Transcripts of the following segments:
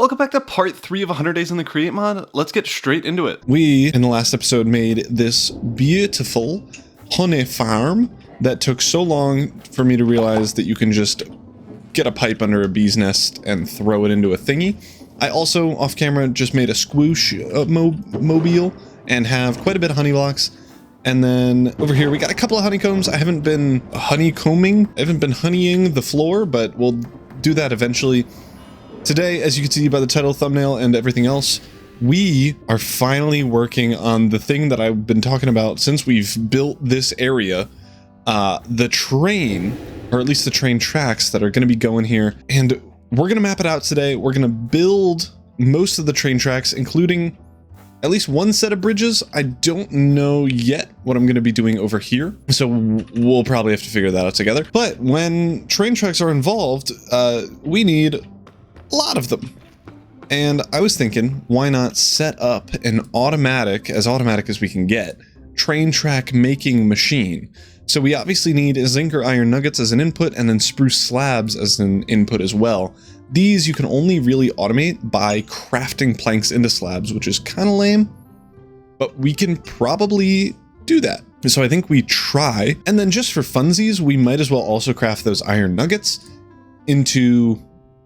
welcome back to part 3 of 100 Days in the Create mod. Let's get straight into it. We, in the last episode, made this beautiful honey farm that took so long for me to realize that you can just get a pipe under a bee's nest and throw it into a thingy. I also, off camera, just made a squoosh mobile and have quite a bit of honey blocks. And then over here, we got a couple of honeycombs. I haven't been honeycombing. I haven't been honeying the floor, but we'll do that eventually. Today, as you can see by the title, thumbnail, and everything else, we are finally working on the thing that I've been talking about since we've built this area. The train, or at least the train tracks that are going to be going here. And we're going to map it out today. We're going to build most of the train tracks, including at least one set of bridges. I don't know yet what I'm going to be doing over here, so we'll probably have to figure that out together. But when train tracks are involved, we need a lot of them. And I was thinking, why not set up an automatic as we can get, train track making machine? So we obviously need zinc or iron nuggets as an input, and then spruce slabs as an input as well. These you can only really automate by crafting planks into slabs, which is kind of lame, but we can probably do that. So I think we try, and then just for funsies, we might as well also craft those iron nuggets into,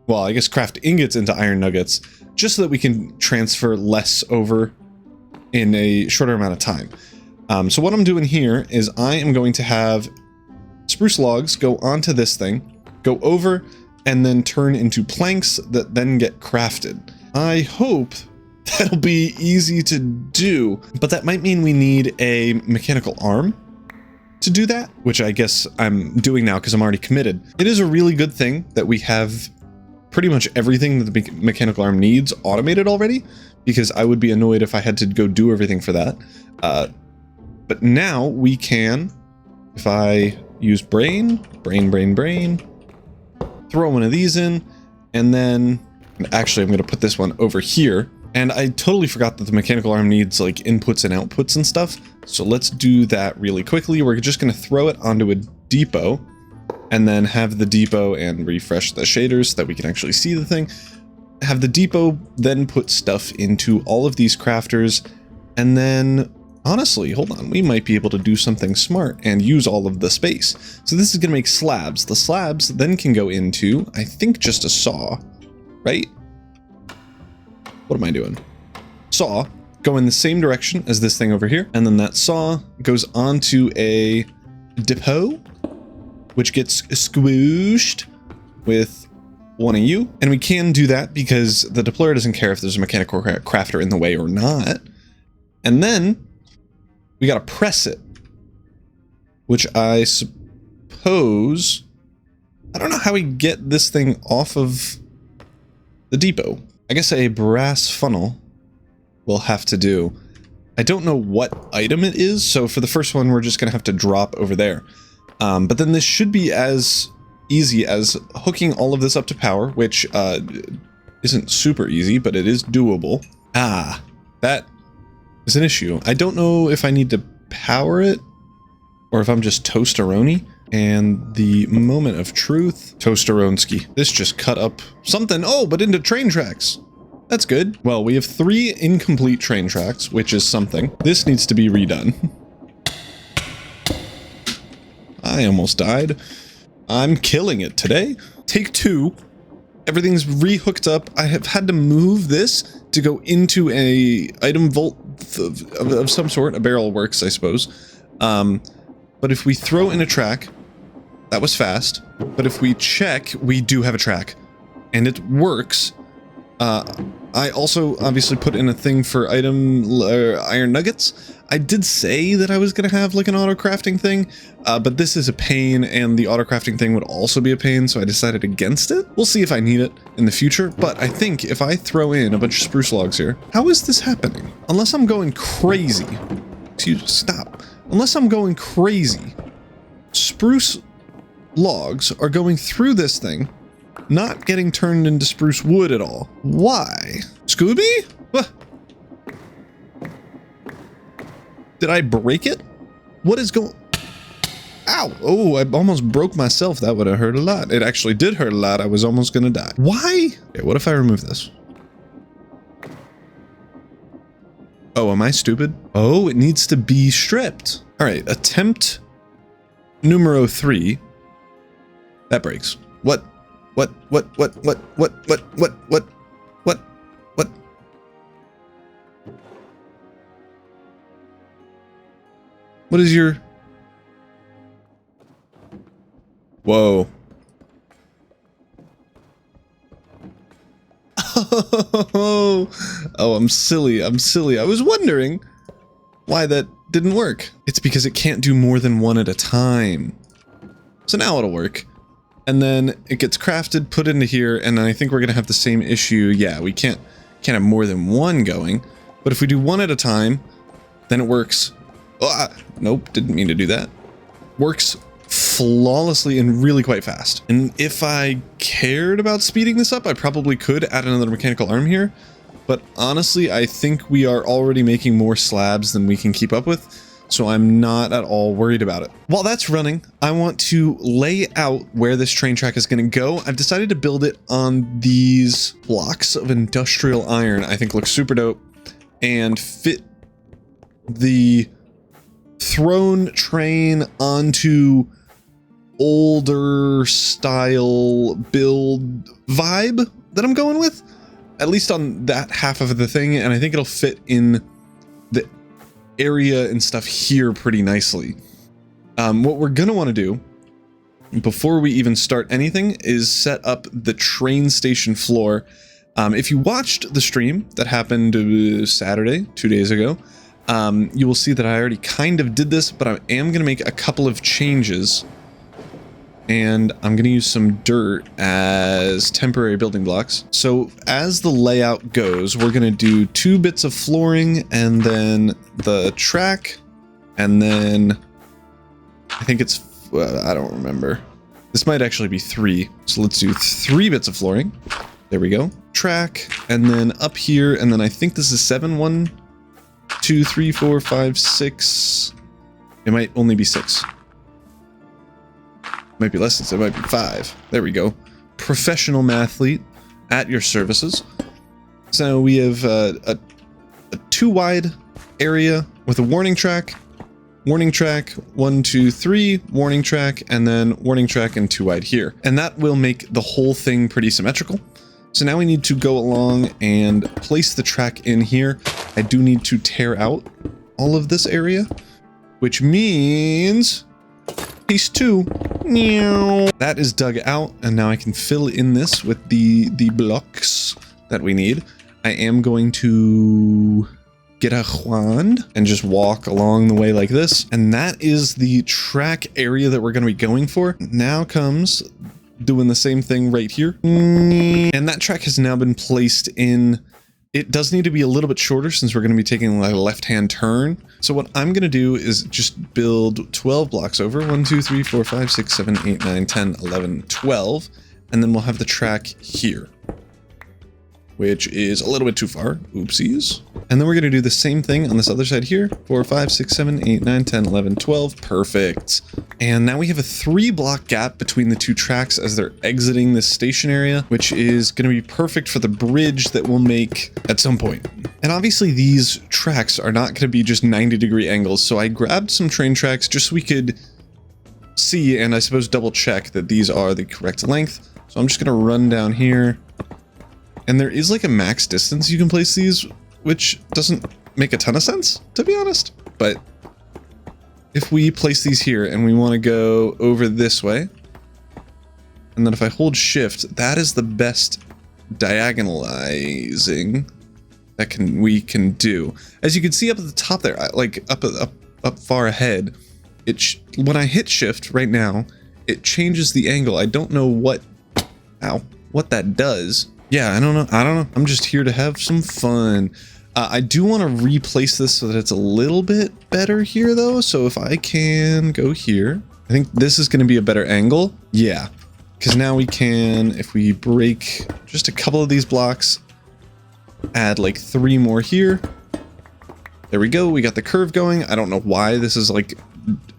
well, I guess craft ingots into iron nuggets, just so that we can transfer less over in a shorter amount of time. So what I'm doing here is I am going to have spruce logs go onto this thing, go over, and then turn into planks that then get crafted. I hope that'll be easy to do, but that might mean we need a mechanical arm to do that, which I guess I'm doing now because I'm already committed. It is a really good thing that we have pretty much everything that the mechanical arm needs automated already, because I would be annoyed if I had to go do everything for that. But now we can, if I use brain, throw one of these in, and then actually I'm going to put this one over here. And I totally forgot that the mechanical arm needs like inputs and outputs and stuff. So let's do that really quickly. We're just going to throw it onto a depot and then have the depot and refresh the shaders so that we can actually see the thing. Have the depot then put stuff into all of these crafters, and then honestly, hold on, we might be able to do something smart and use all of the space. So this is going to make slabs. The slabs then can go into, I think, just a saw, right? What am I doing? Saw, go in the same direction as this thing over here. And then that saw goes onto a depot, which gets squooshed with one of you. And we can do that because the deployer doesn't care if there's a mechanical crafter in the way or not. And then we gotta press it, which I suppose, I don't know how we get this thing off of the depot. I guess a brass funnel will have to do. I don't know what item it is, so for the first one, we're just gonna have to drop over there. But then this should be as easy as hooking all of this up to power, which isn't super easy, but it is doable. Ah, that is an issue. I don't know if I need to power it or if I'm just toasteroni. And the moment of truth, toasteronski. This just cut up something. Oh, but into train tracks. That's good. Well, we have 3 incomplete train tracks, which is something. This needs to be redone. I almost died. I'm killing it today. Take 2. Everything's re-hooked up. I have had to move this to go into a item vault of some sort. A barrel works, I suppose. But if we throw in a track, that was fast. But if we check, we do have a track, and it works. I also obviously put in a thing for iron nuggets. I did say that I was going to have like an auto crafting thing, but this is a pain, and the auto crafting thing would also be a pain, so I decided against it. We'll see if I need it in the future, but I think if I throw in a bunch of spruce logs here, how is this happening? Unless I'm going crazy. Stop. Unless I'm going crazy, spruce logs are going through this thing, not getting turned into spruce wood at all. Why? Scooby? What? Did I break it? What is going... Ow! Oh, I almost broke myself. That would have hurt a lot. It actually did hurt a lot. I was almost gonna die. Why? Okay, what if I remove this? Oh, am I stupid? Oh, it needs to be stripped. All right, attempt numero 3. That breaks. What? What? What is your... Whoa. Oh, I'm silly. I was wondering why that didn't work. It's because it can't do more than one at a time. So now it'll work. And then it gets crafted, put into here, and then I think we're gonna have the same issue. Yeah, we can't have more than one going. But if we do one at a time, then it works. Oh, nope, didn't mean to do that. Works flawlessly and really quite fast. And if I cared about speeding this up, I probably could add another mechanical arm here. But honestly, I think we are already making more slabs than we can keep up with, so I'm not at all worried about it. While that's running, I want to lay out where this train track is going to go. I've decided to build it on these blocks of industrial iron. I think looks super dope and fit the thrown train onto older style build vibe that I'm going with, at least on that half of the thing, and I think it'll fit in the area and stuff here pretty nicely. What we're gonna want to do before we even start anything is set up the train station floor. If you watched the stream that happened Saturday, 2 days ago, you will see that I already kind of did this, but I am gonna make a couple of changes. And I'm going to use some dirt as temporary building blocks. So as the layout goes, we're going to do 2 bits of flooring and then the track. And then I think it's, I don't remember. This might actually be 3. So let's do 3 bits of flooring. There we go. Track. And then up here. And then I think this is 7. 1, 2, 3, 4, 5, 6. It might only be 6. Might be less than 7, it might be 5. There we go. Professional mathlete at your services. So we have a 2 wide area with a warning track, 1, 2, 3, warning track, and then warning track and 2 wide here. And that will make the whole thing pretty symmetrical. So now we need to go along and place the track in here. I do need to tear out all of this area, which means piece 2. That is dug out, and now I can fill in this with the blocks that we need. I am going to get a wand and just walk along the way like this, and that is the track area that we're going to be going for. Now comes doing the same thing right here, and that track has now been placed in. It does need to be a little bit shorter since we're going to be taking like a left-hand turn. So what I'm going to do is just build 12 blocks over. 1, 2, 3, 4, 5, 6, 7, 8, 9, 10, 11, 12. And then we'll have the track here, which is a little bit too far. Oopsies. And then we're going to do the same thing on this other side here. 4, 5, 6, 7, 8, 9, 10, 11, 12. Perfect. And now we have a 3 block gap between the 2 tracks as they're exiting this station area, which is going to be perfect for the bridge that we'll make at some point. And obviously these tracks are not going to be just 90-degree angles. So I grabbed some train tracks just so we could see and I suppose double check that these are the correct length. So I'm just going to run down here. And there is like a max distance you can place these, which doesn't make a ton of sense, to be honest. But if we place these here and we want to go over this way, and then if I hold shift, that is the best diagonalizing that we can do. As you can see up at the top there, like up far ahead, when I hit shift right now, it changes the angle. I don't know what that does. Yeah, I don't know. I'm just here to have some fun. I do want to replace this so that it's a little bit better here though. So if I can go here, I think this is going to be a better angle. Yeah, because now we can, if we break just a couple of these blocks, add like 3 more here. There we go. We got the curve going. I don't know why this is like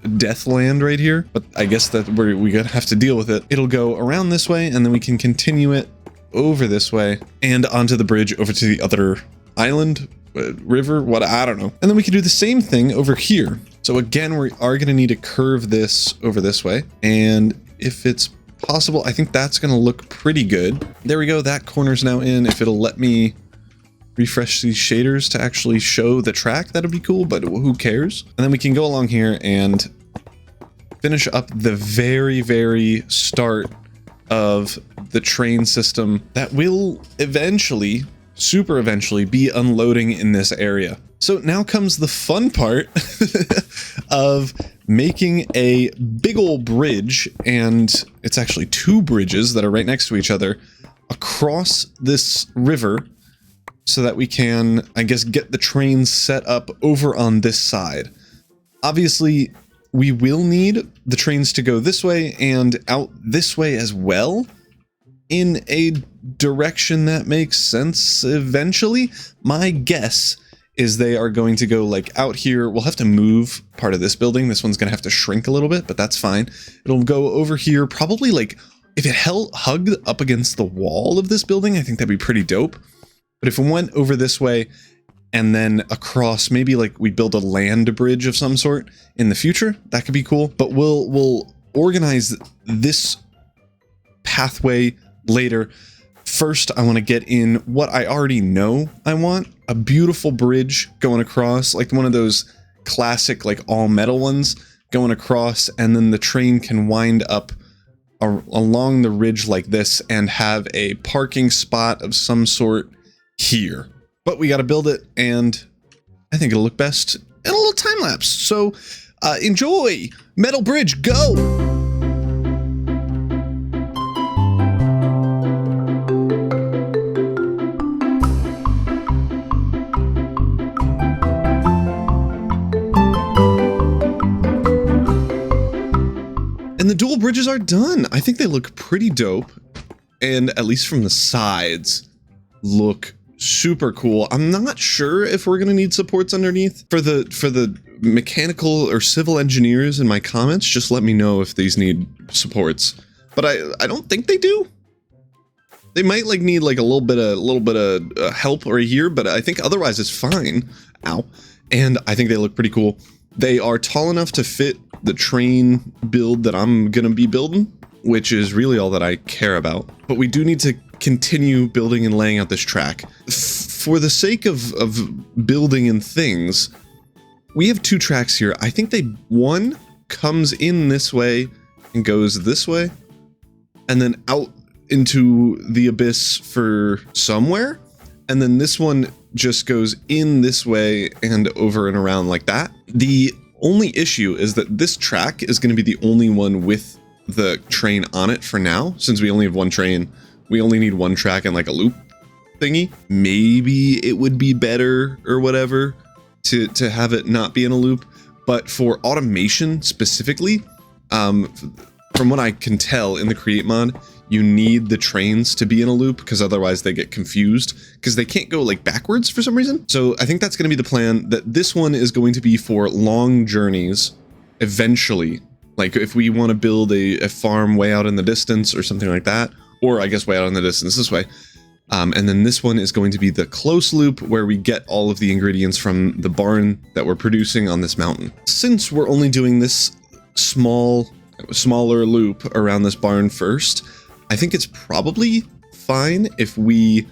Deathland right here, but I guess that we're gonna have to deal with it. It'll go around this way and then we can continue it over this way and onto the bridge over to the other island river, what, I don't know. And then we can do the same thing over here. So again, we are going to need to curve this over this way. And if it's possible, I think that's going to look pretty good. There we go. That corner's now in. If it'll let me refresh these shaders to actually show the track, that'd be cool, but who cares? And then we can go along here and finish up the very, very start of the train system that will eventually, super eventually, be unloading in this area. So now comes the fun part of making a big old bridge, and it's actually two bridges that are right next to each other across this river so that we can, I guess, get the trains set up over on this side. Obviously, we will need the trains to go this way and out this way as well in a direction that makes sense eventually. My guess is they are going to go like out here. We'll have to move part of this building. This one's going to have to shrink a little bit, but that's fine. It'll go over here, probably like if it hugged up against the wall of this building, I think that'd be pretty dope. But if it went over this way and then across, maybe like we build a land bridge of some sort in the future, that could be cool. But we'll organize this pathway later. First, I want to get in what I already know I want. A beautiful bridge going across, like one of those classic, like all metal ones going across, and then the train can wind up along the ridge like this and have a parking spot of some sort here. But we got to build it, and I think it'll look best in a little time lapse. So enjoy! Metal bridge, go! And the dual bridges are done. I think they look pretty dope, and at least from the sides, look super cool. I'm not sure if we're gonna need supports underneath. For the mechanical or civil engineers in my comments, just let me know if these need supports. But I don't think they do. They might like need like a little bit of help right here, but I think otherwise it's fine. Ow. And I think they look pretty cool. They are tall enough to fit the train build that I'm gonna be building, which is really all that I care about. But we do need to continue building and laying out this track. For the sake of building and things, we have two tracks here. I think one comes in this way and goes this way, and then out into the abyss for somewhere. And then this one just goes in this way and over and around like that. The only issue is that this track is going to be the only one with the train on it for now. Since we only have one train, we only need one track and like a loop thingy. Maybe it would be better or whatever to have it not be in a loop. But for automation specifically, from what I can tell in the Create mod, you need the trains to be in a loop because otherwise they get confused because they can't go like backwards for some reason. So I think that's going to be the plan, that this one is going to be for long journeys eventually. Like if we want to build a farm way out in the distance or something like that, or I guess way out in the distance this way. And then this one is going to be the close loop where we get all of the ingredients from the barn that we're producing on this mountain. Since we're only doing this smaller loop around this barn first, I think it's probably fine if we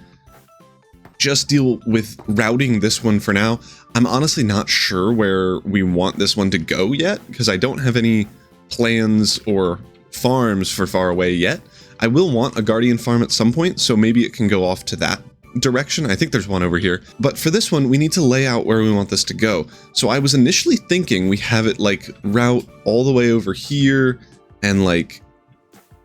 just deal with routing this one for now. I'm honestly not sure where we want this one to go yet, because I don't have any plans or farms for far away yet. I will want a guardian farm at some point, so maybe it can go off to that direction. I think there's one over here. But for this one, we need to lay out where we want this to go. So I was initially thinking we have it like route all the way over here and like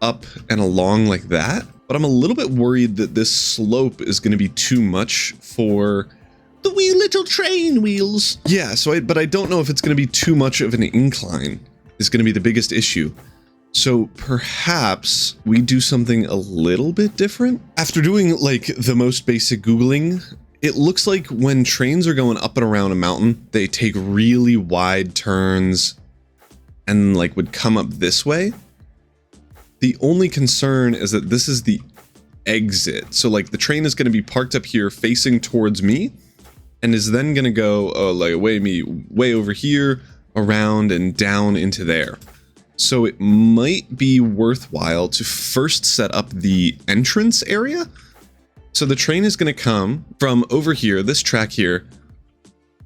up and along like that. But I'm a little bit worried that this slope is going to be too much for the wee little train wheels. Yeah, but I don't know if it's going to be too much of an incline is going to be the biggest issue. So perhaps we do something a little bit different. After doing like the most basic Googling, it looks like when trains are going up and around a mountain, they take really wide turns and like would come up this way. The only concern is that this is the exit. So like the train is going to be parked up here facing towards me. and is then going to go like way over here, around and down into there. So it might be worthwhile to first set up the entrance area. So the train is going to come from over here, this track here,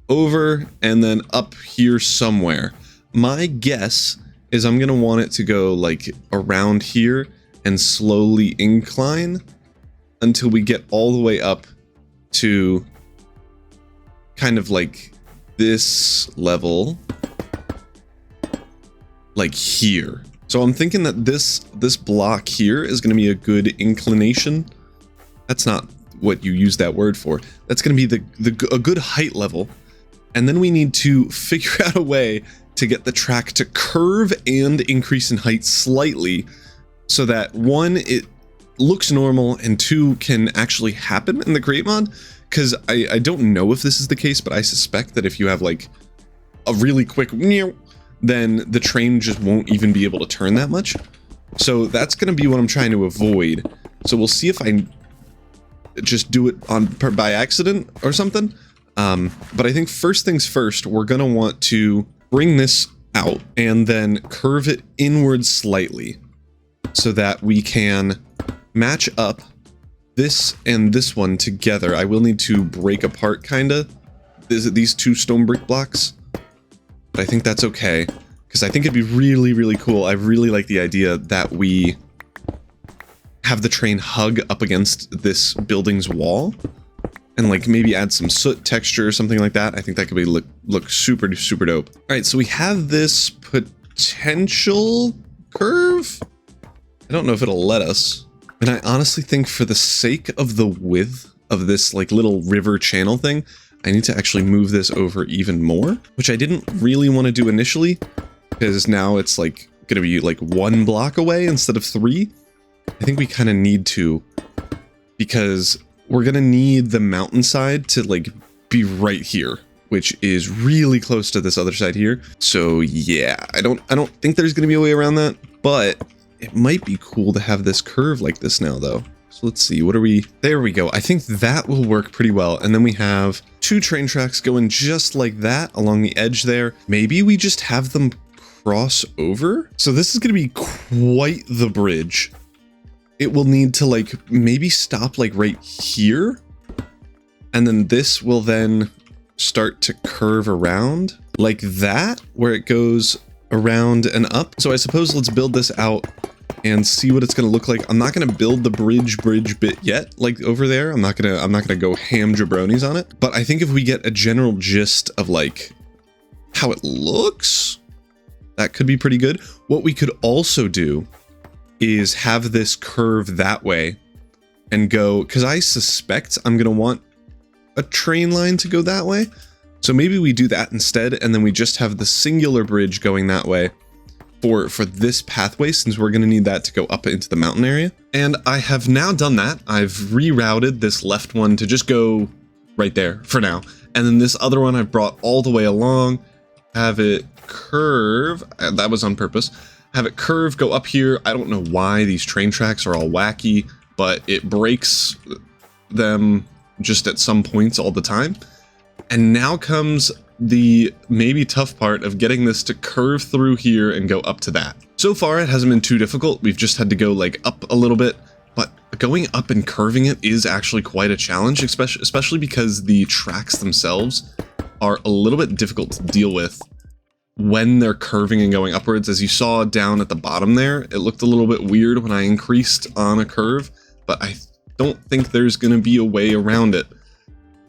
over and then up here somewhere. My guess is I'm going to want it to go like around here and slowly incline until we get all the way up to kind of like this level, like here. So I'm thinking that this block here is going to be a good inclination. That's not what you use that word for. That's going to be a good height level. And then we need to figure out a way to get the track to curve and increase in height slightly so that one, it looks normal, and two, can actually happen in the Create mod. Because I don't know if this is the case, but I suspect that if you have like a really quick meow, then the train just won't even be able to turn that much. So that's going to be what I'm trying to avoid. So we'll see if I just do it by accident or something. But I think first things first, we're going to want to bring this out and then curve it inward slightly so that we can match up this and this one together. I will need to break apart kinda these two stone brick blocks, but I think that's okay because I think it'd be really cool. I really like the idea that we have the train hug up against this building's wall and like maybe add some soot texture or something like that. I think that could be look super dope. All right, so we have this potential curve. I don't know if it'll let us. And I honestly think for the sake of the width of this like little river channel thing, I need to actually move this over even more, which I didn't really want to do initially because now it's like going to be like 1 block away instead of 3. I think we kind of need to, because we're going to need the mountainside to like be right here, which is really close to this other side here. So yeah, I don't think there's going to be a way around that, but it might be cool to have this curve like this now though. So let's see, there we go. I think that will work pretty well. And then we have 2 train tracks going just like that along the edge there. Maybe we just have them cross over. So this is going to be quite the bridge. It will need to like maybe stop like right here. And then this will then start to curve around like that, where it goes around and up. So I suppose let's build this out and see what it's going to look like. I'm not going to build the bridge bit yet, like over there. I'm not going to go ham jabronis on it. But I think if we get a general gist of like how it looks, that could be pretty good. What we could also do is have this curve that way and go, because I suspect I'm going to want a train line to go that way. So maybe we do that instead, and then we just have the singular bridge going that way for this pathway, since we're going to need that to go up into the mountain area. And I have now done that. I've rerouted this left one to just go right there for now. And then this other one I've brought all the way along, have it curve, that was on purpose, have it curve, go up here. I don't know why these train tracks are all wacky, but it breaks them just at some points all the time. And now comes the maybe tough part of getting this to curve through here and go up to that. So far, it hasn't been too difficult. We've just had to go like up a little bit, but going up and curving it is actually quite a challenge, especially because the tracks themselves are a little bit difficult to deal with when they're curving and going upwards. As you saw down at the bottom there, it looked a little bit weird when I increased on a curve, but I don't think there's going to be a way around it.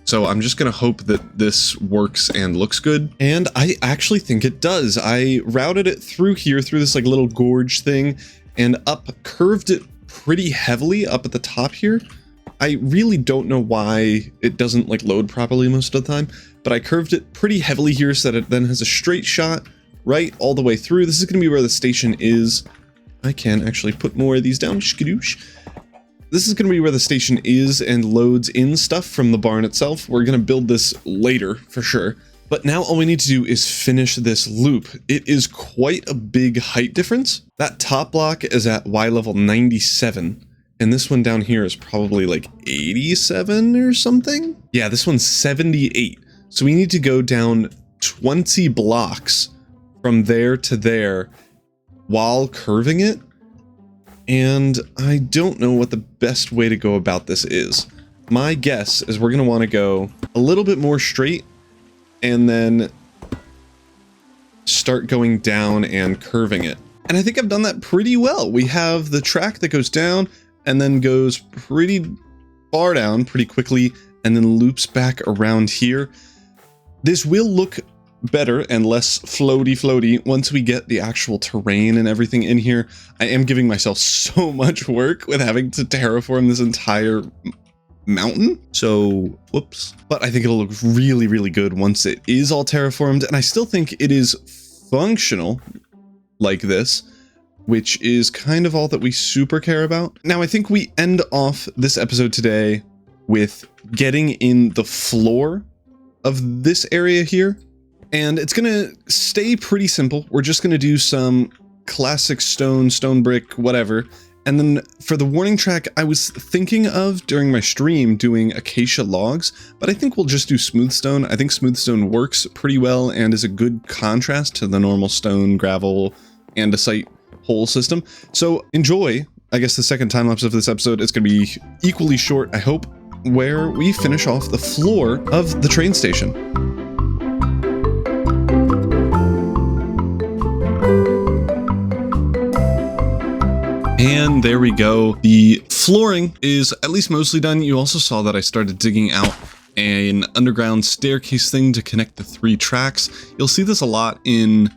So I'm just going to hope that this works and looks good. And I actually think it does. I routed it through here, through this like little gorge thing, and up, curved it pretty heavily up at the top here. I really don't know why it doesn't like load properly most of the time, but I curved it pretty heavily here so that it then has a straight shot right all the way through. This is going to be where the station is. I can actually put more of these down. Skadoosh. This is going to be where the station is and loads in stuff from the barn itself. We're going to build this later for sure. But now all we need to do is finish this loop. It is quite a big height difference. That top block is at Y level 97, And this one down here is probably like 87 or something. Yeah, this one's 78. So we need to go down 20 blocks from there to there while curving it. And I don't know what the best way to go about this is. My guess is we're going to want to go a little bit more straight and then start going down and curving it. And I think I've done that pretty well. We have the track that goes down and then goes pretty far down pretty quickly and then loops back around here. This will look better and less floaty once we get the actual terrain and everything in here. I am giving myself so much work with having to terraform this entire mountain. So, whoops. But I think it'll look really, really good once it is all terraformed. And I still think it is functional like this, which is kind of all that we super care about. Now, I think we end off this episode today with getting in the floor of this area here. And it's going to stay pretty simple. We're just going to do some classic stone brick, whatever. And then for the warning track, I was thinking of during my stream doing acacia logs, but I think we'll just do smooth stone. I think smooth stone works pretty well and is a good contrast to the normal stone, gravel, andesite whole system. So enjoy, I guess, the second time lapse of this episode. It's going to be equally short, I hope, where we finish off the floor of the train station. And there we go. The flooring is at least mostly done. You also saw that I started digging out an underground staircase thing to connect the 3 tracks. You'll see this a lot in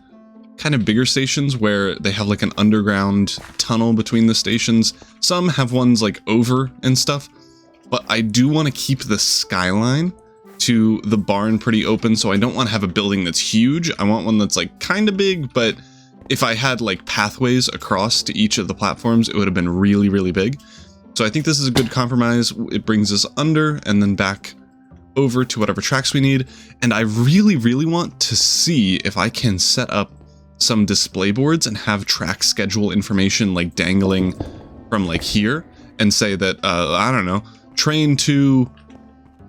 kind of bigger stations where they have like an underground tunnel between the stations. Some have ones like over and stuff, but I do want to keep the skyline to the barn pretty open, so I don't want to have a building that's huge. I want one that's like kind of big, but if I had like pathways across to each of the platforms, it would have been really, really big. So I think this is a good compromise. It brings us under and then back over to whatever tracks we need. And I really, really want to see if I can set up some display boards and have track schedule information like dangling from like here and say that, I don't know, train to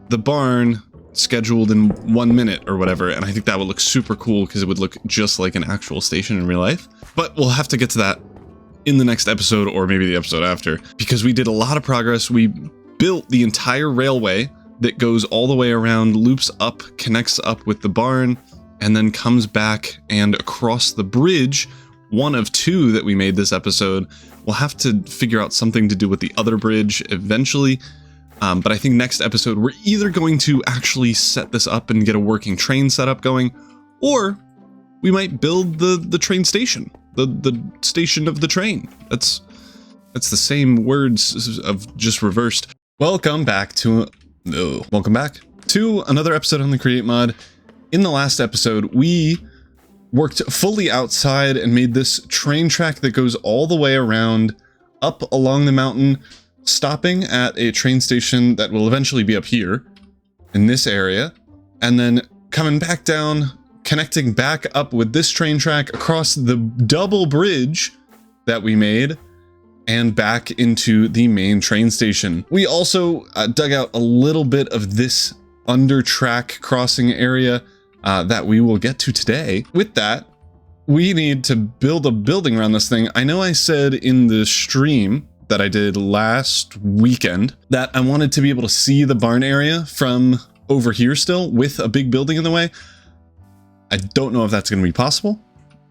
the barn scheduled in 1 minute or whatever. And I think that would look super cool because it would look just like an actual station in real life. But we'll have to get to that in the next episode or maybe the episode after, because we did a lot of progress. We built the entire railway that goes all the way around, loops up, connects up with the barn, and then comes back and across the bridge, one of 2 that we made this episode. We'll have to figure out something to do with the other bridge eventually. But I think next episode, we're either going to actually set this up and get a working train setup going, or we might build the train station, the station of the train. That's the same words of just reversed. Welcome back to another episode on the Create mod. In the last episode, we worked fully outside and made this train track that goes all the way around up along the mountain, stopping at a train station that will eventually be up here in this area, and then coming back down, connecting back up with this train track across the double bridge that we made and back into the main train station. We also dug out a little bit of this under track crossing area that we will get to today. With that, we need to build a building around this thing. I know I said in the stream that I did last weekend that I wanted to be able to see the barn area from over here still with a big building in the way. I don't know if that's going to be possible.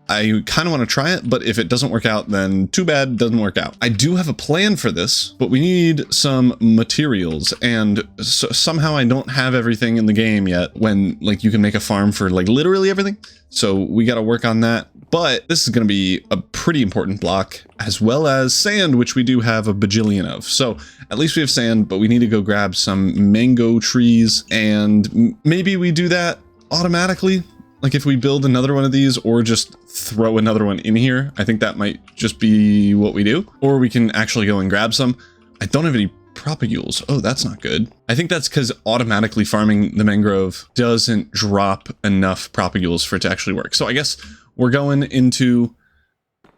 I kind of want to try it, but if it doesn't work out, then too bad, it doesn't work out. I do have a plan for this, but we need some materials, and somehow I don't have everything in the game yet when like you can make a farm for like literally everything. So we got to work on that. But this is going to be a pretty important block, as well as sand, which we do have a bajillion of. So at least we have sand, but we need to go grab some mango trees, and maybe we do that automatically. Like if we build another one of these or just throw another one in here, I think that might just be what we do. Or we can actually go and grab some. I don't have any propagules. Oh, that's not good. I think that's because automatically farming the mangrove doesn't drop enough propagules for it to actually work. So I guess we're going into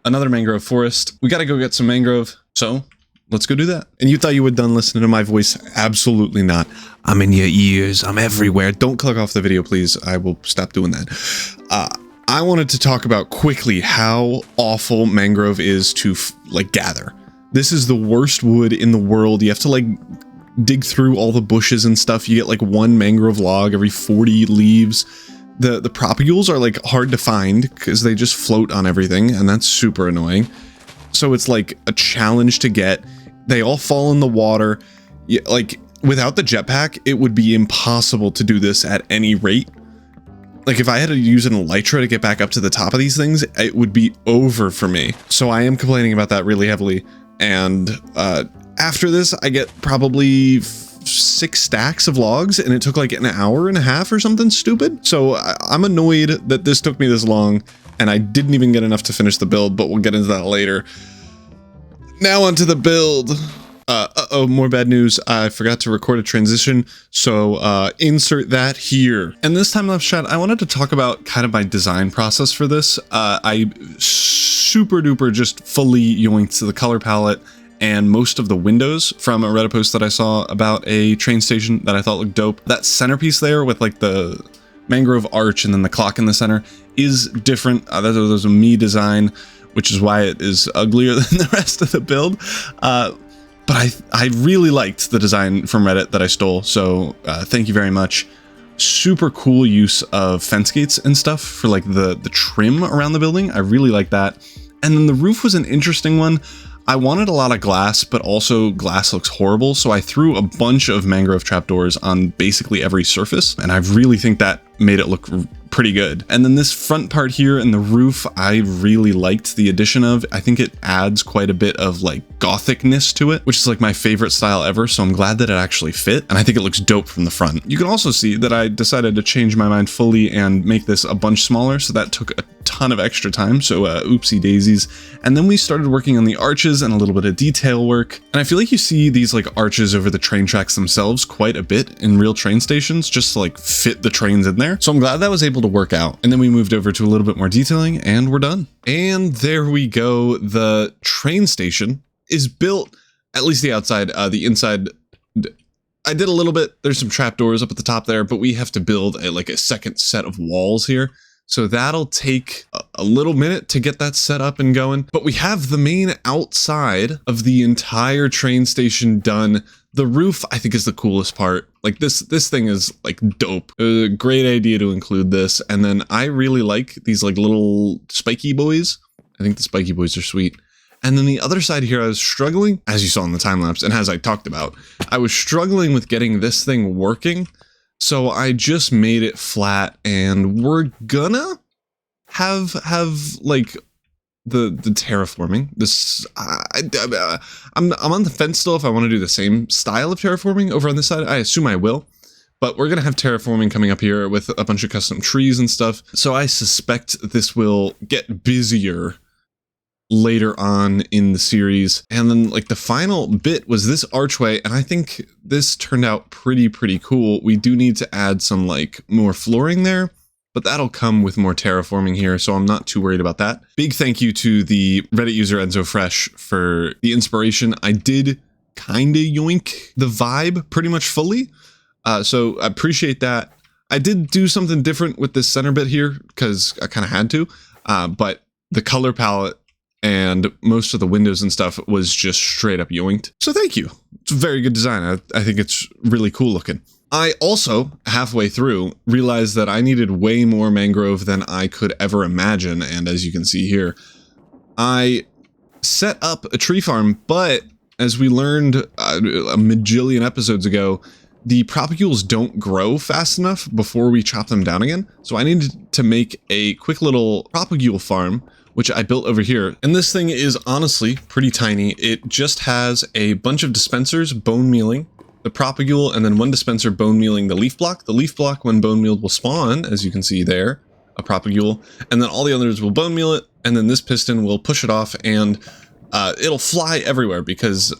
another mangrove forest. We got to go get some mangrove. So let's go do that. And you thought you were done listening to my voice? Absolutely not. I'm in your ears. I'm everywhere. Don't click off the video, please. I will stop doing that. I wanted to talk about quickly how awful mangrove is to like gather. This is the worst wood in the world. You have to like dig through all the bushes and stuff. You get like one mangrove log every 40 leaves. The propagules are like hard to find because they just float on everything, and that's super annoying. So it's like a challenge to get. They all fall in the water. Yeah, like without the jetpack, it would be impossible to do this at any rate. Like if I had to use an elytra to get back up to the top of these things, it would be over for me. So I am complaining about that really heavily. And after this, I get probably 6 stacks of logs, and it took like an hour and a half or something stupid. So I'm annoyed that this took me this long, and I didn't even get enough to finish the build, but we'll get into that later. Now onto the build. Uh-oh, more bad news. I forgot to record a transition, so insert that here. And this time lapse chat, I wanted to talk about kind of my design process for this. I super duper just fully yoinked the color palette and most of the windows from a Reddit post that I saw about a train station that I thought looked dope. That centerpiece there with like the mangrove arch and then the clock in the center is different. That was a me design, which is why it is uglier than the rest of the build. But I really liked the design from Reddit that I stole, so thank you very much. Super cool use of fence gates and stuff for like the trim around the building. I really like that. And then the roof was an interesting one. I wanted a lot of glass, but also glass looks horrible, so I threw a bunch of mangrove trapdoors on basically every surface, and I really think that made it look pretty good. And then this front part here and the roof, I really liked the addition of. I think it adds quite a bit of like gothicness to it, which is like my favorite style ever, so I'm glad that it actually fit, and I think it looks dope from the front. You can also see that I decided to change my mind fully and make this a bunch smaller, so that took a ton of extra time, so oopsie daisies. And then we started working on the arches and a little bit of detail work, and I feel like you see these like arches over the train tracks themselves quite a bit in real train stations, just to like fit the trains in there. So I'm glad that was able to work out. And then we moved over to a little bit more detailing, and we're done. And there we go. The train station is built, at least the outside. The inside, I did a little bit. There's some trapdoors up at the top there, but we have to build like a second set of walls here. So that'll take a little minute to get that set up and going. But we have the main outside of the entire train station done. The roof, I think, is the coolest part. Like this thing is like dope. It was a great idea to include this. And then I really like these like little spiky boys. I think the spiky boys are sweet. And then the other side here, I was struggling, as you saw in the time lapse, and as I talked about, I was struggling with getting this thing working. So I just made it flat, and we're gonna have like the terraforming. This I'm on the fence still if I want to do the same style of terraforming over on this side. I assume I will, but we're gonna have terraforming coming up here with a bunch of custom trees and stuff. So I suspect this will get busier later on in the series. And then like the final bit was this archway, and I think this turned out pretty cool. We do need to add some like more flooring there, but that'll come with more terraforming here, so I'm not too worried about that. Big thank you to the Reddit user Enzo Fresh for the inspiration. I did kind of yoink the vibe pretty much fully, so I appreciate that. I did do something different with this center bit here because I kind of had to, but the color palette and most of the windows and stuff was just straight up yoinked. So thank you. It's a very good design. I think it's really cool looking. I also, halfway through, realized that I needed way more mangrove than I could ever imagine. And as you can see here, I set up a tree farm, but as we learned a majillion episodes ago, the propagules don't grow fast enough before we chop them down again. So I needed to make a quick little propagule farm, which I built over here. And this thing is honestly pretty tiny. It just has a bunch of dispensers bone mealing the propagule, and then one dispenser bone mealing the leaf block. The leaf block, when bone mealed, will spawn, as you can see there, a propagule, and then all the others will bone meal it, and then this piston will push it off, and it'll fly everywhere, because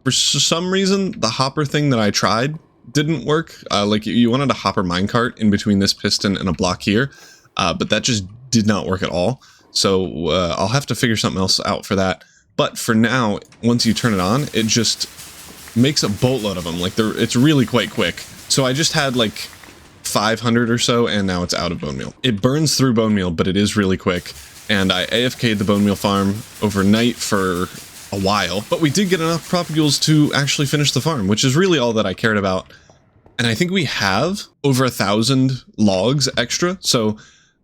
for some reason, the hopper thing that I tried didn't work. Like, you wanted a hopper minecart in between this piston and a block here, but that just did not work at all. So I'll have to figure something else out for that. But for now, once you turn it on, it just makes a boatload of them. Like it's really quite quick. So I just had like 500 or so, and now it's out of bone meal. It burns through bone meal, but it is really quick. And I AFK'd the bone meal farm overnight for a while, but we did get enough propagules to actually finish the farm, which is really all that I cared about. And I think we have over 1,000 logs extra, so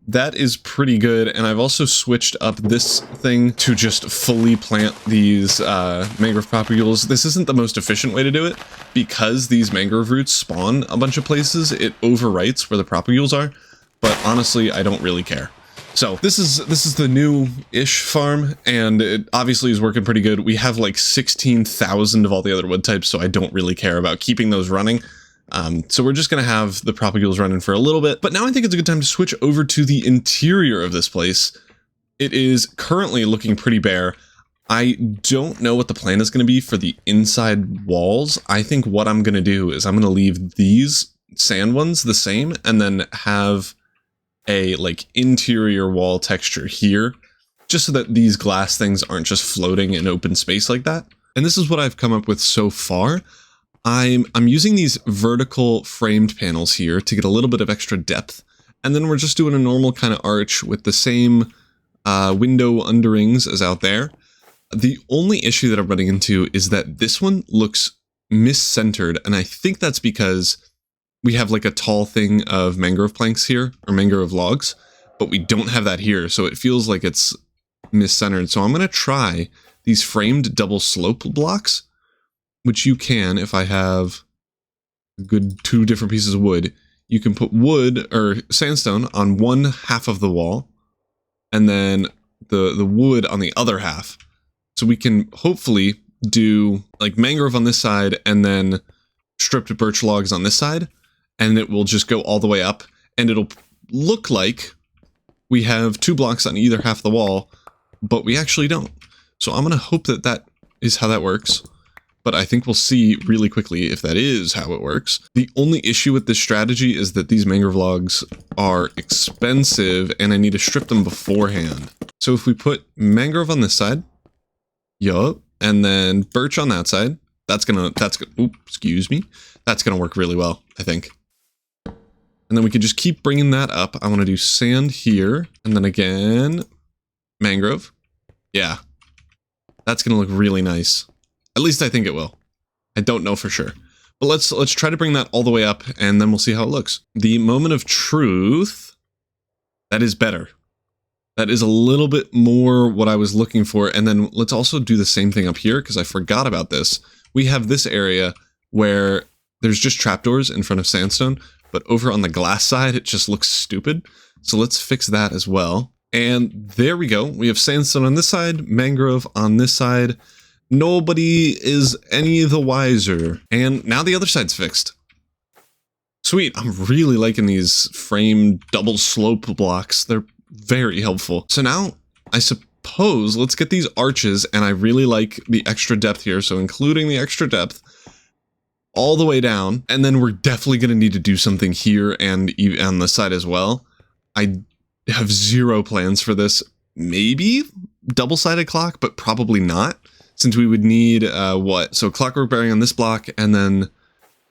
that is pretty good. And I've also switched up this thing to just fully plant these mangrove propagules. This isn't the most efficient way to do it, because these mangrove roots spawn a bunch of places. It overwrites where the propagules are, but honestly, I don't really care. So this is the new-ish farm, and it obviously is working pretty good. We have like 16,000 of all the other wood types, so I don't really care about keeping those running. So we're just going to have the propagules running for a little bit. But now I think it's a good time to switch over to the interior of this place. It is currently looking pretty bare. I don't know what the plan is going to be for the inside walls. I think what I'm going to do is I'm going to leave these sand ones the same, and then have a like interior wall texture here, just so that these glass things aren't just floating in open space like that. And this is what I've come up with so far. I'm using these vertical framed panels here to get a little bit of extra depth, and then we're just doing a normal kind of arch with the same window underings as out there. The only issue that I'm running into is that this one looks mis-centered, and I think that's because we have like a tall thing of mangrove planks here, or mangrove logs, but we don't have that here, so it feels like it's mis-centered. So I'm going to try these framed double slope blocks, which you can, if I have a good 2 different pieces of wood, you can put wood or sandstone on one half of the wall, and then the wood on the other half. So we can hopefully do like mangrove on this side, and then stripped birch logs on this side, and it will just go all the way up, and it'll look like we have 2 blocks on either half of the wall, but we actually don't. So I'm going to hope that that is how that works. But I think we'll see really quickly if that is how it works. The only issue with this strategy is that these mangrove logs are expensive, and I need to strip them beforehand. So if we put mangrove on this side, yup, and then birch on that side, that's gonna work really well, I think. And then we can just keep bringing that up. I want to do sand here, and then again, mangrove. Yeah, that's gonna look really nice. At least I think it will. I don't know for sure. But let's try to bring that all the way up, and then we'll see how it looks. The moment of truth, that is better. That is a little bit more what I was looking for. And then let's also do the same thing up here, because I forgot about this. We have this area where there's just trapdoors in front of sandstone, but over on the glass side, it just looks stupid. So let's fix that as well. And there we go. We have sandstone on this side, mangrove on this side. Nobody is any the wiser. And now the other side's fixed. Sweet. I'm really liking these framed double slope blocks. They're very helpful. So now, I suppose, let's get these arches, and I really like the extra depth here, so including the extra depth all the way down, and then we're definitely going to need to do something here and on the side as well. I have 0 plans for this. Maybe double-sided clock, but probably not, since we would need, what? So clockwork bearing on this block, and then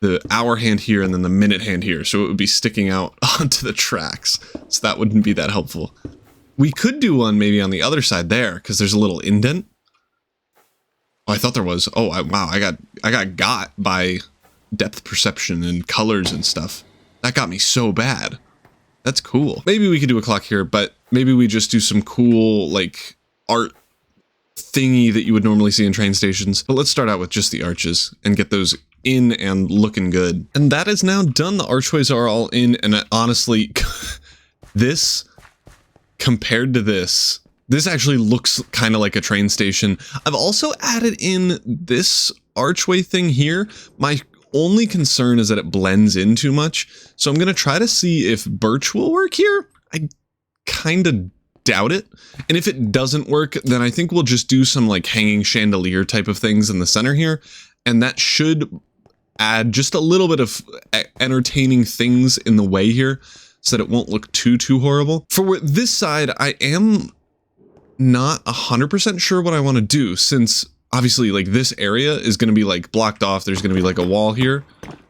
the hour hand here, and then the minute hand here. So it would be sticking out onto the tracks. So that wouldn't be that helpful. We could do one maybe on the other side there, because there's a little indent. Oh, I thought there was. Oh, wow, I got by depth perception and colors and stuff. That got me so bad. That's cool. Maybe we could do a clock here, but maybe we just do some cool, like, art thingy that you would normally see in train stations. But let's start out with just the arches and get those in and looking good. And that is now done. The archways are all in, and honestly, this, compared to this actually looks kind of like a train station. I've also added in this archway thing here. My only concern is that it blends in too much, so I'm going to try to see if birch will work here. I kind of doubt it, and if it doesn't work, then I think we'll just do some like hanging chandelier type of things in the center here, and that should add just a little bit of entertaining things in the way here so that it won't look too horrible. For this side, I am not 100% sure what I want to do, since obviously like this area is going to be like blocked off. There's going to be like a wall here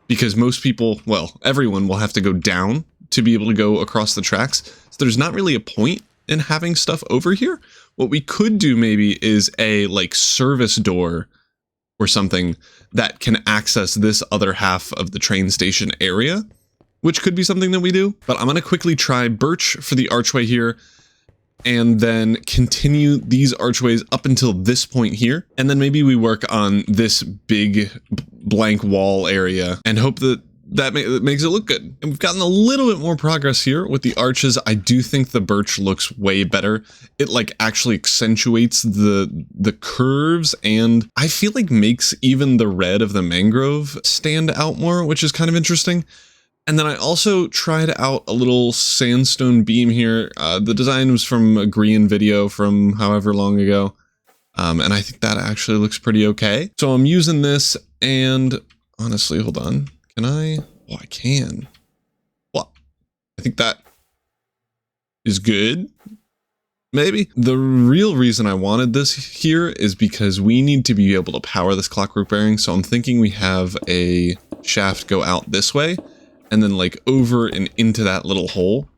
because most people, well, everyone will have to go down to be able to go across the tracks. So there's not really a point in having stuff over here. What we could do maybe is a like service door or something that can access this other half of the train station area, which could be something that we do. But I'm going to quickly try birch for the archway here, and then continue these archways up until this point here. And then maybe we work on this big blank wall area and hope that that makes it look good. And we've gotten a little bit more progress here with the arches. I do think the birch looks way better. It like actually accentuates the curves, and I feel like makes even the red of the mangrove stand out more, which is kind of interesting. And then I also tried out a little sandstone beam here. The design was from a Green video from however long ago. And I think that actually looks pretty okay. So I'm using this, and honestly, hold on. Can I? Oh, I can. Well, I think that is good. Maybe. The real reason I wanted this here is because we need to be able to power this clockwork bearing. So I'm thinking we have a shaft go out this way, and then like over and into that little hole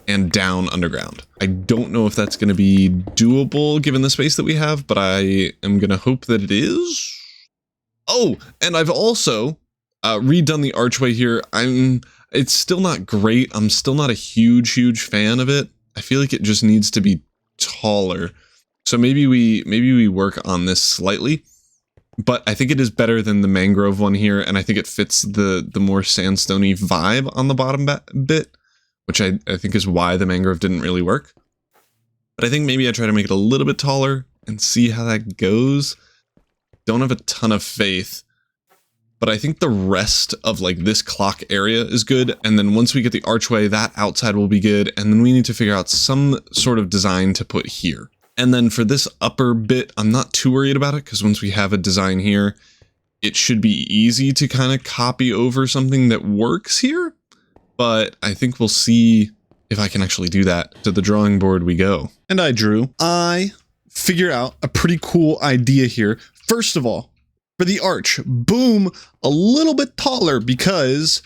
and down underground. I don't know if that's going to be doable given the space that we have, but I am going to hope that it is. Oh, and I've also redone the archway here. It's still not great. I'm still not a huge fan of it. I feel like it just needs to be taller. So maybe we work on this slightly. But I think it is better than the mangrove one here, and I think it fits the more sandstone-y vibe on the bottom bit, which I think is why the mangrove didn't really work. But I think maybe I try to make it a little bit taller and see how that goes. Don't have a ton of faith, but I think the rest of like this clock area is good, and then once we get the archway, that outside will be good, and then we need to figure out some sort of design to put here. And then for this upper bit, I'm not too worried about it, because once we have a design here, it should be easy to kind of copy over something that works here. But I think we'll see if I can actually do that. To the drawing board we go. And I figure out a pretty cool idea here. First of all, for the arch, boom, a little bit taller, because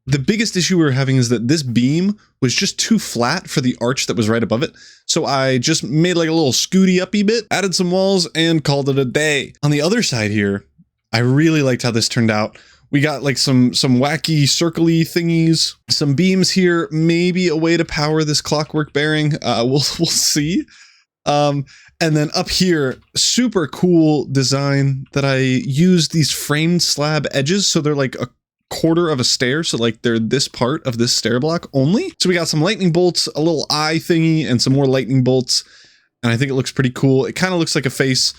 the biggest issue we were having is that this beam was just too flat for the arch that was right above it. So I just made like a little scooty uppy bit, added some walls, and called it a day. On the other side here, I really liked how this turned out. We got like some wacky circle-y thingies, some beams here, maybe a way to power this clockwork bearing. We'll see. And then up here, super cool design that I used these framed slab edges. So they're like a quarter of a stair, so like they're this part of this stair block only. So we got some lightning bolts, a little eye thingy, and some more lightning bolts, and I think it looks pretty cool. It kind of looks like a face,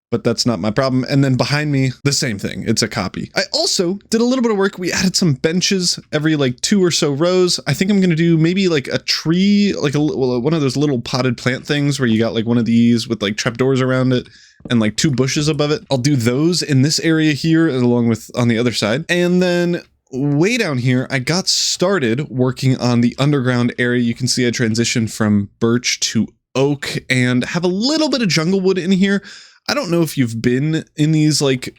but that's not my problem. And then behind me, the same thing. It's a copy. I also did a little bit of work. We added some benches every like 2 or so rows. I think I'm going to do maybe like a tree, like one of those little potted plant things where you got like one of these with like trapdoors around it and like 2 bushes above it. I'll do those in this area here along with on the other side. And then way down here, I got started working on the underground area. You can see I transitioned from birch to oak and have a little bit of jungle wood in here. I don't know if you've been in these like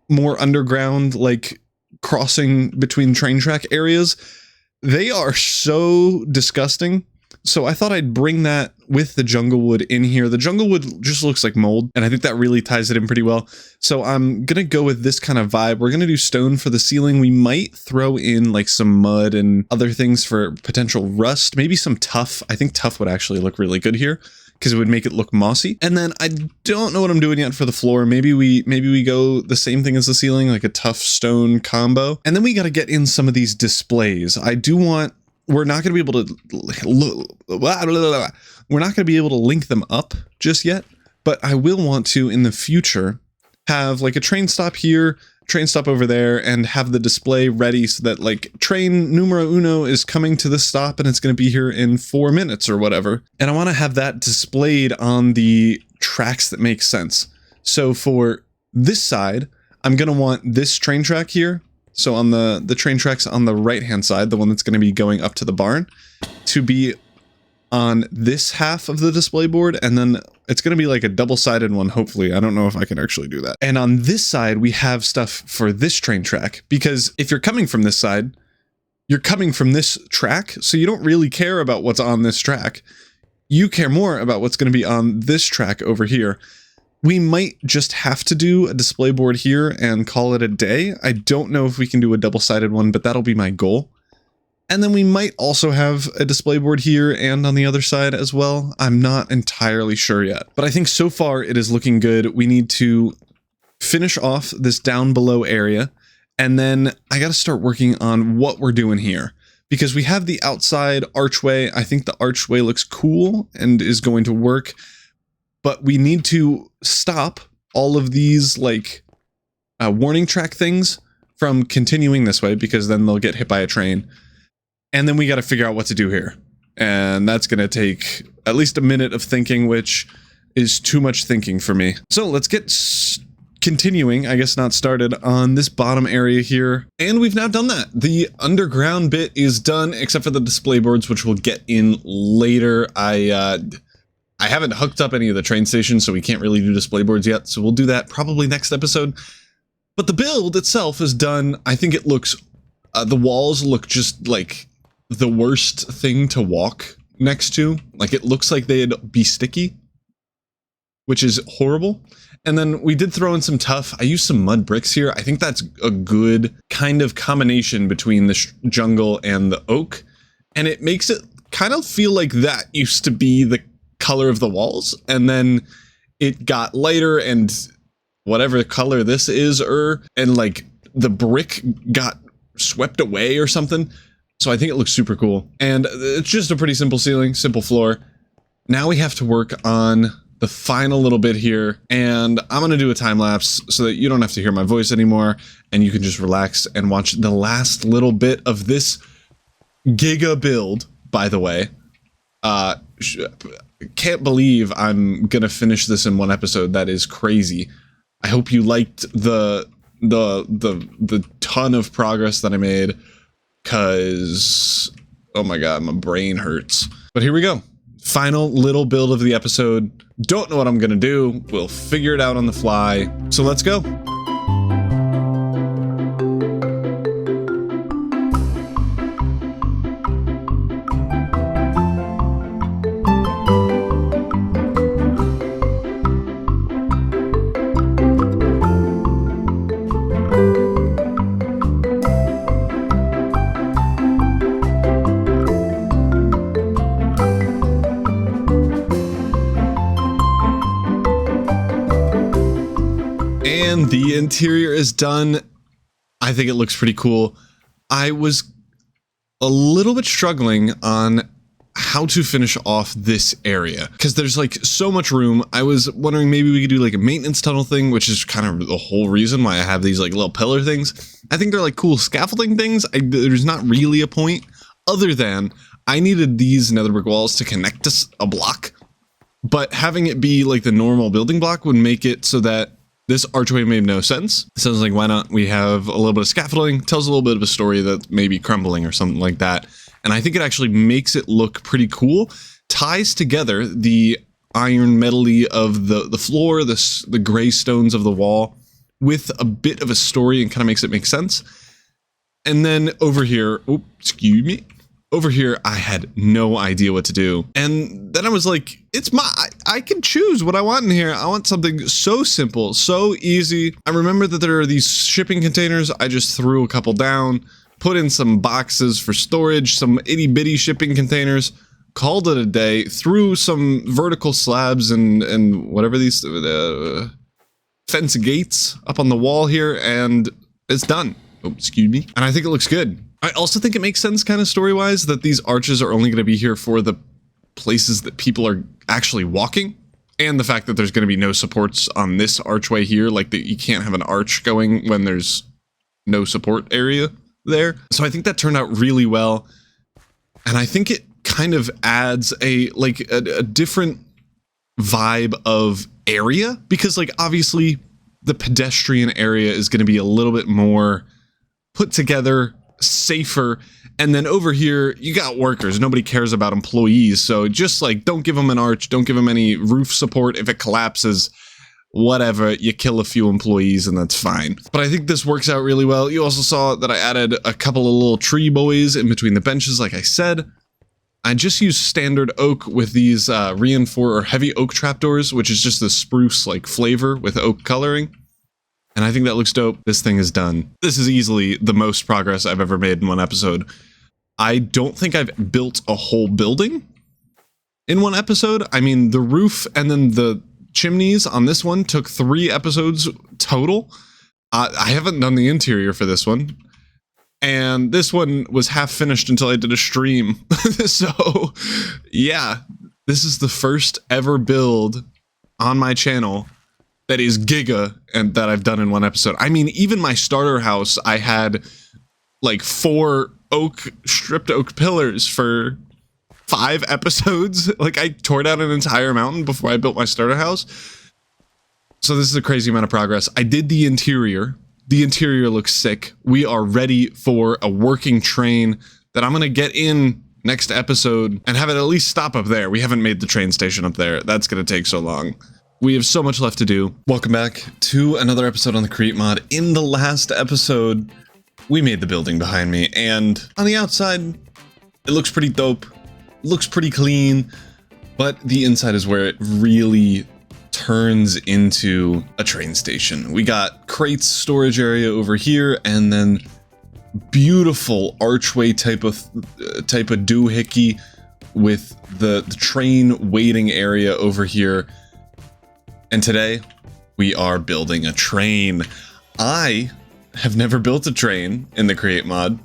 more underground, like crossing between train track areas. They are so disgusting. So I thought I'd bring that with the jungle wood in here. The jungle wood just looks like mold, and I think that really ties it in pretty well. So I'm going to go with this kind of vibe. We're going to do stone for the ceiling. We might throw in like some mud and other things for potential rust, maybe some tuff. I think tuff would actually look really good here, because it would make it look mossy. And then I don't know what I'm doing yet for the floor. Maybe we go the same thing as the ceiling, like a tough stone combo. And then we got to get in some of these displays. We're not going to be able to link them up just yet, but I will want to in the future have like a train stop here, train stop over there, and have the display ready so that like train numero uno is coming to the stop and it's going to be here in 4 minutes or whatever. And I want to have that displayed on the tracks that make sense. So for this side, I'm going to want this train track here. So on the train tracks on the right hand side, the one that's going to be going up to the barn, to be on this half of the display board, and then it's going to be like a double-sided one, hopefully. I don't know if I can actually do that. And on this side, we have stuff for this train track, because if you're coming from this side, you're coming from this track, so you don't really care about what's on this track. You care more about what's going to be on this track over here. We might just have to do a display board here and call it a day. I don't know if we can do a double-sided one, but that'll be my goal. And then we might also have a display board here and on the other side as well. I'm not entirely sure yet, but I think so far it is looking good. We need to finish off this down below area, and then I got to start working on what we're doing here, because we have the outside archway. I think the archway looks cool and is going to work, but we need to stop all of these like warning track things from continuing this way, because then they'll get hit by a train. And then we got to figure out what to do here. And that's going to take at least a minute of thinking, which is too much thinking for me. So let's get continuing, I guess not started, on this bottom area here. And we've now done that. The underground bit is done, except for the display boards, which we'll get in later. I haven't hooked up any of the train stations, so we can't really do display boards yet. So we'll do that probably next episode. But the build itself is done. I think it looks, the walls look just like the worst thing to walk next to. Like, it looks like they'd be sticky, which is horrible. And then we did throw in some tuff. I used some mud bricks here. I think that's a good kind of combination between the jungle and the oak. And it makes it kind of feel like that used to be the color of the walls. And then it got lighter and whatever color this is, and like the brick got swept away or something. So I think it looks super cool. And it's just a pretty simple ceiling, simple floor. Now we have to work on the final little bit here, and I'm going to do a time lapse so that you don't have to hear my voice anymore, and you can just relax and watch the last little bit of this giga build, by the way. Can't believe I'm going to finish this in one episode. That is crazy. I hope you liked the ton of progress that I made, because, oh my god, my brain hurts. But here we go. Final little build of the episode. Don't know what I'm gonna do. We'll figure it out on the fly. So let's go. And the interior is done. I think it looks pretty cool. I was a little bit struggling on how to finish off this area, because there's like so much room. I was wondering maybe we could do like a maintenance tunnel thing, which is kind of the whole reason why I have these like little pillar things. I think they're like cool scaffolding things. There's not really a point other than I needed these nether brick walls to connect to a block, but having it be like the normal building block would make it so that this archway made no sense. So I was like, why not? We have a little bit of scaffolding, tells a little bit of a story that may be crumbling or something like that. And I think it actually makes it look pretty cool. Ties together the iron metally of the floor, the gray stones of the wall, with a bit of a story, and kind of makes it make sense. And then over here, oh, excuse me. Over here, I had no idea what to do. And then I was like, I can choose what I want in here. I want something so simple, so easy. I remember that there are these shipping containers. I just threw a couple down, put in some boxes for storage, some itty bitty shipping containers, called it a day, threw some vertical slabs and whatever these fence gates up on the wall here, and it's done. Oh, excuse me. And I think it looks good. I also think it makes sense kind of story-wise that these arches are only going to be here for the places that people are actually walking, and the fact that there's going to be no supports on this archway here, like that you can't have an arch going when there's no support area there. So I think that turned out really well, and I think it kind of adds a different vibe of area, because like obviously the pedestrian area is going to be a little bit more put together, safer, And then over here, you got workers. Nobody cares about employees. So just like, don't give them an arch. Don't give them any roof support. If it collapses, whatever, you kill a few employees and that's fine. But I think this works out really well. You also saw that I added a couple of little tree boys in between the benches, like I said. I just used standard oak with these reinforced or heavy oak trapdoors, which is just the spruce like flavor with oak coloring. And I think that looks dope. This thing is done. This is easily the most progress I've ever made in one episode. I don't think I've built a whole building in one episode. I mean, the roof and then the chimneys on this one took 3 episodes total. I haven't done the interior for this one. And this one was half finished until I did a stream. So, yeah, this is the first ever build on my channel that is giga and that I've done in one episode. I mean, even my starter house, I had like 4 stripped oak pillars for 5 episodes. Like, I tore down an entire mountain before I built my starter house. So this is a crazy amount of progress. I did the interior. The interior looks sick. We are ready for a working train that I'm gonna get in next episode and have it at least stop up there. We haven't made the train station up there. That's gonna take so long. We have so much left to do. Welcome back to another episode on the Create mod. In the last episode, we made the building behind me, and on the outside, it looks pretty dope, looks pretty clean, but the inside is where it really turns into a train station. We got crates storage area over here, and then beautiful archway type of doohickey with the train waiting area over here. And today, we are building a train. I have never built a train in the Create mod,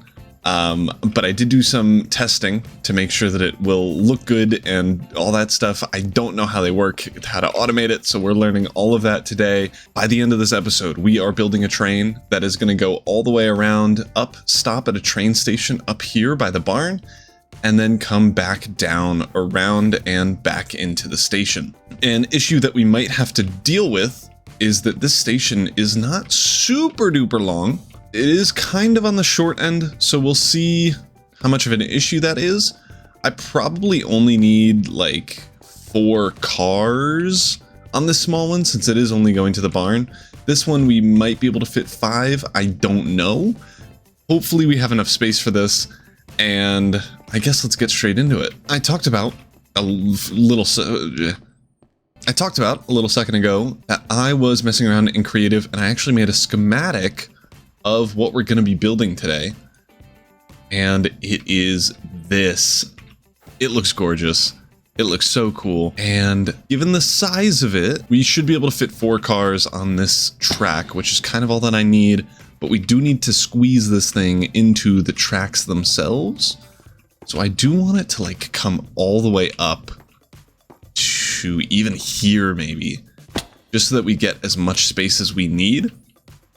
but I did do some testing to make sure that it will look good and all that stuff. I don't know how they work, how to automate it, so we're learning all of that today. By the end of this episode, we are building a train that is going to go all the way around, stop at a train station up here by the barn, and then come back down, around, and back into the station. An issue that we might have to deal with is that this station is not super duper long. It is kind of on the short end, so we'll see how much of an issue that is. I probably only need like 4 cars on this small one, since it is only going to the barn. This one we might be able to fit 5, I don't know. Hopefully we have enough space for this, and I guess let's get straight into it. I talked about a little second ago that I was messing around in creative, and I actually made a schematic of what we're going to be building today. And it is this. It looks gorgeous. It looks so cool. And given the size of it, we should be able to fit 4 cars on this track, which is kind of all that I need. But we do need to squeeze this thing into the tracks themselves. So I do want it to like come all the way up to even here maybe, just so that we get as much space as we need.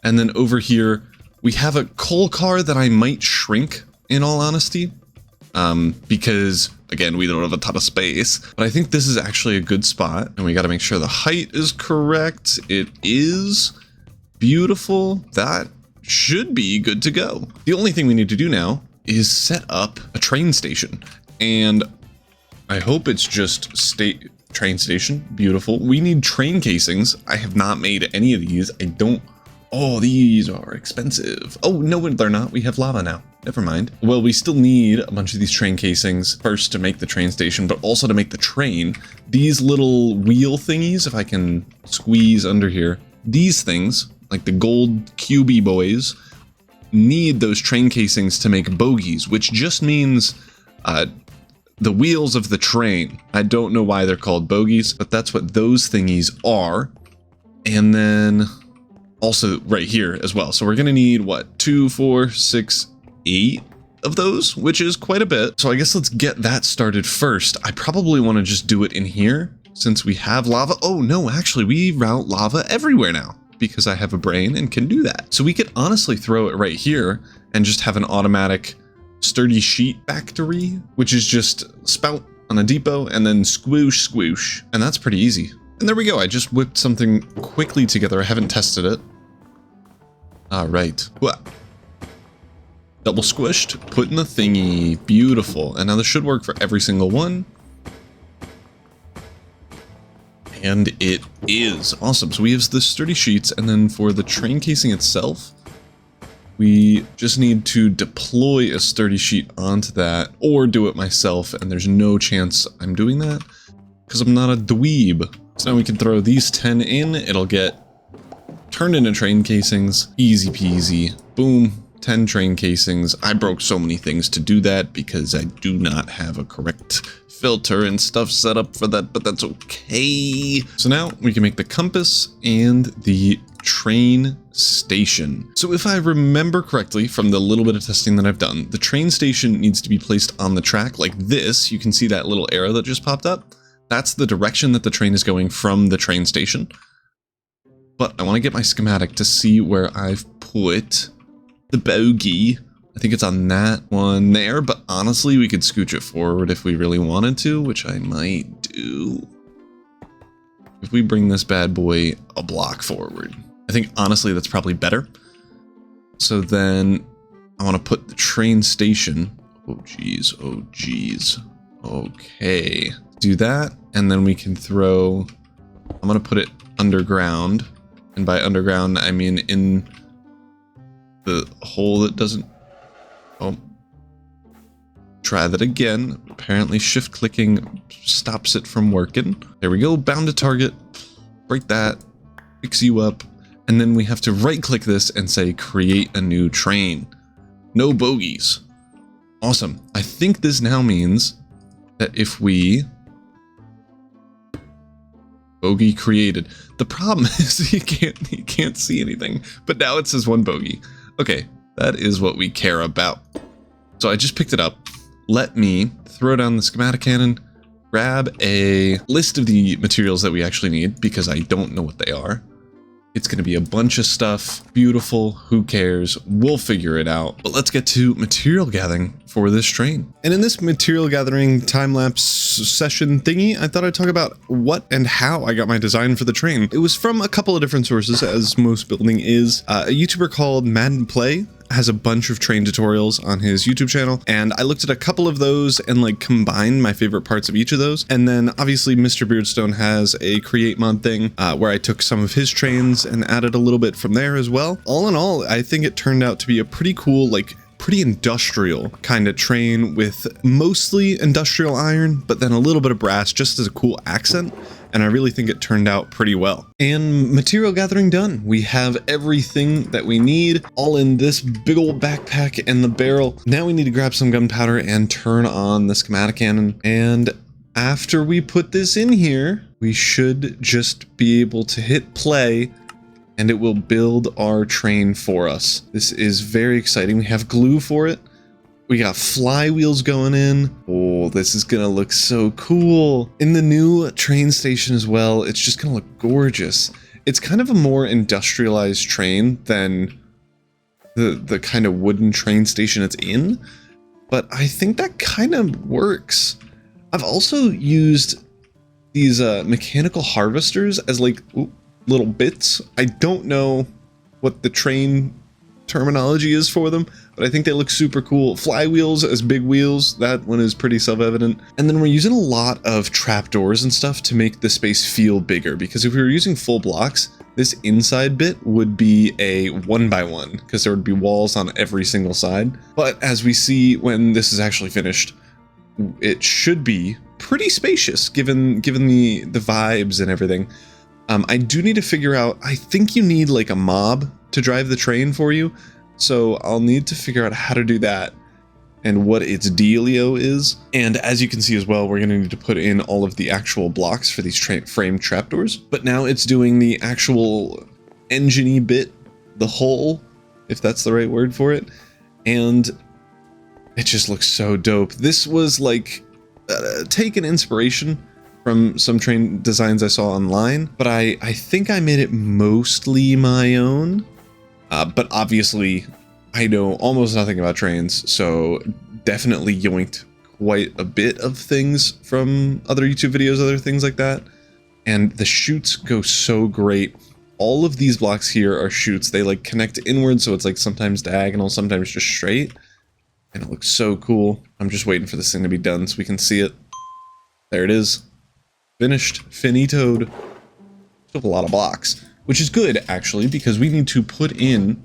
And then over here, we have a coal car that I might shrink, in all honesty, because again, we don't have a ton of space, but I think this is actually a good spot, and we got to make sure the height is correct. It is beautiful. That should be good to go. The only thing we need to do now is set up a train station, and I hope it's just train station. Beautiful. We need train casings. I have not made any of these. Oh, these are expensive. Oh, no, they're not. We have lava now. Never mind. Well, we still need a bunch of these train casings first to make the train station, but also to make the train. These little wheel thingies, if I can squeeze under here, these things, like the gold QB boys, need those train casings to make bogies, which just means the wheels of the train. I don't know why they're called bogies, but that's what those thingies are. And then also right here as well. So we're going to need, what, 2, 4, 6, 8 of those, which is quite a bit. So I guess let's get that started first. I probably want to just do it in here since we have lava. Oh, no, actually, we route lava everywhere now because I have a brain and can do that. So we could honestly throw it right here and just have an automatic sturdy sheet factory, which is just spout on a depot and then squoosh, squoosh. And that's pretty easy. And there we go. I just whipped something quickly together. I haven't tested it. All right. Double squished, put in the thingy. Beautiful. And now this should work for every single one. And it is. Awesome. So we have the sturdy sheets, and then for the train casing itself, we just need to deploy a sturdy sheet onto that, or do it myself, and there's no chance I'm doing that, because I'm not a dweeb. So now we can throw these 10 in, it'll get turned into train casings. Easy peasy. Boom. 10 train casings. I broke so many things to do that because I do not have a correct filter and stuff set up for that, but that's okay. So now we can make the compass and the train station. So if I remember correctly from the little bit of testing that I've done, the train station needs to be placed on the track like this. You can see that little arrow that just popped up. That's the direction that the train is going from the train station. But I want to get my schematic to see where I've put the bogey. I think it's on that one there, but honestly, we could scooch it forward if we really wanted to, which I might do. If we bring this bad boy a block forward, I think honestly that's probably better. So then I want to put the train station. Oh geez, oh geez. Okay, do that, and then we can throw. I'm gonna put it underground, and by underground I mean in the hole that doesn't. Oh, try that again. Apparently shift clicking stops it from working. There we go, bound to target. Break that, fix you up, and then we have to right click this and say create a new train. No bogeys. Awesome. I think this now means that if we bogey created, the problem is you can't see anything, but now it says one bogey. Okay, that is what we care about. So I just picked it up. Let me throw down the schematic cannon, grab a list of the materials that we actually need, because I don't know what they are. It's going to be a bunch of stuff. Beautiful. Who cares? We'll figure it out. But let's get to material gathering for this train. And in this material gathering time-lapse session thingy, I thought I'd talk about what and how I got my design for the train. It was from a couple of different sources, as most building is. A YouTuber called Madden Play has a bunch of train tutorials on his YouTube channel, and I looked at a couple of those and like combined my favorite parts of each of those. And then obviously Mr. Beardstone has a create mod thing where I took some of his trains and added a little bit from there as well. All in all, I think it turned out to be a pretty cool, like pretty industrial kind of train with mostly industrial iron, but then a little bit of brass just as a cool accent. And I really think it turned out pretty well. And material gathering done. We have everything that we need all in this big old backpack and the barrel. Now we need to grab some gunpowder and turn on the schematic cannon. And after we put this in here, we should just be able to hit play and it will build our train for us. This is very exciting. We have glue for it. We got flywheels going in. Oh, this is gonna look so cool. In the new train station as well, it's just gonna look gorgeous. It's kind of a more industrialized train than the kind of wooden train station it's in, but I think that kind of works. I've also used these mechanical harvesters as like little bits. I don't know what the train terminology is for them, but I think they look super cool. Flywheels as big wheels, that one is pretty self-evident. And then we're using a lot of trapdoors and stuff to make the space feel bigger, because if we were using full blocks, this inside bit would be a 1x1 because there would be walls on every single side. But as we see when this is actually finished, it should be pretty spacious given the vibes and everything. I do need to figure out, I think you need like a mob to drive the train for you, so I'll need to figure out how to do that and what its dealio is. And as you can see as well, we're going to need to put in all of the actual blocks for these framed trapdoors. But now it's doing the actual engine-y bit, the hull, if that's the right word for it, and it just looks so dope. This was like taken inspiration from some train designs I saw online, but I think I made it mostly my own. But obviously, I know almost nothing about trains, so definitely yoinked quite a bit of things from other YouTube videos, other things like that. And the chutes go so great. All of these blocks here are chutes. They like connect inward, so it's like sometimes diagonal, sometimes just straight. And it looks so cool. I'm just waiting for this thing to be done so we can see it. There it is. Finished. Finitoed. Took a lot of blocks, which is good actually, because we need to put in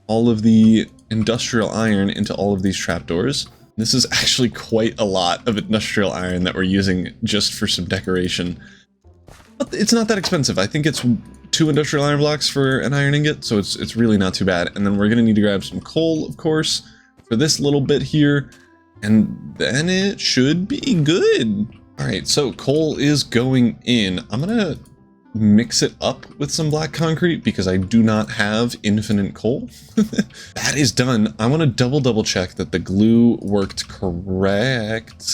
all of the industrial iron into all of these trapdoors. This is actually quite a lot of industrial iron that we're using just for some decoration. But it's not that expensive. I think it's 2 industrial iron blocks for an iron ingot, so it's really not too bad. And then we're gonna need to grab some coal, of course, for this little bit here, and then it should be good. All right, so coal is going in. I'm gonna mix it up with some black concrete because I do not have infinite coal. That is done. I want to double check that the glue worked correctly,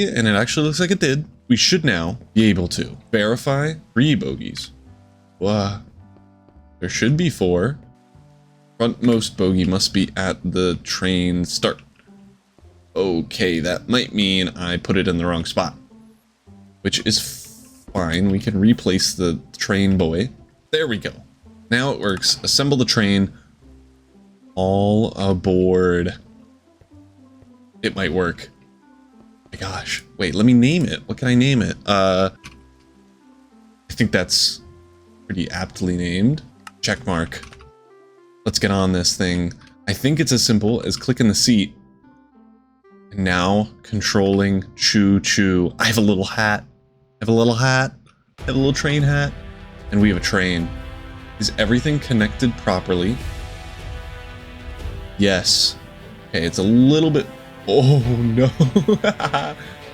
and it actually looks like it did. We should now be able to verify 3 bogies. Wow. There should be 4. Frontmost bogey must be at the train start. Okay, that might mean I put it in the wrong spot, which is fine. We can replace the train boy. There we go. Now it works. Assemble the train. All aboard. It might work. Oh my gosh. Wait, let me name it. What can I name it? I think that's pretty aptly named. Check mark. Let's get on this thing. I think it's as simple as clicking the seat. And now controlling choo-choo. I have a little hat. I have a little hat. I have a little train hat. And we have a train. Is everything connected properly? Yes. Okay, it's a little bit... Oh no.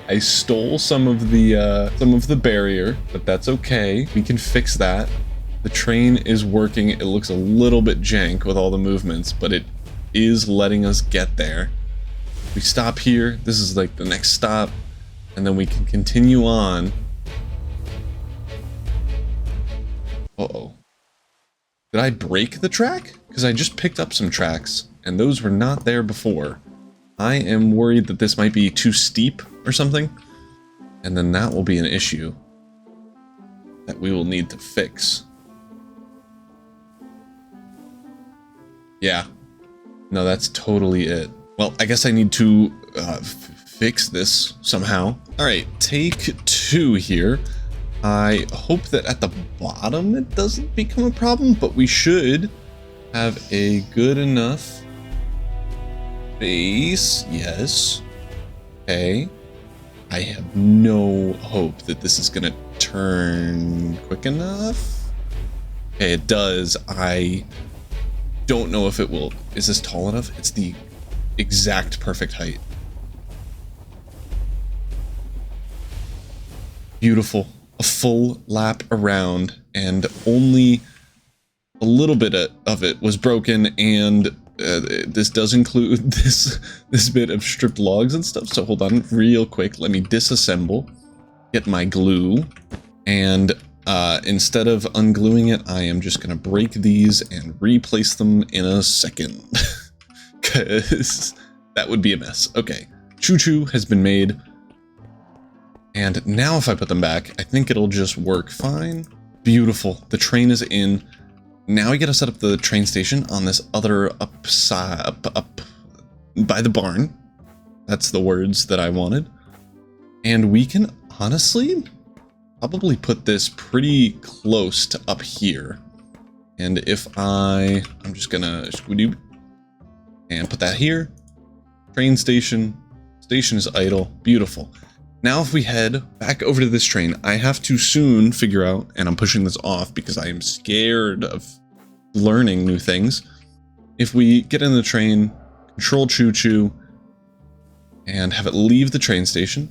I stole some of the barrier, but that's okay. We can fix that. The train is working. It looks a little bit jank with all the movements, but it is letting us get there. We stop here. This is like the next stop, and then we can continue on. Uh-oh. Did I break the track? Because I just picked up some tracks, and those were not there before. I am worried that this might be too steep or something, and then that will be an issue that we will need to fix. Yeah. No, that's totally it. Well, I guess I need to fix this somehow. All right, take 2 here. I hope that at the bottom it doesn't become a problem, but we should have a good enough base. Yes. Okay. I have no hope that this is gonna turn quick enough. Okay, it does. I don't know if it will. Is this tall enough? It's the exact perfect height. Beautiful. A full lap around, and only a little bit of it was broken, and this does include this bit of stripped logs and stuff. So hold on real quick. Let me disassemble, get my glue, and instead of ungluing it, I am just gonna break these and replace them in a second. Because that would be a mess. Okay, choo-choo has been made. And now if I put them back, I think it'll just work fine. Beautiful. The train is in. Now we gotta set up the train station on this other upside, up by the barn. That's the words that I wanted. And we can honestly probably put this pretty close to up here. And if I'm just gonna squidoo and put that here. Train station. Station is idle. Beautiful. Now if we head back over to this train, I have to soon figure out, and I'm pushing this off because I am scared of learning new things. If we get in the train, control choo-choo, and have it leave the train station,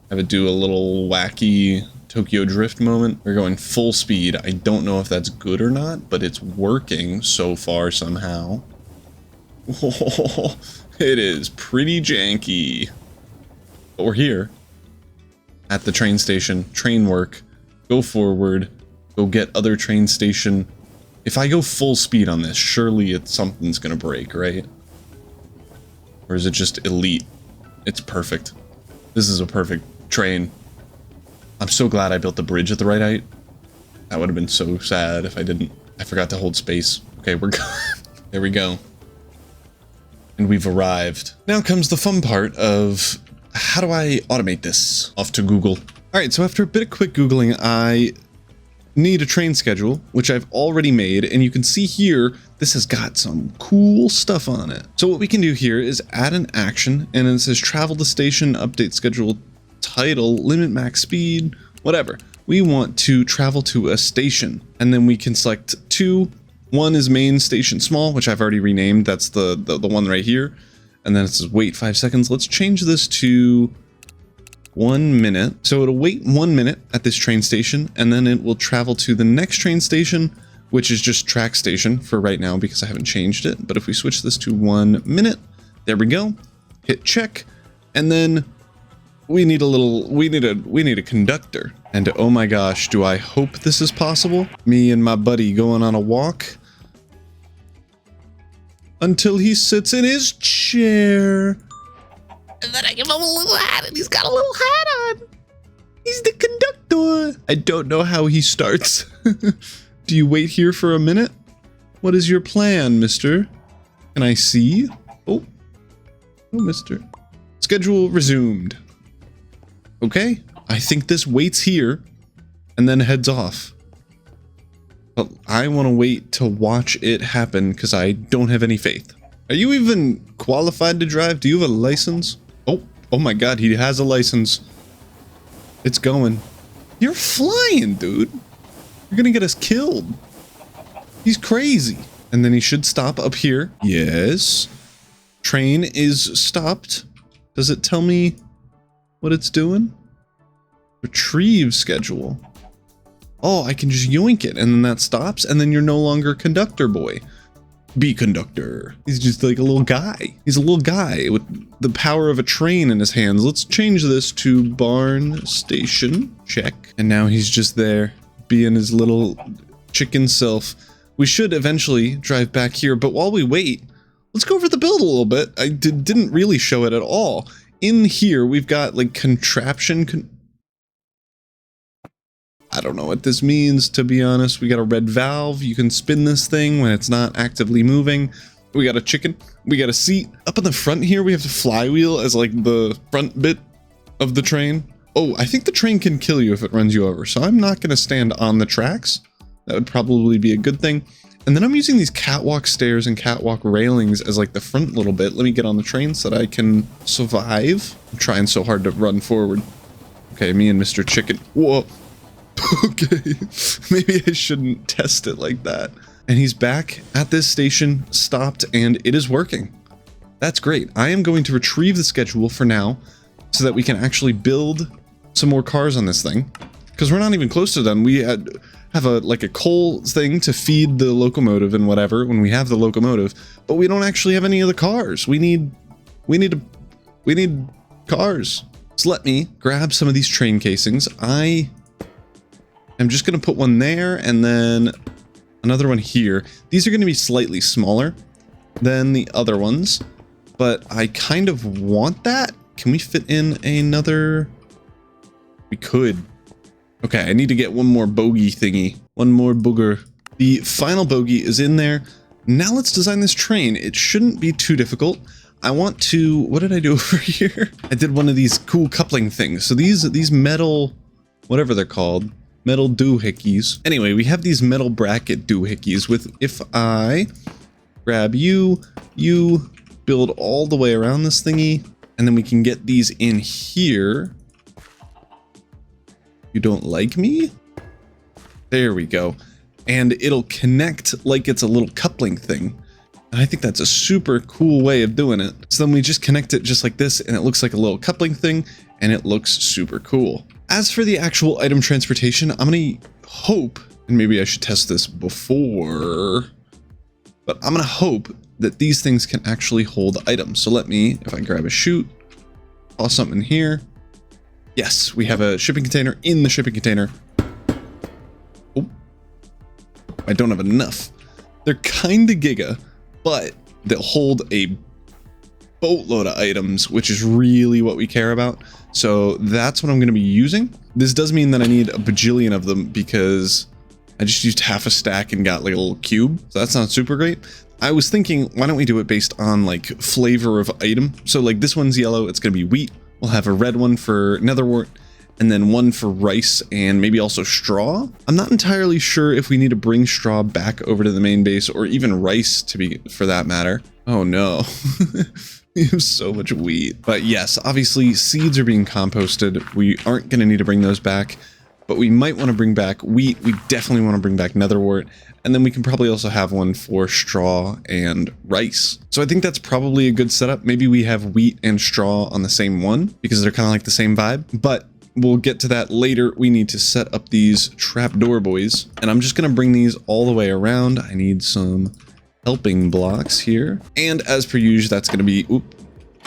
have it do a little wacky Tokyo Drift moment. We're going full speed. I don't know if that's good or not, but it's working so far somehow. Oh, it is pretty janky. But we're here at the train station. Train work. Go forward. Go get other train station. If I go full speed on this, surely something's gonna break, right? Or is it just elite? It's perfect. This is a perfect train. I'm so glad I built the bridge at the right height. That would have been so sad if I didn't. I forgot to hold space. Okay, we're going. There we go. And we've arrived. Now comes the fun part of how do I automate this? Off to Google. All right, so after a bit of quick Googling, I need a train schedule, which I've already made. And you can see here, this has got some cool stuff on it. So what we can do here is add an action, and it says travel to station, update schedule, title, limit max speed, whatever. We want to travel to a station, and then we can select two. One is main station small, which I've already renamed. That's the one right here. And then it says wait 5 seconds. Let's change this to 1 minute. So it'll wait 1 minute at this train station, and then it will travel to the next train station, which is just track station for right now because I haven't changed it. But if we switch this to 1 minute, there we go. Hit check, and then we need a conductor. And oh my gosh, do I hope this is possible? Me and my buddy going on a walk until he sits in his chair. And then I give him a little hat, and he's got a little hat on. He's the conductor. I don't know how he starts. Do you wait here for a minute? What is your plan, mister? Can I see? Oh, mister. Schedule resumed. Okay, I think this waits here and then heads off. But I want to wait to watch it happen because I don't have any faith. Are you even qualified to drive? Do you have a license? Oh my god, he has a license. It's going. You're flying, dude. You're gonna get us killed. He's crazy. And then he should stop up here. Yes. Train is stopped. Does it tell me what it's doing? Retrieve schedule. Oh, I can just yoink it and then that stops, and then you're no longer conductor boy. Be conductor. He's just like a little guy. He's a little guy with the power of a train in his hands. Let's change this to barn station. Check. And now he's just there being his little chicken self. We should eventually drive back here, but while we wait, let's go over the build a little bit. I didn't really show it at all. In here, we've got like contraption. I don't know what this means, to be honest. We got a red valve. You can spin this thing when it's not actively moving. We got a chicken. We got a seat. Up in the front here, we have the flywheel as like the front bit of the train. Oh, I think the train can kill you if it runs you over, so I'm not going to stand on the tracks. That would probably be a good thing. And then I'm using these catwalk stairs and catwalk railings as like the front little bit. Let me get on the train so that I can survive. I'm trying so hard to run forward. Okay, me and Mr. Chicken. Whoa. Okay, maybe I shouldn't test it like that. And he's back at this station, stopped, and it is working. That's great. I am going to retrieve the schedule for now so that we can actually build some more cars on this thing, because we're not even close to done. We have a coal thing to feed the locomotive and whatever when we have the locomotive, but we don't actually have any of the cars. We need cars. So let me grab some of these train casings. I'm just going to put one there and then another one here. These are going to be slightly smaller than the other ones, but I kind of want that. Can we fit in another? We could. Okay, I need to get one more bogey thingy. One more booger. The final bogey is in there. Now let's design this train. It shouldn't be too difficult. I want to, what did I do over here? I did one of these cool coupling things. So these metal, whatever they're called, metal doohickeys. Anyway, we have these metal bracket doohickeys with, if I grab you build all the way around this thingy, and then we can get these in here. You don't like me? There we go. And it'll connect like it's a little coupling thing. And I think that's a super cool way of doing it. So then we just connect it just like this, and it looks like a little coupling thing, and it looks super cool. As for the actual item transportation, I'm gonna hope, and maybe I should test this before, but I'm gonna hope that these things can actually hold items. So let me, if I grab a chute, toss something in here. Yes, we have a shipping container in the shipping container. Oh, I don't have enough. They're kinda giga, but they'll hold a boatload of items, which is really what we care about. So that's what I'm going to be using. This does mean that I need a bajillion of them because I just used half a stack and got like a little cube. So that's not super great. I was thinking, why don't we do it based on like flavor of item? So like this one's yellow, it's gonna be wheat. We'll have a red one for netherwort, and then one for rice and maybe also straw. I'm not entirely sure if we need to bring straw back over to the main base or even rice for that matter. Oh no. We have so much wheat. But yes, obviously seeds are being composted. We aren't going to need to bring those back, but we might want to bring back wheat. We definitely want to bring back netherwort. And then we can probably also have one for straw and rice. So I think that's probably a good setup. Maybe we have wheat and straw on the same one because they're kind of like the same vibe, but we'll get to that later. We need to set up these trapdoor boys, and I'm just going to bring these all the way around. I need some helping blocks here, and as per usual, that's going to be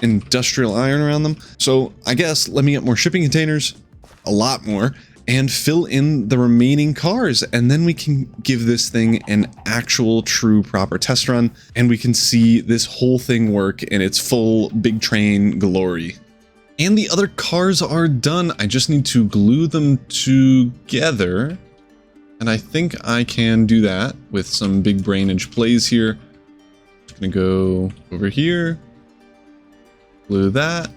industrial iron around them. So I guess let me get more shipping containers, a lot more, and fill in the remaining cars, and then we can give this thing an actual true proper test run, and we can see this whole thing work in its full big train glory. And the other cars are done. I just need to glue them together. And I think I can do that with some big brainage plays here. Just gonna go over here, glue that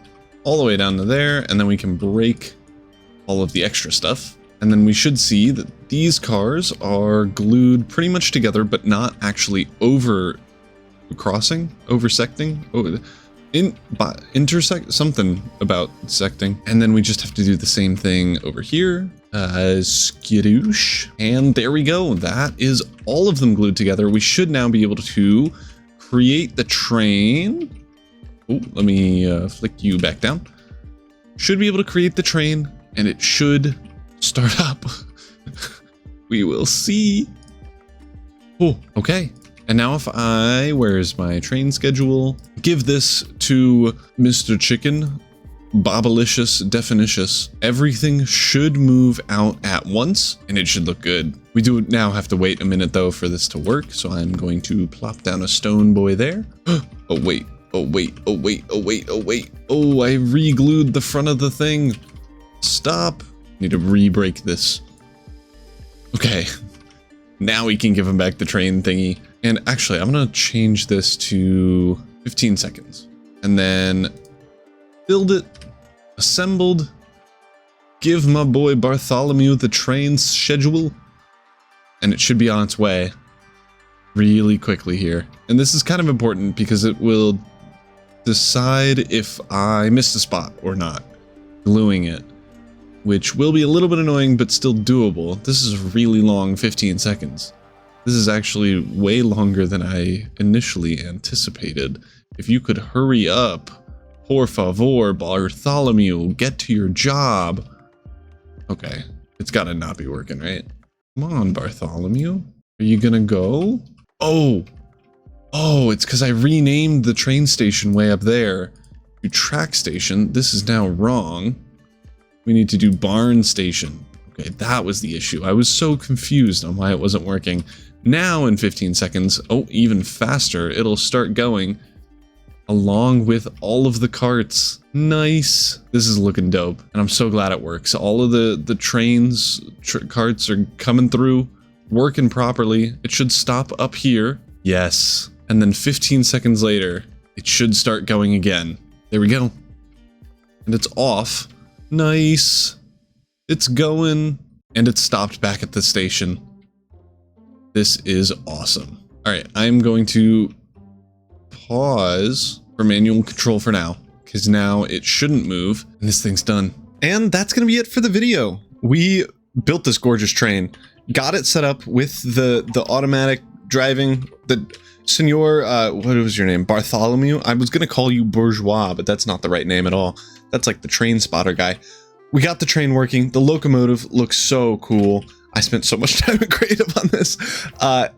all the way down to there, and then we can break all of the extra stuff. And then we should see that these cars are glued pretty much together, but not actually oversecting. Intersect something about secting. And then we just have to do the same thing over here. Skidoosh. And there we go. That is all of them glued together. We should now be able to create the train. Oh, let me flick you back down. Should be able to create the train, and it should start up. We will see. Oh, okay. And now if where's my train schedule? Give this to Mr. Chicken, Bobalicious, Definitious. Everything should move out at once, and it should look good. We do now have to wait a minute though for this to work, so I'm going to plop down a stone boy there. Oh wait, oh wait, oh wait, oh wait, oh wait. Oh, I re-glued the front of the thing. Stop. Need to re-break this. Okay. Now we can give him back the train thingy. And actually, I'm going to change this to 15 seconds. And then build it, assembled, give my boy Bartholomew the train schedule, and it should be on its way really quickly here. And this is kind of important because it will decide if I missed a spot or not, gluing it, which will be a little bit annoying, but still doable. This is really long, 15 seconds. This is actually way longer than I initially anticipated. If you could hurry up, por favor, Bartholomew, get to your job. Okay, it's gotta not be working, right? Come on, Bartholomew. Are you gonna go? Oh, it's because I renamed the train station way up there to track station. This is now wrong. We need to do barn station. Okay, that was the issue. I was so confused on why it wasn't working. Now in 15 seconds, oh, even faster, it'll start going along with all of the carts. Nice. This is looking dope, and I'm so glad it works. All of the trains, carts are coming through, working properly. It should stop up here. Yes. And then 15 seconds later, it should start going again. There we go. And it's off. Nice. It's going, and it stopped back at the station. This is awesome. All right, I'm going to pause for manual control for now, because now it shouldn't move, and this thing's done. And that's going to be it for the video. We built this gorgeous train, got it set up with the automatic driving, the Senor, what was your name? Bartholomew? I was going to call you Bourgeois, but that's not the right name at all. That's like the train spotter guy. We got the train working. The locomotive looks so cool. I spent so much time at creative on this.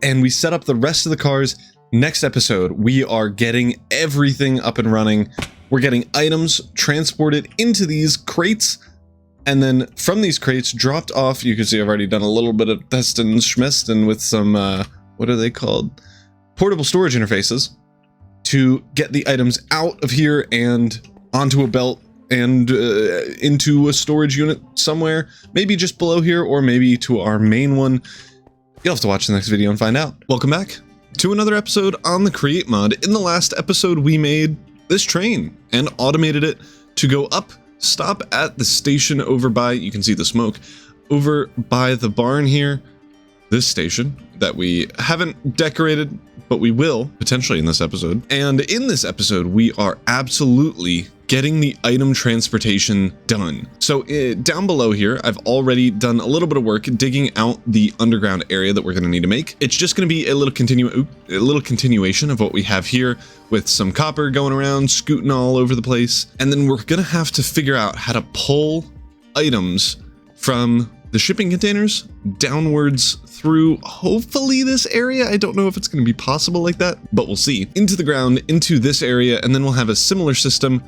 And we set up the rest of the cars. Next episode, we are getting everything up and running. We're getting items transported into these crates, and then from these crates dropped off. You can see I've already done a little bit of testing schmesting with some, what are they called? Portable storage interfaces to get the items out of here and onto a belt and into a storage unit somewhere, maybe just below here, or maybe to our main one. You'll have to watch the next video and find out. Welcome back. to another episode on the Create mod. In the last episode, we made this train and automated it to go up, stop at the station over by, you can see the smoke, over by the barn here, this station that we haven't decorated, but we will potentially in this episode. And in this episode, we are absolutely getting the item transportation done. So down below here, I've already done a little bit of work digging out the underground area that we're going to need to make. It's just going to be a little continuation of what we have here, with some copper going around, scooting all over the place. And then we're going to have to figure out how to pull items from the shipping containers downwards through hopefully this area. I don't know if it's going to be possible like that, but we'll see. Into the ground, into this area, and then we'll have a similar system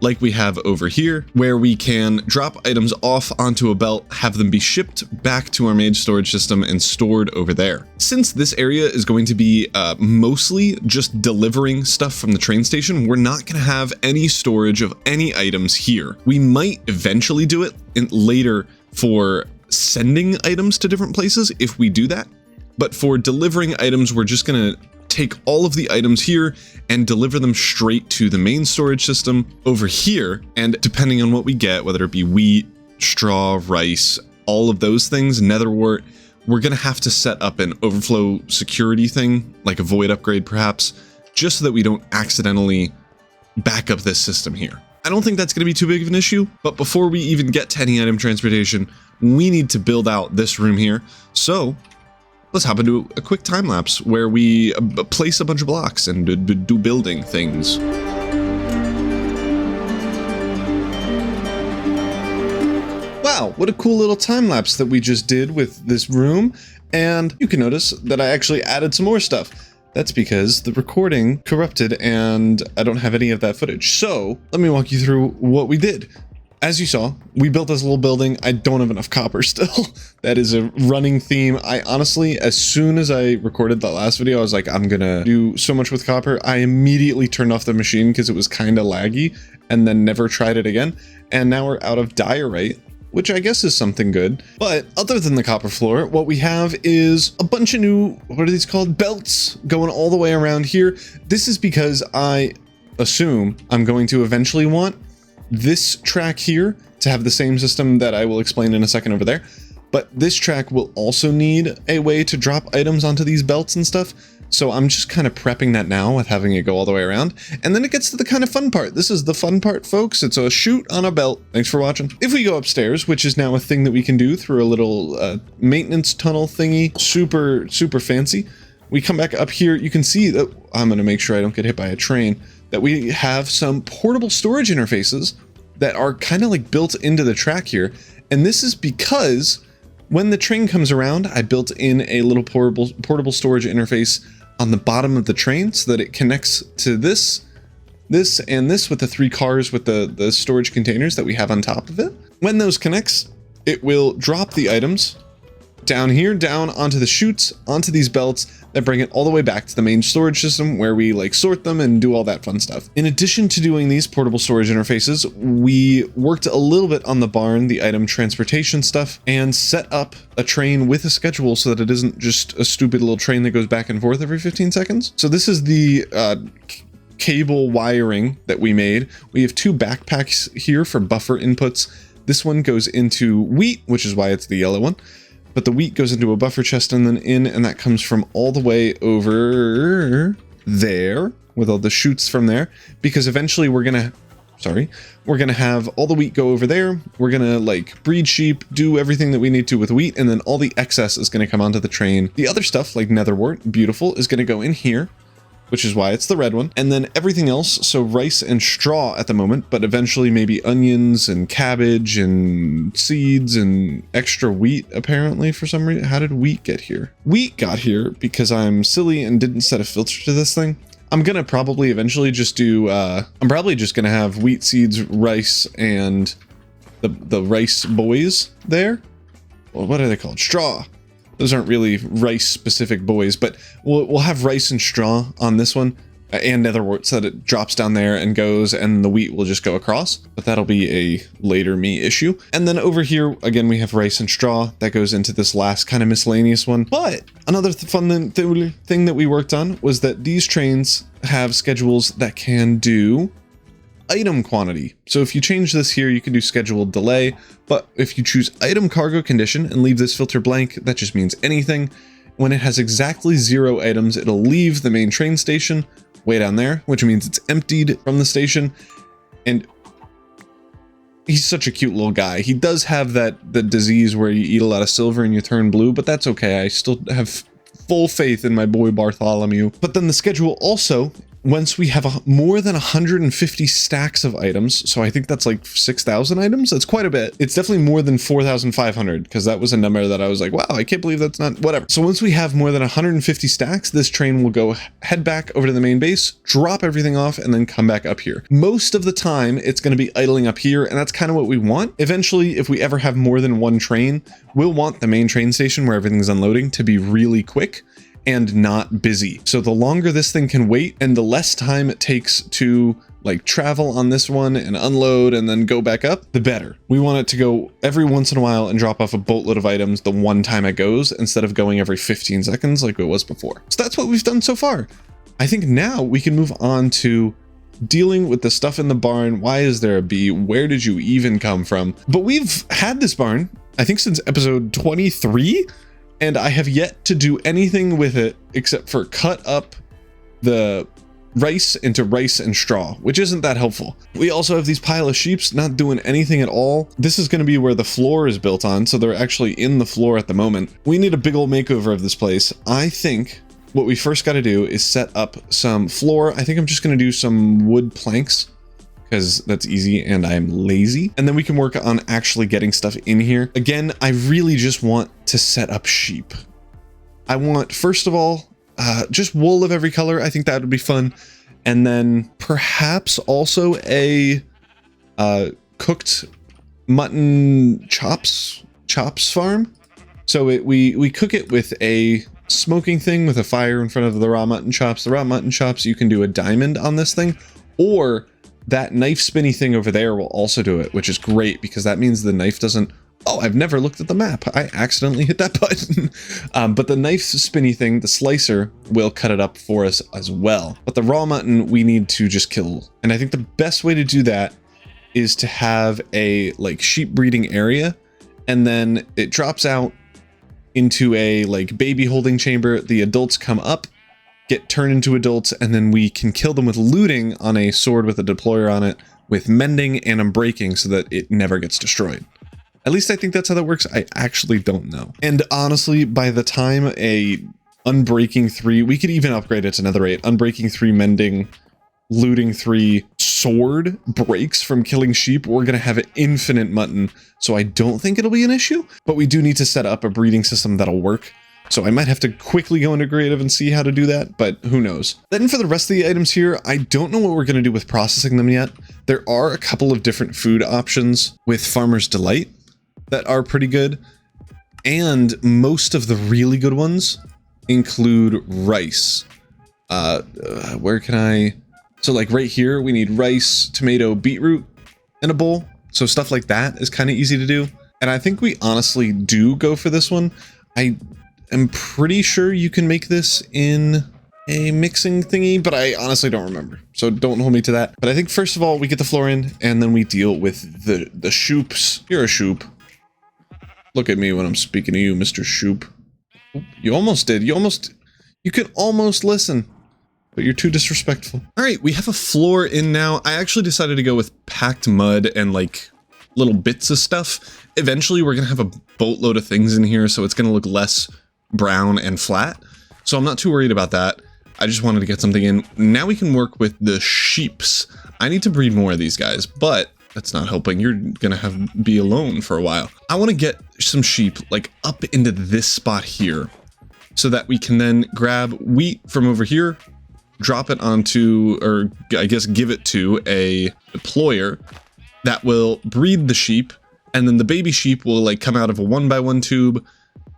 like we have over here, where we can drop items off onto a belt, have them be shipped back to our mage storage system and stored over there. Since this area is going to be mostly just delivering stuff from the train station, we're not going to have any storage of any items here. We might eventually do it later for sending items to different places if we do that, but for delivering items, we're just going to take all of the items here and deliver them straight to the main storage system over here. And depending on what we get, whether it be wheat, straw, rice, all of those things, netherwort, we're going to have to set up an overflow security thing, like a void upgrade perhaps, just so that we don't accidentally back up this system here. I don't think that's going to be too big of an issue, but before we even get to any item transportation, we need to build out this room here. So let's hop into a quick time lapse where we place a bunch of blocks and do building things. Wow, what a cool little time lapse that we just did with this room. And you can notice that I actually added some more stuff. That's because the recording corrupted and I don't have any of that footage. So let me walk you through what we did. As you saw, we built this little building. I don't have enough copper still. That is a running theme. I honestly, as soon as I recorded that last video, I was like, I'm gonna do so much with copper. I immediately turned off the machine because it was kind of laggy and then never tried it again. And now we're out of diorite, which I guess is something good. But other than the copper floor, what we have is a bunch of new, what are these called? Belts going all the way around here. This is because I assume I'm going to eventually want this track here to have the same system that I will explain in a second over there. But this track will also need a way to drop items onto these belts and stuff. So I'm just kind of prepping that now with having it go all the way around. And then it gets to the kind of fun part. This is the fun part, folks. It's a chute on a belt. Thanks for watching. If we go upstairs, which is now a thing that we can do through a little maintenance tunnel thingy, super fancy. We come back up here. You can see that I'm going to make sure I don't get hit by a train, that we have some portable storage interfaces that are kind of like built into the track here. And this is because when the train comes around, I built in a little portable storage interface on the bottom of the train so that it connects to this, and this with the 3 cars with the storage containers that we have on top of it. When those connects, it will drop the items down here, down onto the chutes, onto these belts that bring it all the way back to the main storage system where we like sort them and do all that fun stuff. In addition to doing these portable storage interfaces, we worked a little bit on the barn, the item transportation stuff, and set up a train with a schedule so that it isn't just a stupid little train that goes back and forth every 15 seconds. So this is the cable wiring that we made. We have 2 backpacks here for buffer inputs. This one goes into wheat, which is why it's the yellow one. But the wheat goes into a buffer chest and then in, and that comes from all the way over there with all the chutes from there, because eventually we're gonna have all the wheat go over there. We're gonna like breed sheep, do everything that we need to with wheat, and then all the excess is gonna come onto the train. The other stuff like netherwort, beautiful, is gonna go in here, which is why it's the red one. And then everything else, so rice and straw at the moment, but eventually maybe onions and cabbage and seeds and extra wheat, apparently, for some reason. How did wheat get here? Wheat got here because I'm silly and didn't set a filter to this thing. I'm gonna probably eventually just do, I'm probably just gonna have wheat, seeds, rice, and the rice boys there. Well, what are they called? Straw. Those aren't really rice specific boys, but we'll have rice and straw on this one. and nether wart, so that it drops down there and goes, and the wheat will just go across. But that'll be a later me issue. And then over here, again, we have rice and straw that goes into this last kind of miscellaneous one. But another fun thing that we worked on was that these trains have schedules that can do item quantity. So if you change this here, you can do scheduled delay, but if you choose item cargo condition and leave this filter blank, that just means anything. When it has exactly 0 items, it'll leave the main train station way down there, which means it's emptied from the station. And he's such a cute little guy. He does have the disease where you eat a lot of silver and you turn blue, but that's okay. I still have full faith in my boy Bartholomew. But then the schedule also, once we have more than 150 stacks of items, so I think that's like 6,000 items. That's quite a bit. It's definitely more than 4,500, because that was a number that I was like, wow, I can't believe that's not, whatever. So once we have more than 150 stacks, this train will go head back over to the main base, drop everything off, and then come back up here. Most of the time, it's going to be idling up here, and that's kind of what we want. Eventually, if we ever have more than one train, we'll want the main train station where everything's unloading to be really quick and not busy. So the longer this thing can wait and the less time it takes to like travel on this one and unload and then go back up, the better. We want it to go every once in a while and drop off a boatload of items the one time it goes, instead of going every 15 seconds like it was before. So that's what we've done so far. I think now we can move on to dealing with the stuff in the barn. Why is there a bee? Where did you even come from? But we've had this barn, I think, since episode 23. And I have yet to do anything with it except for cut up the rice into rice and straw, which isn't that helpful. We also have these pile of sheeps not doing anything at all. This is going to be where the floor is built on, so they're actually in the floor at the moment. We need a big old makeover of this place. I think what we first got to do is set up some floor. I think I'm just going to do some wood planks, because that's easy and I'm lazy. And then we can work on actually getting stuff in here. Again, I really just want to set up sheep. I want, first of all, just wool of every color. I think that would be fun. And then perhaps also a cooked mutton chops farm. So we cook it with a smoking thing with a fire in front of the raw mutton chops. The raw mutton chops, you can do a diamond on this thing, or that knife spinny thing over there will also do it, which is great because that means the knife doesn't, oh, I've never looked at the map, I accidentally hit that button. But the knife spinny thing, the slicer, will cut it up for us as well. But the raw mutton we need to just kill. And I think the best way to do that is to have a like sheep breeding area, and then it drops out into a like baby holding chamber. The adults come up, get turned into adults, and then we can kill them with looting on a sword with a deployer on it, with mending and unbreaking so that it never gets destroyed. At least I think that's how that works. I actually don't know. And honestly, by the time a unbreaking 3, we could even upgrade it to nether 8, unbreaking 3, mending, looting 3, sword breaks from killing sheep, we're gonna have infinite mutton. So I don't think it'll be an issue, but we do need to set up a breeding system that'll work. So I might have to quickly go into creative and see how to do that, but who knows. Then for the rest of the items here, I don't know what we're going to do with processing them yet. There are a couple of different food options with Farmer's Delight that are pretty good. And most of the really good ones include rice. Where can I? So like right here, we need rice, tomato, beetroot in a bowl. So stuff like that is kind of easy to do. And I think we honestly do go for this one. I'm pretty sure you can make this in a mixing thingy, but I honestly don't remember. So don't hold me to that. But I think first of all, we get the floor in, and then we deal with the shoops. You're a shoop. Look at me when I'm speaking to you, Mr. Shoop. You almost did. You could almost listen, but you're too disrespectful. All right, we have a floor in now. I actually decided to go with packed mud and like little bits of stuff. Eventually, we're gonna have a boatload of things in here, so it's gonna look less brown and flat. So I'm not too worried about that. I just wanted to get something in. Now we can work with the sheeps. I need to breed more of these guys, but that's not helping. You're gonna be alone for a while. I want to get some sheep like up into this spot here so that we can then grab wheat from over here, drop it onto, or I guess give it to a deployer that will breed the sheep, and then the baby sheep will like come out of a 1x1 tube,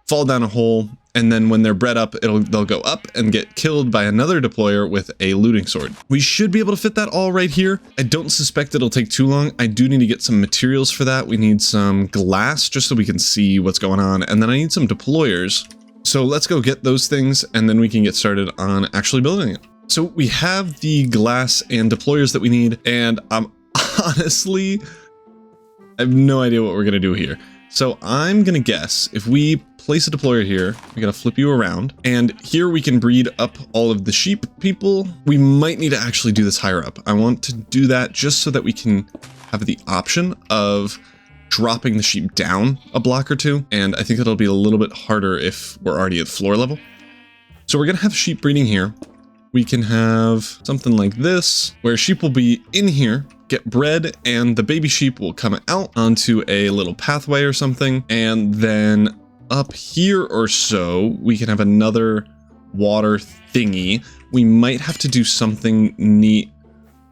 fall down a hole, And then when they're bred up, they'll go up and get killed by another deployer with a looting sword. We should be able to fit that all right here. I don't suspect it'll take too long. I do need to get some materials for that. We need some glass just so we can see what's going on. And then I need some deployers. So let's go get those things and then we can get started on actually building it. So we have the glass and deployers that we need. And honestly, I have no idea what we're going to do here. So I'm going to guess if we place a deployer here, we're going to flip you around, and here we can breed up all of the sheep people. We might need to actually do this higher up. I want to do that just so that we can have the option of dropping the sheep down a block or two. And I think it'll be a little bit harder if we're already at floor level. So we're going to have sheep breeding here. We can have something like this, where sheep will be in here, get bred, and the baby sheep will come out onto a little pathway or something. And then up here or so, we can have another water thingy. We might have to do something neat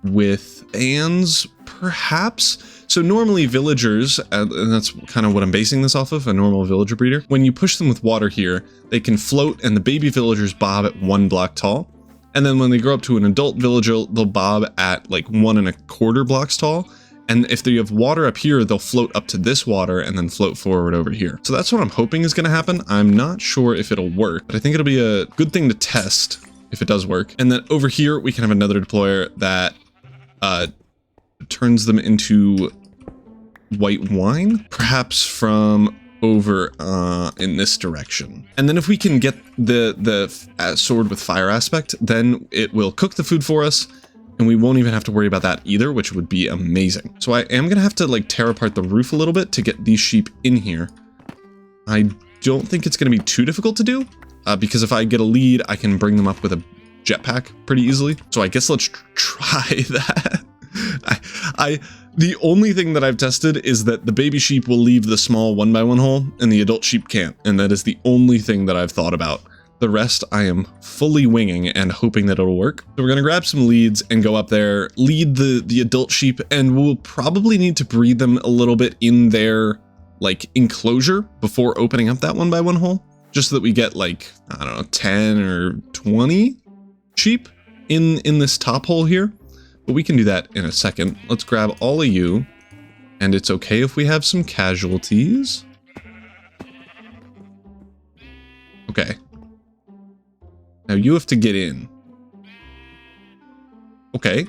with fans, perhaps. So normally villagers, and that's kind of what I'm basing this off of, a normal villager breeder, when you push them with water here, they can float and the baby villagers bob at 1 block tall. And then when they grow up to an adult villager, they'll bob at like 1 1/4 blocks tall. And if they have water up here, they'll float up to this water and then float forward over here. So that's what I'm hoping is going to happen. I'm not sure if it'll work, but I think it'll be a good thing to test if it does work. And then over here, we can have another deployer that turns them into white wine, perhaps from over in this direction. And then if we can get the sword with fire aspect, then it will cook the food for us and we won't even have to worry about that either, which would be amazing. So I am gonna have to like tear apart the roof a little bit to get these sheep in here. I don't think it's gonna be too difficult to do because if I get a lead, I can bring them up with a jetpack pretty easily. So I guess let's try that. The only thing that I've tested is that the baby sheep will leave the small 1x1 hole and the adult sheep can't. And that is the only thing that I've thought about. The rest I am fully winging and hoping that it'll work. So we're gonna grab some leads and go up there, lead the adult sheep, and we'll probably need to breed them a little bit in their like enclosure before opening up that 1x1 hole, just so that we get like, I don't know, 10 or 20 sheep in this top hole here. But we can do that in a second. Let's grab all of you. And it's okay if we have some casualties. Okay. Now you have to get in. Okay.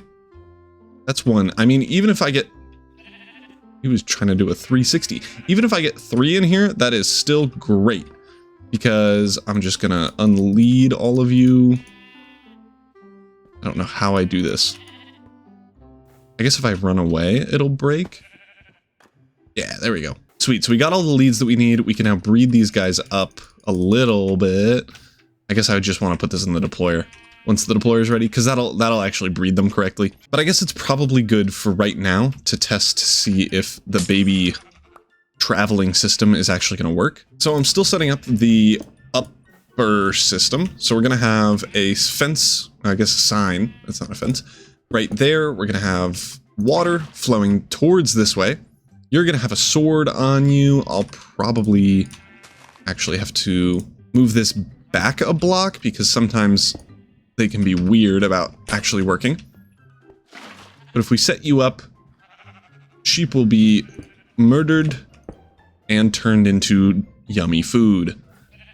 That's one. I mean, even if I get... He was trying to do a 360. Even if I get 3 in here, that is still great. Because I'm just going to unlead all of you. I don't know how I do this. I guess if I run away, it'll break. Yeah, there we go. Sweet. So we got all the leads that we need. We can now breed these guys up a little bit. I guess I would just want to put this in the deployer once the deployer is ready, because that'll actually breed them correctly. But I guess it's probably good for right now to test to see if the baby traveling system is actually going to work. So I'm still setting up the upper system. So we're going to have a fence, I guess a sign. That's not a fence. Right there, we're going to have water flowing towards this way. You're going to have a sword on you. I'll probably actually have to move this back a block because sometimes they can be weird about actually working. But if we set you up, sheep will be murdered and turned into yummy food.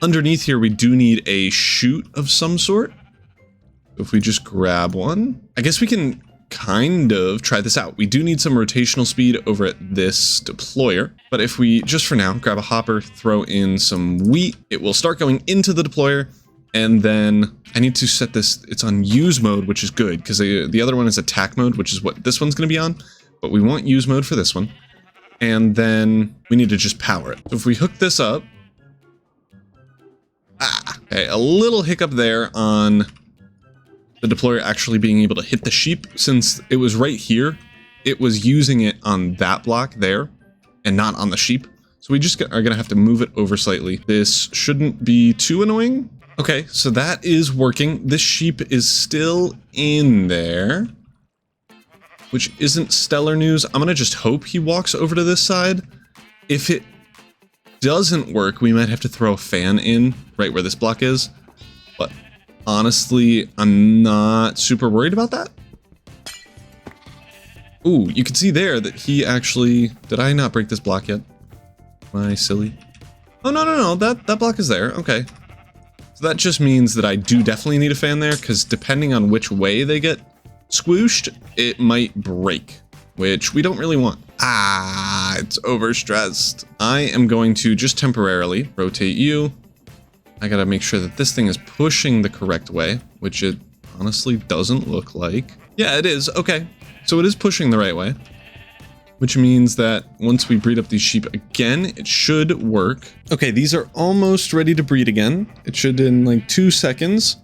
Underneath here, we do need a chute of some sort. If we just grab one, I guess we can kind of try this out. We do need some rotational speed over at this deployer, but if we just for now grab a hopper, throw in some wheat, it will start going into the deployer. And then I need to set this, it's on use mode, which is good because the other one is attack mode, which is what this one's going to be on, but we want use mode for this one. And then we need to just power it. So if we hook this up, okay, a little hiccup there on the deployer actually being able to hit the sheep. Since it was right here, it was using it on that block there and not on the sheep. So we just are going to have to move it over slightly. This shouldn't be too annoying. Okay, so that is working. This sheep is still in there, which isn't stellar news. I'm going to just hope he walks over to this side. If it doesn't work, we might have to throw a fan in right where this block is. But honestly, I'm not super worried about that. Ooh, you can see there that he actually... Did I not break this block yet? Am I silly? Oh, no, that block is there. Okay. So that just means that I do definitely need a fan there, because depending on which way they get squooshed, it might break, which we don't really want. Ah, it's overstressed. I am going to just temporarily rotate you. I gotta make sure that this thing is pushing the correct way, which it honestly doesn't look like. Yeah, it is. Okay. So it is pushing the right way, which means that once we breed up these sheep again, it should work. Okay, these are almost ready to breed again. It should in like 2 seconds.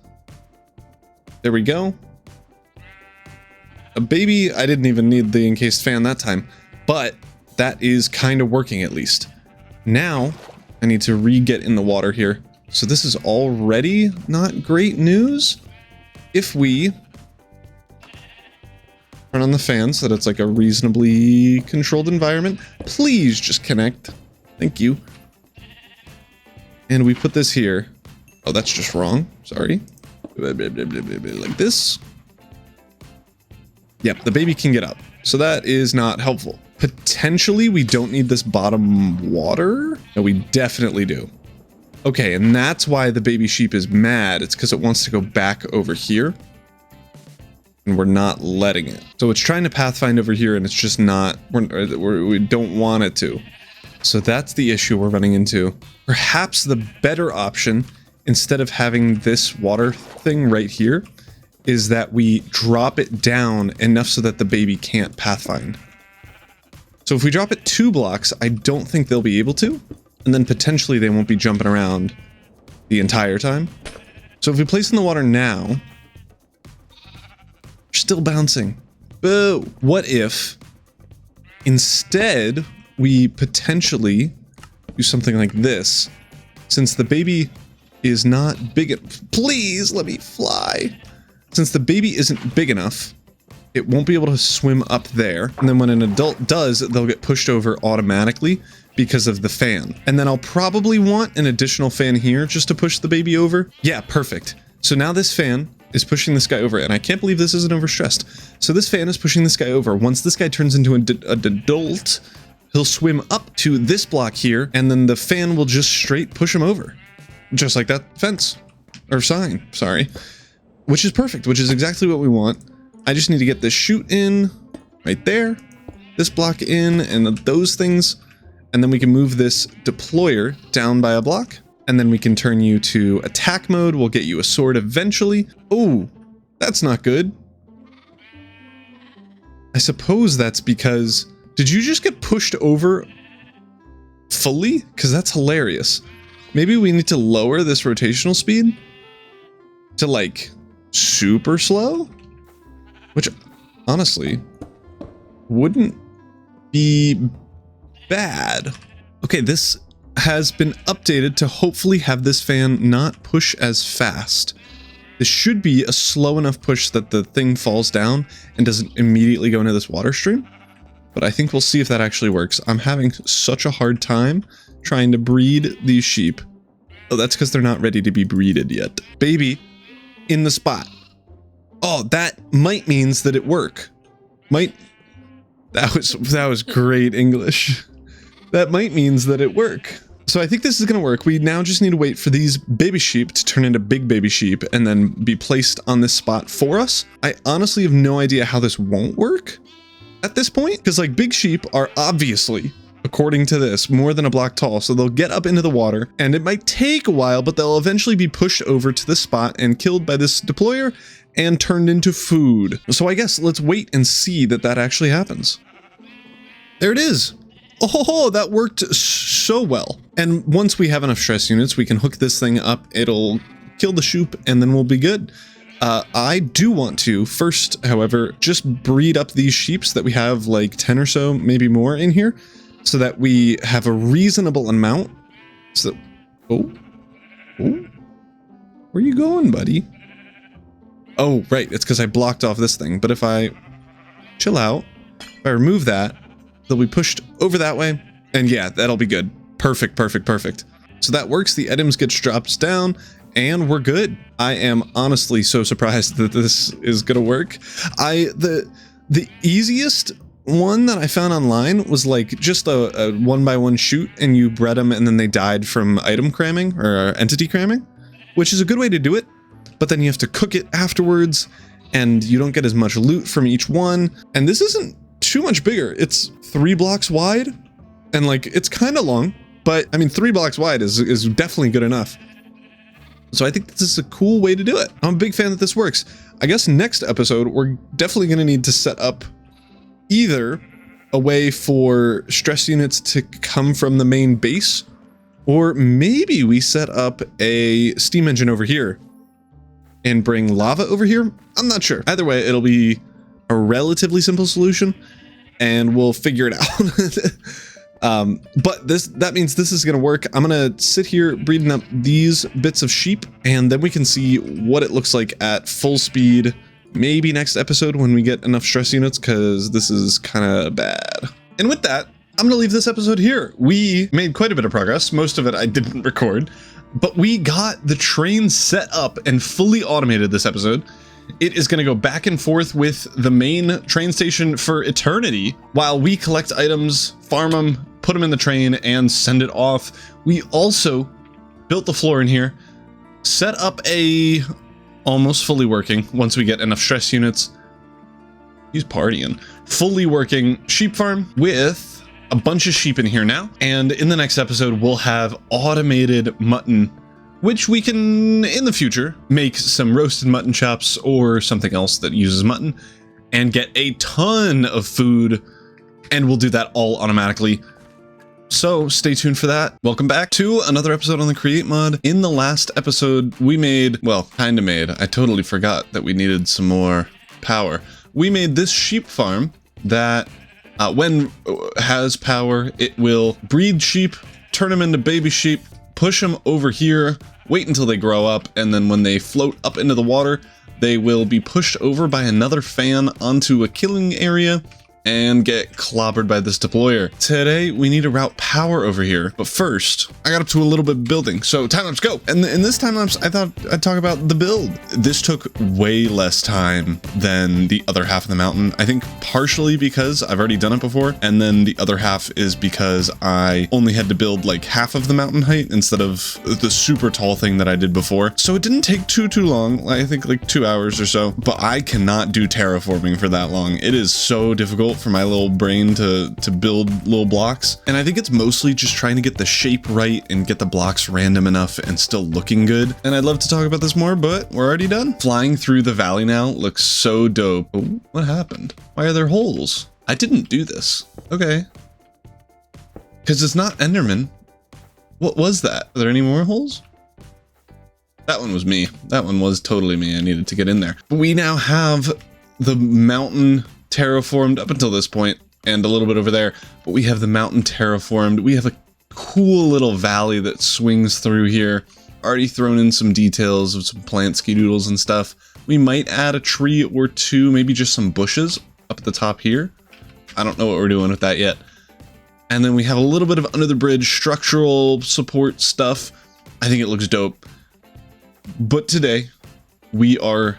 There we go. A baby, I didn't even need the encased fan that time, but that is kind of working at least. Now, I need to re-get in the water here. So this is already not great news. If we turn on the fan so that it's like a reasonably controlled environment. Please just connect. Thank you. And we put this here. Oh, that's just wrong. Sorry. Like this. Yep, the baby can get up. So that is not helpful. Potentially, we don't need this bottom water. No, we definitely do. Okay, and that's why the baby sheep is mad. It's because it wants to go back over here. And we're not letting it. So it's trying to pathfind over here and it's just not, we don't want it to. So that's the issue we're running into. Perhaps the better option, instead of having this water thing right here, is that we drop it down enough so that the baby can't pathfind. So if we drop it 2 blocks, I don't think they'll be able to. And then potentially they won't be jumping around the entire time. So if we place in the water now, still bouncing. But what if instead we potentially do something like this? Since the baby is not big enough, please let me fly. Since the baby isn't big enough, it won't be able to swim up there. And then when an adult does, they'll get pushed over automatically because of the fan. And then I'll probably want an additional fan here just to push the baby over. Yeah, perfect. So now this fan is pushing this guy over, and I can't believe this isn't overstressed. So this fan is pushing this guy over. Once this guy turns into an adult, he'll swim up to this block here, and then the fan will just straight push him over. Just like that fence. Or sign, sorry. Which is perfect, which is exactly what we want. I just need to get this chute in, right there, this block in, and those things, and then we can move this deployer down by a block. And then we can turn you to attack mode. We'll get you a sword eventually. Oh, that's not good. I suppose that's because... Did you just get pushed over fully? Because that's hilarious. Maybe we need to lower this rotational speed to like super slow? Which honestly wouldn't be bad. Okay, this has been updated to hopefully have this fan not push as fast. This should be a slow enough push that the thing falls down and doesn't immediately go into this water stream. But I think we'll see if that actually works. I'm having such a hard time trying to breed these sheep. Oh, that's because they're not ready to be breeded yet. Baby in the spot. Oh, that might means that it work. Might. That was great English. That might means that it work. So I think this is going to work. We now just need to wait for these baby sheep to turn into big baby sheep and then be placed on this spot for us. I honestly have no idea how this won't work at this point, because like big sheep are obviously, according to this, more than a block tall. So they'll get up into the water and it might take a while, but they'll eventually be pushed over to the spot and killed by this deployer and turned into food. So I guess let's wait and see that that actually happens. There it is. Oh, that worked so well. And once we have enough stress units, we can hook this thing up. It'll kill the sheep and then we'll be good. I do want to first, however, just breed up these sheep so that we have like 10 or so, maybe more in here, so that we have a reasonable amount. So, oh, where are you going, buddy? Oh, right. It's because I blocked off this thing. But if I chill out, if I remove that, they'll be pushed over that way. And yeah, that'll be good. Perfect, perfect, perfect. So that works. The items get dropped down and we're good. I am honestly so surprised that this is gonna work. The easiest one that I found online was like just a 1x1 shoot and you bred them and then they died from item cramming or entity cramming, which is a good way to do it. But then you have to cook it afterwards and you don't get as much loot from each one. And this isn't too much bigger. It's 3 blocks wide and like it's kind of long, but I mean 3 blocks wide is definitely good enough. So I think this is a cool way to do it. I'm a big fan that this works. I guess next episode, we're definitely going to need to set up either a way for stress units to come from the main base, or maybe we set up a steam engine over here and bring lava over here. I'm not sure. Either way, it'll be a relatively simple solution and we'll figure it out. But that means this is going to work. I'm going to sit here breeding up these bits of sheep and then we can see what it looks like at full speed. Maybe next episode when we get enough stress units, because this is kind of bad. And with that, I'm going to leave this episode here. We made quite a bit of progress. Most of it I didn't record, but we got the train set up and fully automated this episode. It is going to go back and forth with the main train station for eternity while we collect items, farm them, put them in the train, and send it off. We also built the floor in here, set up a almost fully working, once we get enough stress units, he's partying, fully working sheep farm with a bunch of sheep in here now. And in the next episode, we'll have automated mutton, which we can, in the future, make some roasted mutton chops or something else that uses mutton and get a ton of food. And we'll do that all automatically. So stay tuned for that. Welcome back to another episode on the Create mod. In the last episode, we made, well, kind of made, I totally forgot that we needed some more power. We made this sheep farm that when has power, it will breed sheep, turn them into baby sheep, push them over here, wait until they grow up, and then when they float up into the water, they will be pushed over by another fan onto a killing area and get clobbered by this deployer. Today, we need to route power over here. But first, I got up to a little bit of building. So time lapse, go. And in this time lapse, I thought I'd talk about the build. This took way less time than the other half of the mountain. I think partially because I've already done it before. And then the other half is because I only had to build like half of the mountain height instead of the super tall thing that I did before. So it didn't take too long. I think like 2 hours or so. But I cannot do terraforming for that long. It is so difficult for my little brain to build little blocks. And I think it's mostly just trying to get the shape right and get the blocks random enough and still looking good. And I'd love to talk about this more, but we're already done. Flying through the valley now looks so dope. Oh, what happened? Why are there holes? I didn't do this. Okay. Because it's not Enderman. What was that? Are there any more holes? That one was me. That one was totally me. I needed to get in there. We now have the mountain terraformed up until this point and a little bit over there, but we have the mountain terraformed. We have a cool little valley that swings through here. Already thrown in some details of some plant ski-doodles and stuff. We might add a tree or two, maybe just some bushes up at the top here. I don't know what we're doing with that yet. And then we have a little bit of under the bridge structural support stuff. I think it looks dope. But today we are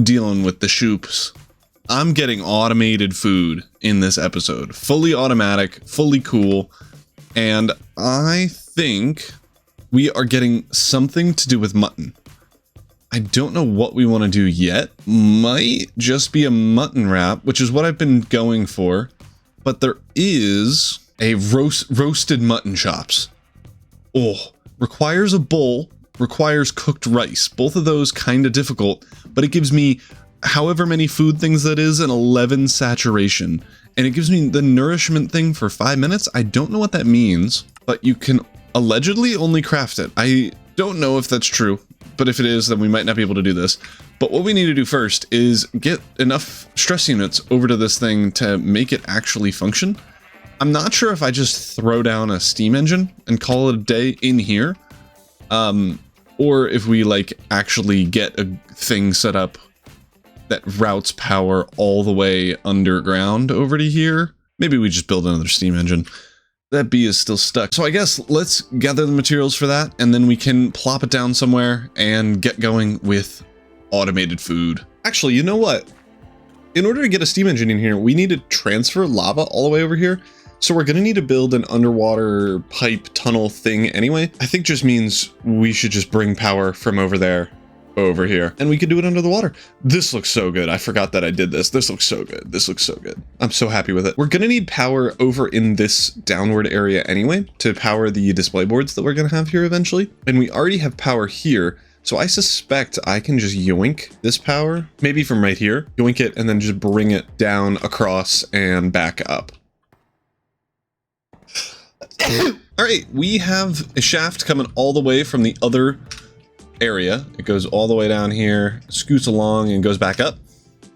dealing with the shoops. I'm getting automated food in this episode. Fully automatic, fully cool. And I think we are getting something to do with mutton. I don't know what we want to do yet. Might just be a mutton wrap, which is what I've been going for. But there is a roasted mutton chops. Oh, requires a bowl, requires cooked rice. Both of those kind of difficult, but it gives me however many food things that is, an 11 saturation, and it gives me the nourishment thing for 5 minutes. I don't know what that means, but you can allegedly only craft it. I don't know if that's true, but if it is, then we might not be able to do this. But what we need to do first is get enough stress units over to this thing to make it actually function. I'm not sure if I just throw down a steam engine and call it a day in here, or if we like actually get a thing set up that routes power all the way underground over to here. Maybe we just build another steam engine. That bee is still stuck. So I guess let's gather the materials for that, and then we can plop it down somewhere and get going with automated food. Actually, you know what? In order to get a steam engine in here, we need to transfer lava all the way over here. So we're going to need to build an underwater pipe tunnel thing anyway. I think just means we should just bring power from over there over here, and we could do it under the water. This looks so good. I forgot that I did this. This looks so good. This looks so good. I'm so happy with it. We're going to need power over in this downward area anyway to power the display boards that we're going to have here eventually. And we already have power here. So I suspect I can just yoink this power, maybe from right here, yoink it, and then just bring it down across and back up. All right, we have a shaft coming all the way from the other area. It goes all the way down here, scoots along, and goes back up.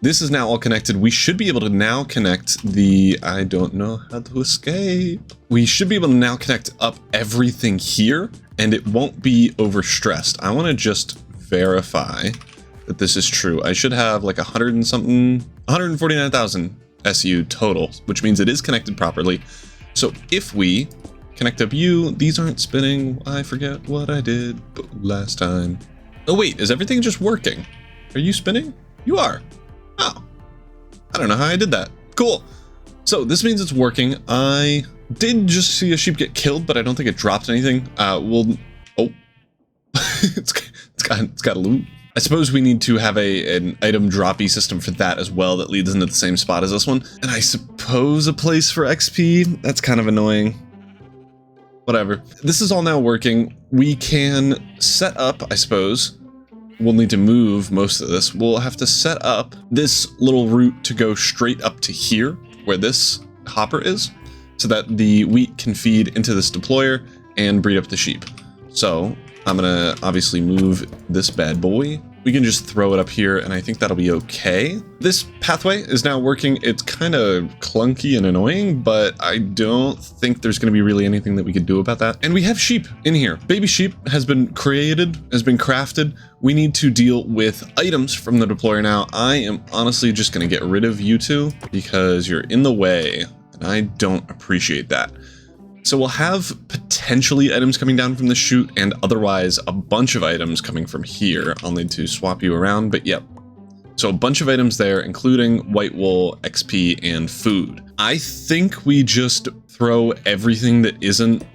This is now all connected. We should be able to now connect the... I don't know how to escape. We should be able to now connect up everything here, and it won't be overstressed. I want to just verify that this is true. I should have like 100 and something, 149,000 SU total, which means it is connected properly. So if we connect up you, these aren't spinning. I forget what I did last time. Oh wait, is everything just working? Are you spinning? You are. Oh, I don't know how I did that. Cool. So this means it's working. I did just see a sheep get killed, but I don't think it dropped anything. Oh, it's got a loot. I suppose we need to have an item droppy system for that as well that leads into the same spot as this one. And I suppose a place for XP. That's kind of annoying. Whatever. This is all now working. We can set up, I suppose. We'll need to move most of this. We'll have to set up this little route to go straight up to here, where this hopper is, so that the wheat can feed into this deployer and breed up the sheep. So I'm gonna obviously move this bad boy. We can just throw it up here, and I think that'll be okay. This pathway is now working. It's kind of clunky and annoying, but I don't think there's going to be really anything that we could do about that. And we have sheep in here. Baby sheep has been created, has been crafted. We need to deal with items from the deployer now. I am honestly just going to get rid of you two because you're in the way, and I don't appreciate that. So we'll have potentially items coming down from the chute and otherwise a bunch of items coming from here. I'll need to swap you around, but yep. So a bunch of items there, including white wool, XP, and food. I think we just throw everything that isn't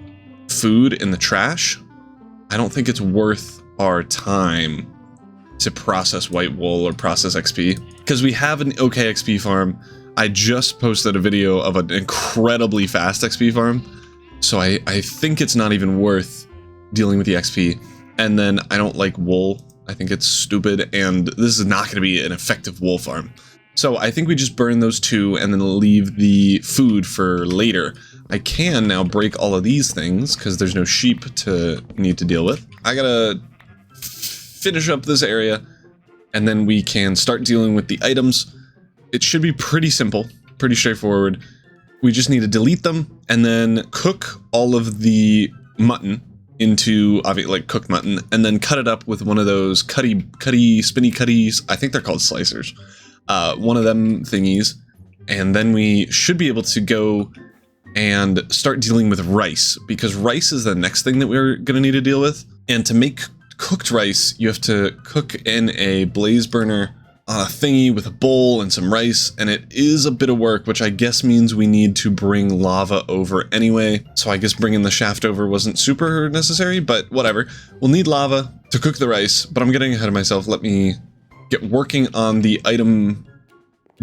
food in the trash. I don't think it's worth our time to process white wool or process XP because we have an okay XP farm. I just posted a video of an incredibly fast XP farm. So I think it's not even worth dealing with the XP. And then I don't like wool. I think it's stupid, and this is not going to be an effective wool farm. So I think we just burn those two and then leave the food for later. I can now break all of these things because there's no sheep to need to deal with. I gotta finish up this area, and then we can start dealing with the items. It should be pretty simple, pretty straightforward. We just need to delete them and then cook all of the mutton into like cooked mutton, and then cut it up with one of those spinny cutties. I think they're called slicers. One of them thingies, and then we should be able to go and start dealing with rice, because rice is the next thing that we're going to need to deal with. And to make cooked rice, you have to cook in a blaze burner on a thingy with a bowl and some rice, and it is a bit of work, which I guess means we need to bring lava over anyway. So I guess bringing the shaft over wasn't super necessary, but whatever. We'll need lava to cook the rice, but I'm getting ahead of myself. Let me get working on the item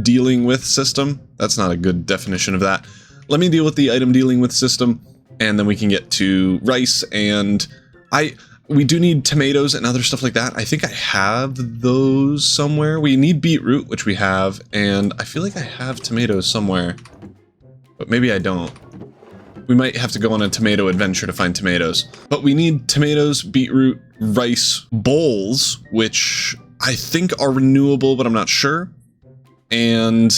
dealing with system. That's not a good definition of that. Let me deal with the item dealing with system, and then we can get to rice. And we do need tomatoes and other stuff like that. I think I have those somewhere. We need beetroot, which we have, and I feel like I have tomatoes somewhere, but maybe I don't. We might have to go on a tomato adventure to find tomatoes. But we need tomatoes, beetroot, rice, bowls, which I think are renewable, but I'm not sure. And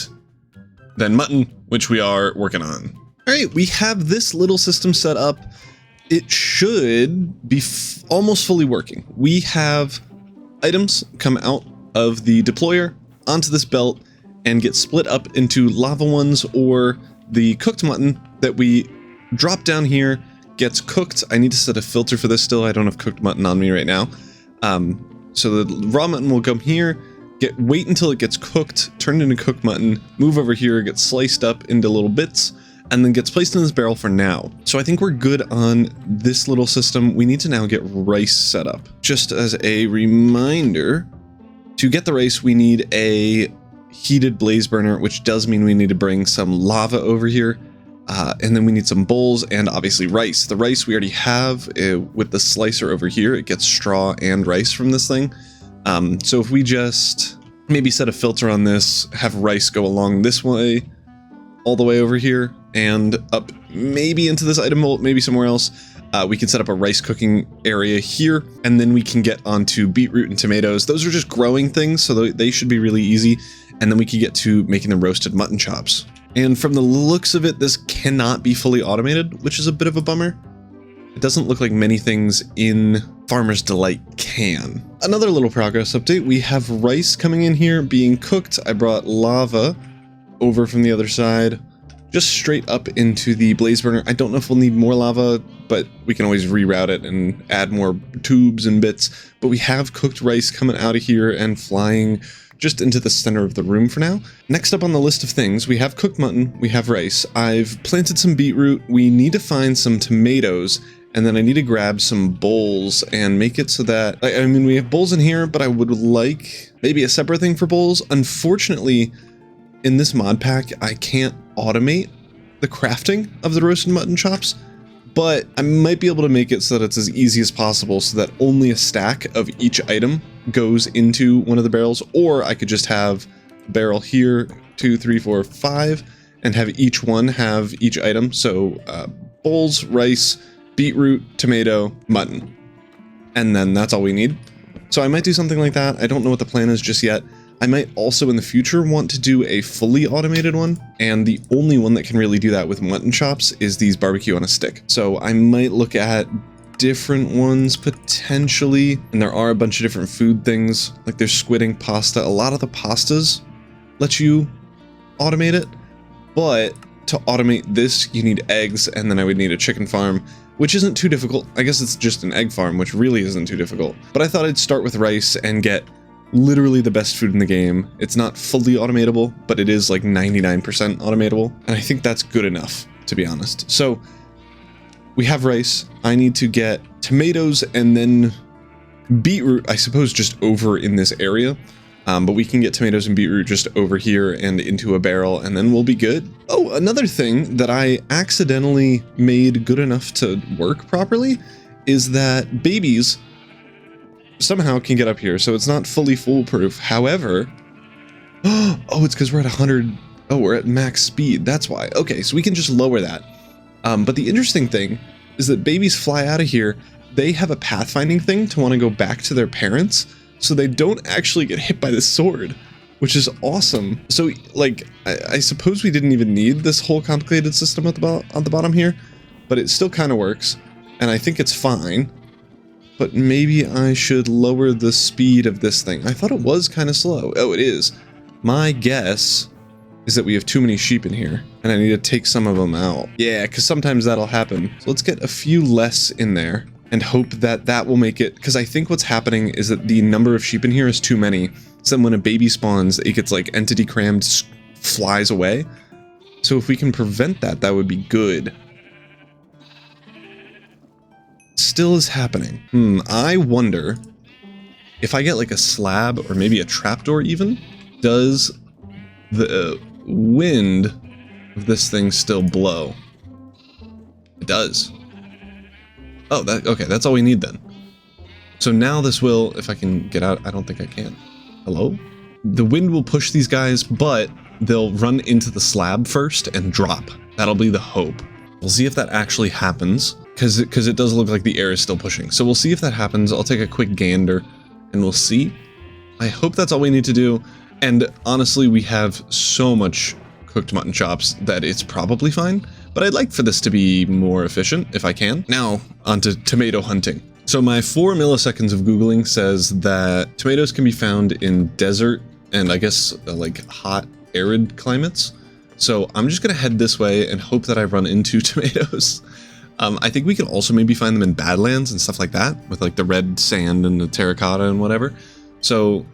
then mutton, which we are working on. All right, we have this little system set up. It should be almost fully working. We have items come out of the deployer onto this belt and get split up into lava ones or the cooked mutton that we drop down here, gets cooked. I need to set a filter for this still. I don't have cooked mutton on me right now. So the raw mutton will come here, wait until it gets cooked, turned into cooked mutton, move over here, gets sliced up into little bits, and then gets placed in this barrel for now. So I think we're good on this little system. We need to now get rice set up. Just as a reminder, to get the rice, we need a heated blaze burner, which does mean we need to bring some lava over here. And then we need some bowls and obviously rice. The rice we already have with the slicer over here. It gets straw and rice from this thing. So if we just maybe set a filter on this, have rice go along this way, all the way over here and up maybe into this item vault, maybe somewhere else. We can set up a rice cooking area here, and then we can get onto beetroot and tomatoes. Those are just growing things, so they should be really easy. And then we can get to making the roasted mutton chops. And from the looks of it, this cannot be fully automated, which is a bit of a bummer. It doesn't look like many things in Farmer's Delight can. Another little progress update. We have rice coming in here being cooked. I brought lava over from the other side, just straight up into the blaze burner. I don't know if we'll need more lava, but we can always reroute it and add more tubes and bits. But we have cooked rice coming out of here and flying just into the center of the room for now. Next up on the list of things, we have cooked mutton, we have rice. I've planted some beetroot. We need to find some tomatoes, and then I need to grab some bowls and make it so that, I mean, we have bowls in here, but I would like maybe a separate thing for bowls. Unfortunately, in this mod pack, I can't automate the crafting of the roasted mutton chops, but I might be able to make it so that it's as easy as possible so that only a stack of each item goes into one of the barrels, or I could just have a barrel here, 2, 3, 4, 5, and have each one have each item. So bowls, rice, beetroot, tomato, mutton, and then that's all we need. So I might do something like that. I don't know what the plan is just yet. I might also in the future want to do a fully automated one, and the only one that can really do that with mutton chops is these barbecue on a stick. So I might look at different ones potentially, and there are a bunch of different food things, like there's squid ink pasta. A lot of the pastas let you automate it, but to automate this you need eggs, and then I would need a chicken farm, which isn't too difficult. I guess it's just an egg farm, which really isn't too difficult. But I thought I'd start with rice and get literally the best food in the game. It's not fully automatable, but it is like 99% automatable, and I think that's good enough, to be honest. So we have rice. I need to get tomatoes and then beetroot, I suppose, just over in this area. But we can get tomatoes and beetroot just over here and into a barrel, and then we'll be good. Oh, another thing that I accidentally made good enough to work properly is that babies somehow can get up here, so it's not fully foolproof. However, oh, it's because we're at 100. Oh, we're at max speed. That's why. Okay, so we can just lower that. But the interesting thing is that babies fly out of here. They have a pathfinding thing to want to go back to their parents, so they don't actually get hit by the sword, which is awesome. So, like, I suppose we didn't even need this whole complicated system at the bottom here, but it still kind of works, and I think it's fine. But maybe I should lower the speed of this thing. I thought it was kind of slow. Oh, it is. My guess is that we have too many sheep in here, and I need to take some of them out. Yeah, because sometimes that'll happen. So let's get a few less in there and hope that that will make it, because I think what's happening is that the number of sheep in here is too many. So when a baby spawns, it gets like entity crammed, flies away. So if we can prevent that, that would be good. Still is happening. I wonder if I get like a slab or maybe a trapdoor even, does the wind of this thing still blow? It does. Oh, okay, that's all we need then. So now this will, if I can get out, I don't think I can. Hello? The wind will push these guys, but they'll run into the slab first and drop. That'll be the hope. We'll see if that actually happens, because it does look like the air is still pushing. So we'll see if that happens. I'll take a quick gander and we'll see. I hope that's all we need to do. And honestly, we have so much cooked mutton chops that it's probably fine, but I'd like for this to be more efficient if I can. Now, onto tomato hunting. So my 4 milliseconds of Googling says that tomatoes can be found in desert and I guess like hot, arid climates. So I'm just gonna head this way and hope that I run into tomatoes. I think we can also maybe find them in Badlands and stuff like that, with like the red sand and the terracotta and whatever. So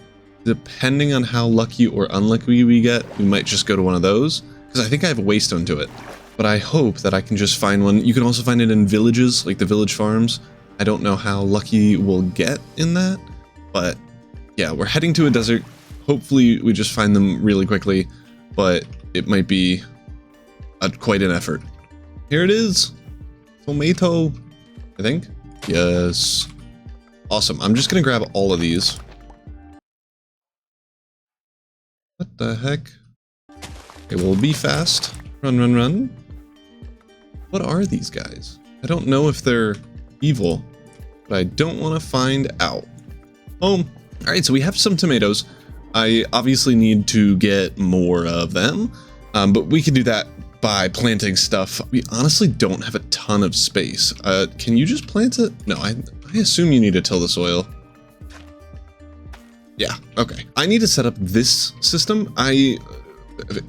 depending on how lucky or unlucky we get, we might just go to one of those, because I think I have a waystone to it. But I hope that I can just find one. You can also find it in villages, like the village farms. I don't know how lucky we'll get in that, but yeah, we're heading to a desert. Hopefully we just find them really quickly, but it might be quite an effort. Here it is. Tomato, I think. Yes. Awesome. I'm just gonna grab all of these. What the heck? Okay, we'll be fast. Run, run, run. What are these guys? I don't know if they're evil, but I don't want to find out. Home. All right, so we have some tomatoes. I obviously need to get more of them, but we can do that by planting stuff. We honestly don't have a ton of space. Can you just plant it? No, I assume you need to till the soil. Yeah, okay. I need to set up this system.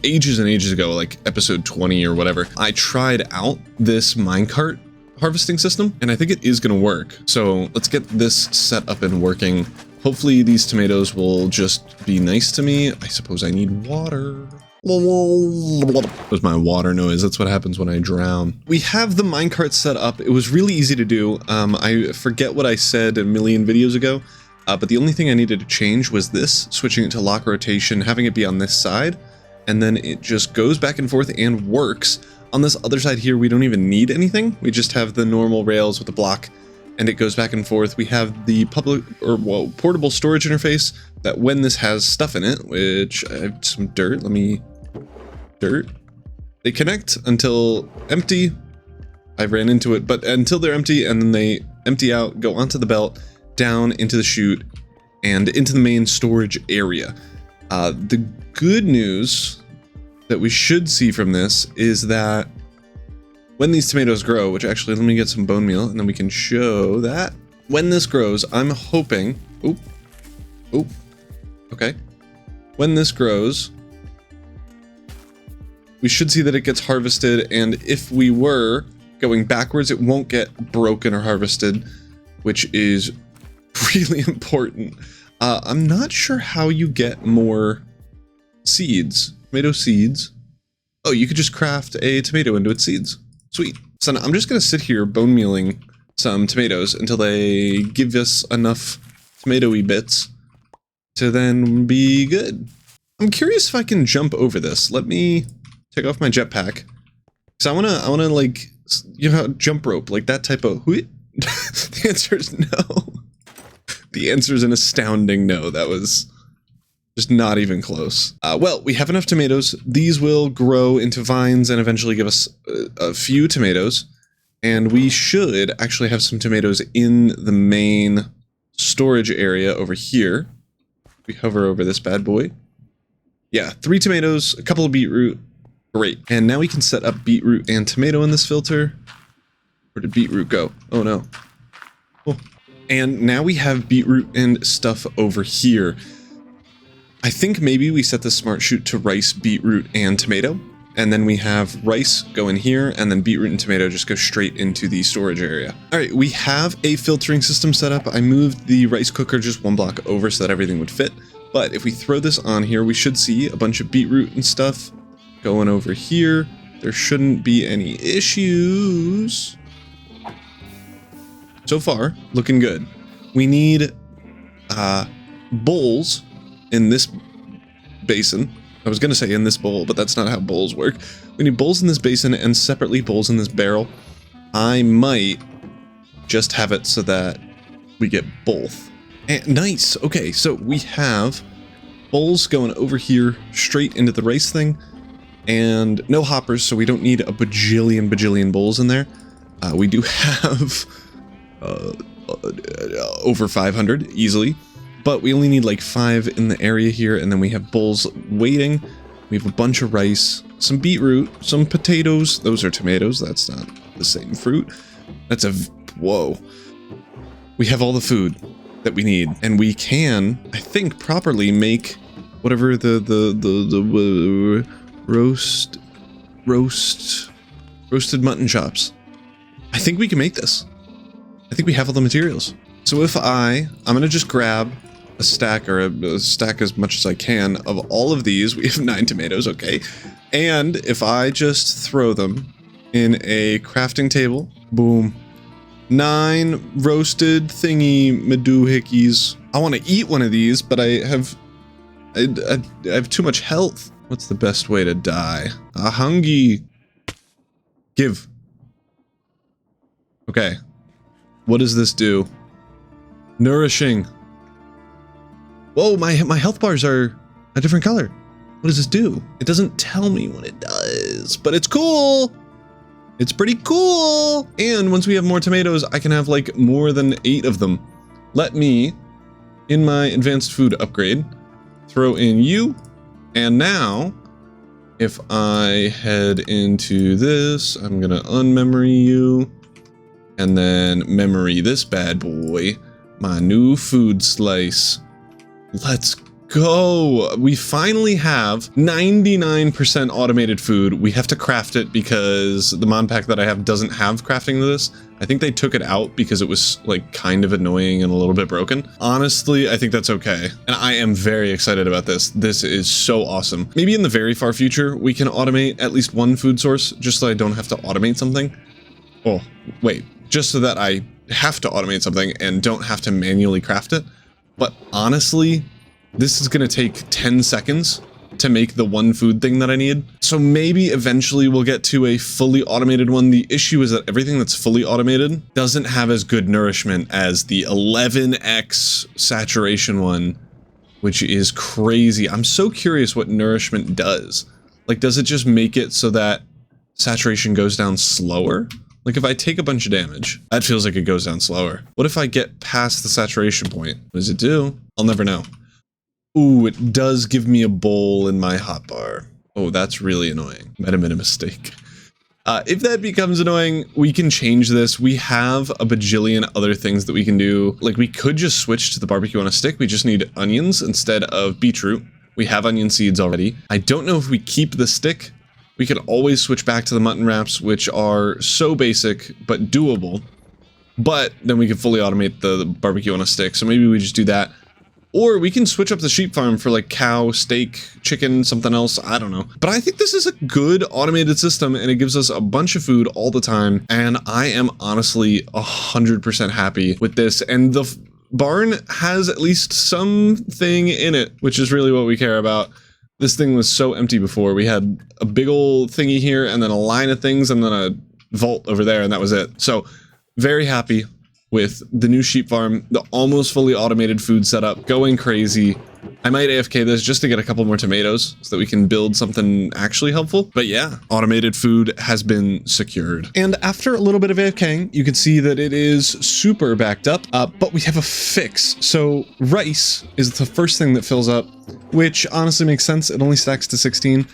Ages and ages ago, like episode 20 or whatever, I tried out this minecart harvesting system, and I think it is gonna work. So let's get this set up and working. Hopefully these tomatoes will just be nice to me. I suppose I need water. That was my water noise. That's what happens when I drown. We have the minecart set up. It was really easy to do. I forget what I said a million videos ago, but the only thing I needed to change was this, switching it to lock rotation, having it be on this side, and then it just goes back and forth and works. On this other side here, we don't even need anything. We just have the normal rails with the block, and it goes back and forth. We have the portable storage interface that when this has stuff in it, which I have some dirt, dirt. They connect until empty. I ran into it, but until they're empty, and then they empty out, go onto the belt, down into the chute, and into the main storage area. The good news that we should see from this is that when these tomatoes grow, which actually, let me get some bone meal and then we can show that. When this grows, I'm hoping, okay. When this grows, we should see that it gets harvested, and if we were going backwards, it won't get broken or harvested, which is really important. I'm not sure how you get more seeds, tomato seeds. Oh, you could just craft a tomato into its seeds. Sweet. So now I'm just gonna sit here bone mealing some tomatoes until they give us enough tomatoey bits to then be good. I'm curious if I can jump over this. Let me take off my jetpack. So I wanna like, you know, jump rope, like that type of. The answer is no. The answer is an astounding no. That was just not even close. Well, we have enough tomatoes. These will grow into vines and eventually give us a few tomatoes. And we should actually have some tomatoes in the main storage area over here. We hover over this bad boy. Yeah, 3 tomatoes, a couple of beetroot. Great. And now we can set up beetroot and tomato in this filter. Where did beetroot go? Oh no. Oh. And now we have beetroot and stuff over here. I think maybe we set the smart chute to rice, beetroot, and tomato. And then we have rice go in here, and then beetroot and tomato just go straight into the storage area. All right, we have a filtering system set up. I moved the rice cooker just 1 block over so that everything would fit. But if we throw this on here, we should see a bunch of beetroot and stuff going over here. There shouldn't be any issues. So far, looking good. We need bowls in this basin. I was gonna say in this bowl, but that's not how bowls work. We need bowls in this basin and separately bowls in this barrel. I might just have it so that we get both. And nice. Okay, so we have bowls going over here straight into the rice thing, and no hoppers, so we don't need a bajillion bowls in there. We do have over 500 easily, but we only need like 5 in the area here, and then we have bowls waiting. We have a bunch of rice, some beetroot, some potatoes. Those are tomatoes. That's not the same fruit. That's a whoa. We have all the food that we need, and we can, I think, properly make whatever the roast roasted mutton chops. I think we can make this. I think we have all the materials. So if I'm gonna just grab a stack, or a stack as much as I can of all of these. We have 9 tomatoes, okay. And if I just throw them in a crafting table, boom. 9 roasted thingy madoohickeys. I want to eat one of these, but I have too much health. What's the best way to die? A hungry. Give. Okay. What does this do? Nourishing. Whoa, my health bars are a different color. What does this do? It doesn't tell me what it does, but it's cool. It's pretty cool. And once we have more tomatoes, I can have like more than 8 of them. Let me, in my advanced food upgrade, throw in you. And now, if I head into this, I'm gonna unmemory you. And then memory this bad boy, my new food slice. Let's go. We finally have 99% automated food. We have to craft it because the mod pack that I have doesn't have crafting to this. I think they took it out because it was like kind of annoying and a little bit broken. Honestly, I think that's okay. And I am very excited about this. This is so awesome. Maybe in the very far future, we can automate at least one food source just so I don't have to automate something. Oh, wait, just so that I have to automate something and don't have to manually craft it. But honestly, this is gonna take 10 seconds to make the one food thing that I need. So maybe eventually we'll get to a fully automated one. The issue is that everything that's fully automated doesn't have as good nourishment as the 11x saturation one, which is crazy. I'm so curious what nourishment does. Like, does it just make it so that saturation goes down slower? Like if I take a bunch of damage, that feels like it goes down slower. What if I get past the saturation point? What does it do? I'll never know. Ooh, it does give me a bowl in my hotbar. Oh, that's really annoying. Might have made a mistake. If that becomes annoying, we can change this. We have a bajillion other things that we can do. Like we could just switch to the barbecue on a stick. We just need onions instead of beetroot. We have onion seeds already. I don't know if we keep the stick. We could always switch back to the mutton wraps, which are so basic, but doable. But then we could fully automate the barbecue on a stick, so maybe we just do that. Or we can switch up the sheep farm for like cow, steak, chicken, something else, I don't know. But I think this is a good automated system, and it gives us a bunch of food all the time, and I am honestly 100% happy with this. And the barn has at least something in it, which is really what we care about. This thing was so empty before. We had a big old thingy here and then a line of things and then a vault over there, and that was it. So very happy with the new sheep farm, the almost fully automated food setup, going crazy. I might AFK this just to get a couple more tomatoes so that we can build something actually helpful. But yeah, automated food has been secured. And after a little bit of AFKing, you can see that it is super backed up, but we have a fix. So rice is the first thing that fills up, which honestly makes sense. It only stacks to 16.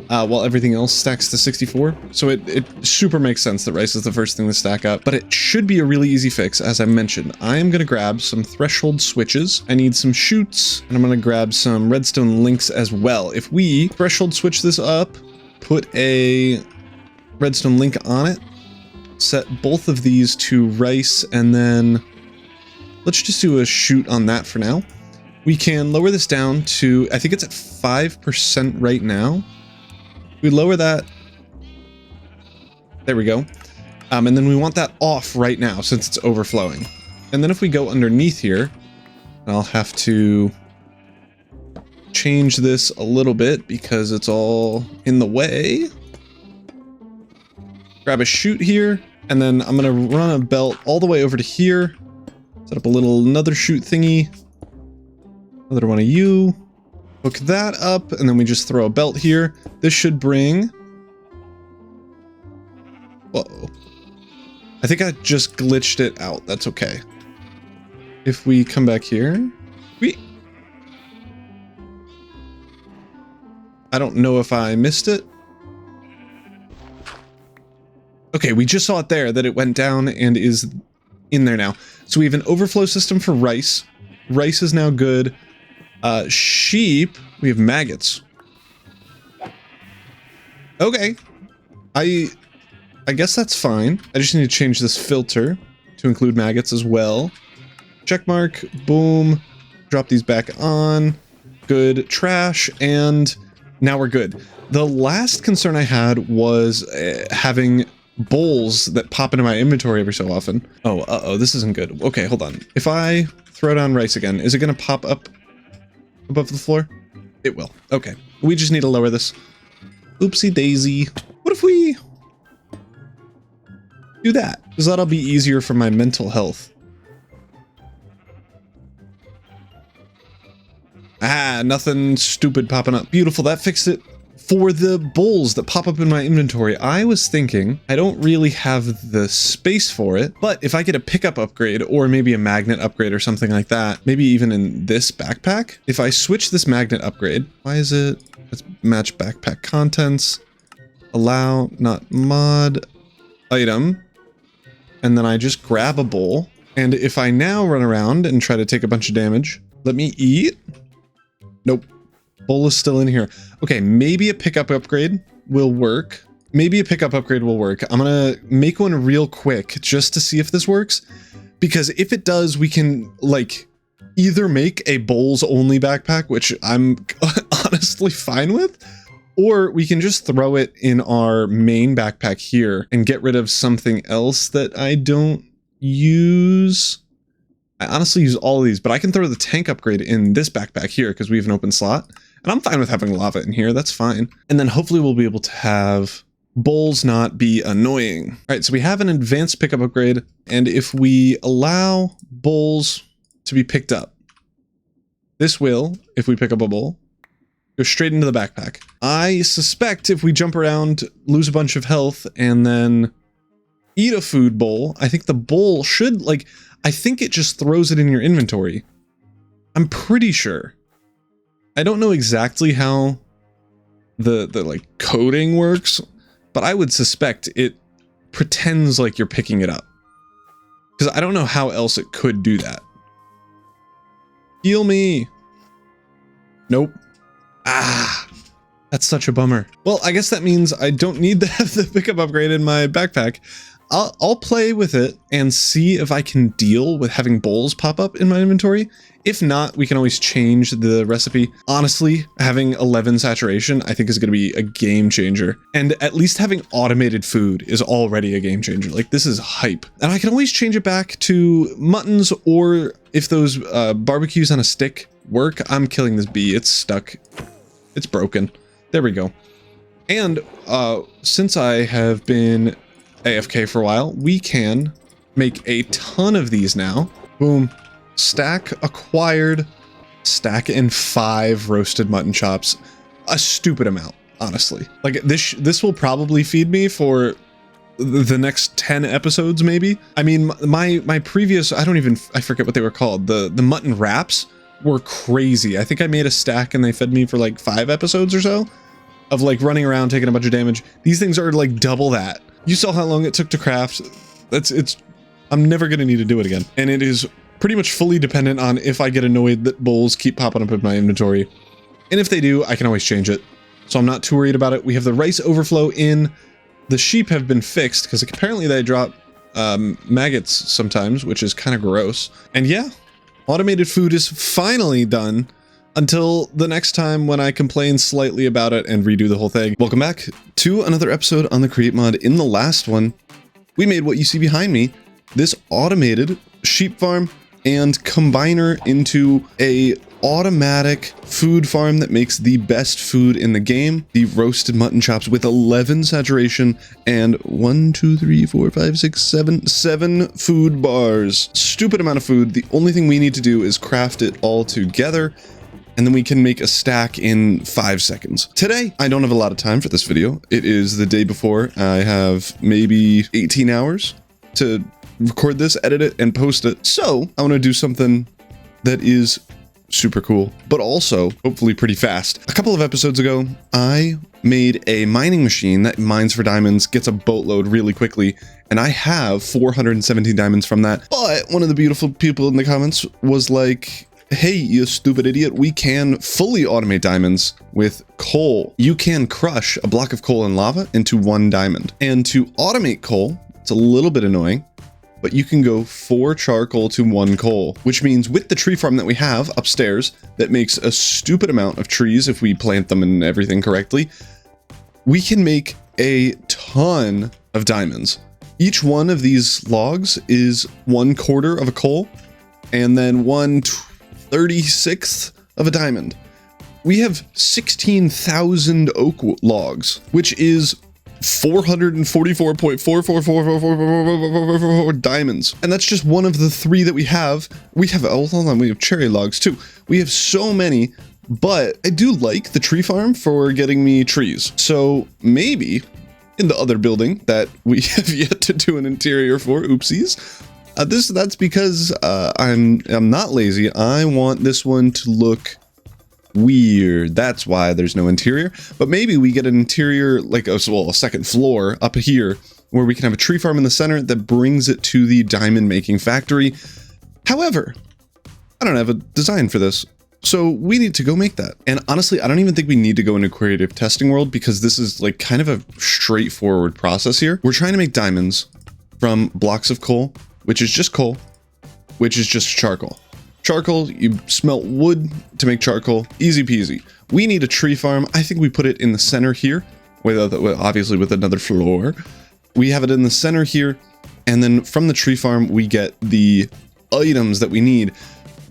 While everything else stacks to 64. So it super makes sense that rice is the first thing to stack up, but it should be a really easy fix. As I mentioned, I am going to grab some threshold switches. I need some chutes, and I'm going to grab some redstone links as well. If we threshold switch this up, put a redstone link on it, set both of these to rice, and then let's just do a chute on that for now. We can lower this down to, I think it's at 5% right now. We lower that. There we go. And then we want that off right now since it's overflowing. And then if we go underneath here, I'll have to change this a little bit because it's all in the way. Grab a chute here, and then I'm gonna run a belt all the way over to here. Set up another chute thingy. Another one of you. Hook that up, and then we just throw a belt here. This should bring... Whoa. I think I just glitched it out. That's okay. If we come back here... I don't know if I missed it. Okay, we just saw it there, that it went down and is in there now. So we have an overflow system for rice. Rice is now good. Sheep, we have maggots. Okay. I guess that's fine. I just need to change this filter to include maggots as well. Check mark, boom. Drop these back on. Good, trash, and now we're good. The last concern I had was having bowls that pop into my inventory every so often. Oh, uh-oh, this isn't good. Okay, hold on. If I throw down rice again, is it gonna pop up above the floor? It will. Okay, we just need to lower this. Oopsie daisy. What if we do that? Because that'll be easier for my mental health. Ah, nothing stupid popping up. Beautiful, that fixed it. For the bowls that pop up in my inventory, I was thinking I don't really have the space for it, but if I get a pickup upgrade or maybe a magnet upgrade or something like that, maybe even in this backpack, if I switch this magnet upgrade, why is it, let's match backpack contents, allow, not mod, item, and then I just grab a bowl, and if I now run around and try to take a bunch of damage, let me eat. Nope. Bowl is still in here. Okay, maybe a pickup upgrade will work. Maybe a pickup upgrade will work. I'm gonna make one real quick just to see if this works. Because if it does, we can, like, either make a bowls only backpack, which I'm honestly fine with, or we can just throw it in our main backpack here and get rid of something else that I don't use. I honestly use all of these, but I can throw the tank upgrade in this backpack here because we have an open slot. And I'm fine with having lava in here, that's fine. And then hopefully we'll be able to have bowls not be annoying. All right, so we have an advanced pickup upgrade, and if we allow bowls to be picked up, this will, if we pick up a bowl, go straight into the backpack. I suspect if we jump around, lose a bunch of health, and then eat a food bowl, I think the bowl should, like, I think it just throws it in your inventory. I'm pretty sure. I don't know exactly how the like coding works, but I would suspect it pretends like you're picking it up. Because I don't know how else it could do that. Heal me. Nope. Ah, that's such a bummer. Well, I guess that means I don't need to have the pickup upgrade in my backpack. I'll play with it and see if I can deal with having bowls pop up in my inventory. If not, we can always change the recipe. Honestly, having 11 saturation, I think is going to be a game changer. And at least having automated food is already a game changer. Like, this is hype. And I can always change it back to muttons, or if those barbecues on a stick work, I'm killing this bee. It's stuck. It's broken. There we go. And since I have been AFK for a while, we can make a ton of these now. Boom. Stack acquired. Stack in 5 roasted mutton chops. A stupid amount, honestly. Like, this will probably feed me for the next 10 episodes, maybe. I mean, my previous, I forget what they were called. The mutton wraps were crazy. I think I made a stack and they fed me for like 5 episodes or so of like running around taking a bunch of damage. These things are like double that. You saw how long it took to craft. I'm never gonna need to do it again. And it is pretty much fully dependent on if I get annoyed that bowls keep popping up in my inventory. And if they do, I can always change it. So I'm not too worried about it. We have the rice overflow in. The sheep have been fixed because apparently they drop maggots sometimes, which is kind of gross. And yeah, automated food is finally done. Until the next time when I complain slightly about it and redo the whole thing. Welcome back to another episode on the Create mod. In the last one, we made what you see behind me, this automated sheep farm and combiner into a automatic food farm that makes the best food in the game, the roasted mutton chops with 11 saturation and 7 food bars. Stupid amount of food. The only thing we need to do is craft it all together, and then we can make a stack in 5 seconds. Today, I don't have a lot of time for this video. It is the day before. I have maybe 18 hours to record this, edit it, and post it. So I want to do something that is super cool, but also hopefully pretty fast. A couple of episodes ago, I made a mining machine that mines for diamonds, gets a boatload really quickly, and I have 417 diamonds from that. But one of the beautiful people in the comments was like, Hey, you stupid idiot, we can fully automate diamonds with coal. You can crush a block of coal and lava into 1 diamond. And to automate coal, it's a little bit annoying, but you can go 4 charcoal to 1 coal, which means with the tree farm that we have upstairs, that makes a stupid amount of trees if we plant them and everything correctly, we can make a ton of diamonds. Each one of these logs is 1/4 of a coal, and then 1/36 of a diamond. We have 16,000 oak logs, which is 444.44444 diamonds. And that's just one of the 3 that we have. We have, oh, hold on, we have cherry logs too. We have so many, but I do like the tree farm for getting me trees. So maybe in the other building that we have yet to do an interior for, oopsies, that's because I'm not lazy. I want this one to look weird. That's why there's no interior. But maybe we get an interior, like a second floor up here, where we can have a tree farm in the center that brings it to the diamond making factory. However, I don't have a design for this, so we need to go make that. And honestly, I don't even think we need to go into creative testing world, because this is like kind of a straightforward process here. We're trying to make diamonds from blocks of coal, which is just coal, which is just charcoal. Charcoal, you smelt wood to make charcoal, easy peasy. We need a tree farm. I think we put it in the center here, obviously with another floor. We have it in the center here, and then from the tree farm, we get the items that we need.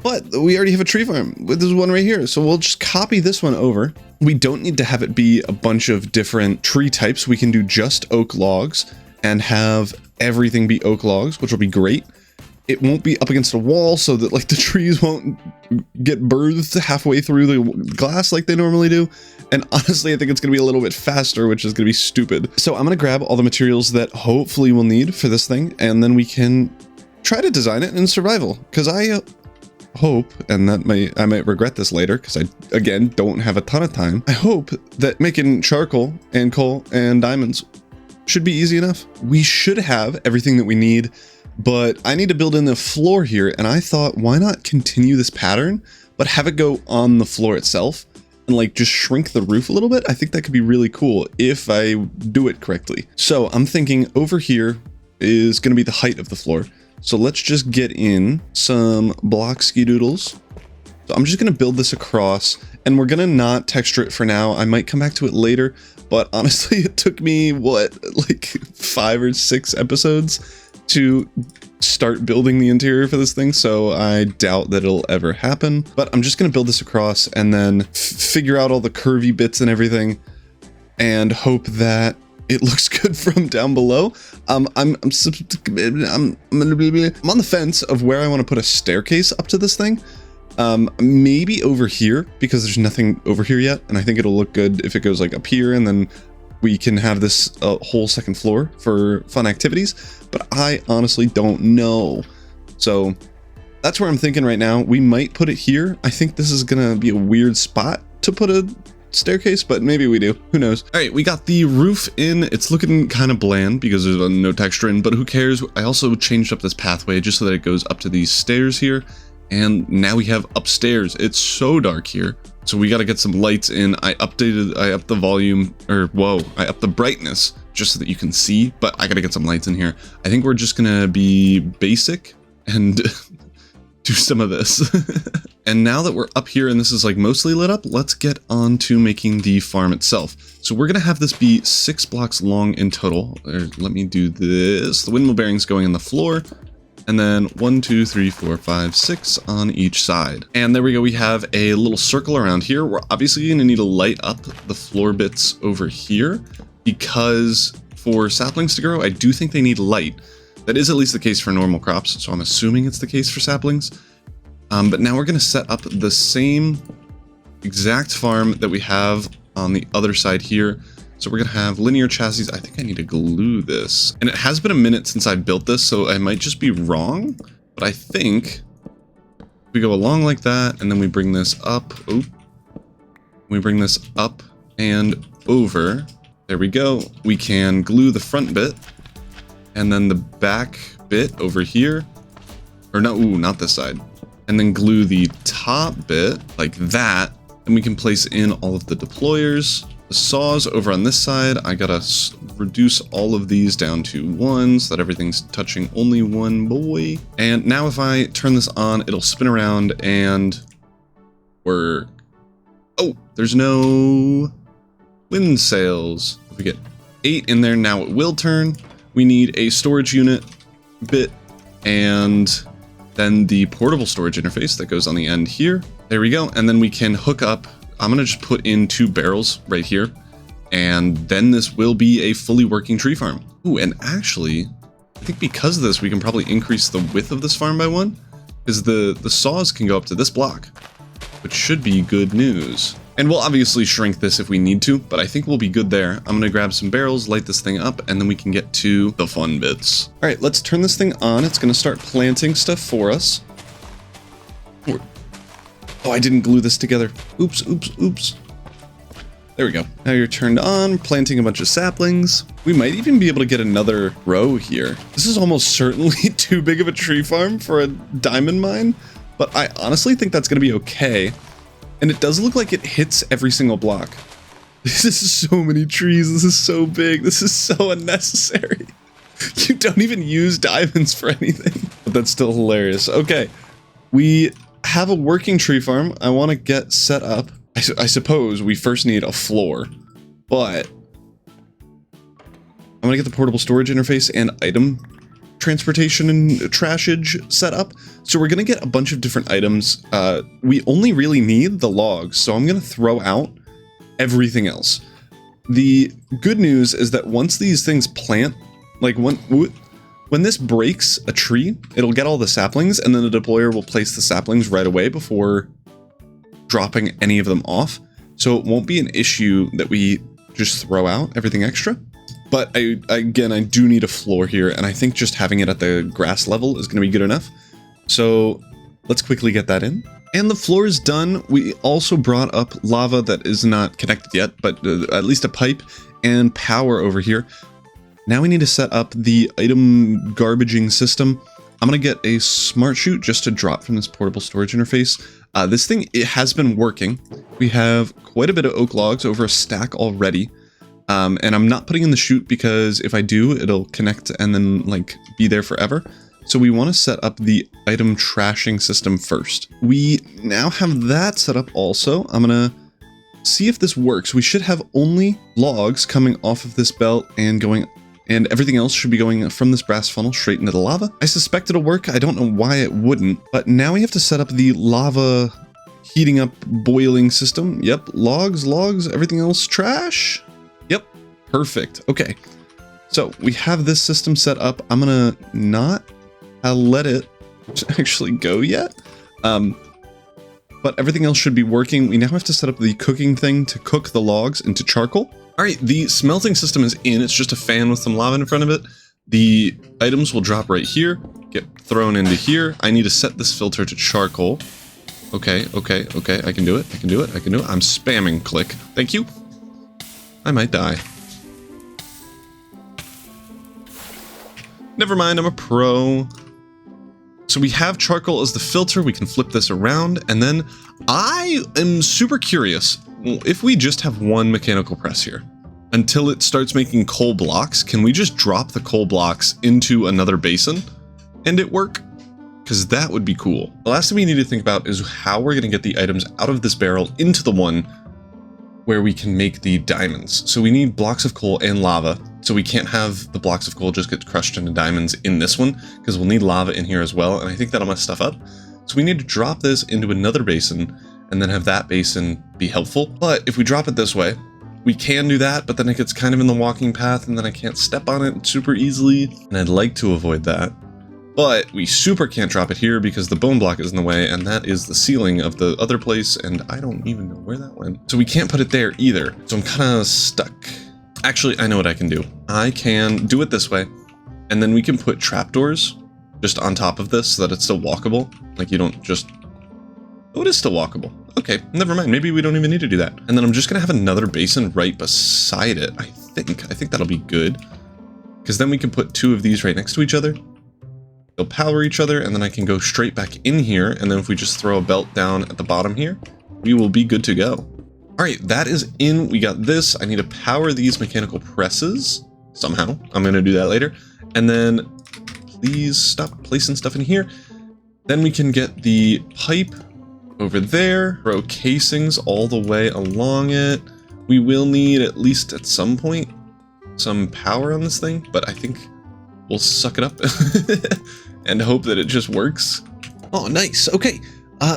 But we already have a tree farm. There's one right here, so we'll just copy this one over. We don't need to have it be a bunch of different tree types. We can do just oak logs and have everything be oak logs, which will be great. It won't be up against a wall so that like the trees won't get birthed halfway through the glass like they normally do. And honestly, I think it's going to be a little bit faster, which is going to be stupid. So I'm going to grab all the materials that hopefully we'll need for this thing, and then we can try to design it in survival. Because I hope, and I might regret this later, because I, again, don't have a ton of time. I hope that making charcoal and coal and diamonds should be easy enough. We should have everything that we need, but I need to build in the floor here, and I thought, why not continue this pattern, but have it go on the floor itself, and like just shrink the roof a little bit? I think that could be really cool if I do it correctly. So I'm thinking over here is going to be the height of the floor. So let's just get in some block ski-doodles. So I'm just going to build this across, and we're going to not texture it for now. I might come back to it later, but honestly, it took me, what, like 5 or 6 episodes to start building the interior for this thing, so I doubt that it'll ever happen. But I'm just going to build this across and then figure out all the curvy bits and everything, and hope that it looks good from down below. I'm on the fence of where I want to put a staircase up to this thing. Maybe over here, because there's nothing over here yet, and I think it'll look good if it goes like up here, and then we can have this whole second floor for fun activities, but I honestly don't know. So that's where I'm thinking right now. We might put it here. I think this is gonna be a weird spot to put a staircase, but maybe we do. Who knows? All right, we got the roof in. It's looking kind of bland because there's no texture in, but who cares? I also changed up this pathway just so that it goes up to these stairs here. And now we have upstairs. It's so dark here, so we got to get some lights in. I upped the volume, or whoa, I upped the brightness just so that you can see, but I got to get some lights in here. I think we're just gonna be basic and do some of this. And now that we're up here and this is like mostly lit up, let's get on to making the farm itself. So we're gonna have this be 6 blocks long in total. Let me do this. The windmill bearings going in the floor, and then 1, 2, 3, 4, 5, 6 on each side. And there we go. We have a little circle around here. We're obviously going to need to light up the floor bits over here, because for saplings to grow, I do think they need light. That is at least the case for normal crops, so I'm assuming it's the case for saplings. But now we're going to set up the same exact farm that we have on the other side here. So we're going to have linear chassis. I think I need to glue this. And it has been a minute since I built this, so I might just be wrong. But I think we go along like that, and then we bring this up. Oh, we bring this up and over. There we go. We can glue the front bit, and then the back bit over here. Or no, ooh, not this side. And then glue the top top bit like that. And we can place in all of the deployers. The saws over on this side, I gotta reduce all of these down to 1 so that everything's touching only one boy. And now if I turn this on, it'll spin around and work. Oh, there's no wind sails. If we get 8 in there, now it will turn. We need a storage unit bit and then the portable storage interface that goes on the end here. There we go. And then we can hook up. I'm going to just put in 2 barrels right here. And then this will be a fully working tree farm. Ooh, and actually, I think because of this, we can probably increase the width of this farm by 1. Because the saws can go up to this block, which should be good news. And we'll obviously shrink this if we need to, but I think we'll be good there. I'm going to grab some barrels, light this thing up, and then we can get to the fun bits. All right, let's turn this thing on. It's going to start planting stuff for us. Oh, I didn't glue this together. Oops, oops, oops. There we go. Now you're turned on, planting a bunch of saplings. We might even be able to get another row here. This is almost certainly too big of a tree farm for a diamond mine, but I honestly think that's going to be okay. And it does look like it hits every single block. This is so many trees. This is so big. This is so unnecessary. You don't even use diamonds for anything. But that's still hilarious. Okay, we have a working tree farm. I want to get set up. I suppose we first need a floor, but I'm gonna get the portable storage interface and item transportation and trashage set up. So we're gonna get a bunch of different items. We only really need the logs, so I'm gonna throw out everything else. The good news is that once these things plant, like when this breaks a tree, it'll get all the saplings, and then the deployer will place the saplings right away before dropping any of them off. So it won't be an issue that we just throw out everything extra. But again, I do need a floor here, and I think just having it at the grass level is going to be good enough. So let's quickly get that in. And the floor is done. We also brought up lava that is not connected yet, but at least a pipe and power over here. Now we need to set up the item garbaging system. I'm going to get a smart chute just to drop from this portable storage interface. This thing, it has been working. We have quite a bit of oak logs, over a stack already. And I'm not putting in the chute because if I do, it'll connect and then like be there forever. So we want to set up the item trashing system first. We now have that set up also. I'm going to see if this works. We should have only logs coming off of this belt and going, and everything else should be going from this brass funnel straight into the lava. I suspect it'll work. I don't know why it wouldn't, but now we have to set up the lava heating up boiling system. Yep, logs, everything else trash. Yep, perfect. Okay, so we have this system set up. I'm gonna not let it actually go yet, but everything else should be working. We now have to set up the cooking thing to cook the logs into charcoal. All right, the smelting system is in. It's just a fan with some lava in front of it. The items will drop right here, get thrown into here. I need to set this filter to charcoal. Okay, I can do it. I'm spamming click. Thank you. I might die. Never mind, I'm a pro. So we have charcoal as the filter. We can flip this around, and then I am super curious. If we just have one mechanical press here until it starts making coal blocks, can we just drop the coal blocks into another basin and it work? Because that would be cool. The last thing we need to think about is how we're going to get the items out of this barrel into the one where we can make the diamonds. So we need blocks of coal and lava. So we can't have the blocks of coal just get crushed into diamonds in this one, because we'll need lava in here as well. And I think that'll mess stuff up. So we need to drop this into another basin and then have that basin be helpful. But if we drop it this way, we can do that, but then it gets kind of in the walking path and then I can't step on it super easily. And I'd like to avoid that. But we super can't drop it here because the bone block is in the way, and that is the ceiling of the other place, and I don't even know where that went. So we can't put it there either. So I'm kind of stuck. Actually, I know what I can do. I can do it this way, and then we can put trapdoors just on top of this so that it's still walkable. Like you don't just... Oh, it is still walkable. Okay, never mind. Maybe we don't even need to do that. And then I'm just going to have another basin right beside it, I think. I think that'll be good. Because then we can put 2 of these right next to each other. They'll power each other, and then I can go straight back in here, and then if we just throw a belt down at the bottom here, we will be good to go. Alright, that is in. We got this. I need to power these mechanical presses somehow. I'm going to do that later. And then please stop placing stuff in here. Then we can get the pipe over there, throw casings all the way along it. We will need, at least at some point, some power on this thing, but I think we'll suck it up and hope that it just works. Oh, nice. Okay.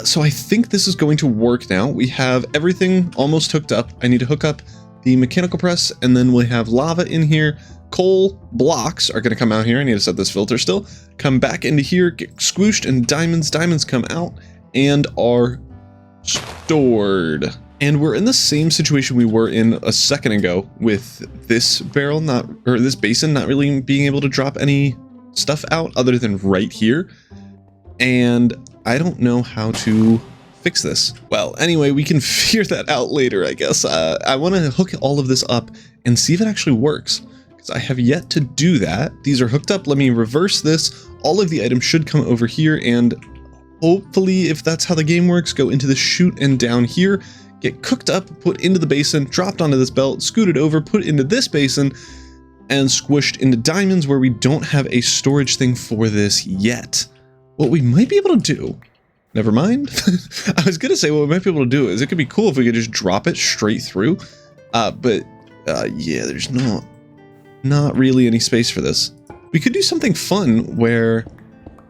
So I think this is going to work now. We have everything almost hooked up. I need to hook up the mechanical press, and then we have lava in here. Coal blocks are going to come out here. I need to set this filter still. Come back into here, get squooshed, and diamonds. Diamonds come out and are stored. And we're in the same situation we were in a second ago with this barrel this basin not really being able to drop any stuff out other than right here. And I don't know how to fix this. Well, anyway, we can figure that out later, I guess. I want to hook all of this up and see if it actually works, because I have yet to do that. These are hooked up. Let me reverse this. All of the items should come over here, and hopefully, if that's how the game works, go into the chute and down here, get cooked up, put into the basin, dropped onto this belt, scooted over, put into this basin, and squished into diamonds, where we don't have a storage thing for this yet. What we might be able to do, never mind. I was gonna say what we might be able to do is, it could be cool if we could just drop it straight through, but yeah, there's not really any space for this. We could do something fun where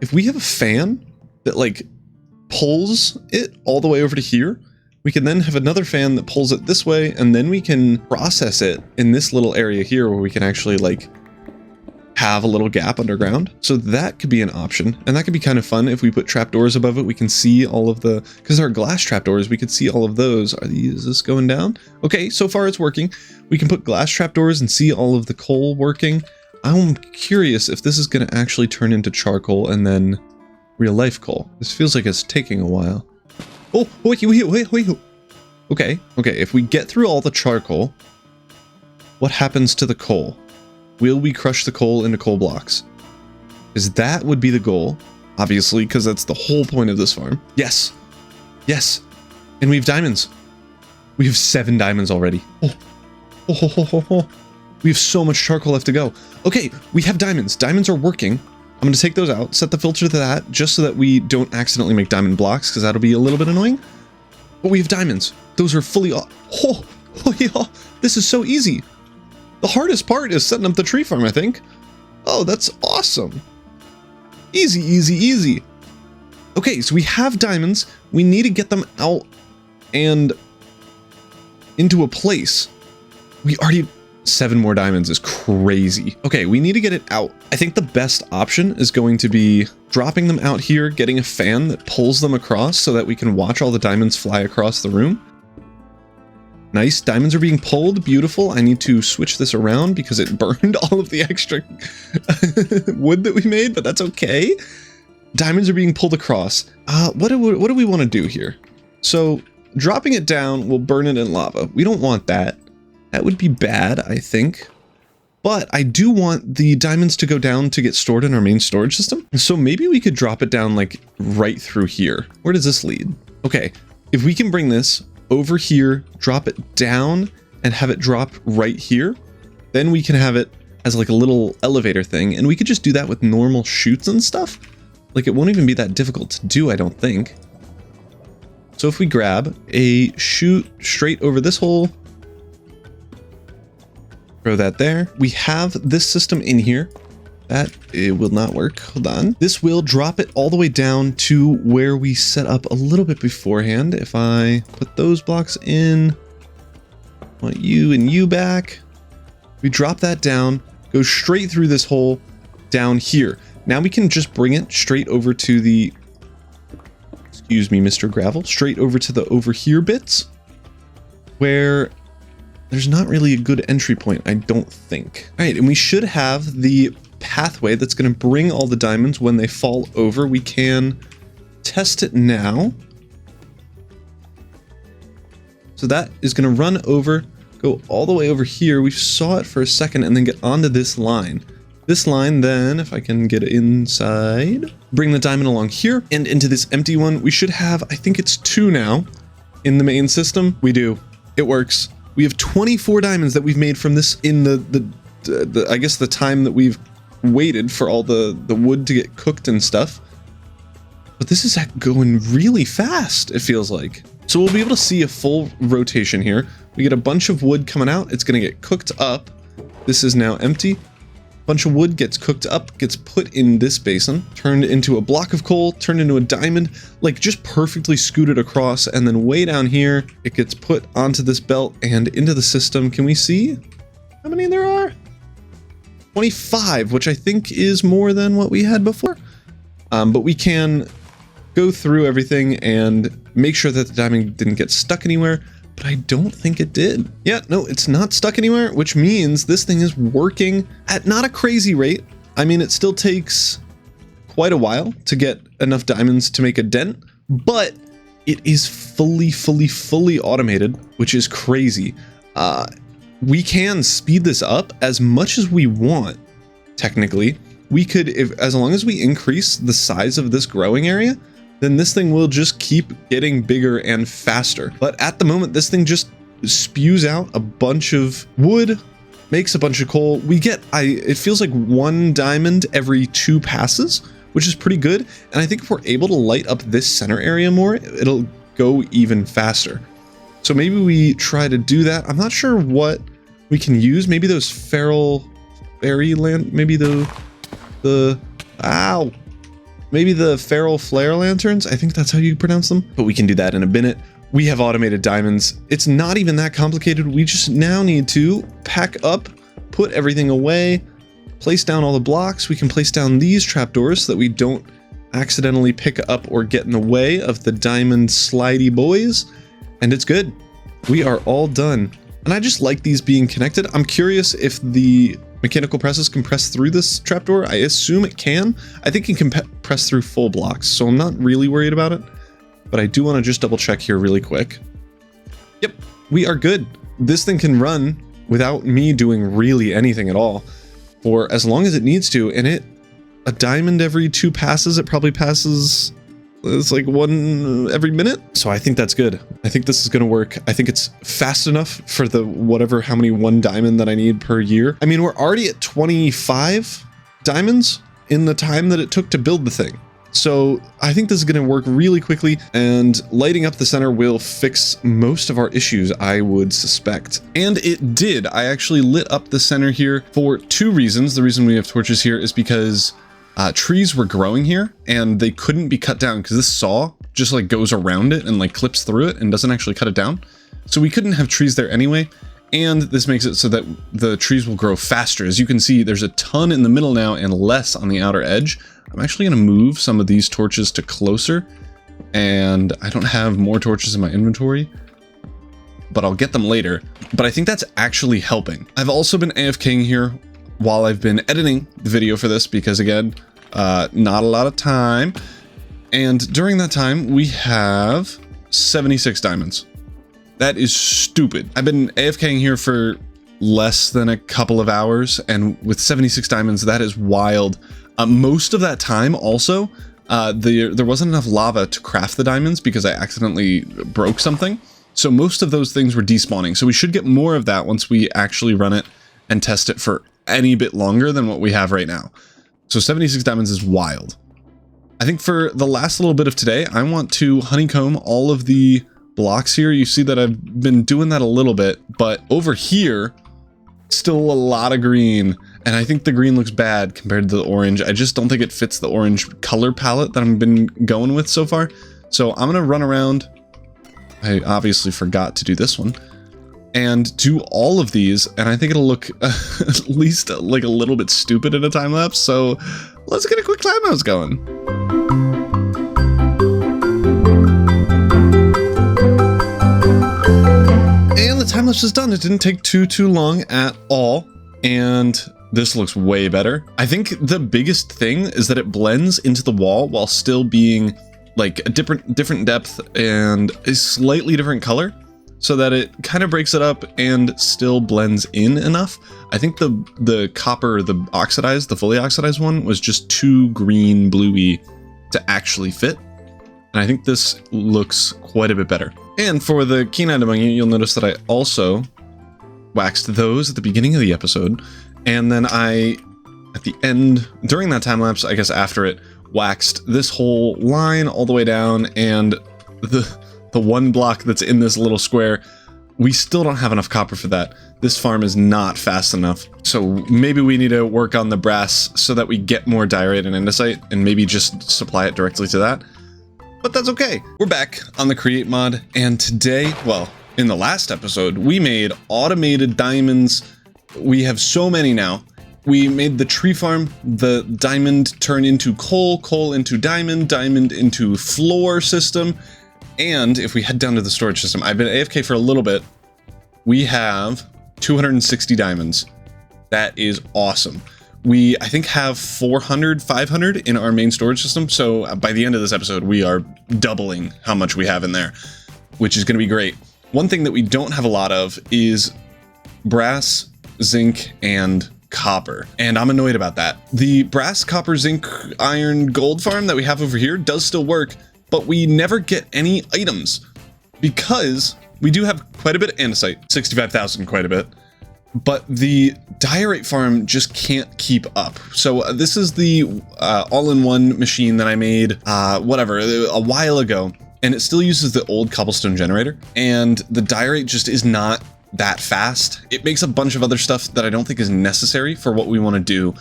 if we have a fan that like pulls it all the way over to here, we can then have another fan that pulls it this way, and then we can process it in this little area here where we can actually like have a little gap underground. So that could be an option, and that could be kind of fun. If we put trapdoors above it, we can see all of the, because there are glass trapdoors, we could see all of those. Is this going down? Okay, so far it's working. We can put glass trapdoors and see all of the coal working. I'm curious if this is going to actually turn into charcoal and then real life coal. This feels like it's taking a while. Oh, wait. Okay, if we get through all the charcoal, what happens to the coal? Will we crush the coal into coal blocks? Because that would be the goal, obviously, because that's the whole point of this farm. Yes. And we have diamonds. We have 7 diamonds already. Oh. We have so much charcoal left to go. Okay, we have diamonds. Diamonds are working. I'm going to take those out, set the filter to that, just so that we don't accidentally make diamond blocks, because that'll be a little bit annoying. But we have diamonds. Those are fully... Oh, yeah. This is so easy. The hardest part is setting up the tree farm, I think. Oh, that's awesome. Easy. Okay, so we have diamonds. We need to get them out and into a place. We already... 7 more diamonds is crazy. Okay, we need to get it out. I think the best option is going to be dropping them out here, getting a fan that pulls them across so that we can watch all the diamonds fly across the room. Nice, diamonds are being pulled, beautiful. I need to switch this around because it burned all of the extra wood that we made, but that's okay. Diamonds are being pulled across. What do we want to do here? So dropping it down will burn it in lava. We don't want that. That would be bad, I think. But I do want the diamonds to go down to get stored in our main storage system. So maybe we could drop it down like right through here. Where does this lead? Okay, if we can bring this over here, drop it down, and have it drop right here, then we can have it as like a little elevator thing. And we could just do that with normal chutes and stuff. Like it won't even be that difficult to do, I don't think. So if we grab a chute straight over this hole, throw that there. We have this system in here. It will not work. Hold on. This will drop it all the way down to where we set up a little bit beforehand. If I put those blocks in, I want you and you back. We drop that down, go straight through this hole down here. Now we can just bring it straight over to the, excuse me, Mr. Gravel, straight over to the over here bits where there's not really a good entry point, I don't think. All right, and we should have the pathway that's going to bring all the diamonds when they fall over. We can test it now. So that is going to run over, go all the way over here. We saw it for a second and then get onto this line. This line then, if I can get inside, bring the diamond along here and into this empty one. We should have, I think it's 2 now in the main system. We do. It works. We have 24 diamonds that we've made from this in the I guess the time that we've waited for all the wood to get cooked and stuff. But this is going really fast, it feels like. So we'll be able to see a full rotation here. We get a bunch of wood coming out. It's going to get cooked up. This is now empty. Bunch of wood gets cooked up, gets put in this basin, turned into a block of coal, turned into a diamond, like just perfectly scooted across, and then way down here, it gets put onto this belt and into the system. Can we see how many there are? 25, which I think is more than what we had before. But we can go through everything and make sure that the diamond didn't get stuck anywhere. But I don't think it did. Yeah, no, it's not stuck anywhere, which means this thing is working at not a crazy rate. I mean, it still takes quite a while to get enough diamonds to make a dent, but it is fully automated, which is crazy. We can speed this up as much as we want, technically. We could, as long as we increase the size of this growing area, then this thing will just keep getting bigger and faster. But at the moment, this thing just spews out a bunch of wood, makes a bunch of coal. We get, it feels like 1 diamond every 2 passes, which is pretty good. And I think if we're able to light up this center area more, it'll go even faster. So maybe we try to do that. I'm not sure what we can use. Maybe those fairy land, maybe maybe the feral flare lanterns. I think that's how you pronounce them, but we can do that in a minute. We have automated diamonds. It's not even that complicated. We just now need to pack up, put everything away, place down all the blocks. We can place down these trapdoors so that we don't accidentally pick up or get in the way of the diamond slidey boys. And it's good. We are all done. And I just like these being connected. I'm curious if the mechanical presses can press through this trapdoor. I assume it can. I think it can press through full blocks, so I'm not really worried about it. But I do want to just double check here really quick. Yep, we are good. This thing can run without me doing really anything at all for as long as it needs to. And a diamond every 2 passes, it probably passes, it's like 1 every minute. So I think that's good. I think this is going to work. I think it's fast enough for the how many 1 diamond that I need per year. I mean, we're already at 25 diamonds in the time that it took to build the thing. So I think this is going to work really quickly, and lighting up the center will fix most of our issues, I would suspect. And it did. I actually lit up the center here for 2 reasons. The reason we have torches here is because trees were growing here and they couldn't be cut down because this saw just like goes around it and like clips through it and doesn't actually cut it down. So we couldn't have trees there anyway. And this makes it so that the trees will grow faster. As you can see, there's a ton in the middle now and less on the outer edge. I'm actually going to move some of these torches to closer, and I don't have more torches in my inventory, but I'll get them later. But I think that's actually helping. I've also been AFKing here while I've been editing the video for this because, again, not a lot of time. And during that time, we have 76 diamonds. That is stupid. I've been AFKing here for less than a couple of hours, and with 76 diamonds, that is wild. Most of that time also, there wasn't enough lava to craft the diamonds because I accidentally broke something. So most of those things were despawning. So we should get more of that once we actually run it and test it for any bit longer than what we have right now. So 76 diamonds is wild. I think for the last little bit of today, I want to honeycomb all of the blocks here. You see that I've been doing that a little bit, but over here, still a lot of green. And I think the green looks bad compared to the orange. I just don't think it fits the orange color palette that I've been going with so far. So I'm gonna run around. I obviously forgot to do this one. And do all of these, and I think it'll look at least like a little bit stupid in a time lapse. So let's get a quick time lapse going. And the time lapse is done. It didn't take too long at all, and this looks way better. I think the biggest thing is that it blends into the wall while still being like a different depth and a slightly different color. so that it kind of breaks it up and still blends in enough. I think the copper, the oxidized, the fully oxidized one was just too green bluey to actually fit. And I think this looks quite a bit better. And for the keen-eyed among you, you'll notice that I also waxed those at the beginning of the episode. And then I, at the end, during that time lapse, I guess after it, waxed this whole line all the way down, and the one block that's in this little square, we still don't have enough copper for that. This farm is not fast enough. So maybe we need to work on the brass so that we get more diorite and andesite, and maybe just supply it directly to that. But that's okay. We're back on the Create mod, and today, well, in the last episode, we made automated diamonds. We have so many now. We made the tree farm, the diamond turn into coal, coal into diamond, diamond into floor system. And if we head down to the storage system, I've been AFK for a little bit. We have 260 diamonds. That is awesome. We, I think, have 400, 500 in our main storage system. So by the end of this episode, we are doubling how much we have in there, which is going to be great. One thing that we don't have a lot of is brass, zinc, and copper. And I'm annoyed about that. The brass, copper, zinc, iron, gold farm that we have over here does still work, but we never get any items because we do have quite a bit of andesite, 65,000, quite a bit. But the diorite farm just can't keep up. So this is the all-in-one machine that I made, whatever, a while ago, and it still uses the old cobblestone generator, and the diorite just is not that fast. It makes a bunch of other stuff that I don't think is necessary for what we want to do.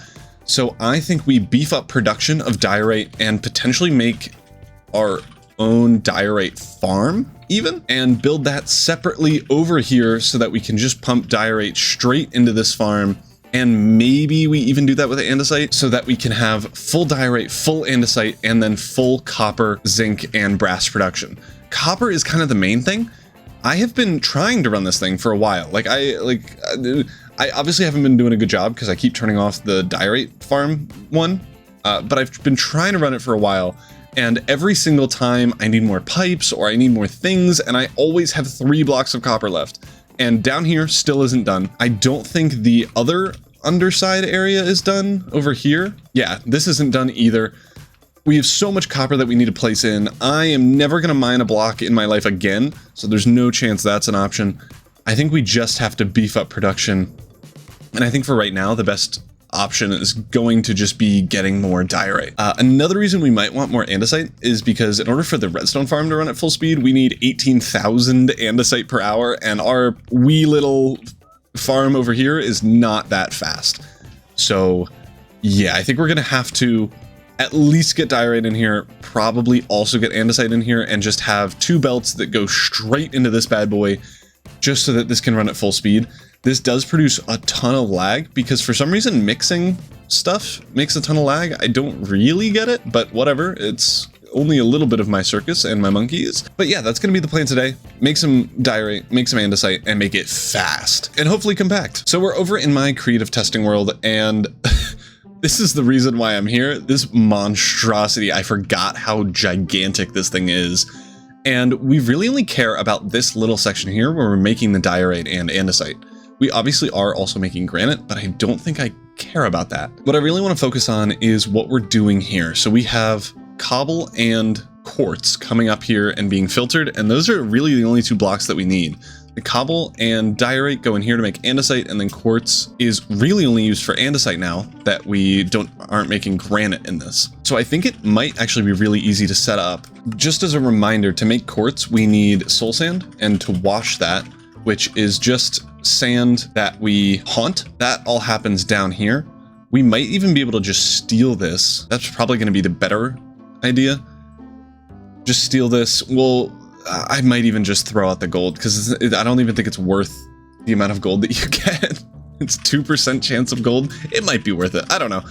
So I think we beef up production of diorite and potentially make our own diorite farm even, and build that separately over here so that we can just pump diorite straight into this farm. And maybe we even do that with andesite so that we can have full diorite, full andesite, and then full copper, zinc, and brass production. Copper is kind of the main thing. I have been trying to run this thing for a while. I obviously haven't been doing a good job because I keep turning off the diorite farm one, but I've been trying to run it for a while. And every single time I need more pipes or I need more things, and I always have 3 blocks of copper left. And down here still isn't done. I don't think the other underside area is done over here. Yeah, this isn't done either. We have so much copper that we need to place in. I am never going to mine a block in my life again, so there's no chance that's an option. I think we just have to beef up production. And I think for right now, the best option is going to just be getting more diorite. Another reason we might want more andesite is because in order for the redstone farm to run at full speed, we need 18,000 andesite per hour, and our wee little farm over here is not that fast. So yeah, I think we're gonna have to at least get diorite in here, probably also get andesite in here, and just have 2 belts that go straight into this bad boy just so that this can run at full speed. This does produce a ton of lag because for some reason mixing stuff makes a ton of lag. I don't really get it, but whatever. It's only a little bit of my circus and my monkeys. But yeah, that's going to be the plan today. Make some diorite, make some andesite, and make it fast and hopefully compact. So we're over in my creative testing world, and this is the reason why I'm here. This monstrosity, I forgot how gigantic this thing is. And we really only care about this little section here where we're making the diorite and andesite. We obviously are also making granite, but I don't think I care about that. What I really want to focus on is what we're doing here. So we have cobble and quartz coming up here and being filtered, and those are really the only 2 blocks that we need. The cobble and diorite go in here to make andesite, and then quartz is really only used for andesite now that we aren't making granite in this. So I think it might actually be really easy to set up. Just as a reminder, to make quartz, we need soul sand, and to wash that, which is just sand that we haunt. That all happens down here. We might even be able to just steal this. That's probably going to be the better idea. Just steal this. Well, I might even just throw out the gold because I don't even think it's worth the amount of gold that you get. It's 2% chance of gold. It might be worth it. I don't know.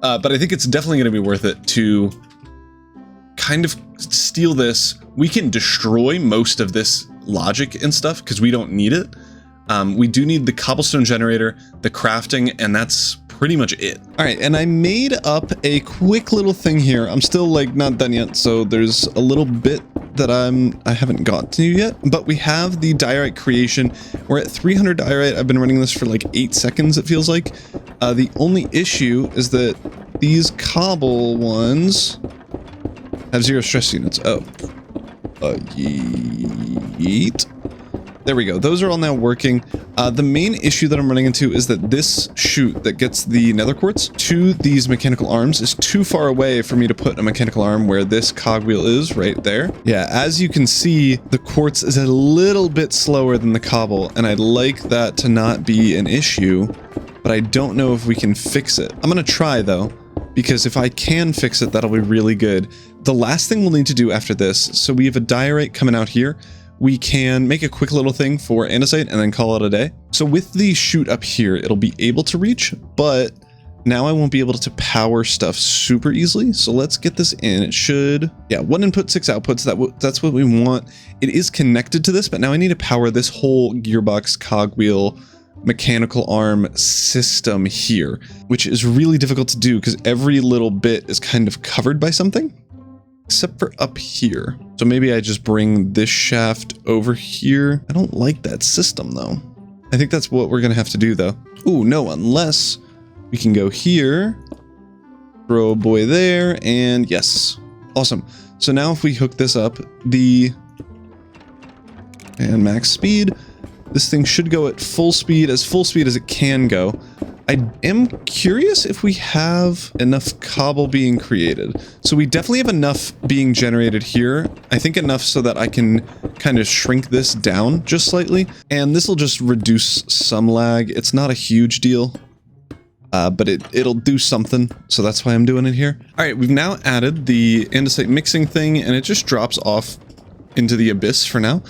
But I think it's definitely going to be worth it to kind of steal this. We can destroy most of this logic and stuff because we don't need it. We do need the cobblestone generator, the crafting, and that's pretty much it. All right, and I made up a quick little thing here. I'm still like not done yet, so there's a little bit that I haven't got to yet, but we have the diorite creation. We're at 300 diorite. I've been running this for like 8 seconds, it feels like. The only issue is that these cobble ones have 0 stress units. Oh. Yeet. There we go. Those are all now working. The main issue that I'm running into is that this chute that gets the nether quartz to these mechanical arms is too far away for me to put a mechanical arm where this cogwheel is right there. Yeah, as you can see, the quartz is a little bit slower than the cobble, and I'd like that to not be an issue, but I don't know if we can fix it. I'm gonna try though, because if I can fix it, that'll be really good. The last thing we'll need to do after this, so we have a diorite coming out here. We can make a quick little thing for andesite and then call it a day. So with the chute up here, it'll be able to reach, but now I won't be able to power stuff super easily. So let's get this in. It should, yeah, 1 input, 6 outputs. That's what we want. It is connected to this, but now I need to power this whole gearbox, cogwheel, mechanical arm system here, which is really difficult to do because every little bit is kind of covered by something. Except for up here. So maybe I just bring this shaft over here. I don't like that system though. I think that's what we're gonna have to do though. Ooh, no, unless we can go here, throw a boy there, and yes. Awesome. So now if we hook this up, and max speed, this thing should go at full speed as it can go. I am curious if we have enough cobble being created. So we definitely have enough being generated here. I think enough so that I can kind of shrink this down just slightly. And this will just reduce some lag. It's not a huge deal, but it'll do something. So that's why I'm doing it here. All right, we've now added the andesite mixing thing, and it just drops off into the abyss for now.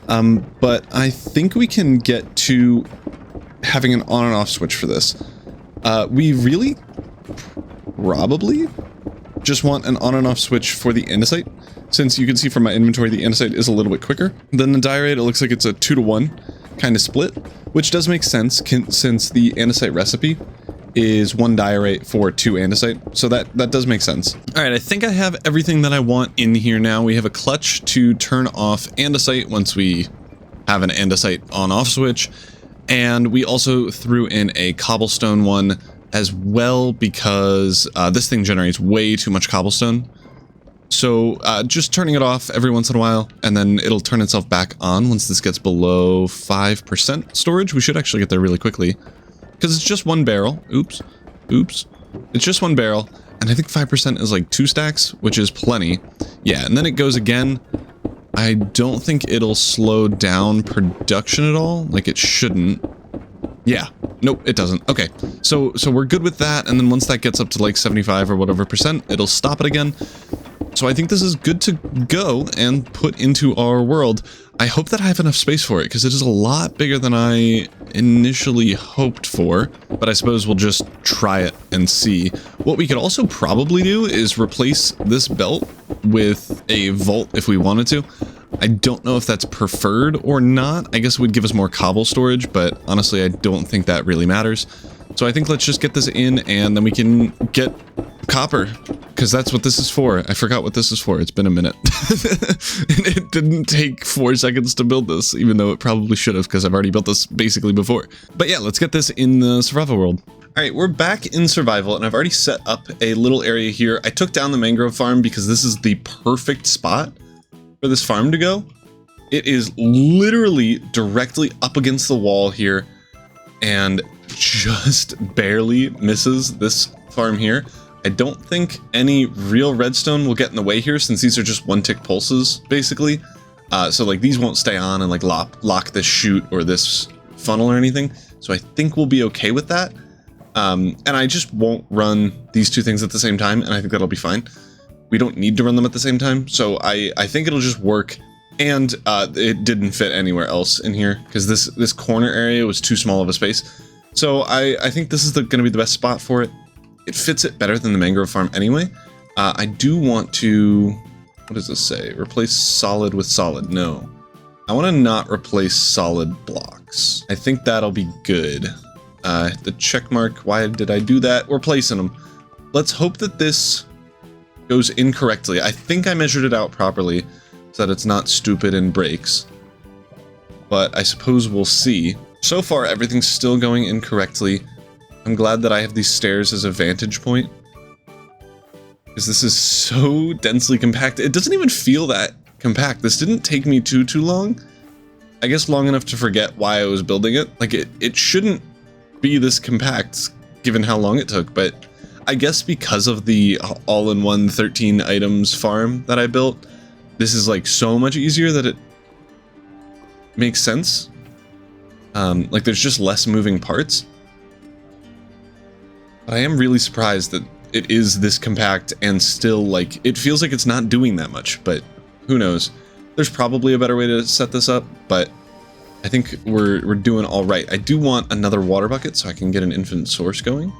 But I think we can get to having an on and off switch for this. We really probably just want an on and off switch for the andesite. Since you can see from my inventory, the andesite is a little bit quicker than the diorite. It looks like it's a 2-to-1 kind of split, which does make sense since the andesite recipe is 1 diorite for 2 andesite. So that does make sense. All right, I think I have everything that I want in here now. We have a clutch to turn off andesite once we have an andesite on off switch. And we also threw in a cobblestone one as well because this thing generates way too much cobblestone. So just turning it off every once in a while, and then it'll turn itself back on once this gets below 5% storage. We should actually get there really quickly because it's just 1 barrel. Oops. It's just 1 barrel. And I think 5% is like 2 stacks, which is plenty. Yeah, and then it goes again. I don't think it'll slow down production at all, like it shouldn't. Yeah, nope, it doesn't. Okay, so we're good with that, and then once that gets up to like 75 or whatever percent, it'll stop it again. So I think this is good to go and put into our world. I hope that I have enough space for it, because it is a lot bigger than I initially hoped for, but I suppose we'll just try it and see. What we could also probably do is replace this belt with a vault if we wanted to. I don't know if that's preferred or not. I guess it would give us more cobble storage, but honestly, I don't think that really matters. So I think let's just get this in, and then we can get copper, because that's what this is for. I forgot what this is for. It's been a minute. And it didn't take 4 seconds to build this, even though it probably should have, because I've already built this basically before. But yeah, let's get this in the survival world. All right, we're back in survival, and I've already set up a little area here. I took down the mangrove farm because this is the perfect spot for this farm to go. It is literally directly up against the wall here and just barely misses this farm here. I don't think any real redstone will get in the way here since these are just 1-tick pulses, basically. So like these won't stay on and like lock this chute or this funnel or anything. So I think we'll be okay with that. And I just won't run these 2 things at the same time, and I think that'll be fine. We don't need to run them at the same time, so I think it'll just work. And it didn't fit anywhere else in here because this corner area was too small of a space. So I think this is going to be the best spot for it. It fits it better than the mangrove farm anyway. I do want to, what does this say? Replace solid with solid. No, I want to not replace solid blocks. I think that'll be good. The check mark, why did I do that? We're placing them. Let's hope that this goes in correctly. I think I measured it out properly. so that it's not stupid and breaks. But I suppose we'll see. So far, everything's still going incorrectly. I'm glad that I have these stairs as a vantage point, because this is so densely compact. It doesn't even feel that compact. This didn't take me too long. I guess long enough to forget why I was building it. Like, it shouldn't be this compact given how long it took, but I guess because of the all-in-one 13 items farm that I built, this is like so much easier that it makes sense. Like, there's just less moving parts. But I am really surprised that it is this compact and still, like, it feels like it's not doing that much, but who knows? There's probably a better way to set this up, but I think we're doing all right. I do want another water bucket so I can get an infinite source going.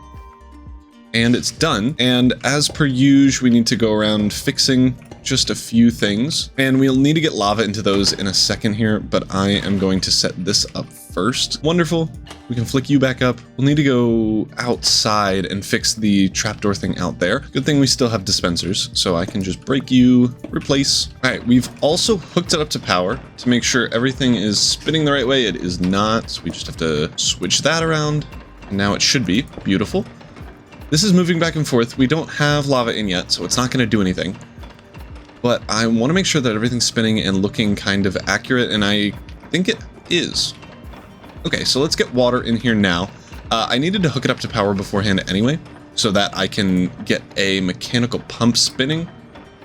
And it's done. And as per usual, we need to go around fixing just a few things. And we'll need to get lava into those in a second here, but I am going to set this up first. Wonderful. We can flick you back up. We'll need to go outside and fix the trapdoor thing out there. Good thing we still have dispensers, so I can just break you, replace. All right, we've also hooked it up to power to make sure everything is spinning the right way. It is not, so we just have to switch that around. And now it should be. Beautiful. This is moving back and forth. We don't have lava in yet, so it's not going to do anything. But I want to make sure that everything's spinning and looking kind of accurate, and I think it is. Okay, so let's get water in here now. I needed to hook it up to power beforehand anyway, so that I can get a mechanical pump spinning.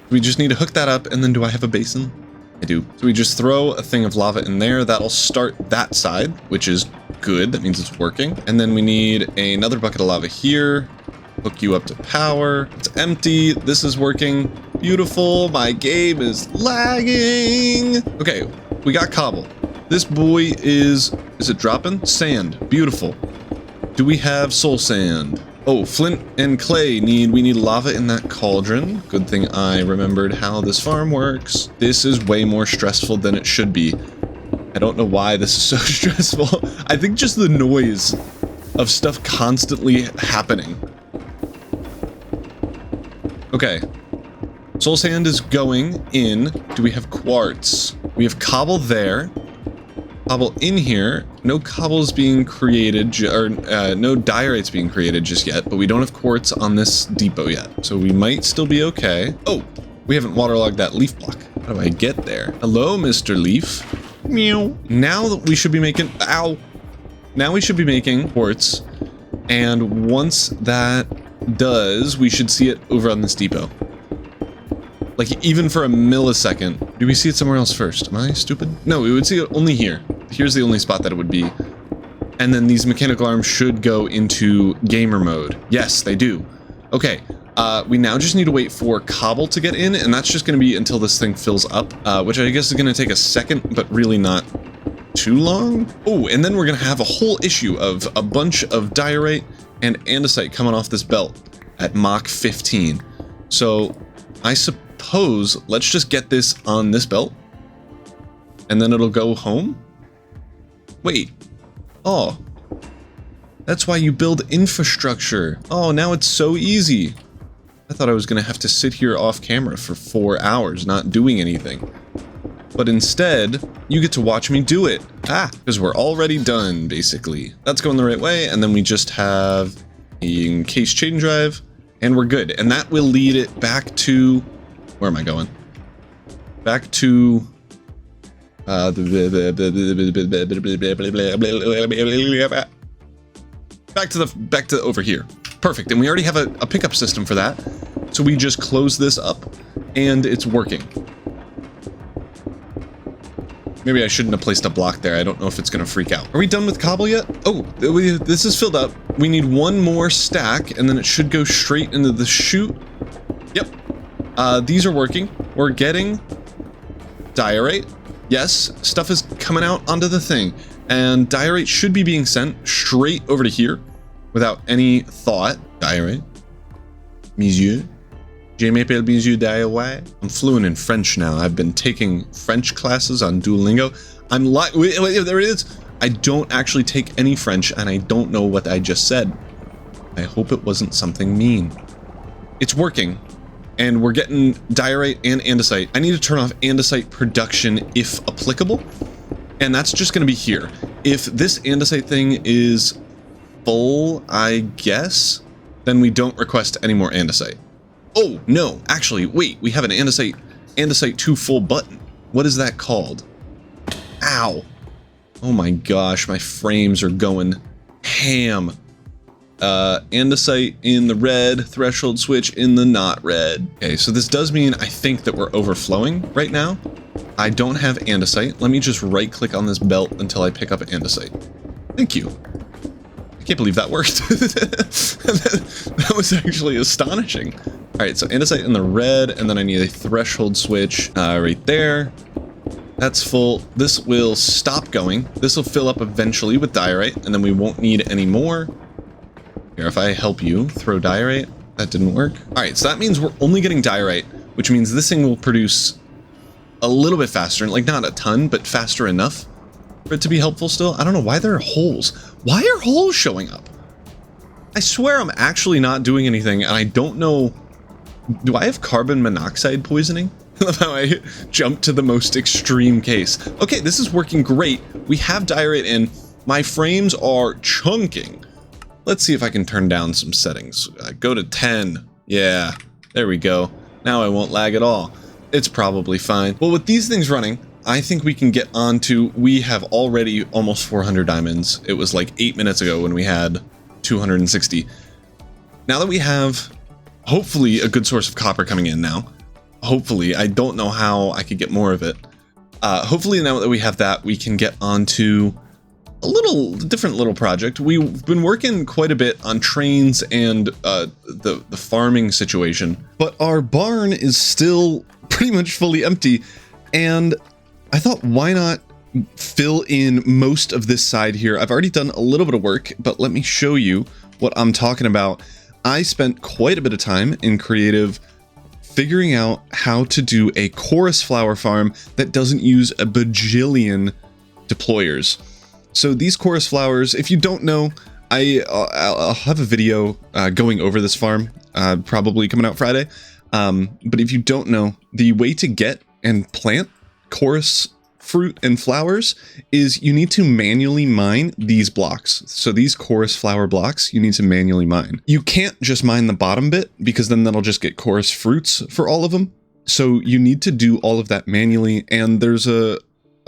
We just need to hook that up, and then do I have a basin? I do. So we just throw a thing of lava in there. That'll start that side, which is good. That means it's working. And then we need another bucket of lava here. Hook you up to power. It's empty. This is working. Beautiful. My game is lagging. Okay, we got cobble. This boy is it dropping? Sand. Beautiful. Do we have soul sand? Oh, flint and clay we need lava in that cauldron. Good thing I remembered how this farm works. This is way more stressful than it should be. I don't know why this is so stressful. I think just the noise of stuff constantly happening. Okay. Soul sand is going in. Do we have quartz? We have cobble there. Cobble in here. No cobble's being created, or no diorites being created just yet, but we don't have quartz on this depot yet. So we might still be okay. Oh, we haven't waterlogged that leaf block. How do I get there? Hello, Mr. Leaf. Meow. Now that we should be making, ow. Now we should be making quartz. And once that does, we should see it over on this depot. Like, even for a millisecond. Do we see it somewhere else first? Am I stupid? No, we would see it only here. Here's the only spot that it would be. And then these mechanical arms should go into gamer mode. Yes, they do. Okay, we now just need to wait for cobble to get in, and that's just going to be until this thing fills up, which I guess is going to take a second, but really not too long. Oh, and then we're going to have a whole issue of a bunch of diorite and andesite coming off this belt at Mach 15. So I suppose let's just get this on this belt, and then it'll go home. Wait. Oh. That's why you build infrastructure. Oh, now it's so easy. I thought I was going to have to sit here off camera for 4 hours not doing anything. But instead, you get to watch me do it. Ah, because we're already done, basically. That's going the right way, and then we just have a encased chain drive, and we're good. And that will lead it back to... Where am I going? Back to... back to over here. Perfect. And we already have a pickup system for that. So we just close this up and it's working. Maybe I shouldn't have placed a block there. I don't know if it's going to freak out. Are we done with cobble yet? Oh, this is filled up. We need one more stack and then it should go straight into the chute. Yep. These are working. We're getting diorite. Yes, stuff is coming out onto the thing. And diorite should be being sent straight over to here without any thought. Diorite. Monsieur. Je m'appelle Monsieur Diorite. I'm fluent in French now. I've been taking French classes on Duolingo. I'm like, wait, there it is. I don't actually take any French and I don't know what I just said. I hope it wasn't something mean. It's working. and we're getting diorite and andesite. I need to turn off andesite production if applicable, and that's just going to be here. If this andesite thing is full, I guess, then we don't request any more andesite. Oh, no, actually, wait, we have an andesite 2 full button. What is that called? Ow. Oh my gosh, my frames are going ham. Andesite in the red, threshold switch in the not red. Okay, so this does mean I think that we're overflowing right now. I don't have andesite. Let me just right click on this belt until I pick up andesite. Thank you. I can't believe that worked. That was actually astonishing. All right, so andesite in the red, and then I need a threshold switch right there. That's full. This will stop going. This will fill up eventually with diorite, and then we won't need any more. Here, if I help you throw diorite, that didn't work. All right, so that means we're only getting diorite, which means this thing will produce a little bit faster, like not a ton, but faster enough for it to be helpful still. I don't know why there are holes. Why are holes showing up? I swear I'm actually not doing anything, and I don't know. Do I have carbon monoxide poisoning? I love how I jumped to the most extreme case. Okay, this is working great. We have diorite in. My frames are chunking. Let's see if I can turn down some settings. Go to 10. Yeah, there we go. Now I won't lag at all. It's probably fine. Well, with these things running, I think we can get on to, we have already almost 400 diamonds. It was like 8 minutes ago when we had 260. Now that we have, hopefully, a good source of copper coming in now. Hopefully, I don't know how I could get more of it. Hopefully now that we have that, we can get onto a different little project. We've been working quite a bit on trains and the farming situation, but our barn is still pretty much fully empty, and I thought, why not fill in most of this side here? I've already done a little bit of work, but let me show you what I'm talking about. I spent quite a bit of time in creative figuring out how to do a chorus flower farm that doesn't use a bajillion deployers. So these chorus flowers, if you don't know, I'll have a video going over this farm, probably coming out Friday. But if you don't know, the way to get and plant chorus fruit and flowers is you need to manually mine these blocks. So these chorus flower blocks, you need to manually mine. You can't just mine the bottom bit, because then that'll just get chorus fruits for all of them. So you need to do all of that manually. And there's a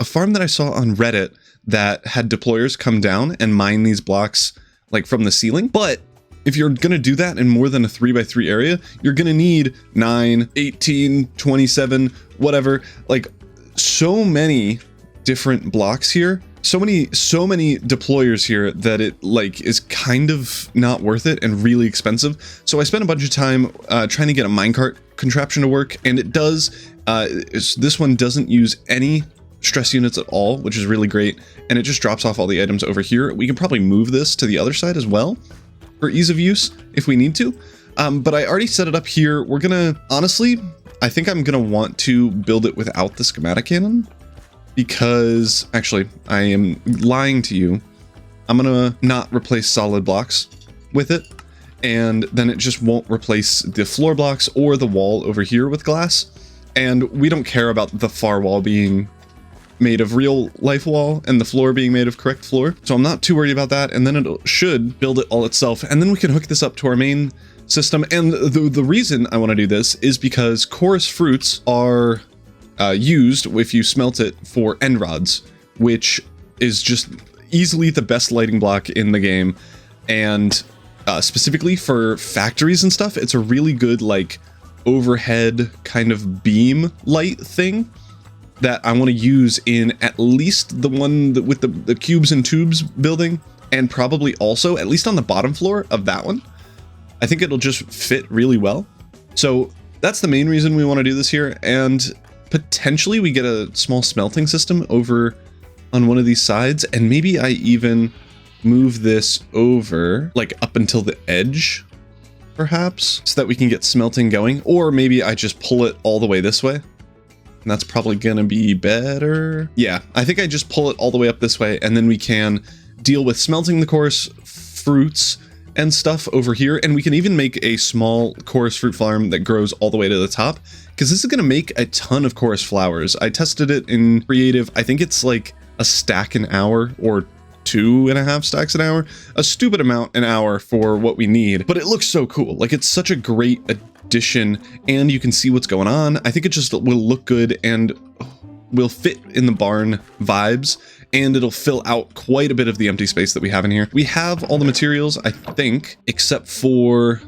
farm that I saw on Reddit that had deployers come down and mine these blocks like from the ceiling. But if you're going to do that in more than a 3x3 area, you're going to need 9, 18, 27, whatever, like so many different blocks here, so many deployers here that it like is kind of not worth it and really expensive. So I spent a bunch of time trying to get a minecart contraption to work, and it does. This one doesn't use any stress units at all, which is really great, and it just drops off all the items over here. We can probably move this to the other side as well for ease of use if we need to, but I already set it up here. We're gonna, honestly, I think I'm gonna want to build it without the schematic cannon, because actually I am lying to you. I'm gonna not replace solid blocks with it, and then it just won't replace the floor blocks or the wall over here with glass, and we don't care about the far wall being made of real life wall and the floor being made of correct floor. So I'm not too worried about that. And then it should build it all itself. And then we can hook this up to our main system. And the reason I want to do this is because chorus fruits are used if you smelt it for end rods, which is just easily the best lighting block in the game. And specifically for factories and stuff, it's a really good like overhead kind of beam light thing that I want to use in at least the one with the cubes and tubes building, and probably also at least on the bottom floor of that one. I think it'll just fit really well. So that's the main reason we want to do this here, and potentially we get a small smelting system over on one of these sides, and maybe I even move this over like up until the edge perhaps, so that we can get smelting going, or maybe I just pull it all the way this way. And that's probably gonna be better. Yeah, I think I just pull it all the way up this way, and then we can deal with smelting the chorus fruits and stuff over here, and we can even make a small chorus fruit farm that grows all the way to the top, because this is going to make a ton of chorus flowers. I tested it in creative. I think it's like a stack an hour or 2.5 stacks an hour, a stupid amount an hour for what we need, but it looks so cool. Like, it's such a great addition, and you can see what's going on. I think it just will look good and will fit in the barn vibes, and it'll fill out quite a bit of the empty space that we have in here. We have all the materials, I think, except for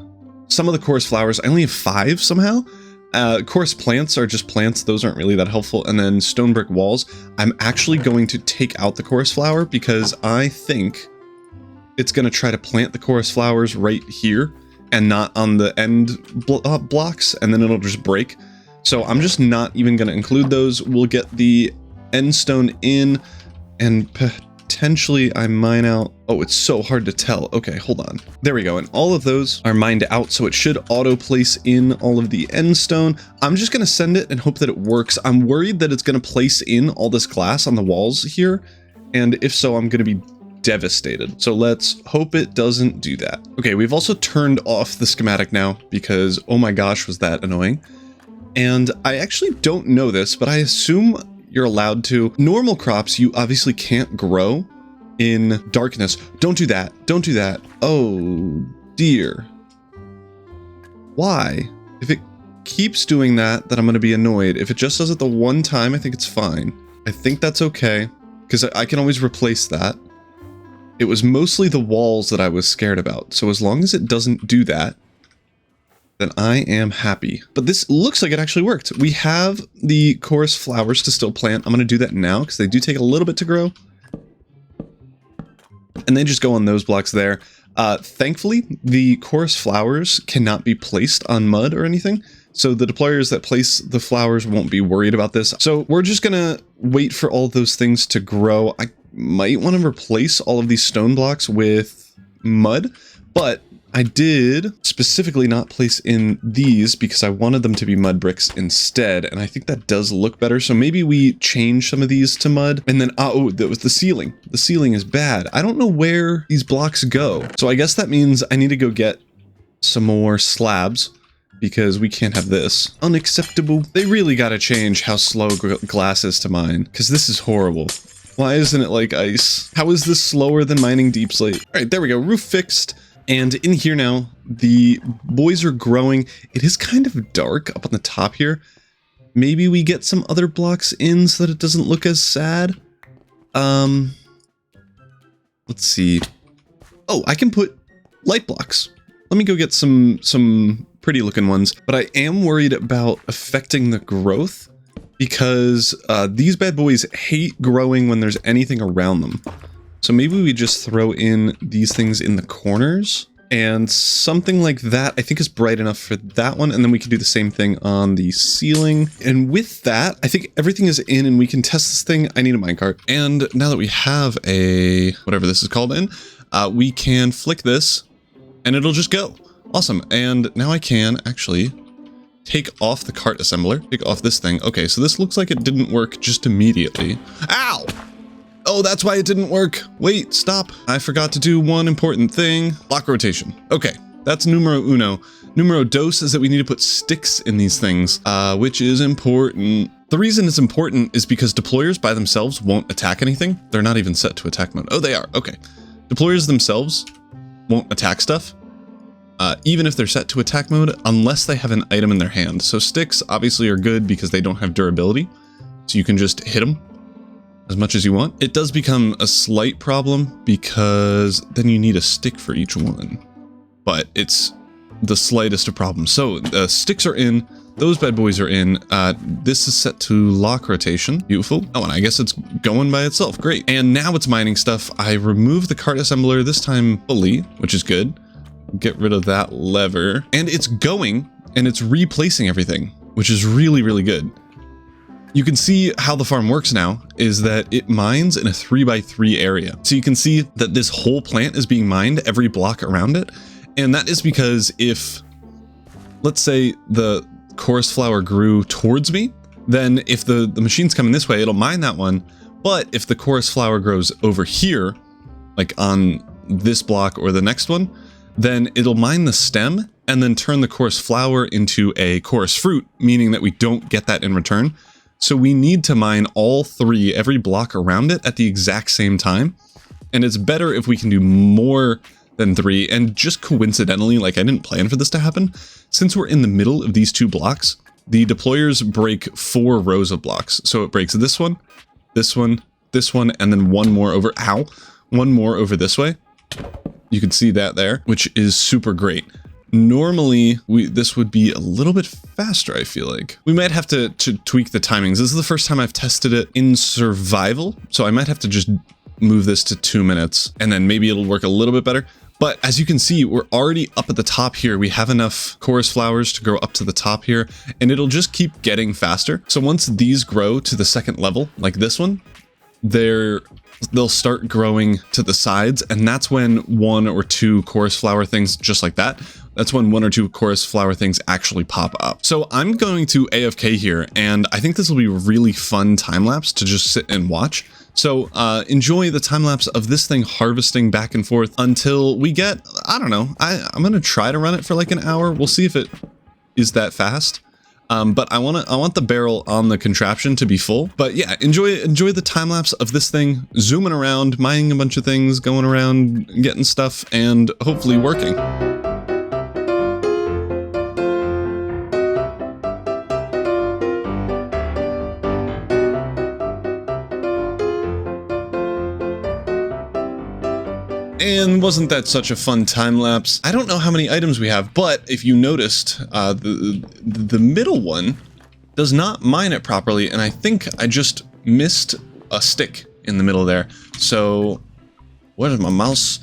some of the chorus flowers. I only have 5 somehow. Chorus plants are just plants. Those aren't really that helpful. And then stone brick walls. I'm actually going to take out the chorus flower because I think it's going to try to plant the chorus flowers right here and not on the end blocks, and then it'll just break. So I'm just not even going to include those. We'll get the end stone in, and potentially I mine out. Oh, it's so hard to tell. Okay, hold on. There we go. And all of those are mined out, so it should auto place in all of the end stone. I'm just going to send it and hope that it works. I'm worried that it's going to place in all this glass on the walls here, and if so, I'm going to be devastated. So let's hope it doesn't do that. Okay, we've also turned off the schematic now because, oh my gosh, was that annoying. And I actually don't know this, but I assume you're allowed to. Normal crops, you obviously can't grow in darkness. Don't do that. Don't do that. Oh dear. Why? If it keeps doing that, then I'm going to be annoyed. If it just does it the one time, I think it's fine. I think that's okay, because I can always replace that. It was mostly the walls that I was scared about. So as long as it doesn't do that, then I am happy. But this looks like it actually worked. We have the chorus flowers to still plant. I'm going to do that now because they do take a little bit to grow. And they just go on those blocks there. Thankfully, the chorus flowers cannot be placed on mud or anything. So the deployers that place the flowers won't be worried about this. So we're just going to wait for all those things to grow. I might want to replace all of these stone blocks with mud, but I did specifically not place in these because I wanted them to be mud bricks instead, and I think that does look better. So maybe we change some of these to mud, and then, oh, that was the ceiling. The ceiling is bad. I don't know where these blocks go. So I guess that means I need to go get some more slabs because we can't have this. Unacceptable. They really got to change how slow glass is to mine, because this is horrible. Why isn't it like ice? How is this slower than mining deep slate? All right, there we go. Roof fixed. And in here now, the boys are growing. It is kind of dark up on the top here. Maybe we get some other blocks in so that it doesn't look as sad. Let's see. Oh, I can put light blocks. Let me go get some pretty looking ones. But I am worried about affecting the growth because these bad boys hate growing when there's anything around them. So maybe we just throw in these things in the corners and something like that I think is bright enough for that one. And then we can do the same thing on the ceiling. And with that, I think everything is in and we can test this thing. I need a minecart. And now that we have a, whatever this is called in, we can flick this and it'll just go. Awesome. And now I can actually take off the cart assembler, take off this thing. Okay, so this looks like it didn't work just immediately. Ow! Oh, that's why it didn't work. Wait, stop. I forgot to do one important thing. Block rotation. Okay, that's numero uno. Numero dos is that we need to put sticks in these things, which is important. The reason it's important is because deployers by themselves won't attack anything. They're not even set to attack mode. Oh, they are. Okay. Deployers themselves won't attack stuff, even if they're set to attack mode, unless they have an item in their hand. So sticks obviously are good because they don't have durability. So you can just hit them as much as you want. It does become a slight problem because then you need a stick for each one, but it's the slightest of problems. So the sticks are in, those bad boys are in. This is set to lock rotation. Beautiful. Oh, and I guess it's going by itself. Great. And now it's mining stuff. I removed the cart assembler this time fully, which is good. Get rid of that lever, and it's going and it's replacing everything, which is really, really good. You can see how the farm works now is that it mines in a 3x3 area. So you can see that this whole plant is being mined every block around it. And that is because if, let's say the chorus flower grew towards me, then if the machine's coming this way, it'll mine that one. But if the chorus flower grows over here, like on this block or the next one, then it'll mine the stem and then turn the chorus flower into a chorus fruit, meaning that we don't get that in return. So we need to mine all three, every block around it at the exact same time. And it's better if we can do more than 3. And just coincidentally, like I didn't plan for this to happen, since we're in the middle of these 2 blocks, the deployers break 4 rows of blocks. So it breaks this one, this one, this one, and then one more over, one more over this way. You can see that there, which is super great. Normally, this would be a little bit faster, I feel like. We might have to tweak the timings. This is the first time I've tested it in survival, so I might have to just move this to 2 minutes, and then maybe it'll work a little bit better. But as you can see, we're already up at the top here. We have enough chorus flowers to grow up to the top here, and it'll just keep getting faster. So once these grow to the 2nd level, like this one, they'll start growing to the sides, and that's when 1 or 2 chorus flower things, just like that, that's when 1 or 2 chorus flower things actually pop up. So I'm going to AFK here, and I think this will be a really fun time lapse to just sit and watch. So enjoy the time lapse of this thing harvesting back and forth until we get, I don't know, I'm gonna try to run it for like an hour. We'll see if it is that fast. But I want the barrel on the contraption to be full. But yeah, enjoy the time lapse of this thing zooming around, mining a bunch of things, going around, getting stuff, and hopefully working. And wasn't that such a fun time lapse? I don't know how many items we have, but if you noticed, the middle one does not mine it properly, and I think I just missed a stick in the middle there. So, what is my mouse?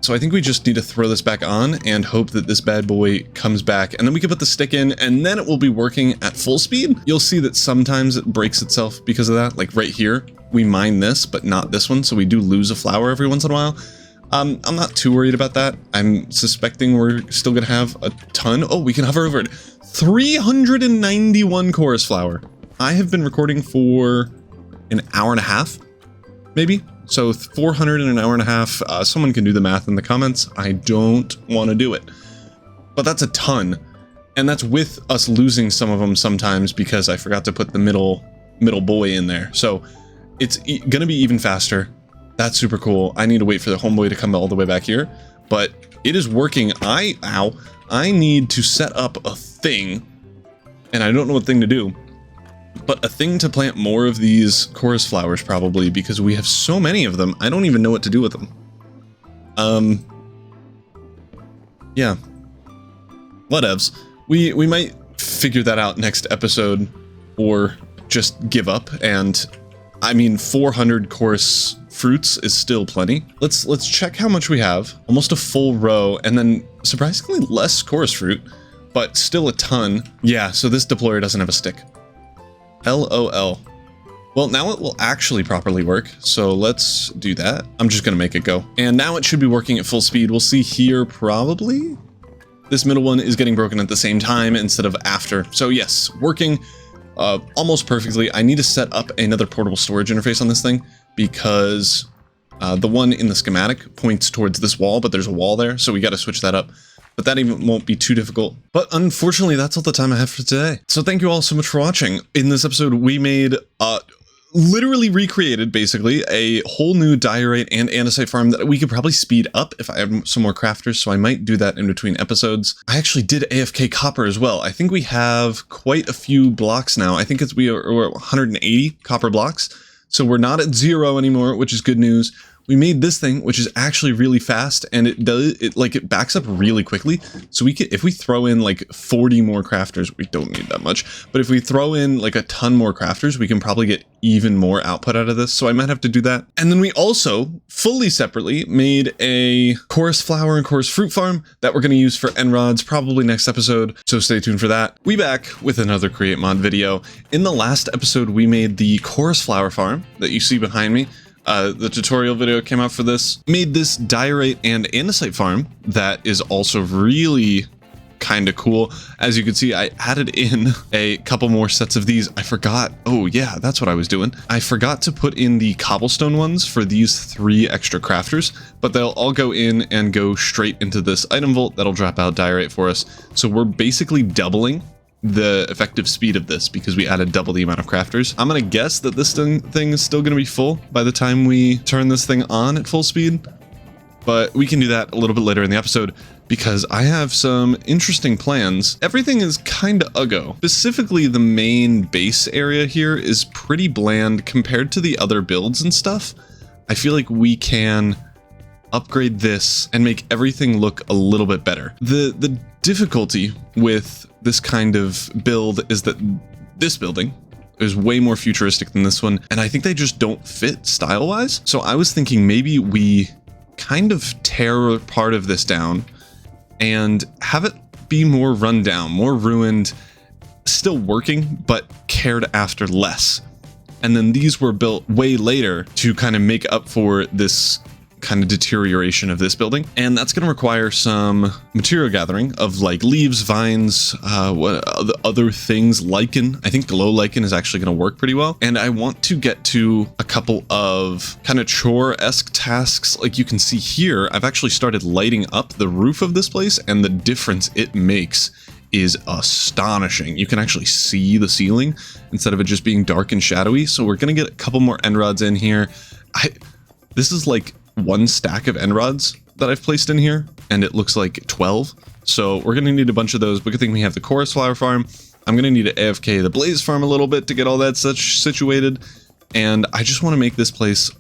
So I think we just need to throw this back on and hope that this bad boy comes back, and then we can put the stick in, and then it will be working at full speed. You'll see that sometimes it breaks itself because of that, like right here. We mine this, but not this one, so we do lose a flower every once in a while. I'm not too worried about that. I'm suspecting we're still gonna have a ton. Oh, we can hover over it. 391 chorus flower. I have been recording for an hour and a half, maybe. So 400 in an hour and a half. Someone can do the math in the comments. I don't want to do it, but that's a ton, and that's with us losing some of them sometimes because I forgot to put the middle boy in there. So it's gonna be even faster. That's super cool. I need to wait for the homeboy to come all the way back here, but it is working. I need to set up a thing, and I don't know what thing to do, but a thing to plant more of these chorus flowers probably, because we have so many of them. I don't even know what to do with them. Yeah. Whatevs. We might figure that out next episode, or just give up. And I mean, 400 chorus fruits is still plenty. Let's check how much we have. Almost a full row, and then surprisingly less chorus fruit, but still a ton. Yeah, so this deployer doesn't have a stick. LOL. Well, now it will actually properly work, so let's do that. I'm just gonna make it go. And now it should be working at full speed. We'll see here probably. This middle one is getting broken at the same time instead of after. So yes, working almost perfectly. I need to set up another portable storage interface on this thing because the one in the schematic points towards this wall, but there's a wall there, so we got to switch that up. But that even won't be too difficult. But unfortunately, that's all the time I have for today. So thank you all so much for watching. In this episode, we made literally recreated basically a whole new diorite and andesite farm that we could probably speed up if I have some more crafters, so I might do that in between episodes. I actually did AFK copper as well. I think we have quite a few blocks now. I think we're at 180 copper blocks, so we're not at 0 anymore, which is good news. We made this thing, which is actually really fast, and it backs up really quickly. So we could, if we throw in like 40 more crafters, we don't need that much, but if we throw in like a ton more crafters, we can probably get even more output out of this. So I might have to do that. And then we also fully separately made a chorus flower and chorus fruit farm that we're going to use for end rods probably next episode. So stay tuned for that. We back with another Create Mod video. In the last episode, we made the chorus flower farm that you see behind me. The tutorial video came out for this. Made this diorite and andesite farm that is also really kind of cool. As you can see, I added in a couple more sets of these. I forgot. Oh yeah, that's what I was doing. I forgot to put in the cobblestone ones for these 3 extra crafters, but they'll all go in and go straight into this item vault that'll drop out diorite for us. So we're basically doubling the effective speed of this because we added double the amount of crafters. I'm gonna guess that this thing is still gonna be full by the time we turn this thing on at full speed, but we can do that a little bit later in the episode because I have some interesting plans. Everything is kind of uggo. Specifically, the main base area here is pretty bland compared to the other builds and stuff. I feel like we can upgrade this and make everything look a little bit better. The difficulty with this kind of build is that this building is way more futuristic than this one, and I think they just don't fit style-wise. So I was thinking maybe we kind of tear part of this down and have it be more run down, more ruined, still working, but cared after less. And then these were built way later to kind of make up for this kind of deterioration of this building, and that's going to require some material gathering of like leaves, vines, what other things, lichen. I think glow lichen is actually going to work pretty well, and I want to get to a couple of kind of chore-esque tasks. Like you can see here, I've actually started lighting up the roof of this place, and the difference it makes is astonishing. You can actually see the ceiling instead of it just being dark and shadowy. So we're going to get a couple more end rods in here. This is like 1 stack of end rods that I've placed in here, and it looks like 12. So we're gonna need a bunch of those, but good thing we have the chorus flower farm. I'm gonna need to AFK the blaze farm a little bit to get all that such situated, and I just want to make this place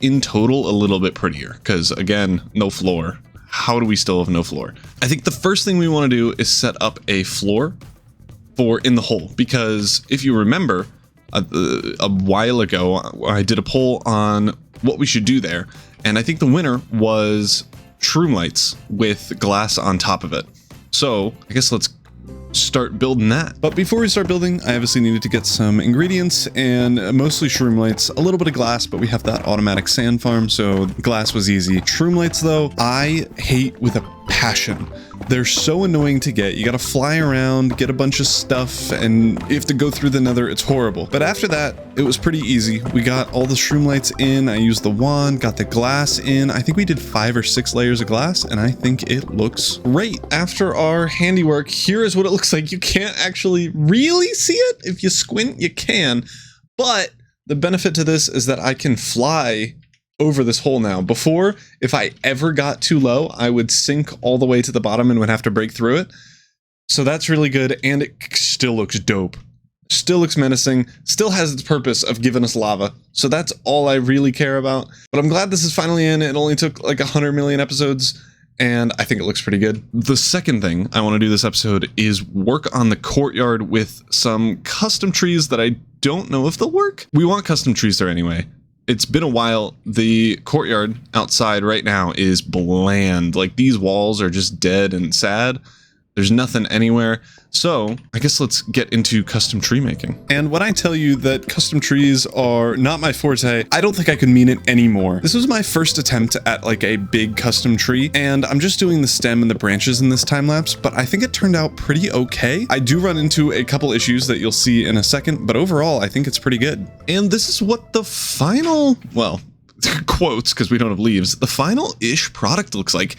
in total a little bit prettier because again, no floor. How do we still have no floor? I think the first thing we want to do is set up a floor for in the hole, because if you remember a while ago I did a poll on what we should do there, and I think the winner was shroom lights with glass on top of it. So I guess let's start building that. But before we start building, I obviously needed to get some ingredients, and mostly shroom lights, a little bit of glass, but we have that automatic sand farm, so glass was easy. Shroom lights though, I hate with a passion. They're so annoying to get. You gotta fly around, get a bunch of stuff, and you have to go through the nether. It's horrible. But after that, it was pretty easy. We got all the shroom lights in. I used the wand, got the glass in. I think we did 5 or 6 layers of glass, and I think it looks great. After our handiwork, here is what it looks like. You can't actually really see it. If you squint, you can. But the benefit to this is that I can fly over this hole now. Before, if I ever got too low, I would sink all the way to the bottom and would have to break through it. So that's really good, and it still looks dope. Still looks menacing, still has its purpose of giving us lava. So that's all I really care about. But I'm glad this is finally in. It only took like 100 million episodes, and I think it looks pretty good. The second thing I want to do this episode is work on the courtyard with some custom trees that I don't know if they'll work. We want custom trees there anyway. It's been a while. The courtyard outside right now is bland. Like these walls are just dead and sad. There's nothing anywhere. So I guess let's get into custom tree making. And when I tell you that custom trees are not my forte, I don't think I could mean it anymore. This was my first attempt at like a big custom tree, and I'm just doing the stem and the branches in this time lapse, but I think it turned out pretty okay. I do run into a couple issues that you'll see in a second, but overall I think it's pretty good. And this is what the final, well, quotes, because we don't have leaves, the final-ish product looks like.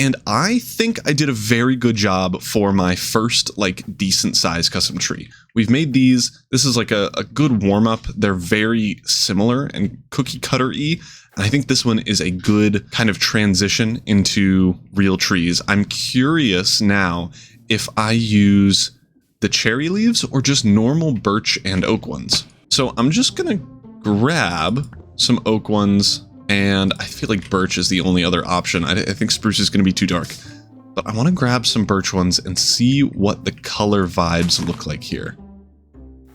And I think I did a very good job for my first like decent size custom tree. We've made these. This is like a good warm up. They're very similar and cookie cutter-y. And I think this one is a good kind of transition into real trees. I'm curious now if I use the cherry leaves or just normal birch and oak ones. So I'm just gonna grab some oak ones, and I feel like birch is the only other option. I think spruce is going to be too dark. But I want to grab some birch ones and see what the color vibes look like here.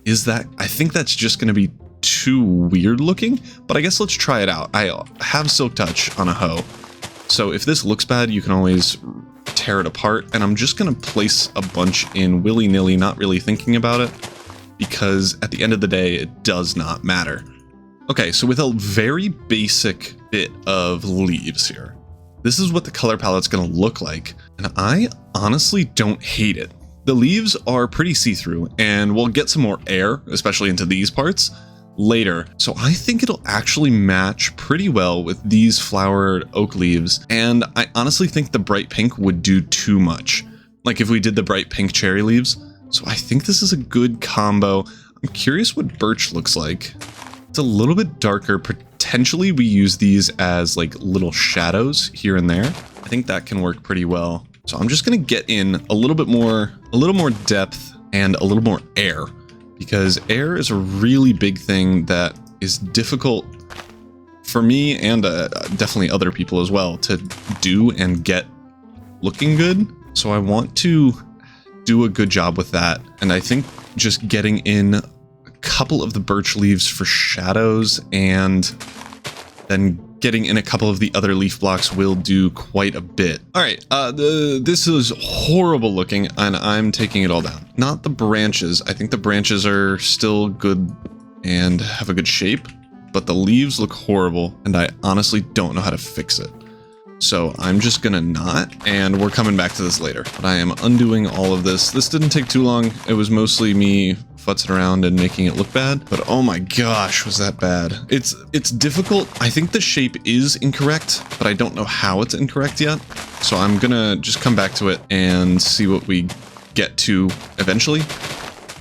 Is that... I think that's just going to be too weird looking, but I guess let's try it out. I have Silk Touch on a hoe, so if this looks bad, you can always tear it apart. And I'm just going to place a bunch in willy-nilly, not really thinking about it, because at the end of the day, it does not matter. Okay, so with a very basic bit of leaves here, this is what the color palette's gonna look like. And I honestly don't hate it. The leaves are pretty see-through, and we'll get some more air, especially into these parts, later. So I think it'll actually match pretty well with these flowered oak leaves. And I honestly think the bright pink would do too much. Like if we did the bright pink cherry leaves. So I think this is a good combo. I'm curious what birch looks like. It's a little bit darker. Potentially we use these as like little shadows here and there. I think that can work pretty well. So I'm just gonna get in a little more depth and a little more air, because air is a really big thing that is difficult for me and definitely other people as well to do and get looking good. So I want to do a good job with that. And I think just getting in a couple of the birch leaves for shadows and then getting in a couple of the other leaf blocks will do quite a bit. All right, this is horrible looking and I'm taking it all down. Not the branches. I think the branches are still good and have a good shape, but the leaves look horrible and I honestly don't know how to fix it. So I'm just gonna not, and we're coming back to this later. But I am undoing all of this. This didn't take too long. It was mostly me futzing around and making it look bad. But oh my gosh, was that bad. It's difficult. I think the shape is incorrect, but I don't know how it's incorrect yet. So I'm gonna just come back to it and see what we get to eventually.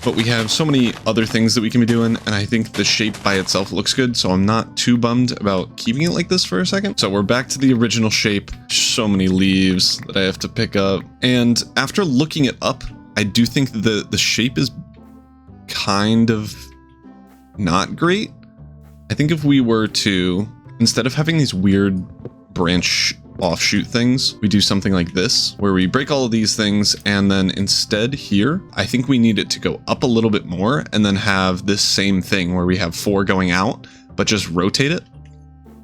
But we have so many other things that we can be doing, and I think the shape by itself looks good, so I'm not too bummed about keeping it like this for a second. So we're back to the original shape. So many leaves that I have to pick up. And after looking it up, I do think the shape is kind of not great. I think if we were to, instead of having these weird branch offshoot things, we do something like this, where we break all of these things, and then instead here, I think we need it to go up a little bit more, and then have this same thing where we have 4 going out, but just rotate it.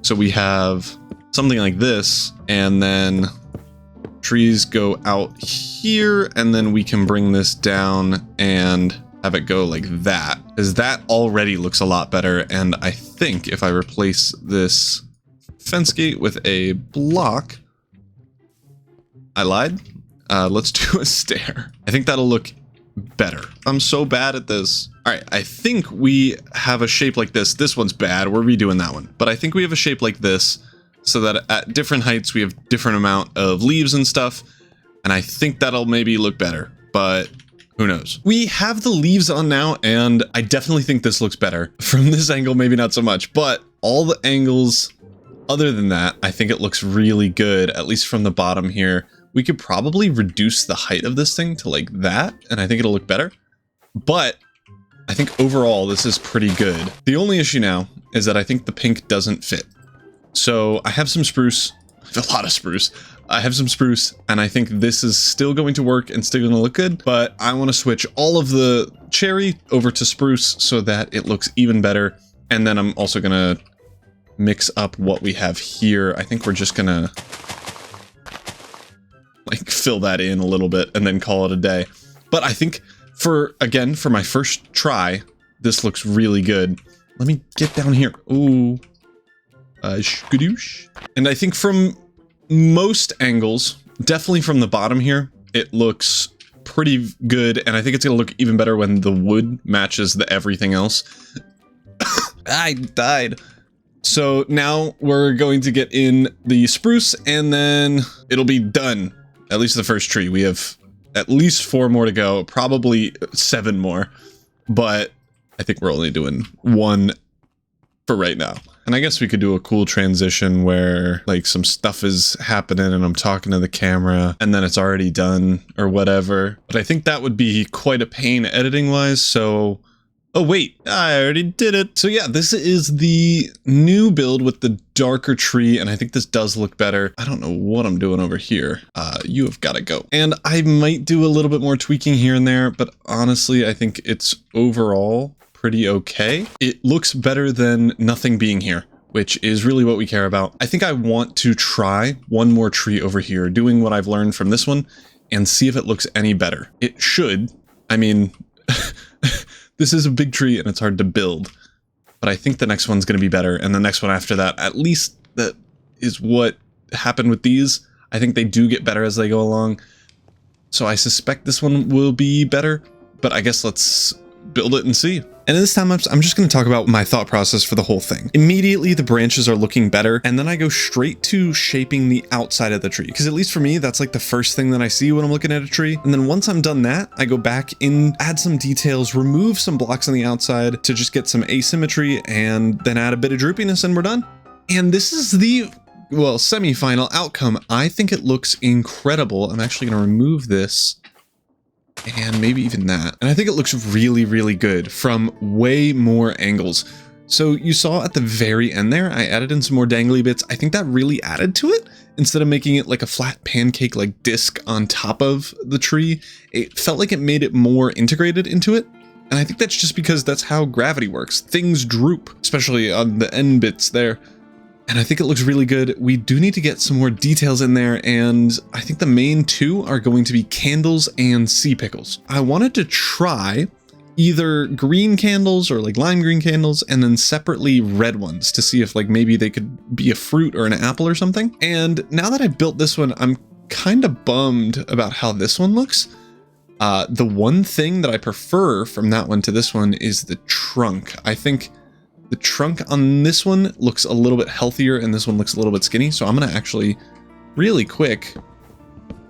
So we have something like this, and then trees go out here, and then we can bring this down and have it go like that, because that already looks a lot better. And I think if I replace this fence gate with a block, I lied. Let's do a stair. I think that'll look better. I'm so bad at this. All right, I think we have a shape like this. This one's bad. We're redoing that one. But I think we have a shape like this, so that at different heights we have different amount of leaves and stuff. And I think that'll maybe look better, but who knows? We have the leaves on now, and I definitely think this looks better. From this angle, maybe not so much, but all the angles other than that, I think it looks really good, at least from the bottom here. We could probably reduce the height of this thing to like that, and I think it'll look better. But I think overall, this is pretty good. The only issue now is that I think the pink doesn't fit. So I have some spruce, a lot of spruce. I have some spruce, and I think this is still going to work and still going to look good, but I want to switch all of the cherry over to spruce so that it looks even better. And then I'm also going to mix up what we have here. I think we're just gonna like fill that in a little bit and then call it a day. But I think for my first try, this looks really good. Let me get down here. Ooh. Skadoosh. And I think from most angles, definitely from the bottom here, it looks pretty good. And I think it's gonna look even better when the wood matches the everything else. I died. So now we're going to get in the spruce, and then it'll be done. At least the first tree. We have at least 4 more to go, probably 7 more. But I think we're only doing 1 for right now. And I guess we could do a cool transition where like some stuff is happening and I'm talking to the camera and then it's already done or whatever. But I think that would be quite a pain editing wise, so oh wait, I already did it. So yeah, this is the new build with the darker tree, and I think this does look better. I don't know what I'm doing over here. You have got to go. And I might do a little bit more tweaking here and there, but honestly, I think it's overall pretty okay. It looks better than nothing being here, which is really what we care about. I think I want to try one more tree over here, doing what I've learned from this one, and see if it looks any better. It should. I mean... This is a big tree and it's hard to build, but I think the next one's going to be better. And the next one after that, at least that is what happened with these. I think they do get better as they go along. So I suspect this one will be better, but I guess let's build it and see. And in this time lapse, I'm just going to talk about my thought process for the whole thing. Immediately, the branches are looking better, and then I go straight to shaping the outside of the tree. Because at least for me, that's like the first thing that I see when I'm looking at a tree. And then once I'm done that, I go back in, add some details, remove some blocks on the outside to just get some asymmetry, and then add a bit of droopiness, and we're done. And this is the, well, semi-final outcome. I think it looks incredible. I'm actually going to remove this. And maybe even that. And I think it looks really, really good from way more angles. So you saw at the very end there, I added in some more dangly bits. I think that really added to it. Instead of making it like a flat pancake like disc on top of the tree, it felt like it made it more integrated into it. And I think that's just because that's how gravity works. Things droop, especially on the end bits there. And I think it looks really good. We do need to get some more details in there, and I think the main two are going to be candles and sea pickles. I wanted to try either green candles or like lime green candles, and then separately red ones to see if like maybe they could be a fruit or an apple or something. And now that I built this one, I'm kind of bummed about how this one looks. The one thing that I prefer from that one to this one is the trunk. I think the trunk on this one looks a little bit healthier and this one looks a little bit skinny. So I'm going to actually really quick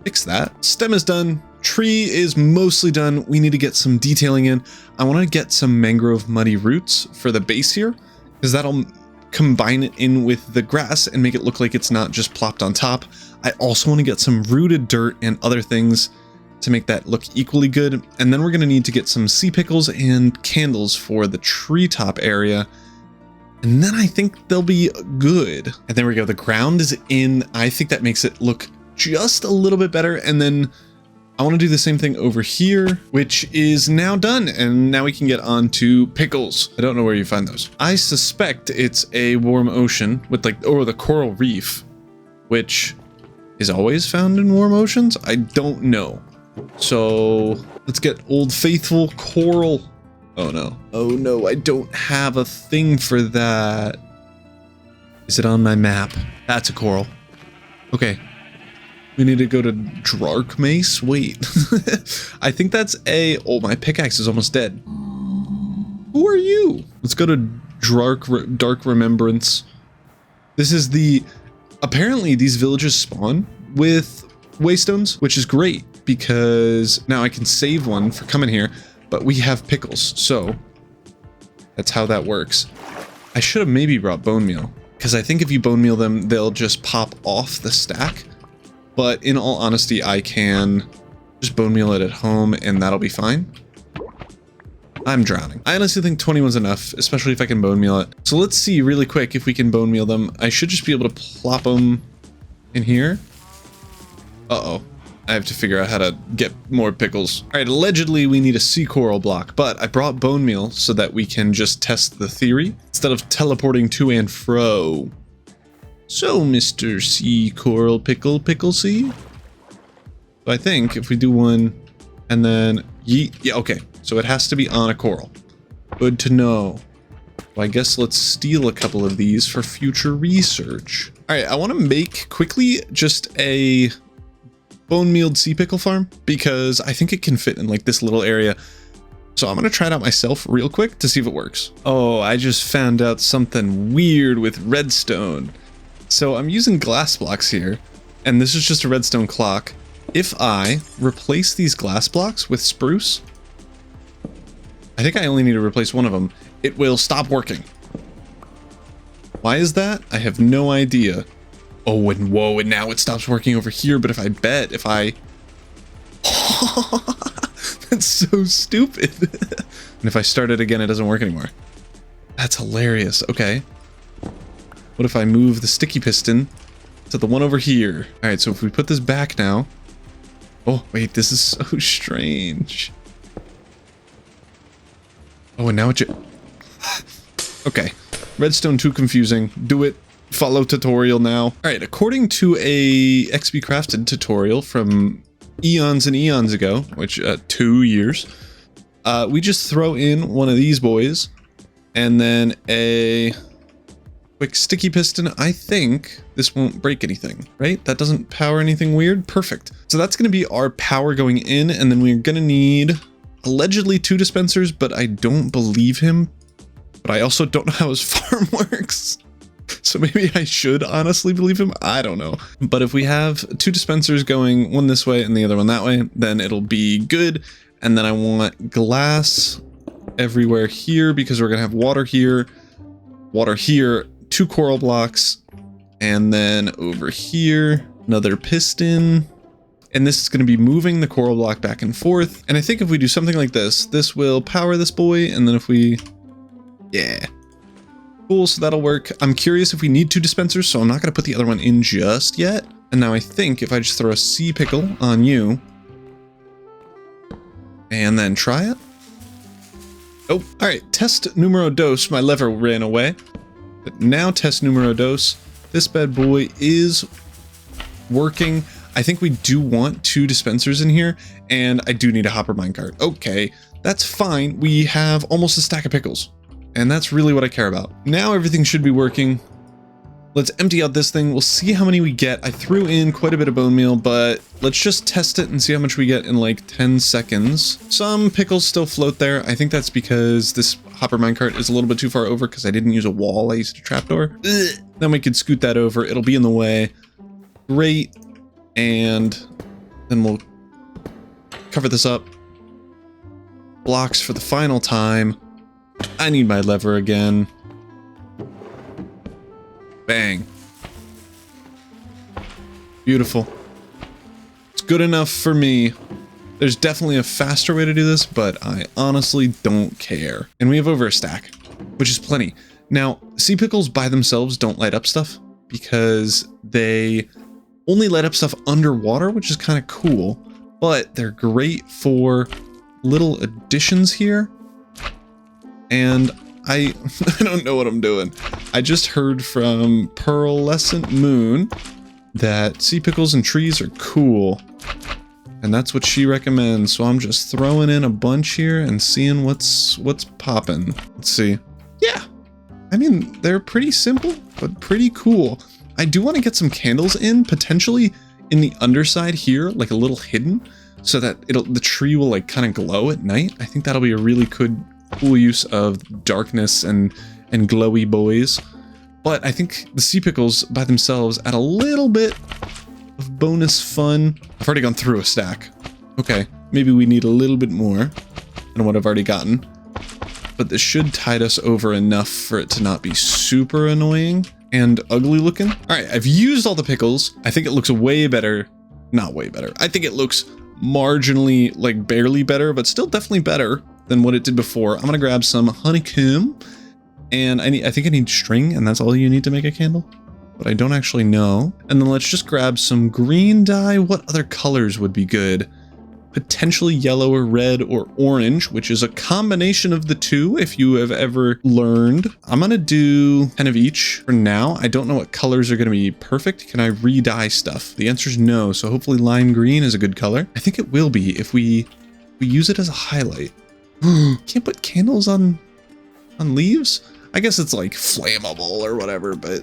fix that. Stem is done. Tree is mostly done. We need to get some detailing in. I want to get some mangrove muddy roots for the base here because that'll combine it in with the grass and make it look like it's not just plopped on top. I also want to get some rooted dirt and other things to make that look equally good. And then we're going to need to get some sea pickles and candles for the treetop area. And then I think they'll be good. And there we go. The ground is in. I think that makes it look just a little bit better. And then I want to do the same thing over here, which is now done. And now we can get on to pickles. I don't know where you find those. I suspect it's a warm ocean with like, or the coral reef, which is always found in warm oceans. I don't know. So let's get Old Faithful coral. Oh no. Oh no, I don't have a thing for that. Is it on my map? That's a coral. Okay. We need to go to Dark Mace. Wait. I think that's a... Oh, my pickaxe is almost dead. Who are you? Let's go to Dark Remembrance. This is the... Apparently, these villages spawn with waystones, which is great because now I can save one for coming here. But we have pickles, so that's how that works. I should have maybe brought bone meal, because I think if you bone meal them, they'll just pop off the stack. But in all honesty, I can just bone meal it at home, and that'll be fine. I'm drowning. I honestly think 21's enough, especially if I can bone meal it. So let's see really quick if we can bone meal them. I should just be able to plop them in here. Uh-oh. I have to figure out how to get more pickles. All right, allegedly we need a sea coral block, but I brought bone meal so that we can just test the theory instead of teleporting to and fro. So, Mr. Sea Coral Pickle Sea. So I think if we do one and then yeet, yeah, okay. So it has to be on a coral. Good to know. Well, I guess let's steal a couple of these for future research. All right, I want to make quickly just a bone mealed sea pickle farm because I think it can fit in like this little area. So I'm gonna try it out myself real quick to see if it works. Oh, I just found out something weird with redstone. So I'm using glass blocks here, and this is just a redstone clock. If I replace these glass blocks with spruce, I think I only need to replace one of them, it will stop working. Why is that? I have no idea. Oh, and whoa, and now it stops working over here, but if I... That's so stupid. And if I start it again, it doesn't work anymore. That's hilarious. Okay. What if I move the sticky piston to the one over here? All right, so if we put this back now... Oh, wait, this is so strange. Oh, and now it just... Okay. Redstone too confusing. Do it. Follow tutorial now. All right, according to a XP Crafted tutorial from eons and eons ago, which 2 years, we just throw in one of these boys and then a Quick sticky piston. I think this won't break anything, right? That doesn't power anything weird. Perfect. So that's going to be our power going in, and then we're going to need allegedly 2 dispensers, but I don't believe him. But I also don't know how his farm works. So maybe I should honestly believe him. I don't know. But if we have 2 dispensers going, one this way and the other one that way, then it'll be good. And then I want glass everywhere here because we're going to have water here, 2 coral blocks, and then over here, another piston. And this is going to be moving the coral block back and forth. And I think if we do something like this, this will power this boy. And then if we, yeah, cool. So that'll work. I'm curious if we need 2 dispensers, so I'm not going to put the other one in just yet. And now I think if I just throw a sea pickle on you and then try it. Oh, all right. Test numero dos. My lever ran away. But now test numero dos. This bad boy is working. I think we do want 2 dispensers in here, and I do need a hopper minecart. Okay, that's fine. We have almost a stack of pickles, and that's really what I care about. Now everything should be working. Let's empty out this thing. We'll see how many we get. I threw in quite a bit of bone meal, but let's just test it and see how much we get in like 10 seconds. Some pickles still float there. I think that's because this hopper minecart is a little bit too far over because I didn't use a wall. I used a trapdoor. Then we could scoot that over. It'll be in the way. Great. And then we'll cover this up. Blocks for the final time. I need my lever again. Bang. Beautiful. It's good enough for me. There's definitely a faster way to do this, but I honestly don't care. And we have over a stack, which is plenty. Now, sea pickles by themselves don't light up stuff because they only light up stuff underwater, which is kind of cool, but they're great for little additions here. And I don't know what I'm doing. I just heard from Pearlescent Moon that sea pickles and trees are cool. And that's what she recommends. So I'm just throwing in a bunch here and seeing what's popping. Let's see. Yeah. I mean, they're pretty simple, but pretty cool. I do want to get some candles in, potentially in the underside here, like a little hidden, so that the tree will like kind of glow at night. I think that'll be a really cool use of darkness and glowy boys. But I think the sea pickles by themselves add a little bit of bonus fun. I've already gone through a stack. Okay, maybe we need a little bit more than what I've already gotten. But this should tide us over enough for it to not be super annoying and ugly looking. All right, I've used all the pickles. I think it looks way better. Not way better. I think it looks marginally, like barely better, but still definitely better than what it did before. I'm gonna grab some honeycomb, and I think I need string, and that's all you need to make a candle, but I don't actually know. And then let's just grab some green dye. What other colors would be good? Potentially yellow or red or orange, which is a combination of the two if you have ever learned. I'm gonna do 10 of each for now. I don't know what colors are gonna be perfect. Can I re-dye stuff? The answer is no, so hopefully lime green is a good color. I think it will be if we use it as a highlight. Can't put candles on leaves? I guess it's like flammable or whatever, but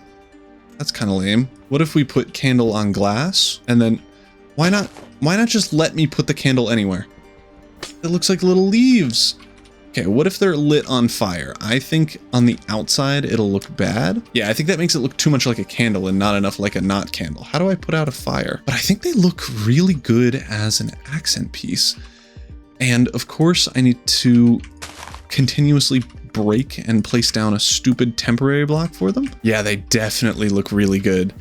that's kind of lame. What if we put candle on glass? And then why not just let me put the candle anywhere? It looks like little leaves. Okay, what if they're lit on fire? I think on the outside it'll look bad. Yeah, I think that makes it look too much like a candle and not enough like a not candle. How do I put out a fire? But I think they look really good as an accent piece. And of course I need to continuously break and place down a stupid temporary block for them. Yeah, they definitely look really good.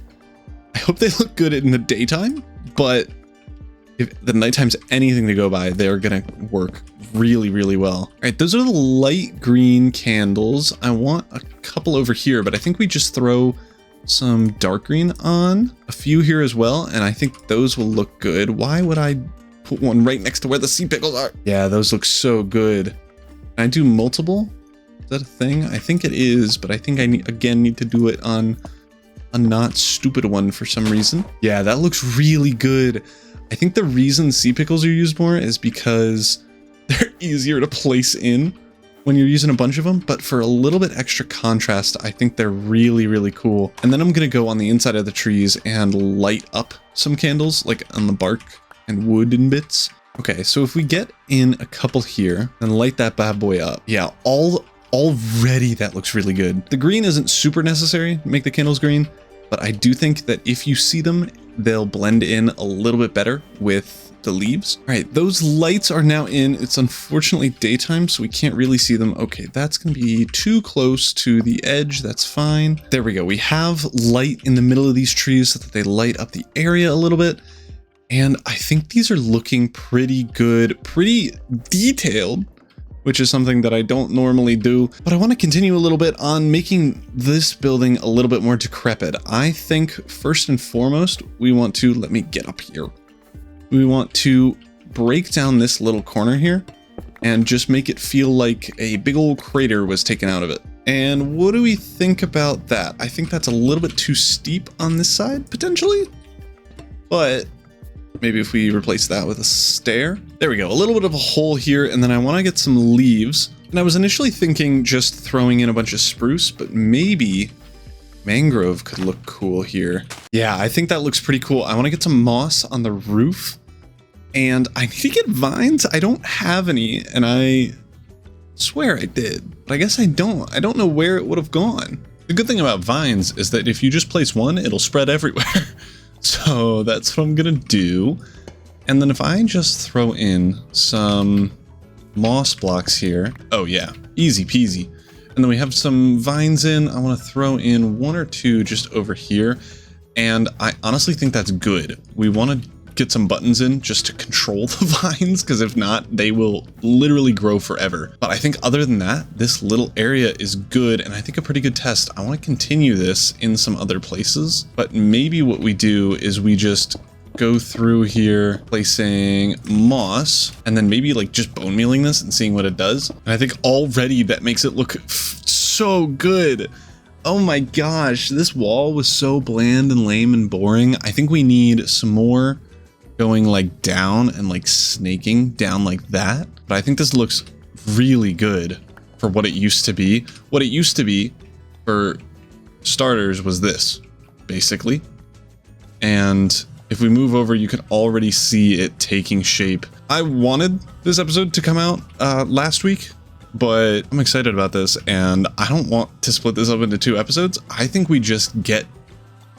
I hope they look good in the daytime, but if the nighttime's anything to go by, they're gonna work really, really well. All right, those are the light green candles. I want a couple over here, but I think we just throw some dark green on, a few here as well, and I think those will look good. Why would I put one right next to where the sea pickles are? Yeah, those look so good. Can I do multiple? Is that a thing? I think it is, but I think I need to do it on a not stupid one for some reason. Yeah, that looks really good. I think the reason sea pickles are used more is because they're easier to place in. when you're using a bunch of them, but for a little bit extra contrast, I think they're really, really cool. And then I'm gonna go on the inside of the trees and light up some candles, like on the bark and wooden bits. Okay, so if we get in a couple here and light that bad boy up, yeah, already that looks really good. The green isn't super necessary to make the candles green, but I do think that if you see them, they'll blend in a little bit better with the leaves. All right, those lights are now in. It's unfortunately daytime, so we can't really see them. Okay, that's gonna be too close to the edge. That's fine. There we go. We have light in the middle of these trees so that they light up the area a little bit. And I think these are looking pretty good, pretty detailed, which is something that I don't normally do, but I want to continue a little bit on making this building a little bit more decrepit. I think first and foremost, we want to, let me get up here. We want to break down this little corner here and just make it feel like a big old crater was taken out of it. And what do we think about that? I think that's a little bit too steep on this side, potentially, but maybe if we replace that with a stair. There we go, a little bit of a hole here, and then I want to get some leaves. And I was initially thinking just throwing in a bunch of spruce, but maybe mangrove could look cool here. Yeah, I think that looks pretty cool. I want to get some moss on the roof, and I need to get vines. I don't have any, and I swear I did, but I guess I don't. I don't know where it would have gone. The good thing about vines is that if you just place one, it'll spread everywhere. So that's what I'm gonna do. And then if I just throw in some moss blocks here, oh yeah, easy peasy. And then we have some vines in. I want to throw in one or two just over here. And I honestly think that's good. We want to get some buttons in just to control the vines, because if not, they will literally grow forever. But I think other than that, this little area is good, and I think a pretty good test. I want to continue this in some other places, but maybe what we do is we just go through here, placing moss, and then maybe like just bone mealing this and seeing what it does. And I think already that makes it look so good. Oh my gosh, this wall was so bland and lame and boring. I think we need some more going like down and like snaking down like that. But I think this looks really good for what it used to be. What it used to be, for starters, was this, basically. And if we move over, you can already see it taking shape. I wanted this episode to come out last week, but I'm excited about this, and I don't want to split this up into 2 episodes. I think we just get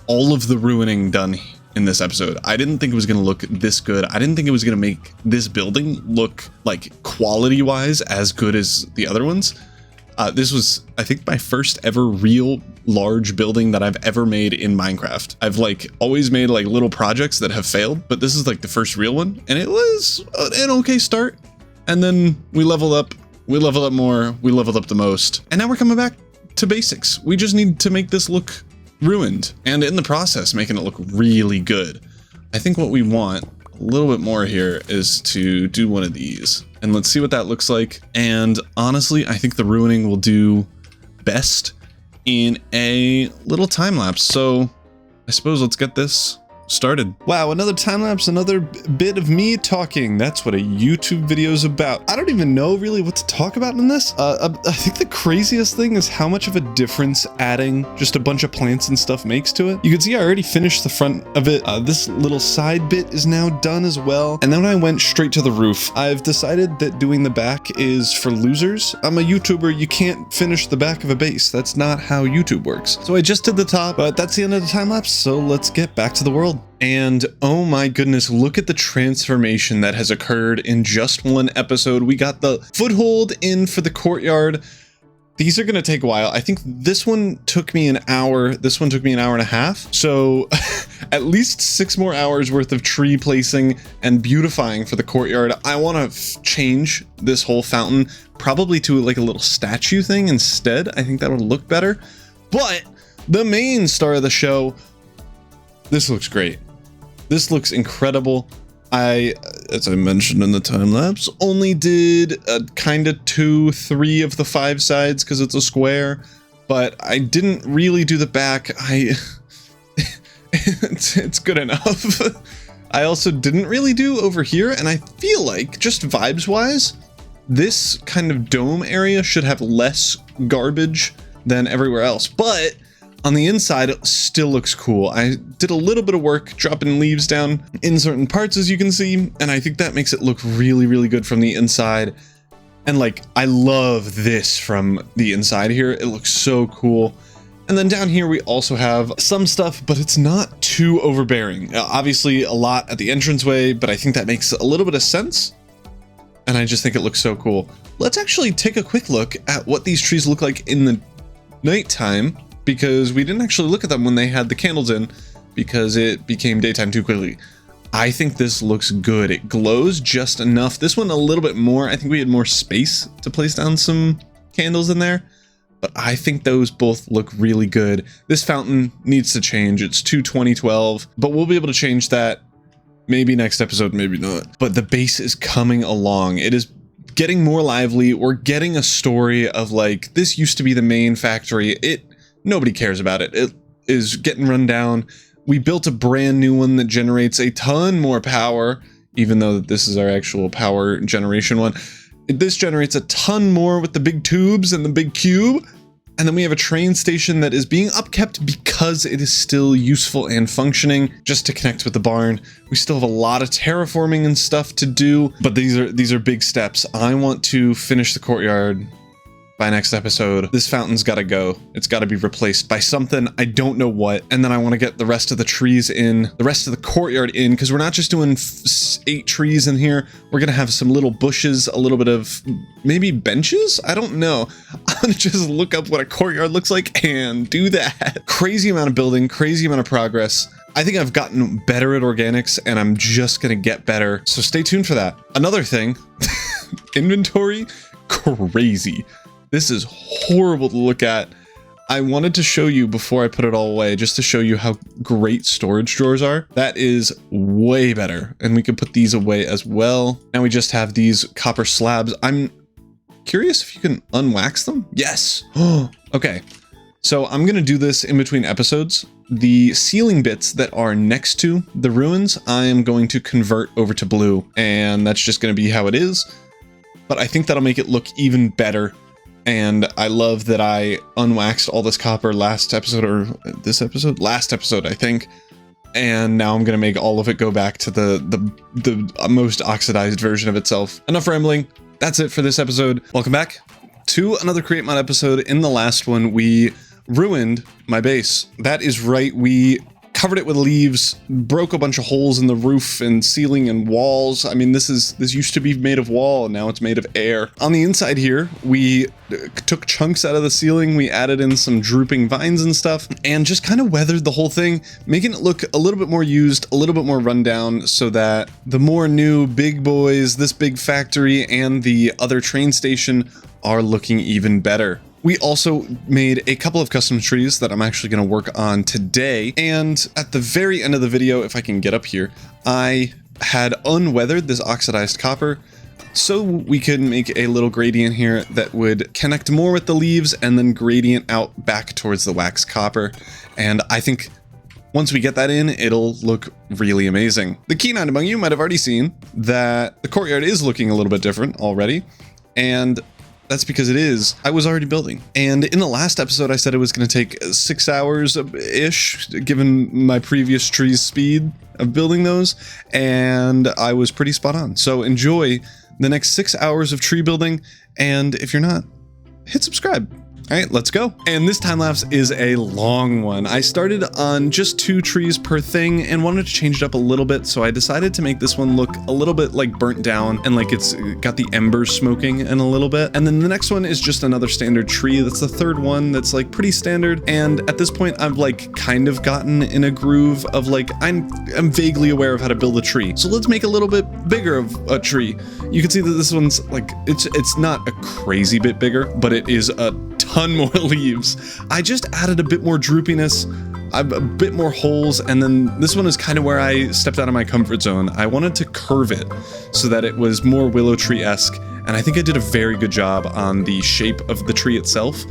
all of the ruining done in this episode. I didn't think it was going to look this good. I didn't think it was going to make this building look like quality-wise as good as the other ones. This was, I think, my first ever real large building that I've ever made in Minecraft. I've like always made like little projects that have failed, but this is like the first real one, and it was an okay start. And then we leveled up more, we leveled up the most, and now we're coming back to basics. We just need to make this look ruined, and in the process making it look really good. I think what we want a little bit more here is to do one of these, and let's see what that looks like. And honestly, I think the ruining will do best in a little time lapse, so I suppose let's get this started. Wow, another time lapse, another bit of me talking. That's what a YouTube video is about. I don't even know really what to talk about in this. I think the craziest thing is how much of a difference adding just a bunch of plants and stuff makes to it. You can see I already finished the front of it. This little side bit is now done as well. And then I went straight to the roof. I've decided that doing the back is for losers. I'm a YouTuber. You can't finish the back of a base. That's not how YouTube works. So I just did the top, but that's the end of the time lapse. So let's get back to the world. And oh my goodness, look at the transformation that has occurred in just one episode. We got the foothold in for the courtyard. These are going to take a while. I think this one took me an hour. This one took me an hour and a half. So at least 6 more hours worth of tree placing and beautifying for the courtyard. I want to change this whole fountain probably to like a little statue thing instead. I think that would look better. But the main star of the show, this looks great. This looks incredible. As I mentioned in the time lapse, only did kind of 2-3 of the 5 sides because it's a square, but I didn't really do the back. It's good enough. I also didn't really do over here, and I feel like, just vibes wise, this kind of dome area should have less garbage than everywhere else, but on the inside, it still looks cool. I did a little bit of work dropping leaves down in certain parts, as you can see, and I think that makes it look really, really good from the inside. And like, I love this from the inside here. It looks so cool. And then down here, we also have some stuff, but it's not too overbearing. Obviously, a lot at the entranceway, but I think that makes a little bit of sense. And I just think it looks so cool. Let's actually take a quick look at what these trees look like in the nighttime, because we didn't actually look at them when they had the candles in, because it became daytime too quickly. I think this looks good. It glows just enough. This one a little bit more. I think we had more space to place down some candles in there, but I think those both look really good. This fountain needs to change. It's 2012, but we'll be able to change that maybe next episode, maybe not. But the base is coming along. It is getting more lively. We're getting a story of like, this used to be the main factory. Nobody cares about it. It is getting run down. We built a brand new one that generates a ton more power, even though this is our actual power generation one. This generates a ton more with the big tubes and the big cube. And then we have a train station that is being upkept because it is still useful and functioning just to connect with the barn. We still have a lot of terraforming and stuff to do, but these are big steps. I want to finish the courtyard by next episode. This fountain's gotta go. It's gotta be replaced by something. I don't know what. And then I want to get the rest of the trees in, the rest of the courtyard in, because we're not just doing 8 trees in here. We're gonna have some little bushes, a little bit of maybe benches? I don't know. I'm gonna just look up what a courtyard looks like and do that. Crazy amount of building, crazy amount of progress. I think I've gotten better at organics, and I'm just gonna get better. So stay tuned for that. Another thing, inventory, crazy. This is horrible to look at. I wanted to show you before I put it all away, just to show you how great storage drawers are. That is way better. And we could put these away as well. And we just have these copper slabs. I'm curious if you can unwax them. Yes. Okay. So I'm going to do this in between episodes. The ceiling bits that are next to the ruins, I am going to convert over to blue. And that's just going to be how it is. But I think that'll make it look even better. And I love that I unwaxed all this copper last episode, or this episode? Last episode, I think. And now I'm going to make all of it go back to the most oxidized version of itself. Enough rambling. That's it for this episode. Welcome back to another Create Mod episode. In the last one, we ruined my base. That is right. We covered it with leaves, broke a bunch of holes in the roof and ceiling and walls. I mean, this used to be made of wall, and now it's made of air. On the inside here, we took chunks out of the ceiling, we added in some drooping vines and stuff, and just kind of weathered the whole thing, making it look a little bit more used, a little bit more rundown, so that the more new big boys, this big factory, and the other train station are looking even better. We also made a couple of custom trees that I'm actually going to work on today. And at the very end of the video, if I can get up here, I had unweathered this oxidized copper so we could make a little gradient here that would connect more with the leaves and then gradient out back towards the wax copper. And I think once we get that in, it'll look really amazing. The keen-eyed among you might have already seen that the courtyard is looking a little bit different already. And that's because it is. I was already building. And in the last episode, I said it was going to take 6 hours-ish, given my previous tree's speed of building those. And I was pretty spot on. So enjoy the next 6 hours of tree building. And if you're not, hit subscribe. All right, let's go. And this time lapse is a long one. I started on just 2 trees per thing and wanted to change it up a little bit. So I decided to make this one look a little bit like burnt down and like it's got the embers smoking in a little bit. And then the next one is just another standard tree. That's the third one that's like pretty standard. And at this point, I've like kind of gotten in a groove of like, I'm vaguely aware of how to build a tree. So let's make a little bit bigger of a tree. You can see that this one's like, it's not a crazy bit bigger, but it is a ton more leaves. I just added a bit more droopiness, a bit more holes, and then this one is kind of where I stepped out of my comfort zone. I wanted to curve it so that it was more willow tree-esque, and I think I did a very good job on the shape of the tree itself.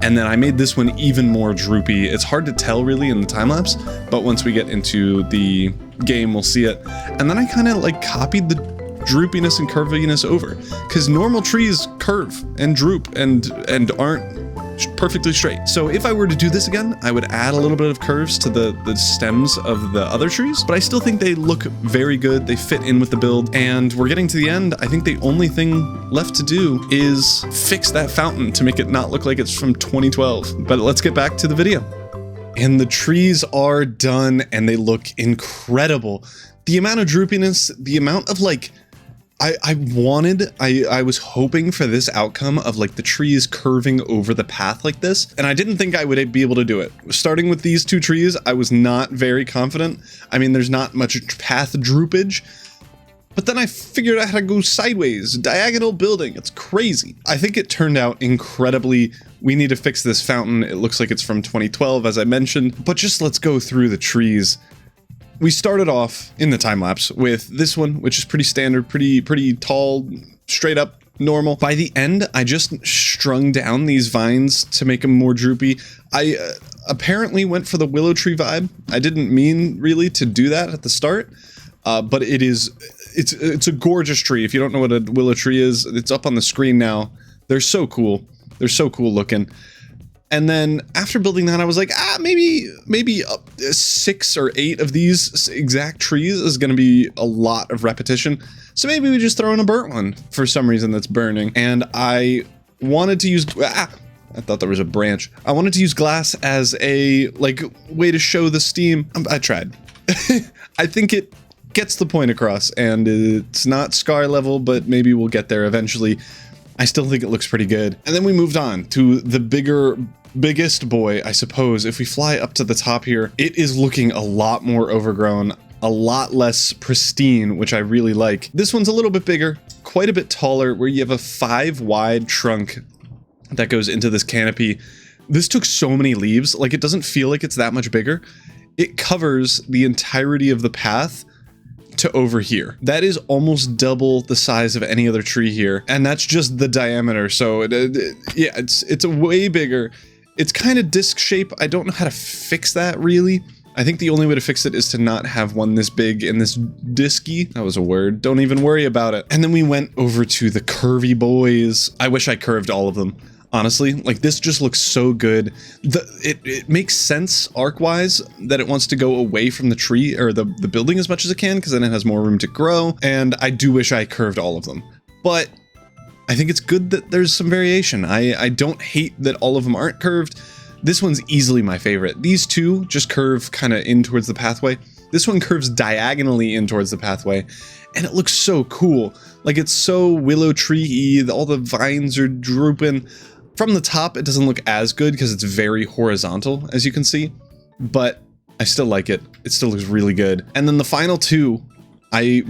And then I made this one even more droopy. It's hard to tell really in the time lapse, but once we get into the game, we'll see it. And then I kind of like copied the droopiness and curviness over, because normal trees curve and droop and aren't perfectly straight. So if I were to do this again, I would add a little bit of curves to the stems of the other trees, but I still think they look very good. They fit in with the build, and we're getting to the end. I think the only thing left to do is fix that fountain to make it not look like it's from 2012. But let's get back to the video. And the trees are done, and they look incredible. The amount of droopiness, the amount of like, I was hoping for this outcome of like the trees curving over the path like this, and I didn't think I would be able to do it. Starting with these two trees, I was not very confident. I mean, there's not much path droopage, but then I figured out how to go sideways, diagonal building. It's crazy. I think it turned out incredibly. We need to fix this fountain. It looks like it's from 2012, as I mentioned, but just let's go through the trees. We started off in the time lapse with this one, which is pretty standard, pretty tall, straight up, normal. By the end, I just strung down these vines to make them more droopy. I apparently went for the willow tree vibe. I didn't mean really to do that at the start, but it's a gorgeous tree. If you don't know what a willow tree is, it's up on the screen now. They're so cool. They're so cool looking. And then after building that, I was like, maybe 6 or 8 of these exact trees is going to be a lot of repetition. So maybe we just throw in a burnt one for some reason that's burning. And I wanted to use, I thought there was a branch. I wanted to use glass as a way to show the steam. I tried. I think it gets the point across, and it's not scar level, but maybe we'll get there eventually. I still think it looks pretty good. And then we moved on to the biggest boy, I suppose. If we fly up to the top here, it is looking a lot more overgrown, a lot less pristine, which I really like. This one's a little bit bigger, quite a bit taller, where you have a 5 wide trunk that goes into this canopy. This took so many leaves, like it doesn't feel like it's that much bigger. It covers the entirety of the path to over here. That is almost double the size of any other tree here, and that's just the diameter. So yeah, it's a way bigger. It's kind of disc shape. I don't know how to fix that really. I think the only way to fix it is to not have one this big and this disky. That was a word. Don't even worry about it. And then we went over to the curvy boys. I wish I curved all of them. Honestly, like this just looks so good. It makes sense arc-wise that it wants to go away from the tree or the building as much as it can, because then it has more room to grow. And I do wish I curved all of them. But I think it's good that there's some variation. I don't hate that all of them aren't curved. This one's easily my favorite. These two just curve kind of in towards the pathway. This one curves diagonally in towards the pathway, and it looks so cool. Like it's so willow tree-y, all the vines are drooping. From the top, it doesn't look as good because it's very horizontal, as you can see, but I still like it. It still looks really good. And then the final two, I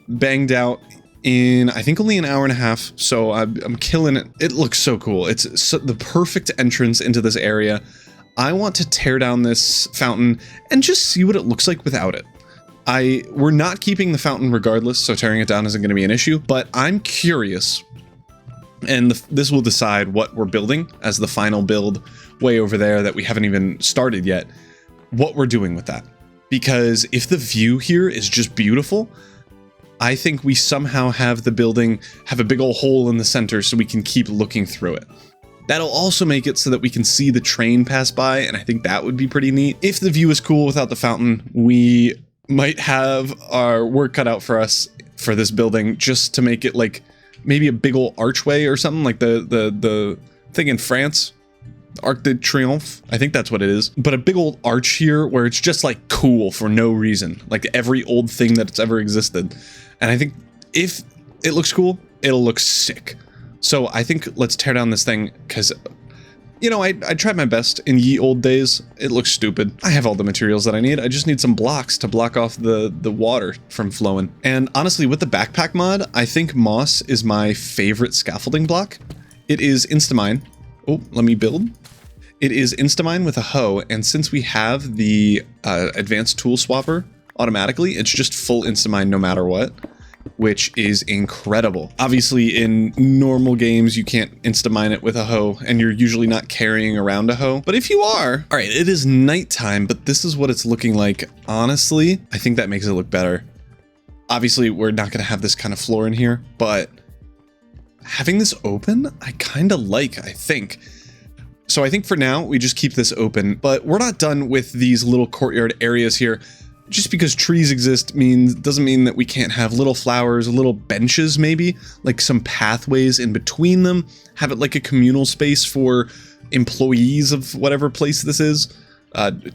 banged out in, I think, only an hour and a half, so I'm killing it. It looks so cool. It's the perfect entrance into this area. I want to tear down this fountain and just see what it looks like without it. We're not keeping the fountain regardless, so tearing it down isn't going to be an issue, but I'm curious, and this will decide what we're building as the final build way over there that we haven't even started yet, what we're doing with that. Because if the view here is just beautiful, I think we somehow have the building have a big old hole in the center so we can keep looking through it. That'll also make it so that we can see the train pass by, and I think that would be pretty neat. If the view is cool without the fountain, we might have our work cut out for us for this building, just to make it like maybe a big old archway or something, like the thing in France, Arc de Triomphe. I think that's what it is. But a big old arch here where it's just like cool for no reason, like every old thing that's ever existed. And I think if it looks cool, it'll look sick. So I think let's tear down this thing, because, you know, I tried my best in ye old days. It looks stupid. I have all the materials that I need. I just need some blocks to block off the water from flowing. And honestly, with the backpack mod, I think moss is my favorite scaffolding block. It is Instamine. Oh, let me build. It is Instamine with a hoe, and since we have the advanced tool swapper automatically, it's just full Instamine no matter what, which is incredible. Obviously, in normal games, you can't Instamine it with a hoe, and you're usually not carrying around a hoe. But if you are, all right, it is nighttime, but this is what it's looking like. Honestly, I think that makes it look better. Obviously, we're not going to have this kind of floor in here, but having this open, I kind of like, I think. So I think for now, we just keep this open, but we're not done with these little courtyard areas here. Just because trees exist doesn't mean that we can't have little flowers, little benches maybe, like some pathways in between them, have it like a communal space for employees of whatever place this is,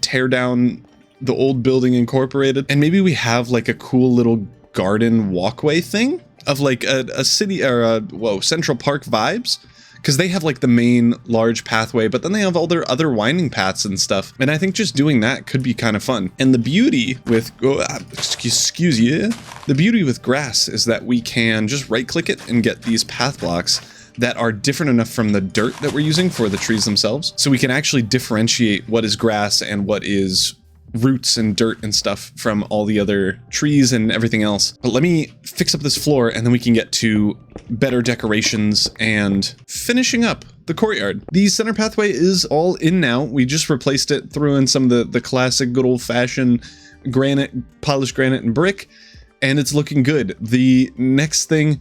tear down the old building incorporated, and maybe we have like a cool little garden walkway thing of like a city or Central Park vibes. Because they have like the main large pathway, but then they have all their other winding paths and stuff. And I think just doing that could be kind of fun. And the beauty with, the beauty with grass is that we can just right click it and get these path blocks that are different enough from the dirt that we're using for the trees themselves. So we can actually differentiate what is grass and what is roots and dirt and stuff from all the other trees and everything else. But let me fix up this floor and then we can get to better decorations and finishing up the courtyard. The center pathway is all in now. We just replaced it, threw in some of the classic good old-fashioned granite, polished granite and brick, and it's looking good. The next thing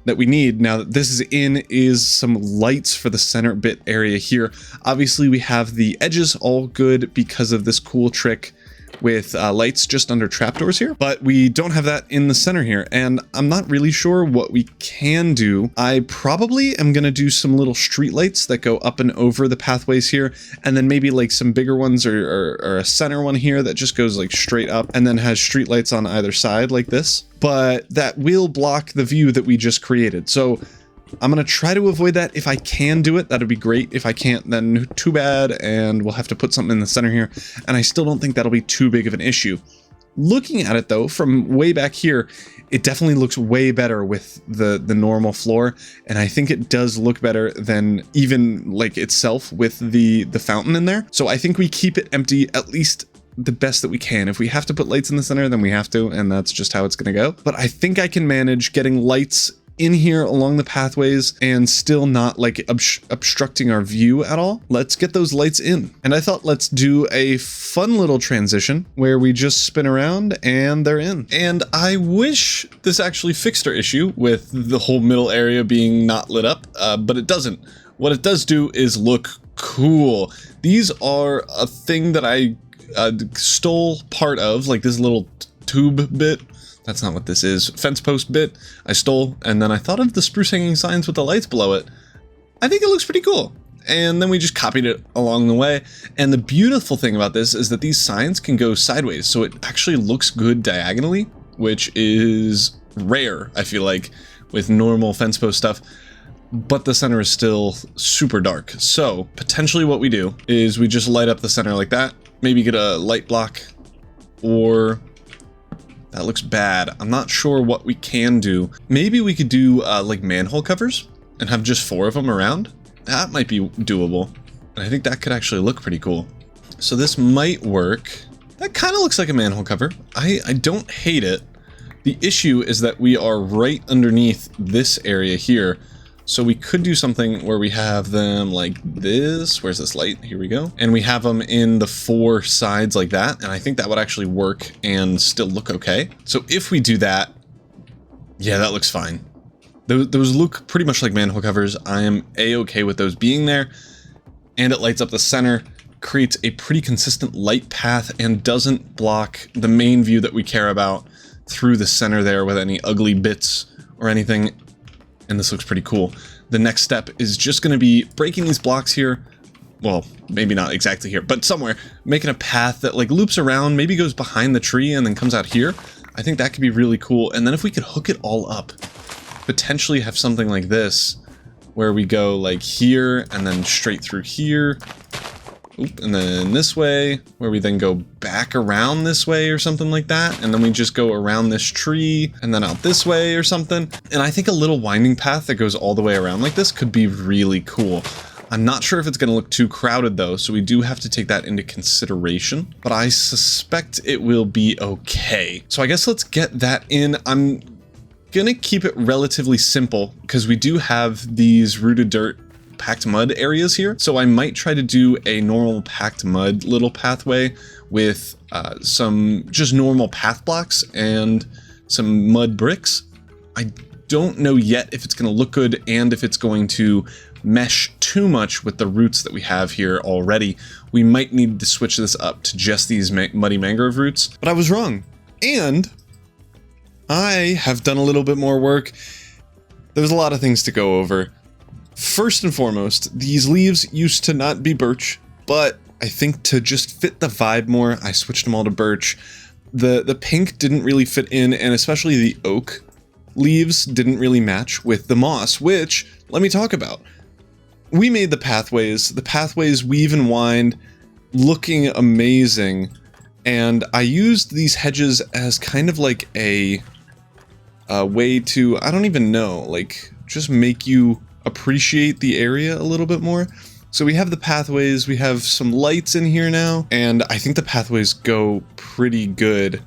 that we need now that this is in is some lights for the center bit area here. Obviously we have the edges all good because of this cool trick with lights just under trapdoors here, but we don't have that in the center here, and I'm not really sure what we can do. I probably am gonna do some little street lights that go up and over the pathways here, and then maybe like some bigger ones or a center one here that just goes like straight up and then has street lights on either side like this, but that will block the view that we just created. So I'm going to try to avoid that. If I can do it, that'd be great. If I can't, then too bad, and we'll have to put something in the center here. And I still don't think that'll be too big of an issue. Looking at it though, from way back here, it definitely looks way better with the normal floor. And I think it does look better than even like itself with the fountain in there. So I think we keep it empty, at least the best that we can. If we have to put lights in the center, then we have to, and that's just how it's going to go. But I think I can manage getting lights in here along the pathways and still not like obstructing our view at all. Let's get those lights in. And I thought let's do a fun little transition where we just spin around and they're in. And I wish this actually fixed our issue with the whole middle area being not lit up, but it doesn't. What it does do is look cool. These are a thing that I stole part of, like this little tube bit. That's not what this is. Fence post bit I stole, and then I thought of the spruce hanging signs with the lights below it. I think it looks pretty cool. And then we just copied it along the way. And the beautiful thing about this is that these signs can go sideways, so it actually looks good diagonally, which is rare, I feel like, with normal fence post stuff. But the center is still super dark. So potentially what we do is we just light up the center like that, maybe get a light block, or that looks bad. I'm not sure what we can do. Maybe we could do like manhole covers and have just 4 of them around. That might be doable. And I think that could actually look pretty cool. So this might work. That kind of looks like a manhole cover. I don't hate it. The issue is that we are right underneath this area here. So we could do something where we have them like this. Where's this light? Here we go. And we have them in the 4 sides like that. And I think that would actually work and still look okay. So if we do that, yeah, that looks fine. Those look pretty much like manhole covers. I am a-okay with those being there. And it lights up the center, creates a pretty consistent light path, and doesn't block the main view that we care about through the center there with any ugly bits or anything. And this looks pretty cool. The next step is just going to be breaking these blocks here. Well, maybe not exactly here, but somewhere. Making a path that like loops around, maybe goes behind the tree and then comes out here. I think that could be really cool. And then if we could hook it all up, potentially have something like this, where we go like here and then straight through here. Oop, and then this way, where we then go back around this way or something like that. And then we just go around this tree and then out this way or something. And I think a little winding path that goes all the way around like this could be really cool. I'm not sure if it's going to look too crowded though, so we do have to take that into consideration. But I suspect it will be okay. So I guess let's get that in. I'm gonna keep it relatively simple because we do have these rooted dirt packed mud areas here, so I might try to do a normal packed mud little pathway with some just normal path blocks and some mud bricks. I don't know yet if it's going to look good and if it's going to mesh too much with the roots that we have here already. We might need to switch this up to just these muddy mangrove roots, but I was wrong. And I have done a little bit more work. There's a lot of things to go over. First and foremost, these leaves used to not be birch, but I think to just fit the vibe more, I switched them all to birch. The pink didn't really fit in, and especially the oak leaves didn't really match with the moss, which, let me talk about. We made the pathways. The pathways weave and wind, looking amazing, and I used these hedges as kind of like a way to, I don't even know, like, just make you appreciate the area a little bit more. So we have the pathways, we have some lights in here now, and I think the pathways go pretty good.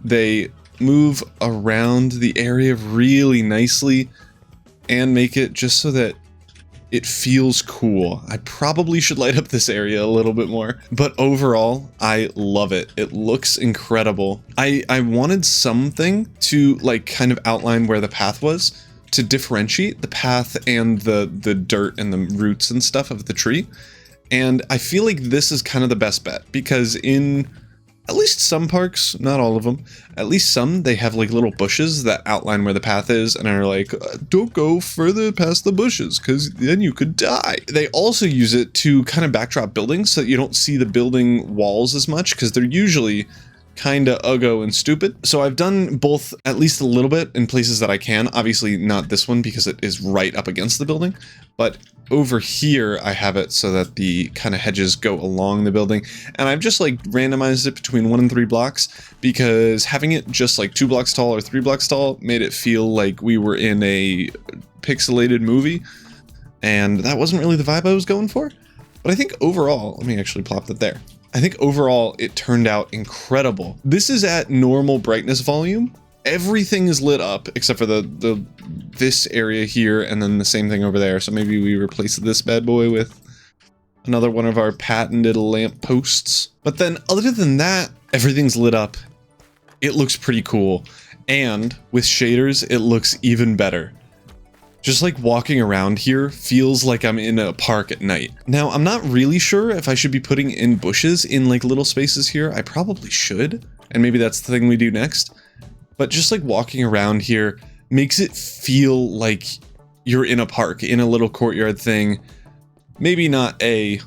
They move around the area really nicely and make it just so that it feels cool. I probably should light up this area a little bit more, but overall, I love it. It looks incredible. I wanted something to like kind of outline where the path was, to differentiate the path and the dirt and the roots and stuff of the tree. And I feel like this is kind of the best bet, because in at least some parks, not all of them, at least some, they have like little bushes that outline where the path is and are like, don't go further past the bushes because then you could die. They also use it to kind of backdrop buildings so that you don't see the building walls as much, because they're usually kinda uggo and stupid. So I've done both at least a little bit in places that I can. Obviously not this one because it is right up against the building, but over here I have it so that the kind of hedges go along the building, and I've just like randomized it between 1 and 3 blocks, because having it just like 2 blocks tall or 3 blocks tall made it feel like we were in a pixelated movie, and that wasn't really the vibe I was going for. But I think overall, let me actually plop that there. I think overall it turned out incredible. This is at normal brightness volume. Everything is lit up except for this area here, and then the same thing over there. So maybe we replace this bad boy with another one of our patented lamp posts. But then other than that, everything's lit up. It looks pretty cool. And with shaders, it looks even better. Just like walking around here feels like I'm in a park at night. Now, I'm not really sure if I should be putting in bushes in like little spaces here. I probably should, and maybe that's the thing we do next. But just like walking around here makes it feel like you're in a park, in a little courtyard thing. Maybe not a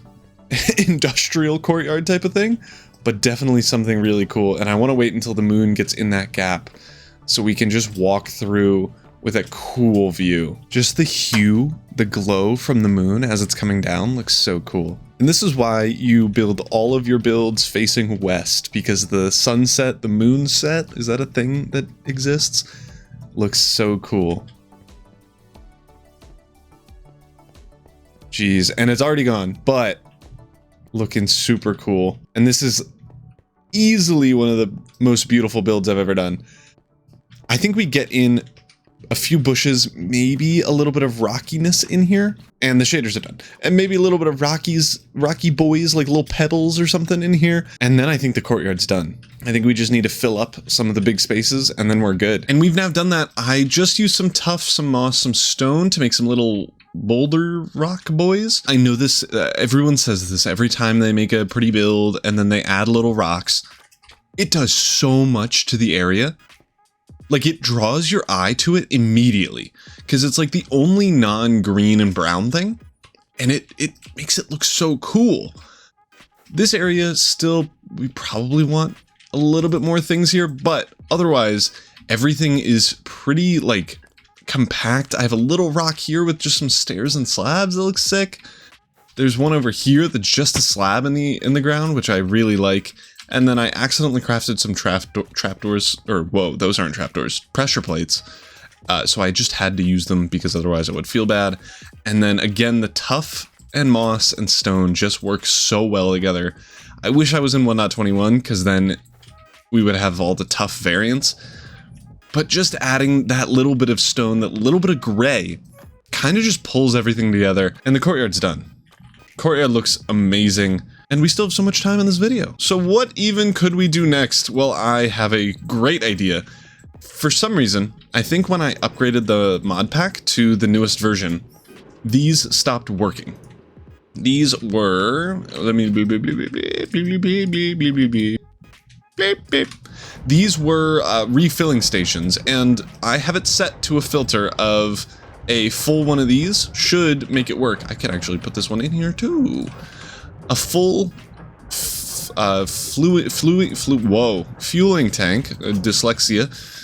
industrial courtyard type of thing, but definitely something really cool. And I want to wait until the moon gets in that gap so we can just walk through with a cool view. Just the hue, the glow from the moon as it's coming down looks so cool. And this is why you build all of your builds facing west, because the sunset, the moonset, is that a thing that exists? Looks so cool. Jeez, and it's already gone, but looking super cool. And this is easily one of the most beautiful builds I've ever done. I think we get in a few bushes, maybe a little bit of rockiness in here, and the shaders are done. And maybe a little bit of rocky boys, like little pebbles or something in here. And then I think the courtyard's done. I think we just need to fill up some of the big spaces and then we're good. And we've now done that. I just used some tuff, some moss, some stone to make some little boulder rock boys. I know this, everyone says this every time they make a pretty build and then they add little rocks. It does so much to the area. Like, it draws your eye to it immediately, because it's like the only non-green and brown thing, and it makes it look so cool. This area still, we probably want a little bit more things here, but otherwise, everything is pretty, like, compact. I have a little rock here with just some stairs and slabs that looks sick. There's one over here that's just a slab in the ground, which I really like. And then I accidentally crafted some trapdoors, or whoa, those aren't trapdoors, pressure plates. So I just had to use them because otherwise I would feel bad. And then again, the tuff and moss and stone just work so well together. I wish I was in 1.21 because then we would have all the tuff variants. But just adding that little bit of stone, that little bit of gray, kind of just pulls everything together. And the courtyard's done. Courtyard looks amazing. And we still have so much time in this video. So what even could we do next? Well, I have a great idea. For some reason, I think when I upgraded the mod pack to the newest version, these stopped working. These were, these were refilling stations, and I have it set to a filter of a full one of these should make it work. I can actually put this one in here too. A full fueling tank, dyslexia.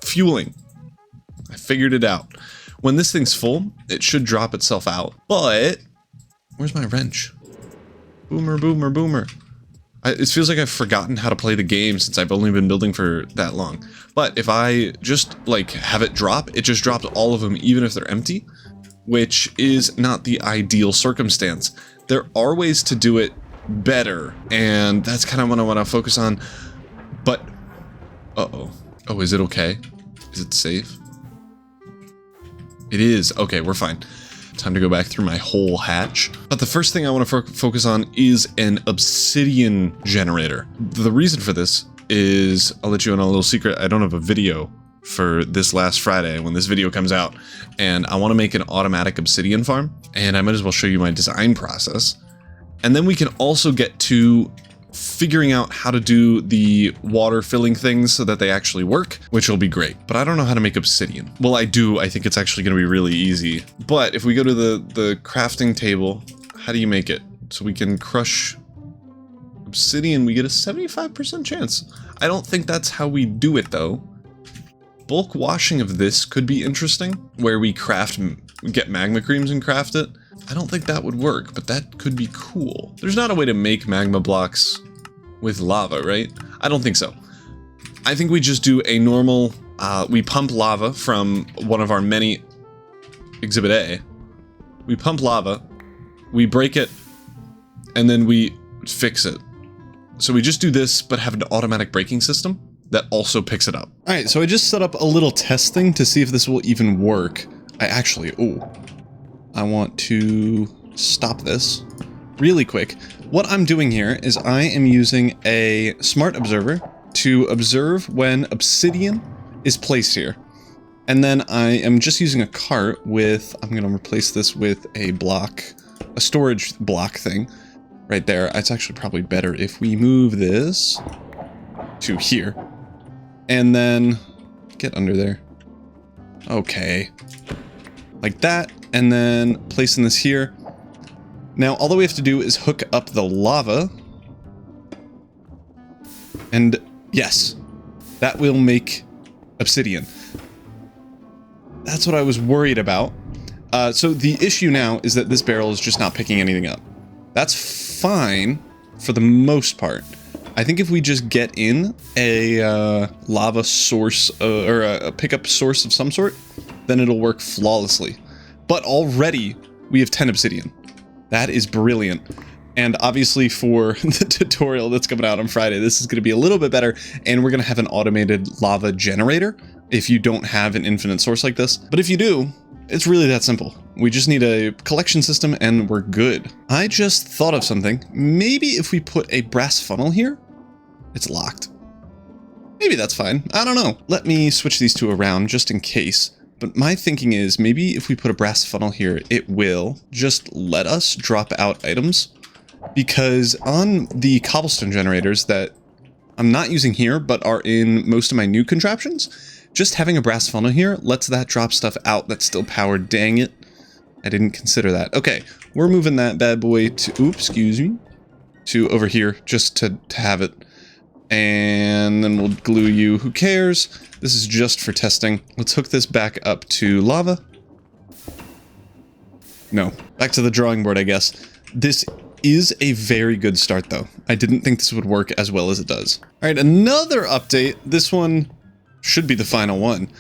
Fueling. I figured it out. When this thing's full, it should drop itself out. But where's my wrench? Boomer, boomer, boomer. It feels like I've forgotten how to play the game since I've only been building for that long. But if I just like have it drop, it just dropped all of them even if they're empty, which is not the ideal circumstance. There are ways to do it better, and that's kind of what I want to focus on. But, uh-oh. Oh, is it okay? Is it safe? It is. Okay, we're fine. Time to go back through my whole hatch. But the first thing I want to focus on is an obsidian generator. The reason for this is, I'll let you in on a little secret, I don't have a video for this last Friday when this video comes out, and I want to make an automatic obsidian farm, and I might as well show you my design process. And then we can also get to figuring out how to do the water filling things so that they actually work, which will be great. But I don't know how to make obsidian. Well, I do. I think it's actually going to be really easy. But if we go to the crafting table, how do you make it? So we can crush obsidian, we get a 75% chance. I don't think that's how we do it though. Bulk washing of this could be interesting, where we get magma creams and craft it. I don't think that would work, but that could be cool. There's not a way to make magma blocks with lava, right? I don't think so. I think we just do a normal, we pump lava from one of our many, Exhibit A. We pump lava, we break it, and then we fix it. So we just do this, but have an automatic braking system that also picks it up. All right, so I just set up a little test thing to see if this will even work. I want to stop this really quick. What I'm doing here is I am using a smart observer to observe when obsidian is placed here. And then I am just using a cart with, I'm going to replace this with a storage block thing right there. It's actually probably better if we move this to here. And then get under there. Okay. Like that. And then placing this here. Now, all that we have to do is hook up the lava. And yes, that will make obsidian. That's what I was worried about. So the issue now is that this barrel is just not picking anything up. That's fine for the most part. I think if we just get in a lava source or a pickup source of some sort, then it'll work flawlessly. But already we have 10 obsidian. That is brilliant. And obviously for the tutorial that's coming out on Friday, this is going to be a little bit better, and we're going to have an automated lava generator if you don't have an infinite source like this. But if you do, it's really that simple. We just need a collection system and we're good. I just thought of something. Maybe if we put a brass funnel here, it's locked. Maybe that's fine. I don't know. Let me switch these two around just in case. But my thinking is maybe if we put a brass funnel here, it will just let us drop out items. Because on the cobblestone generators that I'm not using here, but are in most of my new contraptions, just having a brass funnel here lets that drop stuff out that's still powered. Dang it. I didn't consider that. Okay, we're moving that bad boy to, oops, excuse me, to over here just to have it. And then we'll glue you. Who cares? This is just for testing. Let's hook this back up to lava. No, back to the drawing board, I guess. This is a very good start, though. I didn't think this would work as well as it does. All right, another update. This one should be the final one.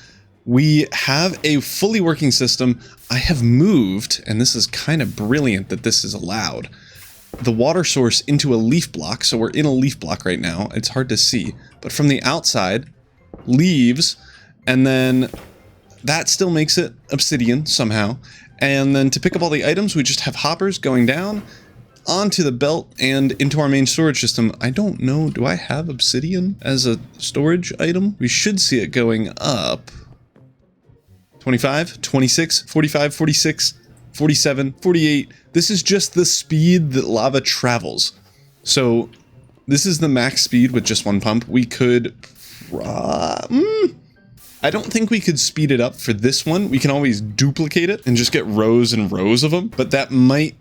We have a fully working system. I have moved, and this is kind of brilliant that this is allowed, the water source into a leaf block. So we're in a leaf block right now. It's hard to see, but from the outside, leaves, and then that still makes it obsidian somehow. And then to pick up all the items, we just have hoppers going down, onto the belt and into our main storage system. I don't know, do I have obsidian as a storage item? We should see it going up. 25, 26, 45, 46, 47, 48. This is just the speed that lava travels. So this is the max speed with just one pump. We could... I don't think we could speed it up for this one. We can always duplicate it and just get rows and rows of them, but that might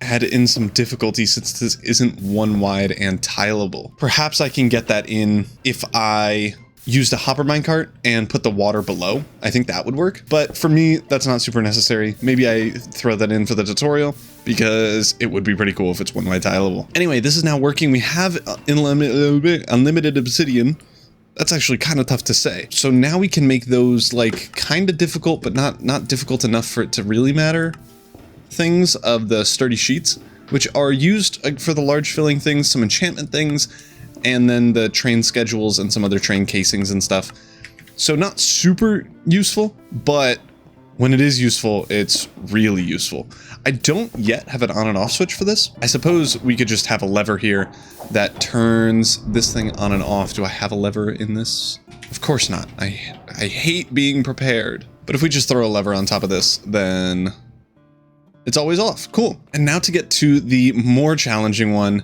add in some difficulty since this isn't one wide and tileable. Perhaps I can get that in if I used a hopper minecart and put the water below. I think that would work, but for me, that's not super necessary. Maybe I throw that in for the tutorial because it would be pretty cool if it's one wide tileable. Anyway, this is now working. We have unlimited obsidian. That's actually kind of tough to say. So now we can make those like kind of difficult, but not difficult enough for it to really matter things of the sturdy sheets, which are used for the large filling things, some enchantment things, and then the train schedules and some other train casings and stuff. So not super useful, but when it is useful, it's really useful. I don't yet have an on and off switch for this. I suppose we could just have a lever here that turns this thing on and off. Do I have a lever in this? Of course not. I hate being prepared. But if we just throw a lever on top of this, then it's always off. Cool. And now to get to the more challenging one,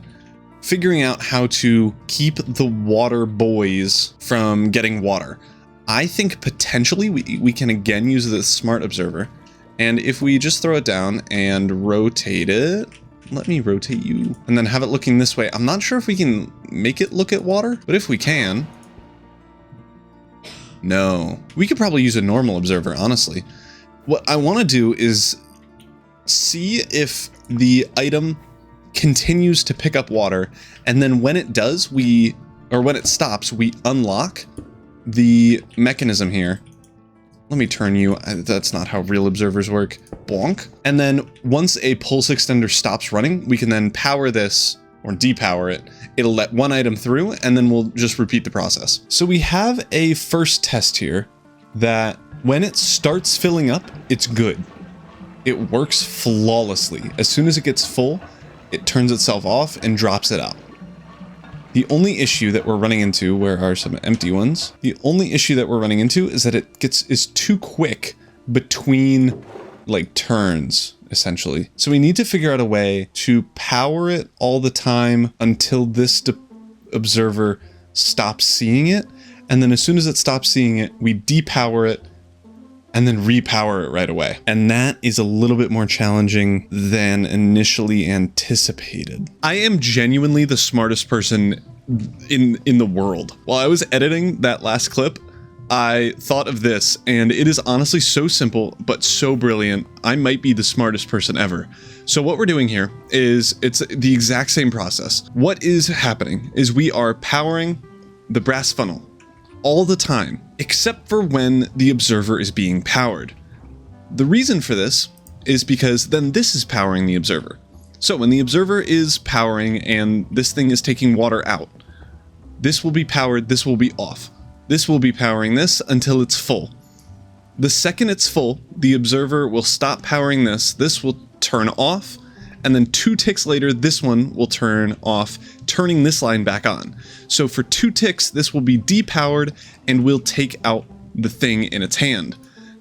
figuring out how to keep the water boys from getting water. I think potentially we can again use the smart observer. And if we just throw it down and rotate it, let me rotate you, and then have it looking this way. I'm not sure if we can make it look at water, but if we can, no. We could probably use a normal observer, honestly. What I want to do is see if the item continues to pick up water, and then when it does, when it stops, we unlock the mechanism here. Let me turn you. That's not how real observers work. Bonk. And then once a pulse extender stops running, we can then power this or depower it. It'll let one item through, and then we'll just repeat the process. So we have a first test here that when it starts filling up, it's good. It works flawlessly. As soon as it gets full, it turns itself off and drops it out. The only issue that we're running into, where are some empty ones? The only issue that we're running into is that it is too quick between like turns, essentially. So we need to figure out a way to power it all the time until this observer stops seeing it. And then as soon as it stops seeing it, we depower it and then repower it right away. And that is a little bit more challenging than initially anticipated. I am genuinely the smartest person in the world. While I was editing that last clip, I thought of this, and it is honestly so simple, but so brilliant. I might be the smartest person ever. So what we're doing here is, it's the exact same process. What is happening is we are powering the brass funnel all the time, except for when the observer is being powered. The reason for this is because then this is powering the observer. So when the observer is powering and this thing is taking water out, this will be powered, this will be off. This will be powering this until it's full. The second it's full, the observer will stop powering this will turn off, and then 2 ticks later, this one will turn off, turning this line back on. So for 2 ticks, this will be depowered and will take out the thing in its hand.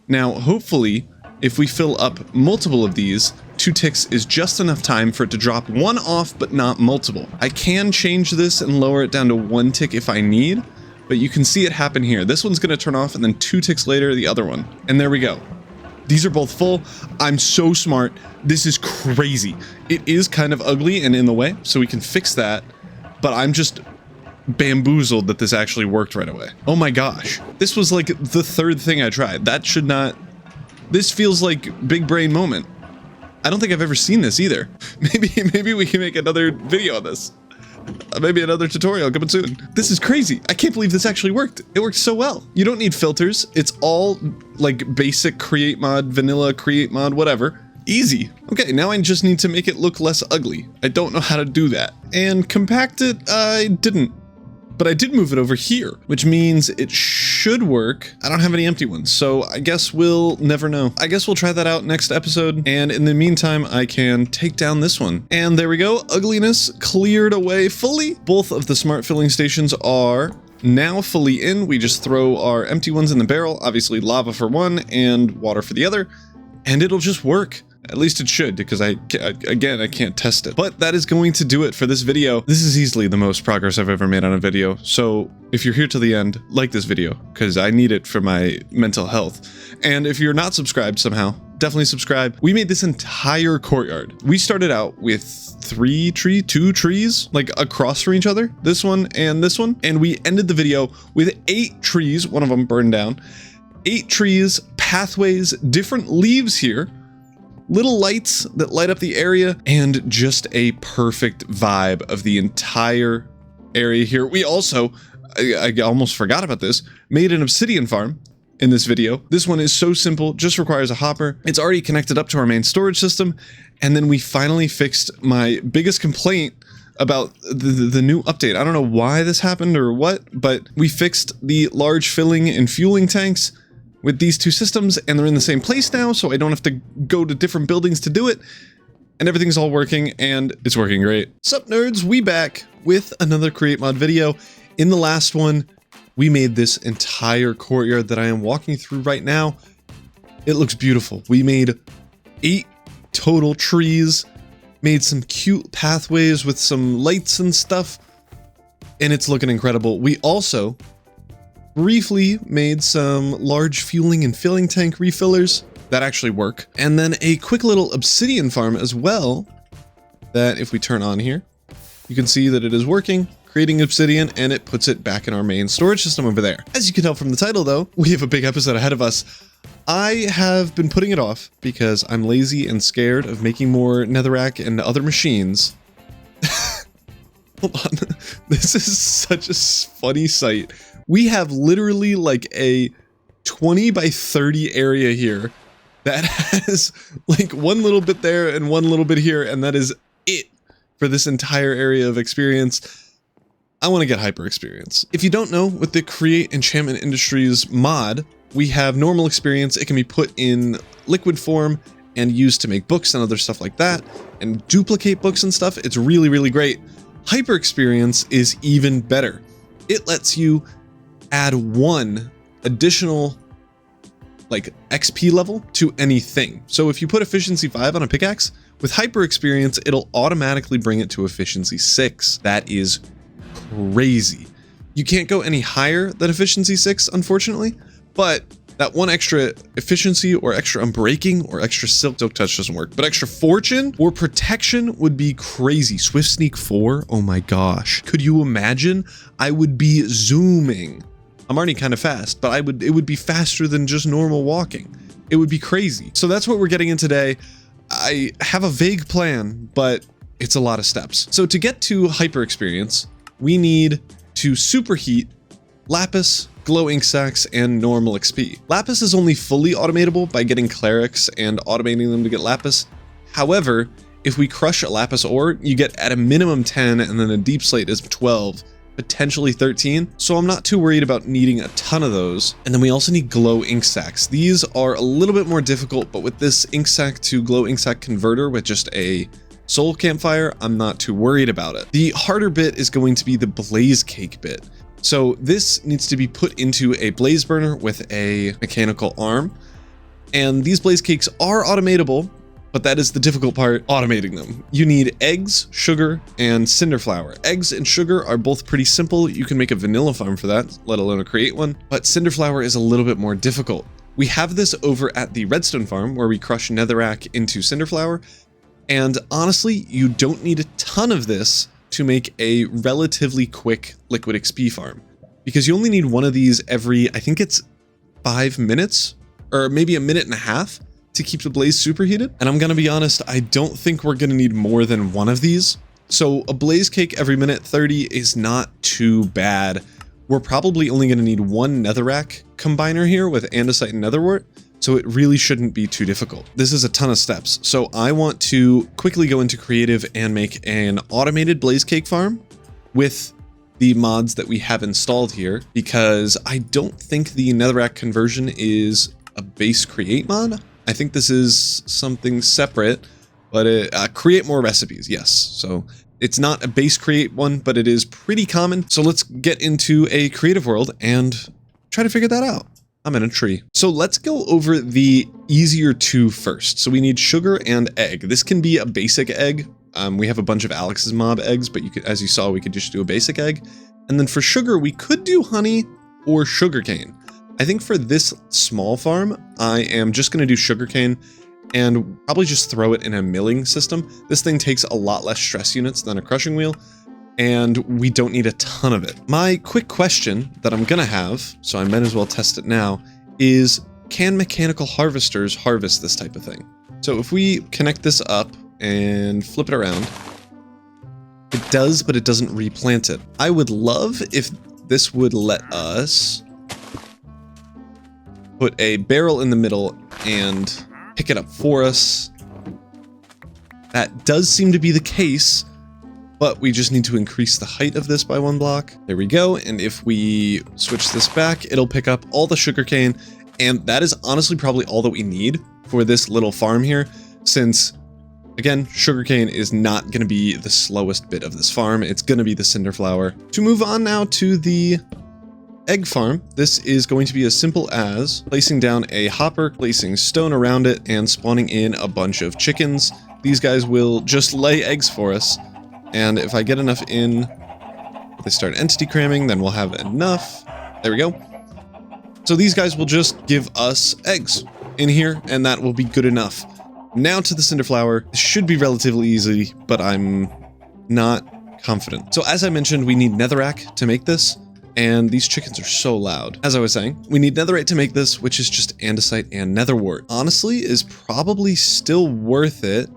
Now, hopefully, if we fill up multiple of these, 2 ticks is just enough time for it to drop one off, but not multiple. I can change this and lower it down to 1 tick if I need, but you can see it happen here. This one's gonna turn off, and then 2 ticks later, the other one. And there we go. These are both full. I'm so smart. This is crazy. It is kind of ugly and in the way, so we can fix that, but I'm just bamboozled that this actually worked right away. Oh my gosh. This was like the 3rd thing I tried. That should not... This feels like big brain moment. I don't think I've ever seen this either. Maybe we can make another video on this. Maybe another tutorial coming soon. This is crazy. I can't believe this actually worked. It worked so well. You don't need filters. It's all like basic create mod, vanilla create mod, whatever. Easy. Okay, now I just need to make it look less ugly. I don't know how to do that. And compact it, I didn't. but I did move it over here, which means it should work. I don't have any empty ones, so I guess we'll never know. I guess we'll try that out next episode, and in the meantime, I can take down this one. And there we go, ugliness cleared away fully. Both of the smart filling stations are now fully in. We just throw our empty ones in the barrel, obviously lava for one and water for the other, and it'll just work. At least it should, because I can't test it. But that is going to do it for this video. This is easily the most progress I've ever made on a video. So if you're here to the end, like this video, because I need it for my mental health. And if you're not subscribed somehow, definitely subscribe. We made this entire courtyard. We started out with two trees, like across from each other, this one. And we ended the video with 8 trees, one of them burned down, 8 trees, pathways, different leaves here, little lights that light up the area, and just a perfect vibe of the entire area here. We also, I almost forgot about this, made an obsidian farm in this video. This one is so simple, just requires a hopper. It's already connected up to our main storage system. And then we finally fixed my biggest complaint about the new update. I don't know why this happened or what, but we fixed the large filling and fueling tanks with these 2 systems, and they're in the same place now, so I don't have to go to different buildings to do it, and everything's all working, and it's working great. Sup nerds, we back with another Create Mod video. In the last one, we made this entire courtyard that I am walking through right now. It looks beautiful. We made 8 total trees, made some cute pathways with some lights and stuff, and it's looking incredible. We also briefly made some large fueling and filling tank refillers that actually work, and then a quick little obsidian farm as well that if we turn on here, you can see that it is working, creating obsidian, and it puts it back in our main storage system over there. As you can tell from the title though, we have a big episode ahead of us. I have been putting it off because I'm lazy and scared of making more netherrack and other machines. Hold on, this is such a funny sight. We have literally like a 20 by 30 area here that has like one little bit there and one little bit here, and that is it for this entire area of experience. I want to get hyper experience. If you don't know, with the Create Enchantment Industries mod, we have normal experience. It can be put in liquid form and used to make books and other stuff like that, and duplicate books and stuff. It's really, really great. Hyper experience is even better. It lets you add 1 additional like XP level to anything. So if you put efficiency 5 on a pickaxe, with hyper experience, it'll automatically bring it to efficiency 6. That is crazy. You can't go any higher than efficiency 6, unfortunately, but that 1 extra efficiency or extra unbreaking or extra silk touch doesn't work, but extra fortune or protection would be crazy. Swift sneak 4, oh my gosh. Could you imagine? I would be zooming. I'm already kind of fast, but it would be faster than just normal walking. It would be crazy. So that's what we're getting in today. I have a vague plan, but it's a lot of steps. So to get to hyper experience, we need to superheat lapis, glow ink sacks, and normal XP. Lapis is only fully automatable by getting clerics and automating them to get lapis. However, if we crush a lapis ore, you get at a minimum 10, and then a deep slate is 12. Potentially 13, so I'm not too worried about needing a ton of those. And then we also need glow ink sacks. These are a little bit more difficult, but with this ink sack to glow ink sack converter with just a soul campfire, I'm not too worried about it. The harder bit is going to be the blaze cake bit. So this needs to be put into a blaze burner with a mechanical arm, and these blaze cakes are automatable, but that is the difficult part, automating them. You need eggs, sugar, and cinder flour. Eggs and sugar are both pretty simple. You can make a vanilla farm for that, let alone create one, but cinder flour is a little bit more difficult. We have this over at the redstone farm where we crush netherrack into cinder flour, and honestly, you don't need a ton of this to make a relatively quick liquid XP farm, because you only need 1 of these every, I think it's 5 minutes, or maybe a minute and a half, to keep the blaze superheated. And I'm gonna be honest, I don't think we're gonna need more than 1 of these. So a blaze cake every minute 30 is not too bad. We're probably only gonna need 1 netherrack combiner here with andesite and netherwort, so it really shouldn't be too difficult. This is a ton of steps. So I want to quickly go into creative and make an automated blaze cake farm with the mods that we have installed here, because I don't think the netherrack conversion is a base create mod. I think this is something separate, but create more recipes, yes. So it's not a base create one, but it is pretty common. So let's get into a creative world and try to figure that out. I'm in a tree. So let's go over the easier two first. So we need sugar and egg. This can be a basic egg. We have a bunch of Alex's mob eggs, but you could, as you saw, we could just do a basic egg. And then for sugar, we could do honey or sugarcane. I think for this small farm, I am just going to do sugarcane and probably just throw it in a milling system. This thing takes a lot less stress units than a crushing wheel, and we don't need a ton of it. My quick question that I'm gonna have, so I might as well test it now, is can mechanical harvesters harvest this type of thing? So if we connect this up and flip it around, it does, but it doesn't replant it. I would love if this would let us put a barrel in the middle and pick it up for us. That does seem to be the case, but we just need to increase the height of this by 1 block. There we go. And if we switch this back, it'll pick up all the sugarcane. And that is honestly probably all that we need for this little farm here, since, again, sugarcane is not going to be the slowest bit of this farm. It's going to be the cinderflower. To move on now to the egg farm, this is going to be as simple as placing down a hopper, placing stone around it, and spawning in a bunch of chickens. These guys will just lay eggs for us. And if I get enough in, they start entity cramming, then we'll have enough. There we go. So these guys will just give us eggs in here, and that will be good enough. Now to the cinderflower. This should be relatively easy, but I'm not confident. So as I mentioned, we need netherrack to make this, and these chickens are so loud. As I was saying, we need netherite to make this, which is just andesite and netherwort. Honestly, is probably still worth it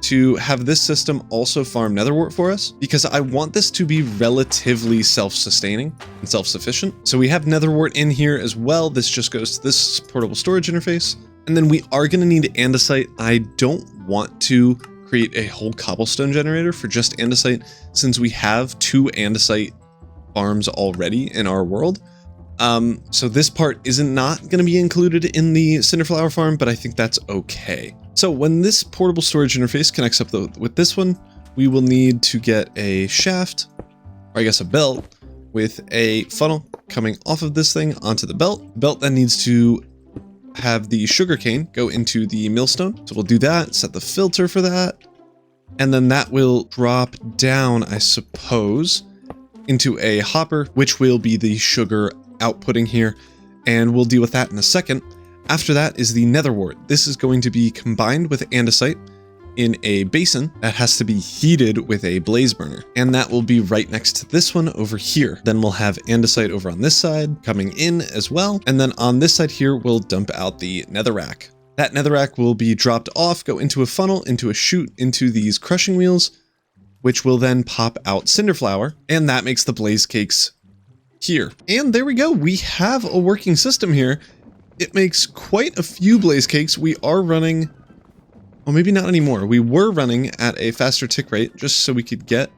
to have this system also farm netherwort for us, because I want this to be relatively self-sustaining and self-sufficient. So we have netherwort in here as well. This just goes to this portable storage interface. And then we are going to need andesite. I don't want to create a whole cobblestone generator for just andesite, since we have 2 andesite farms already in our world. So this part isn't not going to be included in the cinderflower farm, but I think that's okay. So when this portable storage interface connects up with this one, we will need to get a shaft, or I guess a belt, with a funnel coming off of this thing onto the belt. The belt then needs to have the sugarcane go into the millstone. So we'll do that, set the filter for that, and then that will drop down, I suppose, into a hopper, which will be the sugar outputting here, and we'll deal with that in a second. After that is the netherwort. This is going to be combined with andesite in a basin that has to be heated with a blaze burner, and that will be right next to this one over here. Then we'll have andesite over on this side coming in as well, and then on this side here we'll dump out the netherrack. That netherrack will be dropped off, go into a funnel, into a chute, into these crushing wheels, which will then pop out cinderflower, and that makes the blaze cakes here. And there we go, we have a working system here. It makes quite a few blaze cakes. We are running, well, maybe not anymore. We were running at a faster tick rate just so we could get,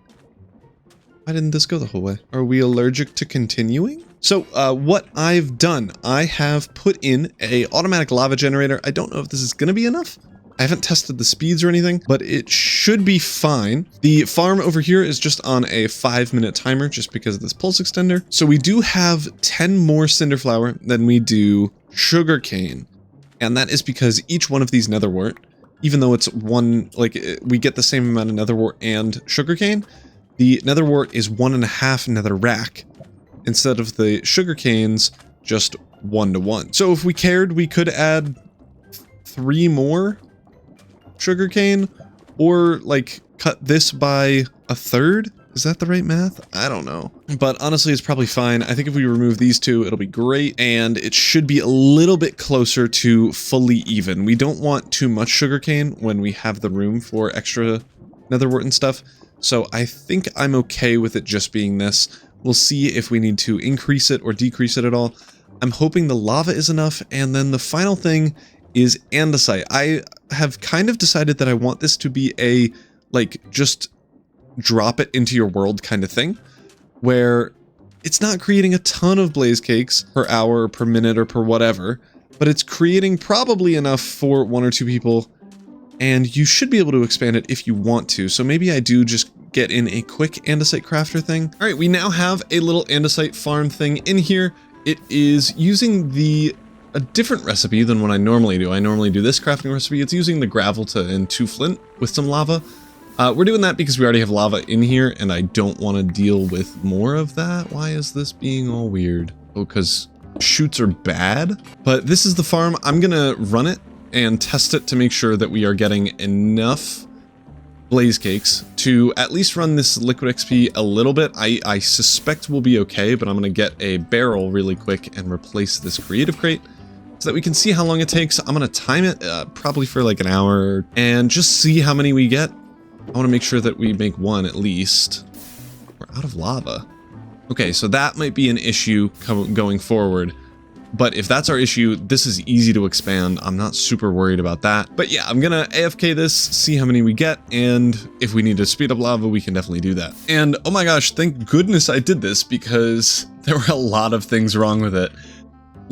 why didn't this go the whole way? Are we allergic to continuing? So what I've done, I have put in a automatic lava generator. I don't know if this is gonna be enough. I haven't tested the speeds or anything, but it should be fine. The farm over here is just on a 5-minute timer just because of this pulse extender. So we do have 10 more cinderflower than we do sugarcane. And that is because each one of these netherwort, even though it's one, like we get the same amount of netherwort and sugarcane, the netherwort is 1.5 netherrack instead of the sugarcane's just 1-to-1. So if we cared, we could add 3 more sugarcane, or like cut this by 1/3. Is that the right math? I don't know. But honestly, it's probably fine. I think if we remove these 2, it'll be great, and it should be a little bit closer to fully even. We don't want too much sugarcane when we have the room for extra netherwort and stuff. So I think I'm okay with it just being this. We'll see if we need to increase it or decrease it at all. I'm hoping the lava is enough, and then the final thing is andesite. I have kind of decided that I want this to be a, like, just drop it into your world kind of thing. where it's not creating a ton of blaze cakes per hour or per minute or per whatever, but it's creating probably enough for 1 or 2 people, and you should be able to expand it if you want to. So maybe I do just get in a quick andesite crafter thing. All right, we now have a little andesite farm thing in here. It is using a different recipe than what I normally do. I normally do this crafting recipe. It's using the gravel and 2 flint with some lava. We're doing that because we already have lava in here, and I don't want to deal with more of that. Why is this being all weird? Oh, because shoots are bad. But this is the farm. I'm gonna run it and test it to make sure that we are getting enough blaze cakes to at least run this liquid XP a little bit. I suspect we'll be okay, but I'm gonna get a barrel really quick and replace this creative crate so that we can see how long it takes. I'm gonna time it probably for like an hour and just see how many we get. I want to make sure that we make 1 at least. We're out of lava. Okay, so that might be an issue going forward. But if that's our issue, this is easy to expand. I'm not super worried about that. But yeah, I'm gonna AFK this, see how many we get, and if we need to speed up lava, we can definitely do that. And oh my gosh, thank goodness I did this, because there were a lot of things wrong with it.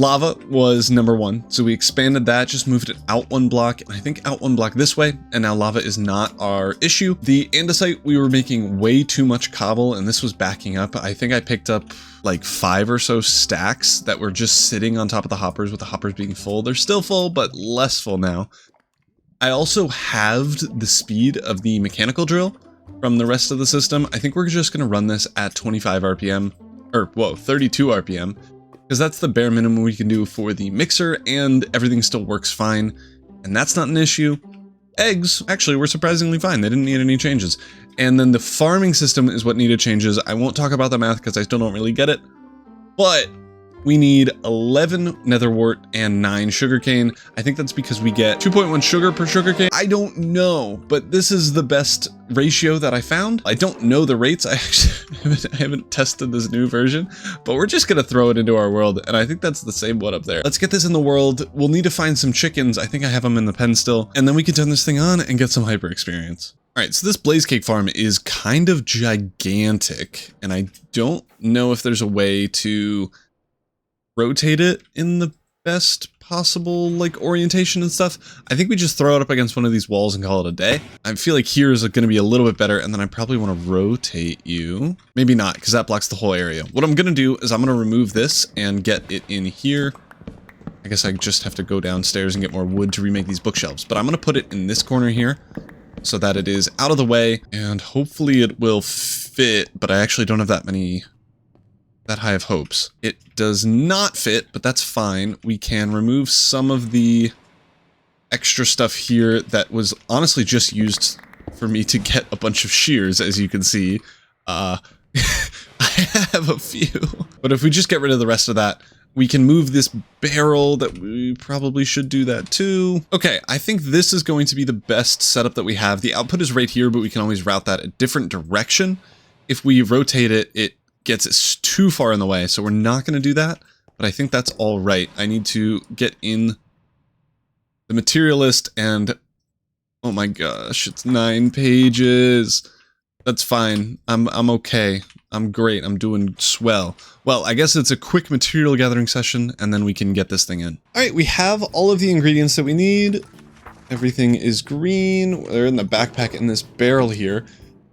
Lava was number 1, so we expanded that, just moved it out 1 block, and I think out 1 block this way, and now lava is not our issue. The andesite, we were making way too much cobble, and this was backing up. I think I picked up like 5 or so stacks that were just sitting on top of the hoppers, with the hoppers being full. They're still full, but less full now. I also halved the speed of the mechanical drill from the rest of the system. I think we're just gonna run this at 25 RPM, or whoa, 32 RPM. Because that's the bare minimum we can do for the mixer, and everything still works fine, and that's not an issue. Eggs, actually, were surprisingly fine. They didn't need any changes. And then the farming system is what needed changes. I won't talk about the math because I still don't really get it, but we need 11 netherwort and 9 sugarcane. I think that's because we get 2.1 sugar per sugarcane. I don't know, but this is the best ratio that I found. I don't know the rates. I actually haven't tested this new version, but we're just gonna throw it into our world, and I think that's the same one up there. Let's get this in the world. We'll need to find some chickens. I think I have them in the pen still, and then we can turn this thing on and get some hyper experience. All right, so this blaze cake farm is kind of gigantic, and I don't know if there's a way to rotate it in the best possible like orientation and stuff. I think we just throw it up against one of these walls and call it a day. I feel like here is going to be a little bit better, and then I probably want to rotate you. Maybe not, because that blocks the whole area. What I'm going to do is I'm going to remove this and get it in here. I guess I just have to go downstairs and get more wood to remake these bookshelves, but I'm going to put it in this corner here so that it is out of the way, and hopefully it will fit, but I actually don't have that high of hopes. It does not fit, but that's fine. We can remove some of the extra stuff here that was honestly just used for me to get a bunch of shears, as you can see. I have a few. But if we just get rid of the rest of that, we can move this barrel. That we probably should do that too. Okay, I think this is going to be the best setup that we have. The output is right here, but we can always route that a different direction. If we rotate it, it gets it too far in the way, so we're not going to do that, but I think that's all right. I need to get in the materialist, and oh my gosh, it's 9 pages. That's fine. I'm okay. I'm great. I'm doing swell. Well, I guess it's a quick material gathering session, and then we can get this thing in. All right, we have all of the ingredients that we need. Everything is green. They're in the backpack in this barrel here.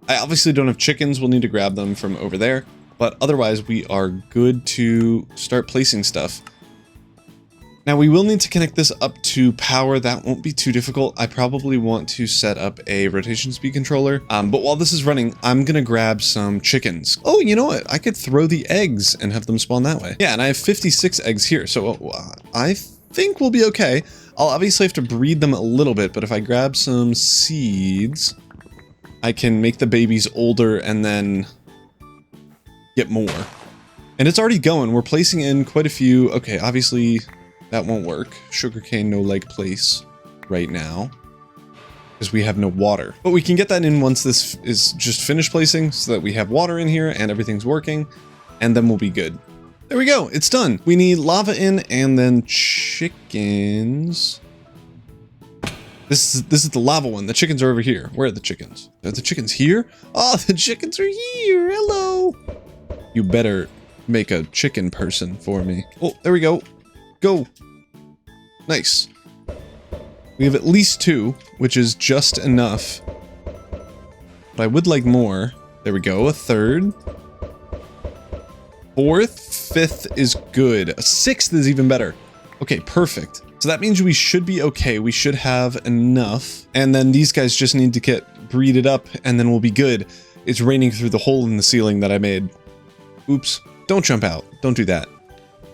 I obviously don't have chickens. We'll need to grab them from over there. But otherwise, we are good to start placing stuff. Now, we will need to connect this up to power. That won't be too difficult. I probably want to set up a rotation speed controller. But while this is running, I'm going to grab some chickens. Oh, you know what? I could throw the eggs and have them spawn that way. Yeah, and I have 56 eggs here. So I think we'll be okay. I'll obviously have to breed them a little bit. But if I grab some seeds, I can make the babies older and then get more. And it's already going. We're placing in quite a few. Okay, obviously that won't work. Sugarcane no leg place right now because we have no water. But we can get that in once this is just finished placing so that we have water in here and everything's working, and then we'll be good. There we go. It's done. We need lava in and then chickens. This is the lava one. The chickens are over here. Where are the chickens? Are the chickens here? Oh, the chickens are here. Hello. You better make a chicken person for me. Oh, there we go. Go. Nice. We have at least 2, which is just enough. But I would like more. There we go. A 3rd. 4th. 5th is good. A 6th is even better. Okay, perfect. So that means we should be okay. We should have enough. And then these guys just need to get breeded up and then we'll be good. It's raining through the hole in the ceiling that I made. Oops. Don't jump out. Don't do that.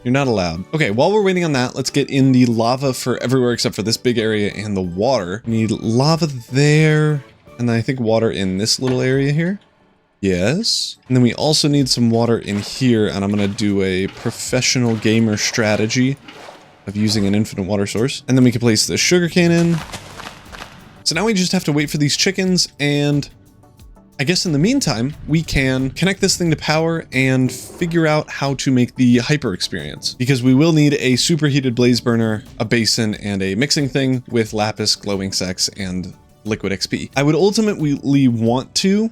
You're not allowed. Okay, while we're waiting on that, let's get in the lava for everywhere except for this big area and the water. We need lava there, and then I think water in this little area here. Yes. And then we also need some water in here, and I'm gonna do a professional gamer strategy of using an infinite water source. And then we can place the sugarcane in. So now we just have to wait for these chickens, and I guess in the meantime, we can connect this thing to power and figure out how to make the hyper experience. Because we will need a superheated blaze burner, a basin, and a mixing thing with lapis, glowing sex, and liquid XP. I would ultimately want to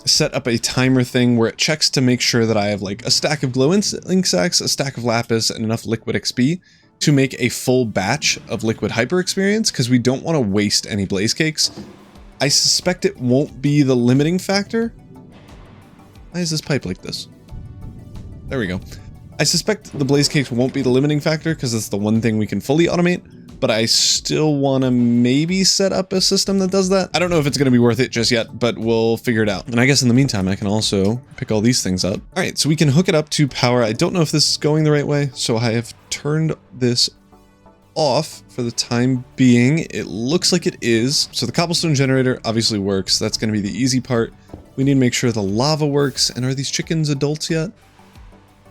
set up a timer thing where it checks to make sure that I have like a stack of glowing sex, a stack of lapis, and enough liquid XP to make a full batch of liquid hyper experience, because we don't want to waste any blaze cakes. I suspect it won't be the limiting factor. Why is this pipe like this? There we go. I suspect the blaze cakes won't be the limiting factor because it's the one thing we can fully automate, but I still want to maybe set up a system that does that. I don't know if it's going to be worth it just yet, but we'll figure it out. And I guess in the meantime, I can also pick all these things up. All right, so we can hook it up to power. I don't know if this is going the right way, so I have turned this off for the time being. It looks like it is. So the cobblestone generator obviously works. That's going to be the easy part. We need to make sure the lava works. And are these chickens adults yet?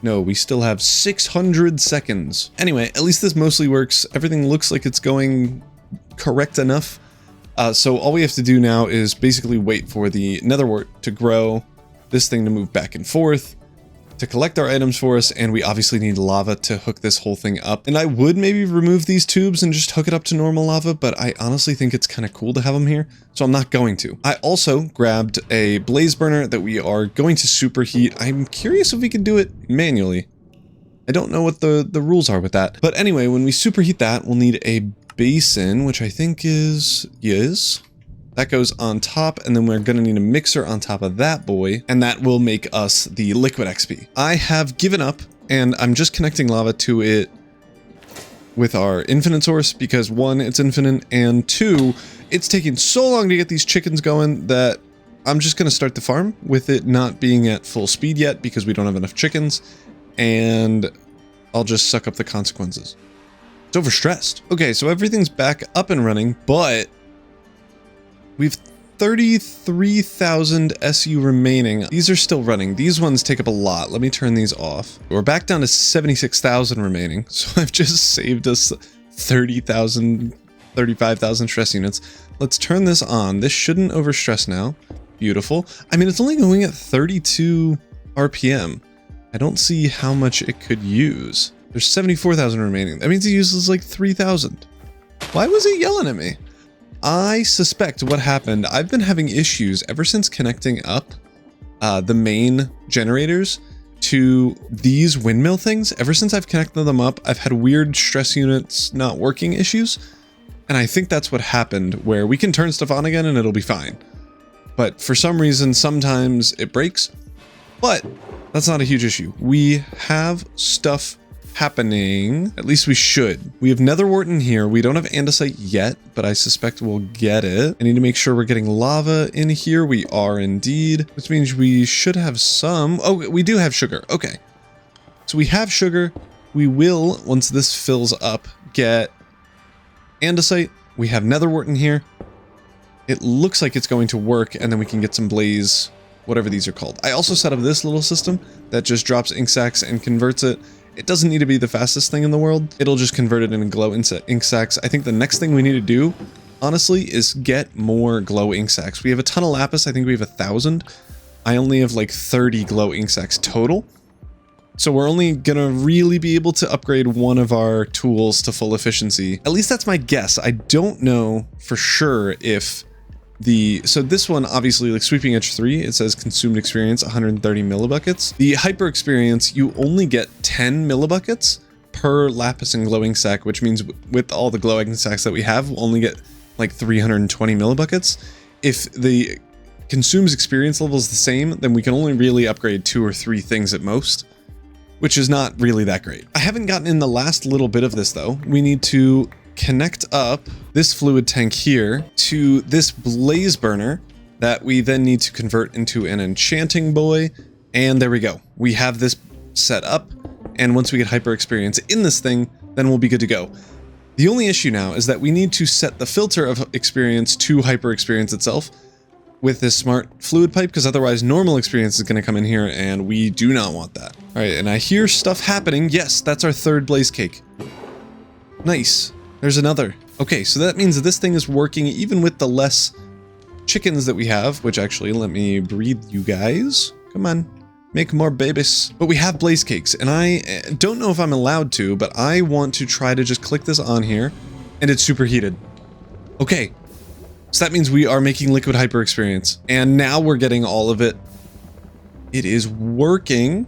No, we still have 600 seconds. Anyway, at least this mostly works. Everything looks like it's going correct enough. So all we have to do now is basically wait for the netherwort to grow, this thing to move back and forth, to collect our items for us, and we obviously need lava to hook this whole thing up. And I would maybe remove these tubes and just hook it up to normal lava, but I honestly think it's kind of cool to have them here, so I'm not going to. I also grabbed a blaze burner that we are going to superheat. I'm curious if we can do it manually. I don't know what the rules are with that. But anyway, when we superheat that, we'll need a basin, which I think is... Yes. That goes on top, and then we're gonna need a mixer on top of that boy, and that will make us the liquid XP. I have given up, and I'm just connecting lava to it with our infinite source, because 1, it's infinite, and 2, it's taking so long to get these chickens going that I'm just gonna start the farm with it not being at full speed yet, because we don't have enough chickens, and I'll just suck up the consequences. It's overstressed. Okay, so everything's back up and running, but we've 33,000 SU remaining. These are still running. These ones take up a lot. Let me turn these off. We're back down to 76,000 remaining. So I've just saved us 30,000, 35,000 stress units. Let's turn this on. This shouldn't overstress now. Beautiful. I mean, it's only going at 32 RPM. I don't see how much it could use. There's 74,000 remaining. That means it uses like 3,000. Why was it yelling at me? I suspect what happened, I've been having issues ever since connecting up the main generators to these windmill things. Ever since I've connected them up, I've had weird stress units not working issues. And I think that's what happened, where we can turn stuff on again and it'll be fine. But for some reason, sometimes it breaks. But that's not a huge issue. We have stuff happening. At least we should. We have netherwort in here. We don't have andesite yet, but I suspect we'll get it. I need to make sure we're getting lava in here. We are indeed, which means we should have some. Oh, we do have sugar. Okay. So we have sugar. We will, once this fills up, get andesite. We have netherwort in here. It looks like it's going to work, and then we can get some blaze, whatever these are called. I also set up this little system that just drops ink sacs and converts it. It doesn't need to be the fastest thing in the world. It'll just convert it into glow ink sacs. I think the next thing we need to do, honestly, is get more glow ink sacs. We have a ton of lapis. I think we have 1,000. I only have like 30 glow ink sacs total. So we're only gonna really be able to upgrade one of our tools to full efficiency. At least that's my guess. I don't know for sure if so this one, obviously, like Sweeping Edge 3, it says consumed experience 130 millibuckets. The hyper experience, you only get 10 millibuckets per lapis and glowing sack, which means with all the glowing sacks that we have, we'll only get like 320 millibuckets. If the consumes experience level is the same, then we can only really upgrade 2 or 3 things at most, which is not really that great. I haven't gotten in the last little bit of this though. We need to connect up this fluid tank here to this blaze burner that we then need to convert into an enchanting boy. And there we go. We have this set up. And once we get hyper experience in this thing, then we'll be good to go. The only issue now is that we need to set the filter of experience to hyper experience itself with this smart fluid pipe, because otherwise normal experience is going to come in here and we do not want that. All right, and I hear stuff happening. Yes, that's our 3rd blaze cake. Nice. There's another. Okay, so that means that this thing is working even with the less chickens that we have, which actually, let me breed you guys. Come on, make more babies. But we have blaze cakes, and I don't know if I'm allowed to, but I want to try to just click this on here, and it's superheated. Okay, so that means we are making liquid hyper experience, and now we're getting all of it. It is working,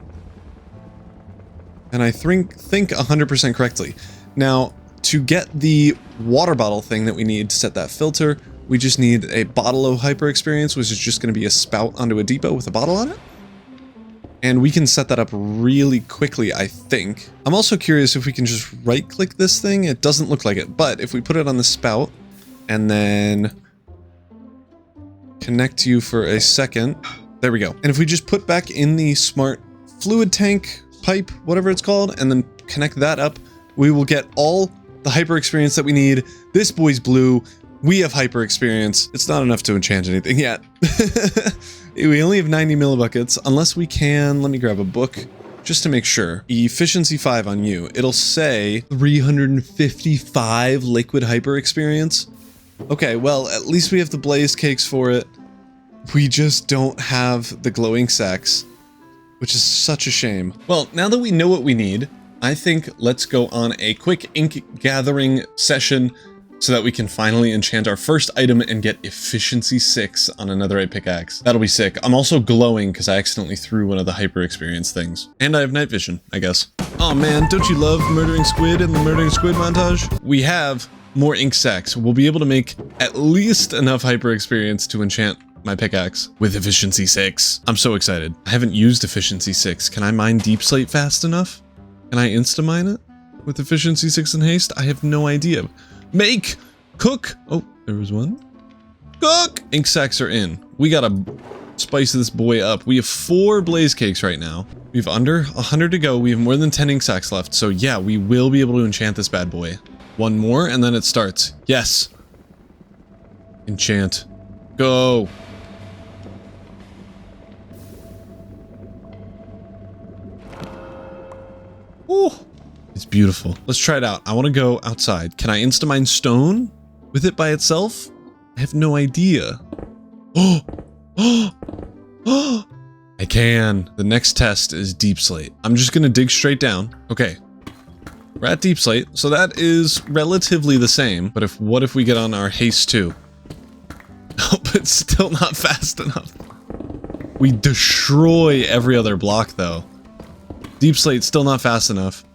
and I think 100% correctly. Now, to get the water bottle thing that we need to set that filter, we just need a bottle of hyper experience, which is just going to be a spout onto a depot with a bottle on it. And we can set that up really quickly, I think. I'm also curious if we can just right-click this thing. It doesn't look like it, but if we put it on the spout and then connect you for a second, there we go. And if we just put back in the smart fluid tank pipe, whatever it's called, and then connect that up, we will get all the hyper experience that we need. This boy's blue. We have hyper experience. It's not enough to enchant anything yet. We only have 90 millibuckets, unless we can, let me grab a book just to make sure. Efficiency 5 on you. It'll say 355 liquid hyper experience. Okay, well, at least we have the blaze cakes for it. We just don't have the glowing sacks, which is such a shame. Well, now that we know what we need, I think let's go on a quick ink gathering session so that we can finally enchant our first item and get efficiency 6 on a netherite pickaxe. That'll be sick. I'm also glowing because I accidentally threw one of the hyper experience things. And I have night vision, I guess. Oh man, don't you love murdering squid in the murdering squid montage? We have more ink sacks. We'll be able to make at least enough hyper experience to enchant my pickaxe with efficiency 6. I'm so excited. I haven't used efficiency 6. Can I mine deep slate fast enough? Can I insta-mine it with efficiency 6 and haste? I have no idea. Make! Cook! Oh, there was one. Cook! Ink sacks are in. We gotta spice this boy up. We have 4 blaze cakes right now. We have under 100 to go. We have more than 10 ink sacks left. So yeah, we will be able to enchant this bad boy. One more and then it starts. Yes. Enchant. Go. Ooh. It's beautiful. Let's try it out. I want to go outside. Can I insta-mine stone with it by itself? I have no idea. Oh, I can. The next test is deep slate. I'm just going to dig straight down. Okay. We're at deep slate. So that is relatively the same. But what if we get on our haste 2? Oh, but still not fast enough. We destroy every other block though. Deep slate still not fast enough.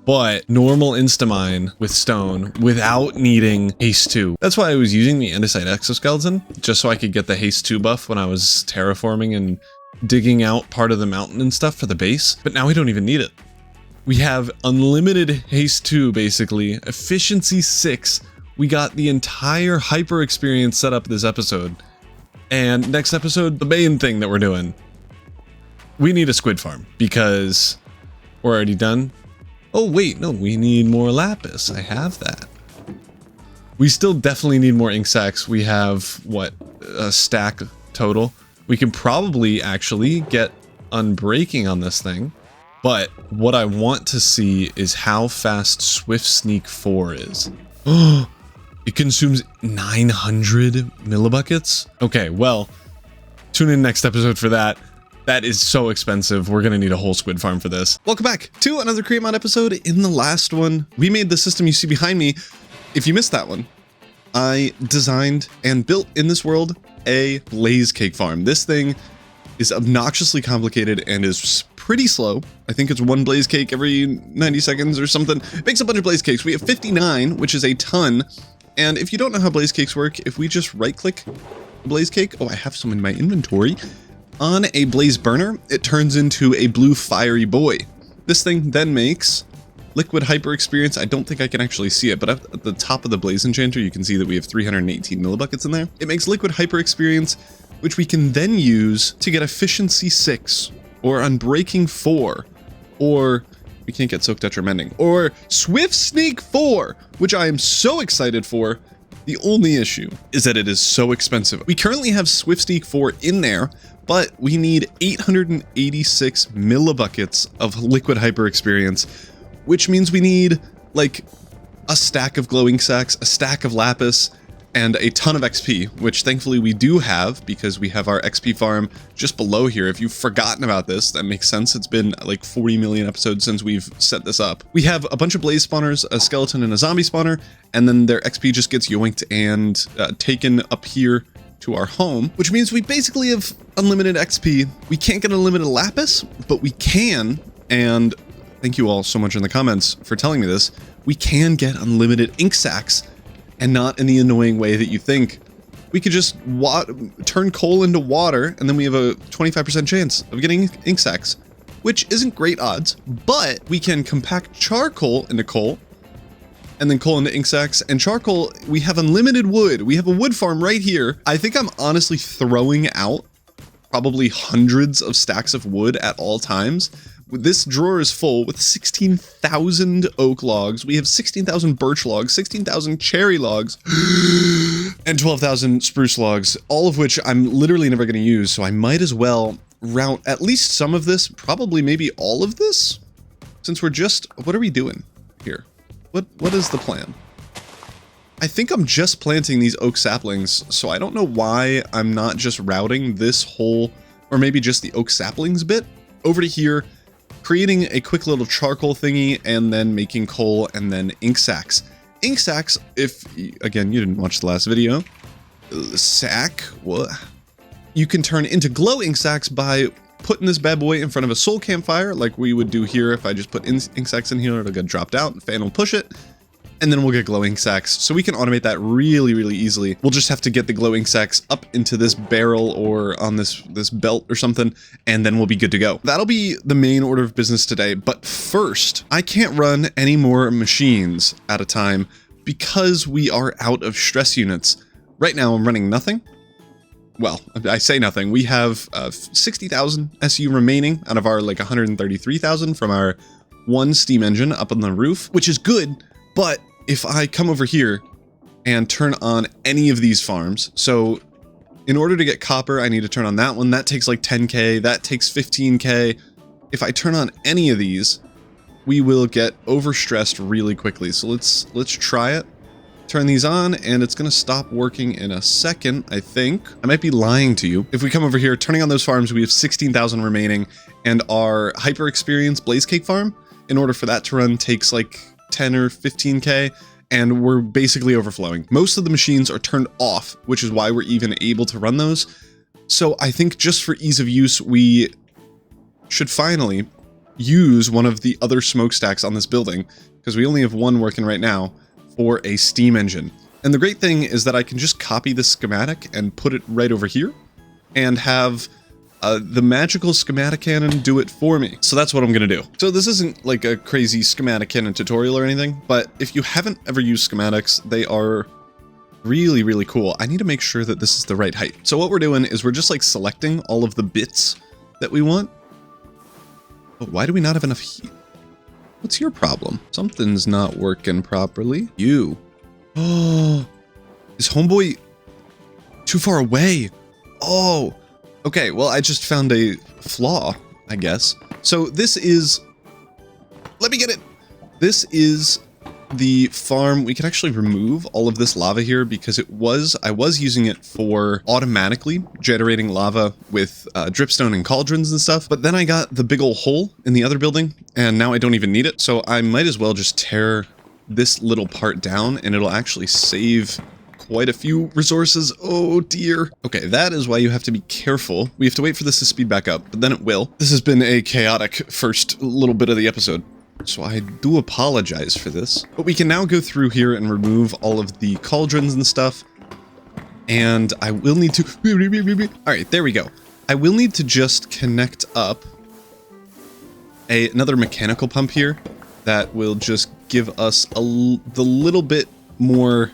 But normal instamine with stone without needing haste 2. That's why I was using the andesite exoskeleton, just so I could get the haste 2 buff when I was terraforming and digging out part of the mountain and stuff for the base. But now we don't even need it. We have unlimited haste 2 basically, efficiency 6. We got the entire hyper experience set up this episode. And next episode, the main thing that we're doing. We need a squid farm because we're already done. Oh wait, no, we need more lapis. I have that. We still definitely need more ink sacks. We have, what, a stack total. We can probably actually get unbreaking on this thing. But what I want to see is how fast Swift Sneak 4 is. Oh, it consumes 900 millibuckets? Okay, well, tune in next episode for that. That is so expensive. We're gonna need a whole squid farm for this. Welcome back to another Create Mod episode. In the last one, we made the system you see behind me. If you missed that one, I designed and built in this world a blaze cake farm. This thing is obnoxiously complicated and is pretty slow. I think it's one blaze cake every 90 seconds or something. It makes a bunch of blaze cakes. We have 59, which is a ton. And if you don't know how blaze cakes work, if we just right click a blaze cake, oh, I have some in my inventory, on a blaze burner, it turns into a blue fiery boy. This thing then makes liquid hyper experience. I don't think I can actually see it, but at the top of the blaze enchanter, you can see that we have 318 millibuckets in there. It makes liquid hyper experience, which we can then use to get efficiency 6 or unbreaking 4, or we can't get soak detrimenting, or swift sneak 4, which I am so excited for. The only issue is that it is so expensive. We currently have swift sneak 4 in there, but we need 886 millibuckets of liquid hyper experience, which means we need like a stack of glowing sacks, a stack of lapis, and a ton of XP, which thankfully we do have because we have our XP farm just below here. If you've forgotten about this, that makes sense. It's been like 40 million episodes since we've set this up. We have a bunch of blaze spawners, a skeleton and a zombie spawner, and then their XP just gets yoinked and taken up here to our home, which means we basically have unlimited XP. We can't get unlimited lapis, but we can, and thank you all so much in the comments for telling me this, we can get unlimited ink sacks, and not in the annoying way that you think. We could just turn coal into water, and then we have a 25% chance of getting ink sacks, which isn't great odds, but we can compact charcoal into coal, and then coal into ink sacks, and charcoal, we have unlimited wood. We have a wood farm right here. I think I'm honestly throwing out probably hundreds of stacks of wood at all times. This drawer is full with 16,000 oak logs. We have 16,000 birch logs, 16,000 cherry logs, and 12,000 spruce logs, all of which I'm literally never going to use. So I might as well route at least some of this, probably maybe all of this, since we're just, what are we doing here? What is the plan? I think I'm just planting these oak saplings, so I don't know why I'm not just routing this whole, or maybe just the oak saplings bit over to here, creating a quick little charcoal thingy, and then making coal, and then ink sacks. Ink sacks, if, again, you didn't watch the last video, what? You can turn into glow ink sacks by putting this bad boy in front of a soul campfire, like we would do here. If I just put ink sacks in here, it'll get dropped out, and fan will push it, and then we'll get glowing sacks. So we can automate that really, really easily. We'll just have to get the glowing sacks up into this barrel or on this belt or something, and then we'll be good to go. That'll be the main order of business today. But first, I can't run any more machines at a time because we are out of stress units. Right now, I'm running nothing. Well, I say nothing. We have 60,000 SU remaining out of our like 133,000 from our one steam engine up on the roof, which is good. But if I come over here and turn on any of these farms, so in order to get copper, I need to turn on that one. That takes like 10K, that takes 15K. If I turn on any of these, we will get overstressed really quickly. So let's try it. Turn these on, and it's gonna stop working in a second, I think. I might be lying to you. If we come over here, turning on those farms, we have 16,000 remaining, and our hyper experience blaze cake farm, in order for that to run, takes like 10 or 15K, and we're basically overflowing. Most of the machines are turned off, which is why we're even able to run those. So I think just for ease of use, we should finally use one of the other smokestacks on this building, because we only have one working right now, for a steam engine. And the great thing is that I can just copy the schematic and put it right over here, and have the magical schematic cannon do it for me. So that's what I'm gonna do. So this isn't like a crazy schematic cannon tutorial or anything, but if you haven't ever used schematics, they are really, really cool. I need to make sure that this is the right height. So what we're doing is we're just like selecting all of the bits that we want. But why do we not have enough heat? What's your problem? Something's not working properly. You. Oh, is homeboy too far away? Oh, okay. Well, I just found a flaw, I guess. So this is, let me get it. This is the farm. We can actually remove all of this lava here because I was using it for automatically generating lava with dripstone and cauldrons and stuff. But then I got the big old hole in the other building, and now I don't even need it. So I might as well just tear this little part down, and it'll actually save quite a few resources. Oh dear. Okay, that is why you have to be careful. We have to wait for this to speed back up, but then it will. This has been a chaotic first little bit of the episode, so I do apologize for this. But we can now go through here and remove all of the cauldrons and stuff. And I will need to... Alright, there we go. I will need to just connect up another mechanical pump here that will just give us the little bit more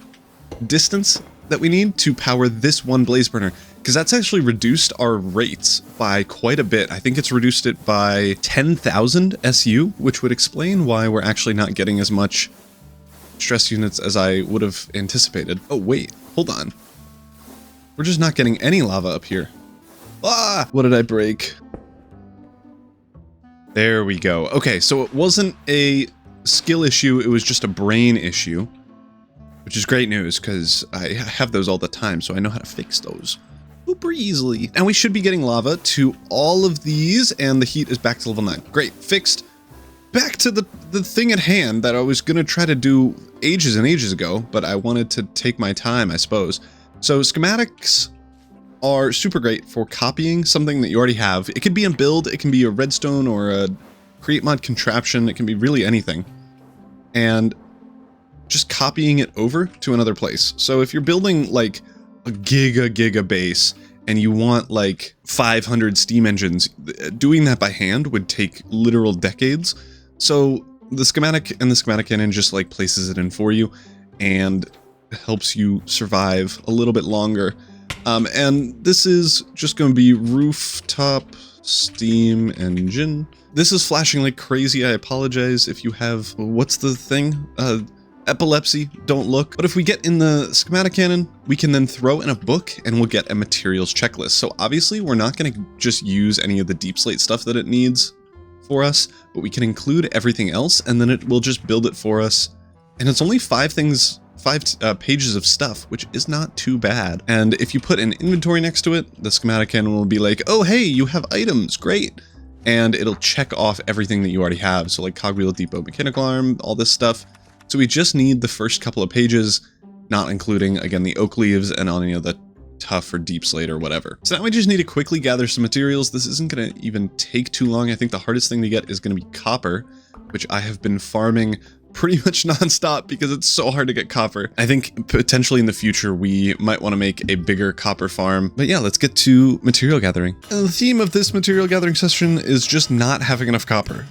distance that we need to power this one blaze burner, because that's actually reduced our rates by quite a bit. I think it's reduced it by 10,000 SU, which would explain why we're actually not getting as much stress units as I would have anticipated. Oh wait, hold on. We're just not getting any lava up here. Ah! What did I break? There we go. Okay, so it wasn't a skill issue, it was just a brain issue. Which is great news, because I have those all the time, so I know how to fix those super easily. And we should be getting lava to all of these, and the heat is back to level 9. Great, fixed. Back to the thing at hand that I was going to try to do ages and ages ago, but I wanted to take my time, I suppose. So schematics are super great for copying something that you already have. It could be a build, it can be a redstone or a create mod contraption, it can be really anything. And just copying it over to another place. So if you're building like a giga base and you want like 500 steam engines, doing that by hand would take literal decades. So the schematic and the schematic cannon just like places it in for you and helps you survive a little bit longer. And this is just going to be rooftop steam engine. This is flashing like crazy. I apologize if you have, what's the thing? Epilepsy, don't look. But if we get in the schematic cannon, we can then throw in a book and we'll get a materials checklist. So obviously we're not going to just use any of the deep slate stuff that it needs for us, but we can include everything else and then it will just build it for us. And it's only 5 pages of stuff, which is not too bad. And if you put an inventory next to it, the schematic cannon will be like, oh, hey, you have items, great. And it'll check off everything that you already have. So like cogwheel, depot, mechanical arm, all this stuff. So we just need the first couple of pages, not including, again, the oak leaves and any of the tough or deep slate or whatever. So now we just need to quickly gather some materials. This isn't going to even take too long. I think the hardest thing to get is going to be copper, which I have been farming pretty much nonstop because it's so hard to get copper. I think potentially in the future we might want to make a bigger copper farm. But yeah, let's get to material gathering. And the theme of this material gathering session is just not having enough copper.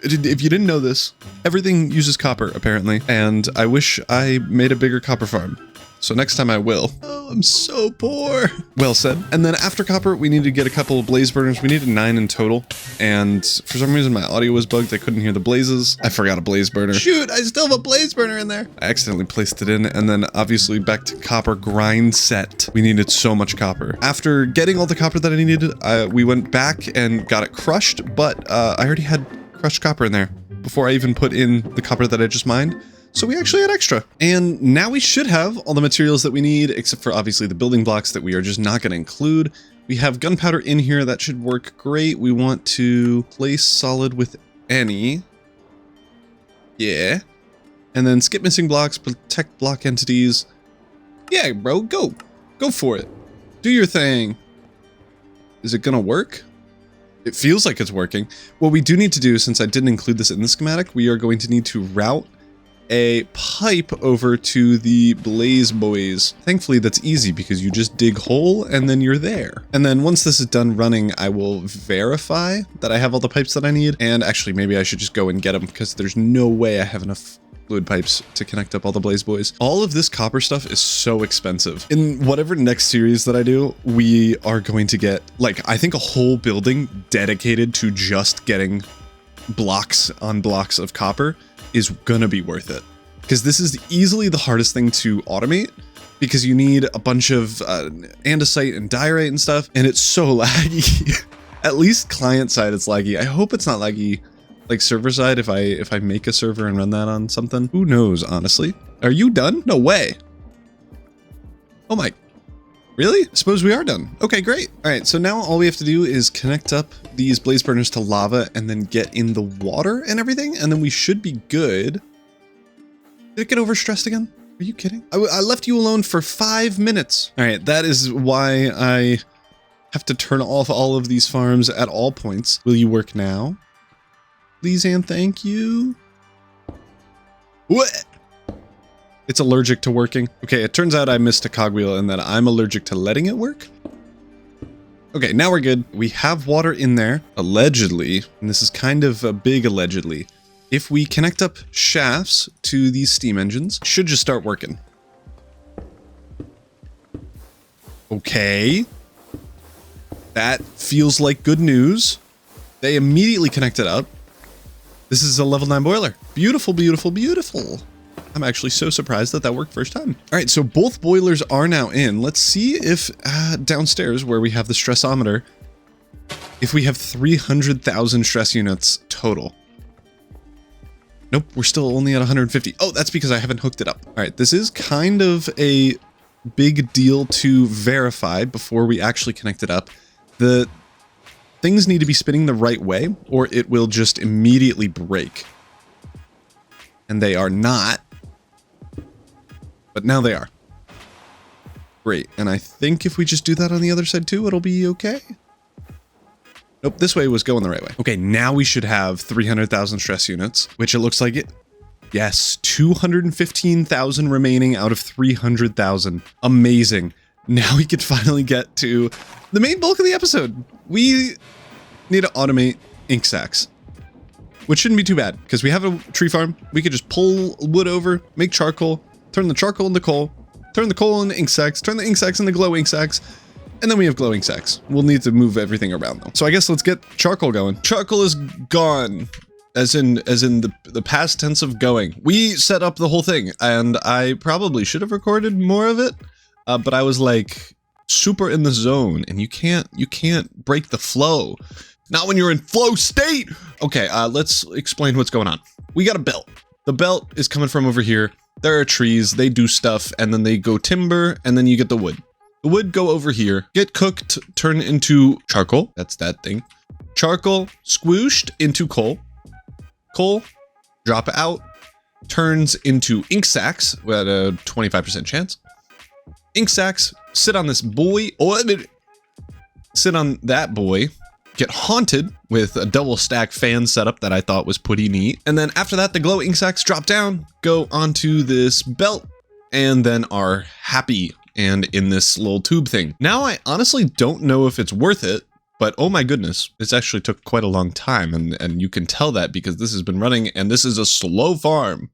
If you didn't know this, everything uses copper apparently, and I wish I made a bigger copper farm. So next time I will. Oh, I'm so poor. Well said. And then after copper, we need to get a couple of blaze burners. We needed 9 in total. And for some reason, my audio was bugged. I couldn't hear the blazes. I forgot a blaze burner. Shoot, I still have a blaze burner in there. I accidentally placed it in. And then obviously back to copper grind set. We needed so much copper. After getting all the copper that I needed, we went back and got it crushed. But I already had crushed copper in there before I even put in the copper that I just mined. So we actually had extra. And now we should have all the materials that we need, except for obviously the building blocks that we are just not going to include. We have gunpowder in here. That should work great. We want to place solid with any. Yeah. And then skip missing blocks, protect block entities. Yeah, bro, go. Go for it. Do your thing. Is it going to work? It feels like it's working. What we do need to do, since I didn't include this in the schematic, we are going to need to route a pipe over to the blaze boys. Thankfully that's easy because you just dig hole and then you're there. And then once this is done running, I will verify that I have all the pipes that I need. And actually maybe I should just go and get them because there's no way I have enough fluid pipes to connect up all the blaze boys. All of this copper stuff is so expensive. In whatever next series that I do, we are going to get like, I think a whole building dedicated to just getting blocks on blocks of copper is gonna be worth it, because this is easily the hardest thing to automate because you need a bunch of andesite and diorite and stuff, and it's so laggy. At least client side it's laggy. I hope it's not laggy like server side if I make a server and run that on something. Who knows, honestly. Are you done? No way. Oh my, really? Suppose we are done. Okay, great. All right, so now all we have to do is connect up these blaze burners to lava and then get in the water and everything, and then we should be good. Did it get overstressed again? Are you kidding? I left you alone for 5 minutes. All right, that is why I have to turn off all of these farms at all points. Will you work now? Please and thank you. What? It's allergic to working. Okay, it turns out I missed a cogwheel and that I'm allergic to letting it work. Okay, now we're good. We have water in there, allegedly, and this is kind of a big allegedly. If we connect up shafts to these steam engines, should just start working. Okay. That feels like good news. They immediately connected up. This is a level 9 boiler. Beautiful, beautiful, beautiful. I'm actually so surprised that that worked first time. All right, so both boilers are now in. Let's see if downstairs where we have the stressometer, if we have 300,000 stress units total. Nope, we're still only at 150. Oh, that's because I haven't hooked it up. All right, this is kind of a big deal to verify before we actually connect it up. The things need to be spinning the right way or it will just immediately break. And they are not. But now they are. Great, and I think if we just do that on the other side too, it'll be okay. Nope, this way was going the right way. Okay, now we should have 300,000 stress units, which it looks like it. Yes, 215,000 remaining out of 300,000. Amazing. Now we can finally get to the main bulk of the episode. We need to automate ink sacks, which shouldn't be too bad because we have a tree farm. We could just pull wood over, make charcoal, turn the charcoal into coal, turn the coal into ink sacks, turn the ink sacks into glow ink sacks, and then we have glowing sacks. We'll need to move everything around though. So I guess let's get charcoal going. Charcoal is gone, as in the past tense of going. We set up the whole thing, and I probably should have recorded more of it, but I was like super in the zone, and you can't break the flow. Not when you're in flow state. Okay, let's explain what's going on. We got a belt. The belt is coming from over here. There are trees, they do stuff, and then they go timber, and then you get the wood. The wood go over here, get cooked, turn into charcoal. That's that thing. Charcoal squooshed into coal. Coal, drop out, turns into ink sacks at a 25% chance. Ink sacks sit on this boy, sit on that boy, get haunted with a double stack fan setup that I thought was pretty neat. And then after that, the glow ink sacks drop down, go onto this belt, and then are happy and in this little tube thing. Now I honestly don't know if it's worth it, but oh my goodness, this actually took quite a long time, and you can tell that because this has been running, and this is a slow farm.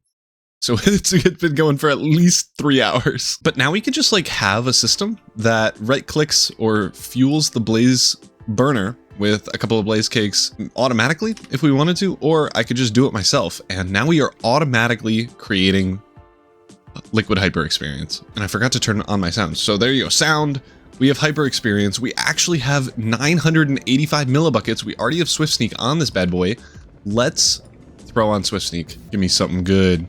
So it's been going for at least 3 hours. But now we can just like have a system that right clicks or fuels the blaze burner with a couple of blaze cakes automatically if we wanted to, or I could just do it myself. And now we are automatically creating liquid hyper experience. And I forgot to turn on my sound. So there you go, sound. We have hyper experience. We actually have 985 millibuckets. We already have Swift Sneak on this bad boy. Let's throw on Swift Sneak. Give me something good.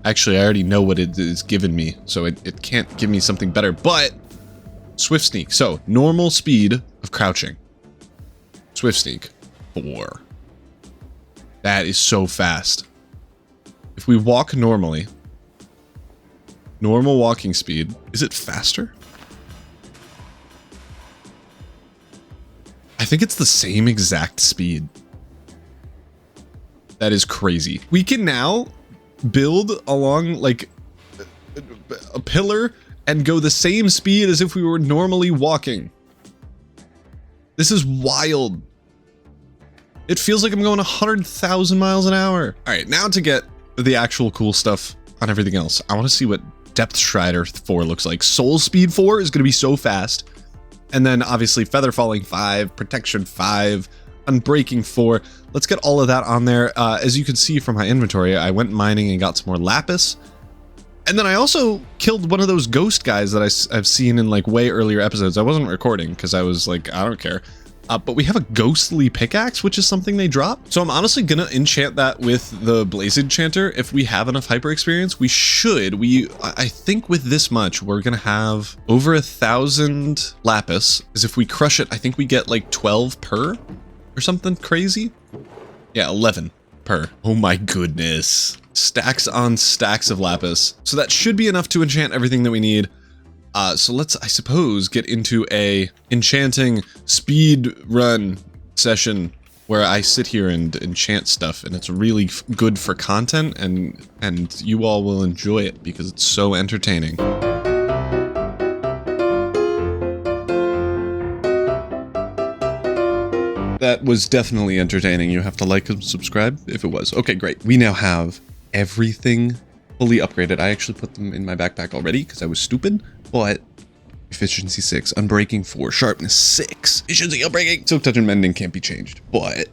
Actually, I already know what it is giving me, so it can't give me something better, but Swift Sneak. So normal speed of crouching. Swift Sneak 4. That is so fast. If we walk normally, normal walking speed, is it faster? I think it's the same exact speed. That is crazy. We can now build along like a pillar and go the same speed as if we were normally walking. This is wild. It feels like I'm going 100,000 miles an hour. All right, now to get the actual cool stuff on everything else. I want to see what Depth Strider 4 looks like. Soul Speed 4 is going to be so fast. And then obviously Feather Falling 5, Protection 5, Unbreaking 4. Let's get all of that on there. As you can see from my inventory, I went mining and got some more lapis. And then I also killed one of those ghost guys that I've seen in like way earlier episodes. I wasn't recording because I was like, I don't care. But we have a ghostly pickaxe, which is something they drop. So I'm honestly gonna enchant that with the Blaze Enchanter. If we have enough hyper experience, we should. I think with this much, we're gonna have over 1,000 lapis. Because if we crush it, I think we get like 12 per or something crazy. Yeah, 11. per. Oh my goodness. Stacks on stacks of lapis. So that should be enough to enchant everything that we need. So let's, I suppose, get into a enchanting speed run session where I sit here and enchant stuff, and it's really good for content, and you all will enjoy it because it's so entertaining. That was definitely entertaining. You have to like and subscribe if it was. Okay, great. We now have everything fully upgraded. I actually put them in my backpack already because I was stupid, but efficiency 6, unbreaking 4, sharpness 6, efficiency unbreaking. Silk touch and mending can't be changed, but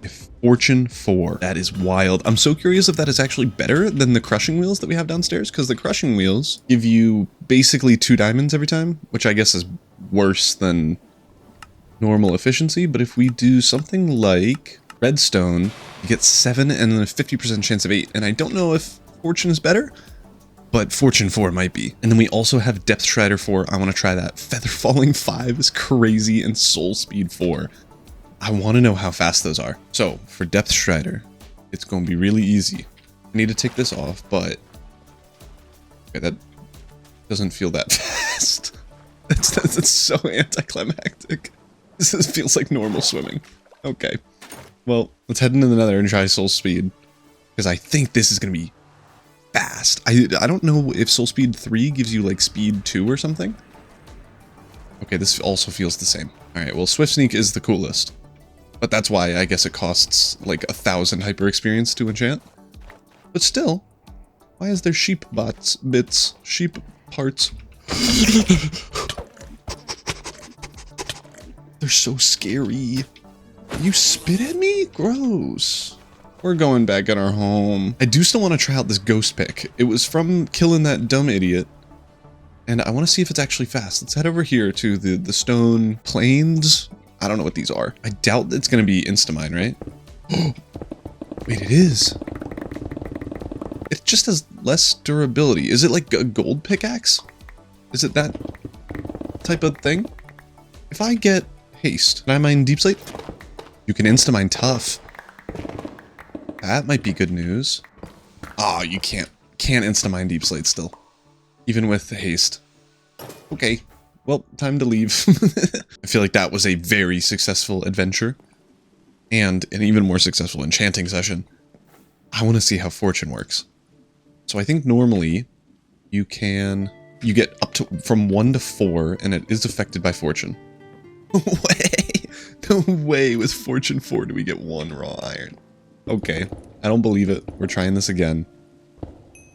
if fortune 4, that is wild. I'm so curious if that is actually better than the crushing wheels that we have downstairs, because the crushing wheels give you basically 2 diamonds every time, which I guess is worse than normal efficiency. But if we do something like redstone, you get 7 and then a 50% chance of 8, and I don't know if fortune is better, but fortune 4 might be. And then we also have depth strider 4. I want to try that. Feather falling 5 is crazy, and soul speed 4. I want to know how fast those are. So for depth strider, it's going to be really easy. I need to take this off, but okay, that doesn't feel that fast. That's so anticlimactic. This feels like normal swimming. Okay, well, let's head into the nether and try soul speed, because I think this is going to be fast. I don't know if soul speed 3 gives you like speed 2 or something. Okay, this also feels the same. All right, well, swift sneak is the coolest, but that's why I guess it costs like 1,000 hyper experience to enchant. But still, why is there sheep bits, sheep parts? They're so scary. You spit at me? Gross. We're going back in our home. I do still want to try out this ghost pick. It was from killing that dumb idiot, and I want to see if it's actually fast. Let's head over here to the stone plains. I don't know what these are. I doubt it's going to be Instamine, right? Wait, it is. It just has less durability. Is it like a gold pickaxe? Is it that type of thing? If I get haste, can I mine deep slate? You can Instamine tough. That might be good news. Oh, you can't Instamine deep slate still, even with the haste. Okay, well, time to leave. I feel like that was a very successful adventure and an even more successful enchanting session. I want to see how fortune works. So I think normally you get up to from 1 to 4, and it is affected by fortune. No way with fortune 4 do we get 1 raw iron. Okay, I don't believe it. We're trying this again.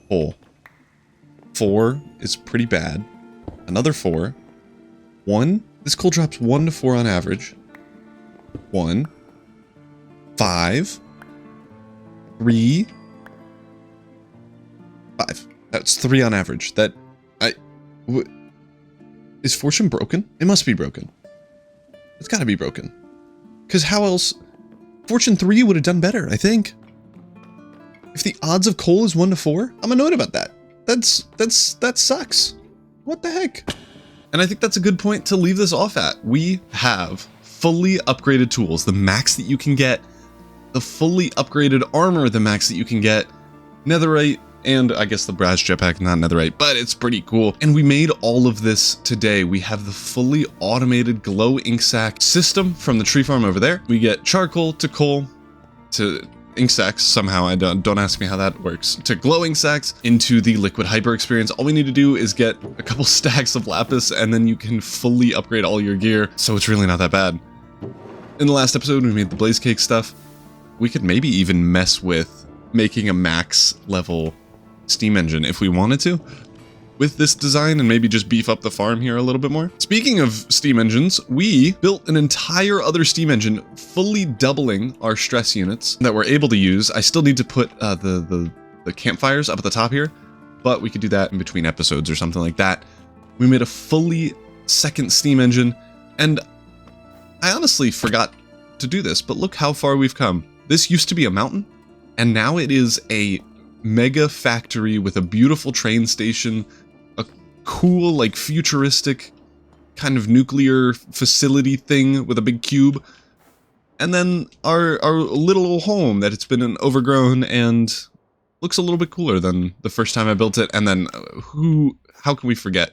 4 is pretty bad. Another 4. 1. This coal drops 1 to 4 on average. 1. 5. 3. 5. That's 3 on average. Is fortune broken? It must be broken. It's gotta be broken. Because how else? Fortune 3 would have done better, I think. If the odds of coal is 1 to 4, I'm annoyed about that. That sucks. What the heck? And I think that's a good point to leave this off at. We have fully upgraded tools, the max that you can get, the fully upgraded armor, the max that you can get, netherite, and I guess the brass jetpack, not netherite, but it's pretty cool. And we made all of this today. We have the fully automated glow ink sac system from the tree farm over there. We get charcoal to coal to ink sacks somehow. I don't ask me how that works. To glowing sacks into the liquid hyper experience. All we need to do is get a couple stacks of lapis, and then you can fully upgrade all your gear. So it's really not that bad. In the last episode, we made the blaze cake stuff. We could maybe even mess with making a max level steam engine if we wanted to with this design, and maybe just beef up the farm here a little bit more. Speaking of steam engines, we built an entire other steam engine, fully doubling our stress units that we're able to use. I still need to put the campfires up at the top here, but we could do that in between episodes or something like that. We made a fully second steam engine, and I honestly forgot to do this, but look how far we've come. This used to be a mountain, and now it is a mega factory with a beautiful train station, a cool, like, futuristic kind of nuclear facility thing with a big cube, And then our little old home that it's been overgrown and looks a little bit cooler than the first time I built it. And then how can we forget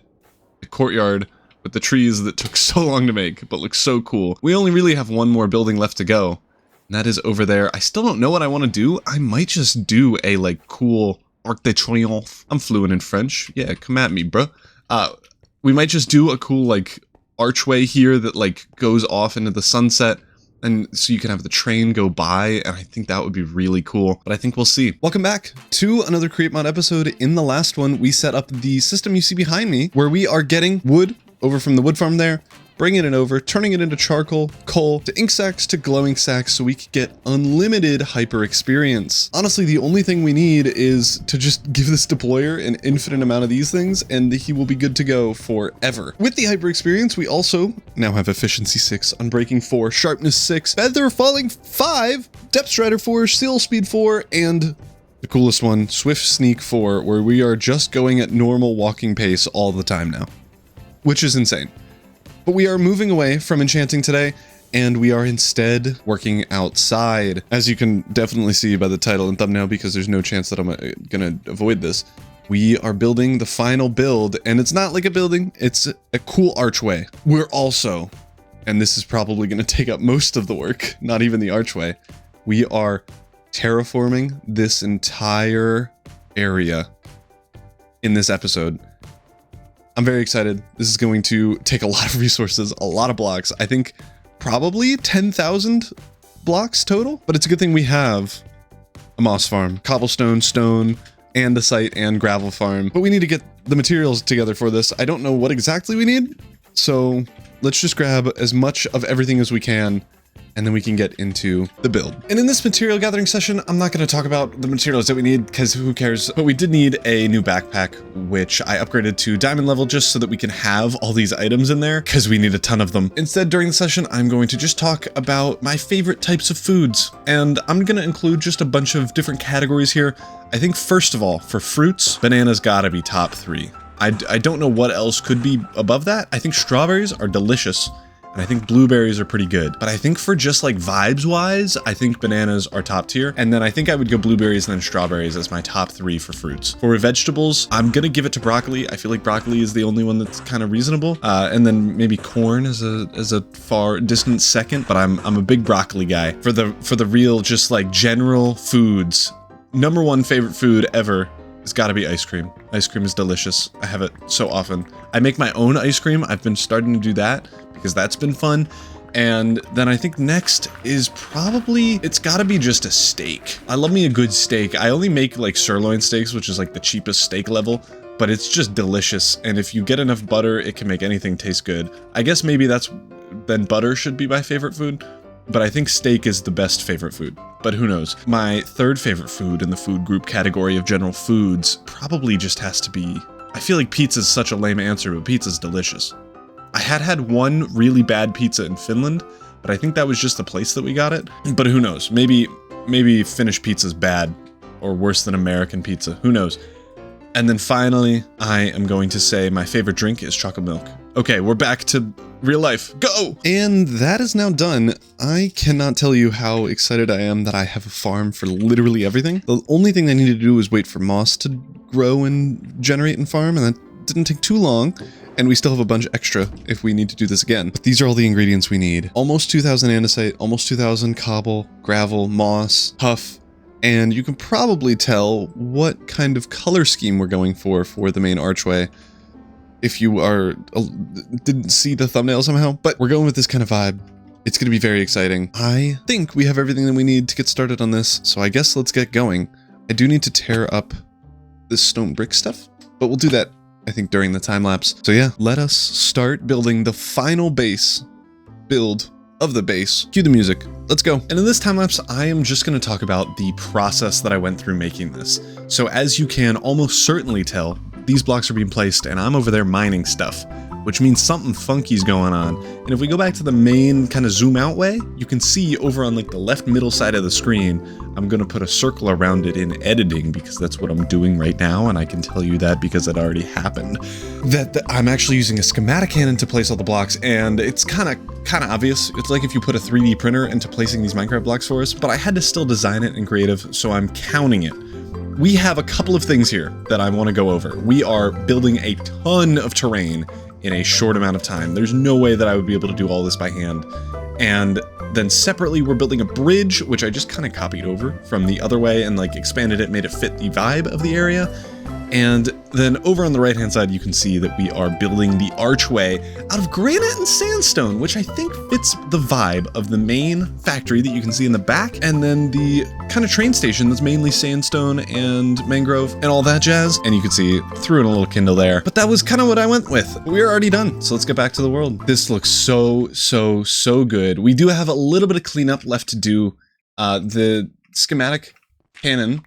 the courtyard with the trees that took so long to make, but looks so cool. We only really have one more building left to go, and that is over there. I still don't know what I want to do. I might just do a like cool Arc de Triomphe. I'm fluent in French. Yeah, come at me, bro. We might just do a cool like archway here that like goes off into the sunset, and so you can have the train go by, and I think that would be really cool, but I think we'll see. Welcome back to another Create Mod episode. In the last one, we set up the system you see behind me, where we are getting wood over from the wood farm there, bringing it over, turning it into charcoal, coal, to ink sacks, to glowing sacks, so we can get unlimited hyper experience. Honestly, the only thing we need is to just give this deployer an infinite amount of these things, and he will be good to go forever. With the hyper experience, we also now have efficiency 6, unbreaking 4, sharpness 6, feather falling 5, depth strider 4, seal speed 4, and the coolest one, swift sneak 4, where we are just going at normal walking pace all the time now, which is insane. But we are moving away from enchanting today, and we are instead working outside. As you can definitely see by the title and thumbnail, because there's no chance that I'm gonna avoid this, we are building the final build, and it's not like a building, it's a cool archway. We're also, and this is probably gonna take up most of the work, not even the archway, we are terraforming this entire area in this episode. I'm very excited. This is going to take a lot of resources, a lot of blocks. I think probably 10,000 blocks total, but it's a good thing we have a moss farm, cobblestone, stone, and a site and gravel farm. But we need to get the materials together for this. I don't know what exactly we need, so let's just grab as much of everything as we can, and then we can get into the build. And in this material gathering session, I'm not going to talk about the materials that we need, because who cares? But we did need a new backpack, which I upgraded to diamond level just so that we can have all these items in there, because we need a ton of them. Instead, during the session, I'm going to just talk about my favorite types of foods, and I'm going to include just a bunch of different categories here. I think first of all, for fruits, bananas gotta be top 3. I don't know what else could be above that. I think strawberries are delicious, and I think blueberries are pretty good. But I think for just like vibes wise, I think bananas are top tier. And then I think I would go blueberries and then strawberries as my top 3 for fruits. For vegetables, I'm gonna give it to broccoli. I feel like broccoli is the only one that's kind of reasonable. And then maybe corn is a far distant second, but I'm a big broccoli guy. For the real, just like general foods, number 1 favorite food ever, it's gotta be ice cream. Ice cream is delicious. I have it so often. I make my own ice cream. I've been starting to do that because that's been fun. And then I think next is probably, it's gotta be just a steak. I love me a good steak. I only make like sirloin steaks, which is like the cheapest steak level, but it's just delicious. And if you get enough butter, it can make anything taste good. I guess maybe then butter should be my favorite food, but I think steak is the best favorite food. But who knows? My third favorite food in the food group category of general foods probably just has to be, I feel like pizza is such a lame answer, but pizza's delicious. I had one really bad pizza in Finland, but I think that was just the place that we got it. But who knows? Maybe Finnish pizza's bad or worse than American pizza. Who knows? And then finally, I am going to say my favorite drink is chocolate milk. Okay, we're back to real life. Go! And that is now done. I cannot tell you how excited I am that I have a farm for literally everything. The only thing I need to do is wait for moss to grow and generate and farm, and that didn't take too long. And we still have a bunch extra if we need to do this again. But these are all the ingredients we need. Almost 2,000 andesite, almost 2,000 cobble, gravel, moss, tuff, and you can probably tell what kind of color scheme we're going for the main archway if you didn't see the thumbnail somehow. But we're going with this kind of vibe. It's going to be very exciting. I think we have everything that we need to get started on this, so I guess let's get going. I do need to tear up this stone brick stuff, but we'll do that, I think, during the time lapse. So yeah, let us start building the final base build of the base. Cue the music. Let's go. And in this time lapse, I am just going to talk about the process that I went through making this. So as you can almost certainly tell, these blocks are being placed and I'm over there mining stuff, which means something funky's going on. And if we go back to the main kind of zoom out way, you can see over on like the left middle side of the screen, I'm going to put a circle around it in editing because that's what I'm doing right now. And I can tell you that because it already happened, that I'm actually using a schematic cannon to place all the blocks. And it's kind of obvious. It's like if you put a 3D printer into placing these Minecraft blocks for us, but I had to still design it in creative. So I'm counting it. We have a couple of things here that I want to go over. We are building a ton of terrain in a short amount of time. There's no way that I would be able to do all this by hand. And then separately, we're building a bridge, which I just kind of copied over from the other way and like expanded it, made it fit the vibe of the area. And then over on the right-hand side, you can see that we are building the archway out of granite and sandstone, which I think fits the vibe of the main factory that you can see in the back, and then the kind of train station that's mainly sandstone and mangrove and all that jazz. And you can see, threw in a little Kindle there, but that was kind of what I went with. We're already done, so let's get back to the world. This looks so good. We do have a little bit of cleanup left to do. The schematic cannon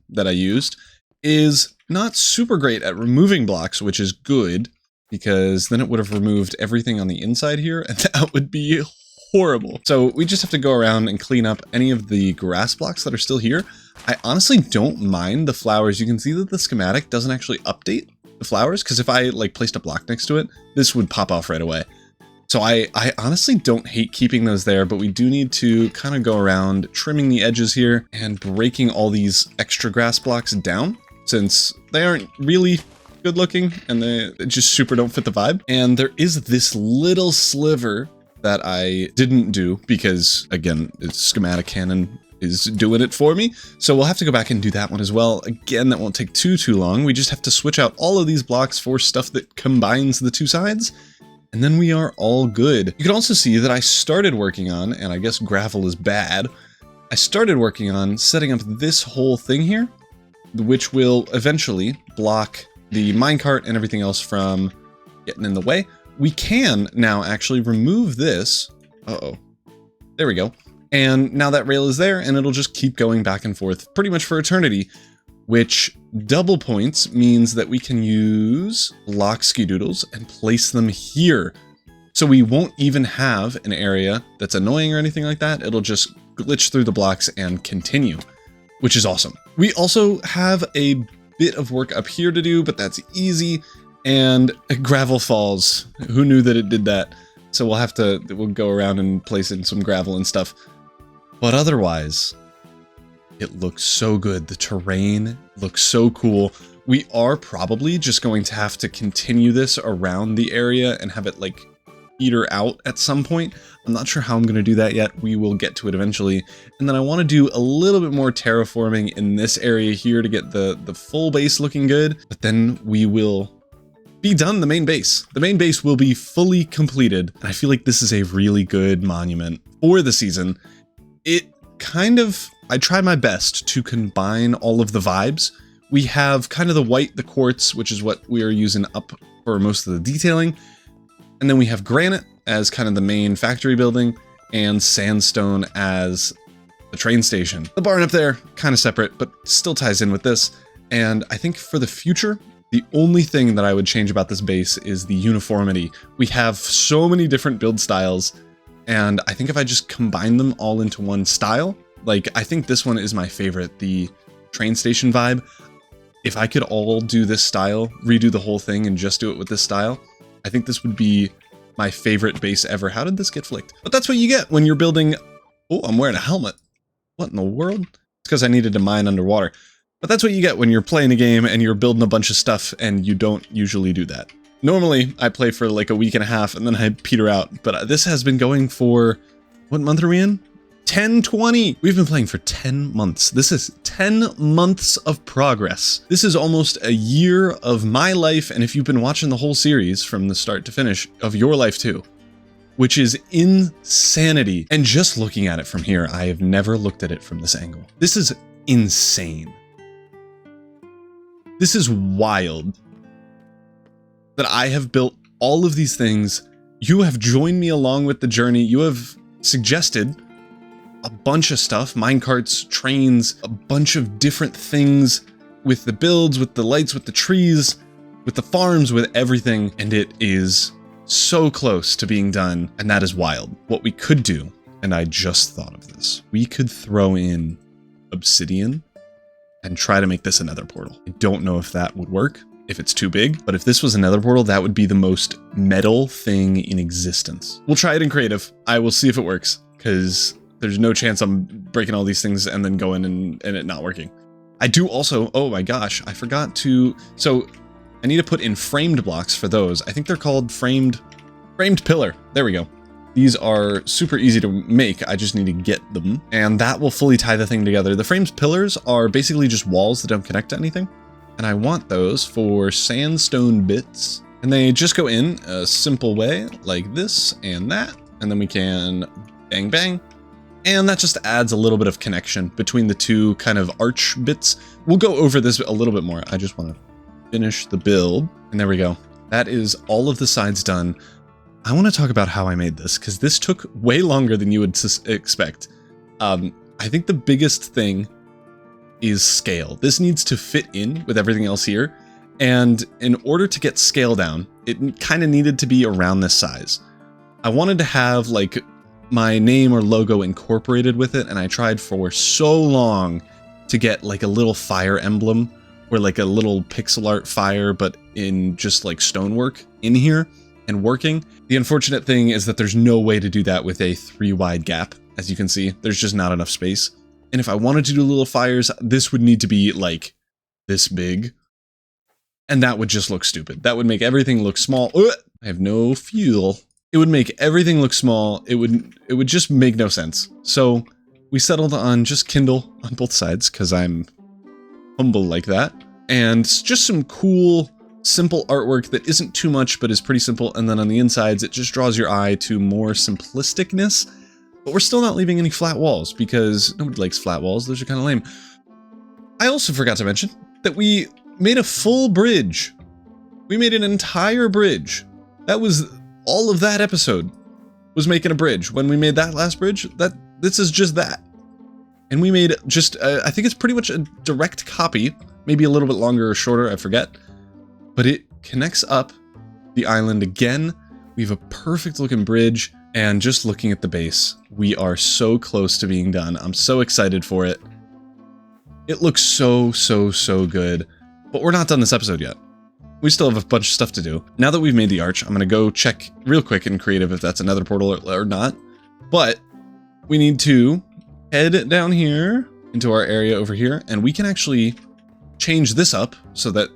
that I used is not super great at removing blocks, which is good because then it would have removed everything on the inside here and that would be horrible. So we just have to go around and clean up any of the grass blocks that are still here. I honestly don't mind the flowers. You can see that the schematic doesn't actually update the flowers because if I like placed a block next to it, this would pop off right away. So I honestly don't hate keeping those there, but we do need to kind of go around trimming the edges here and breaking all these extra grass blocks down, since they aren't really good looking and they just super don't fit the vibe. And there is this little sliver that I didn't do because, again, it's schematic cannon is doing it for me. So we'll have to go back and do that one as well. Again, that won't take too long. We just have to switch out all of these blocks for stuff that combines the two sides. And then we are all good. You can also see that I started working on, and I guess gravel is bad, I started working on setting up this whole thing here, which will eventually block the minecart and everything else from getting in the way. We can now actually remove this. There we go. And now that rail is there and it'll just keep going back and forth pretty much for eternity, which double points means that we can use block skidoodles and place them here. So we won't even have an area that's annoying or anything like that. It'll just glitch through the blocks and continue, which is awesome. We also have a bit of work up here to do, but that's easy. And gravel falls. Who knew that it did that? So we'll go around and place in some gravel and stuff. But otherwise, it looks so good. The terrain looks so cool. We are probably just going to have to continue this around the area and have it like peter out at some point. I'm not sure how I'm going to do that yet. We will get to it eventually. And then I want to do a little bit more terraforming in this area here to get the full base looking good. But then we will be done the main base. The main base will be fully completed. And I feel like this is a really good monument for the season. I tried my best to combine all of the vibes. We have kind of the white, the quartz, which is what we are using up for most of the detailing. And then we have granite as kind of the main factory building and sandstone as the train station. The barn up there, kind of separate, but still ties in with this. And I think for the future, the only thing that I would change about this base is the uniformity. We have so many different build styles, and I think if I just combine them all into one style, like I think this one is my favorite, the train station vibe. If I could all do this style, redo the whole thing and just do it with this style, I think this would be my favorite base ever. How did this get flicked? But that's what you get when you're building... Oh, I'm wearing a helmet. What in the world? It's because I needed to mine underwater. But that's what you get when you're playing a game and you're building a bunch of stuff and you don't usually do that. Normally, I play for like a week and a half and then I peter out. But this has been going for... What month are we in? 10/20. We've been playing for 10 months. This is 10 months of progress. This is almost a year of my life, and if you've been watching the whole series from the start to finish, of your life too, which is insanity. And just looking at it from here, I have never looked at it from this angle. This is insane. This is wild that I have built all of these things. You have joined me along with the journey. You have suggested a bunch of stuff, minecarts, trains, a bunch of different things with the builds, with the lights, with the trees, with the farms, with everything, and it is so close to being done, and that is wild. What we could do, and I just thought of this, we could throw in obsidian and try to make this a nether portal. I don't know if that would work, if it's too big, but if this was a nether portal, that would be the most metal thing in existence. We'll try it in creative. I will see if it works, because there's no chance I'm breaking all these things and then going and it not working. I do also, oh my gosh, I forgot to, so I need to put in framed blocks for those. I think they're called framed pillar. There we go. These are super easy to make. I just need to get them, and that will fully tie the thing together. The framed pillars are basically just walls that don't connect to anything, and I want those for sandstone bits, and they just go in a simple way like this and that, and then we can bang bang, and that just adds a little bit of connection between the two kind of arch bits. We'll go over this a little bit more. I just want to finish the build, and there we go. That is all of the sides done. I want to talk about how I made this, because this took way longer than you would expect. I think the biggest thing is scale. This needs to fit in with everything else here, and in order to get scale down, it kind of needed to be around this size. I wanted to have like my name or logo incorporated with it, and I tried for so long to get like a little fire emblem or like a little pixel art fire, but in just like stonework in here and working. The unfortunate thing is that there's no way to do that with a 3 wide gap. As you can see, there's just not enough space. And if I wanted to do little fires, this would need to be like this big. And that would just look stupid. That would make everything look small. I have no fuel. It would make everything look small. It would just make no sense. So we settled on just Kindle on both sides, because I'm humble like that. And just some cool, simple artwork that isn't too much, but is pretty simple. And then on the insides, it just draws your eye to more simplisticness. But we're still not leaving any flat walls, because nobody likes flat walls. Those are kind of lame. I also forgot to mention that we made a full bridge. We made an entire bridge. That was all of that episode, was making a bridge. When we made that last bridge, this is just that. And we made just, I think it's pretty much a direct copy, maybe a little bit longer or shorter, I forget. But it connects up the island again. We have a perfect looking bridge, and just looking at the base, we are so close to being done. I'm so excited for it. It looks so, so, so good, but we're not done this episode yet. We still have a bunch of stuff to do. Now that we've made the arch, I'm gonna go check real quick in creative if that's another portal or not, but we need to head down here into our area over here, and we can actually change this up so that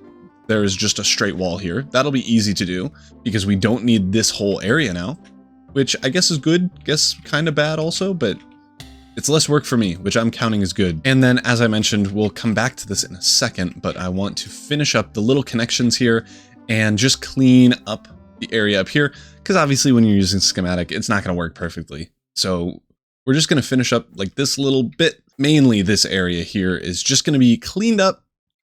there is just a straight wall here. That'll be easy to do because we don't need this whole area now, which I guess is good, guess kind of bad also, but it's less work for me, which I'm counting as good. And then, as I mentioned, we'll come back to this in a second, but I want to finish up the little connections here and just clean up the area up here, because obviously when you're using schematic, it's not going to work perfectly. So we're just going to finish up like this little bit. Mainly this area here is just going to be cleaned up,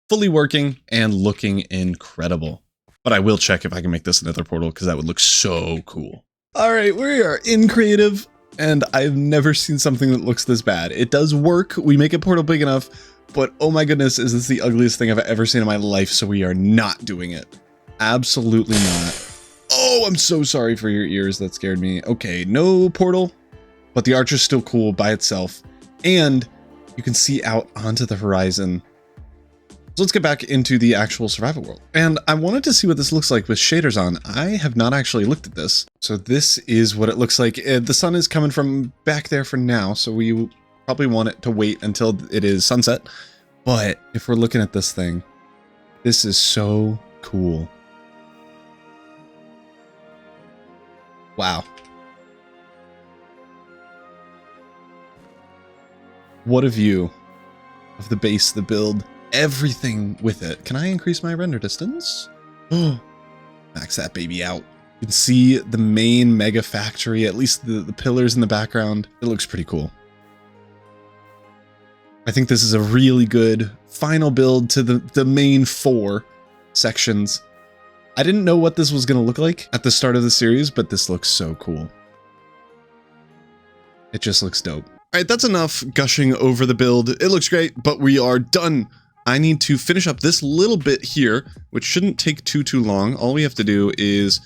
fully working, and looking incredible. But I will check if I can make this another portal, because that would look so cool. All right, we are in creative, and I've never seen something that looks this bad. It does work. We make a portal big enough, but oh my goodness, is this the ugliest thing I've ever seen in my life, so we are not doing it. Absolutely not. Oh, I'm so sorry for your ears. That scared me. Okay, no portal, but the arch is still cool by itself, and you can see out onto the horizon. So let's get back into the actual survival world. And I wanted to see what this looks like with shaders on. I have not actually looked at this. So this is what it looks like. The sun is coming from back there for now, so we probably want it to wait until it is sunset. But if we're looking at this thing, this is so cool. Wow. What a view of the base, the build. Everything with it. Can I increase my render distance? Oh, max that baby out. You can see the main mega factory, at least the pillars in the background. It looks pretty cool. I think this is a really good final build to the main 4 sections. I didn't know what this was going to look like at the start of the series, but this looks so cool. It just looks dope. All right, that's enough gushing over the build. It looks great, but we are done I need to finish up this little bit here, which shouldn't take too long. All we have to do is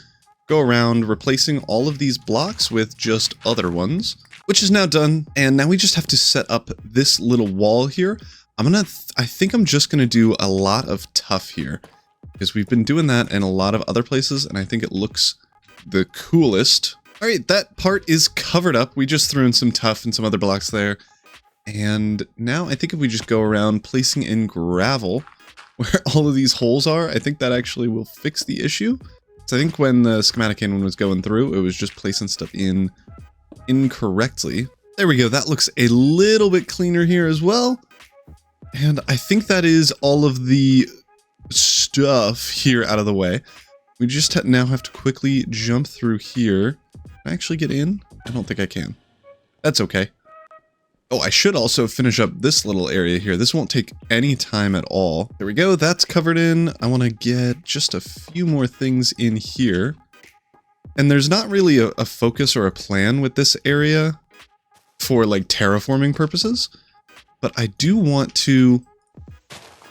go around replacing all of these blocks with just other ones, which is now done. And now we just have to set up this little wall here. I think I'm just gonna do a lot of tuff here, because we've been doing that in a lot of other places, and I think it looks the coolest. All right, that part is covered up. We just threw in some tuff and some other blocks there. And now I think if we just go around placing in gravel where all of these holes are, I think that actually will fix the issue. So I think when the schematic in was going through, it was just placing stuff in incorrectly. There we go. That looks a little bit cleaner here as well. And I think that is all of the stuff here out of the way. We just now have to quickly jump through here. Can I actually get in? I don't think I can. That's okay. Oh, I should also finish up this little area here. This won't take any time at all. There we go. That's covered in. I want to get just a few more things in here. And there's not really a focus or a plan with this area for like terraforming purposes. But I do want to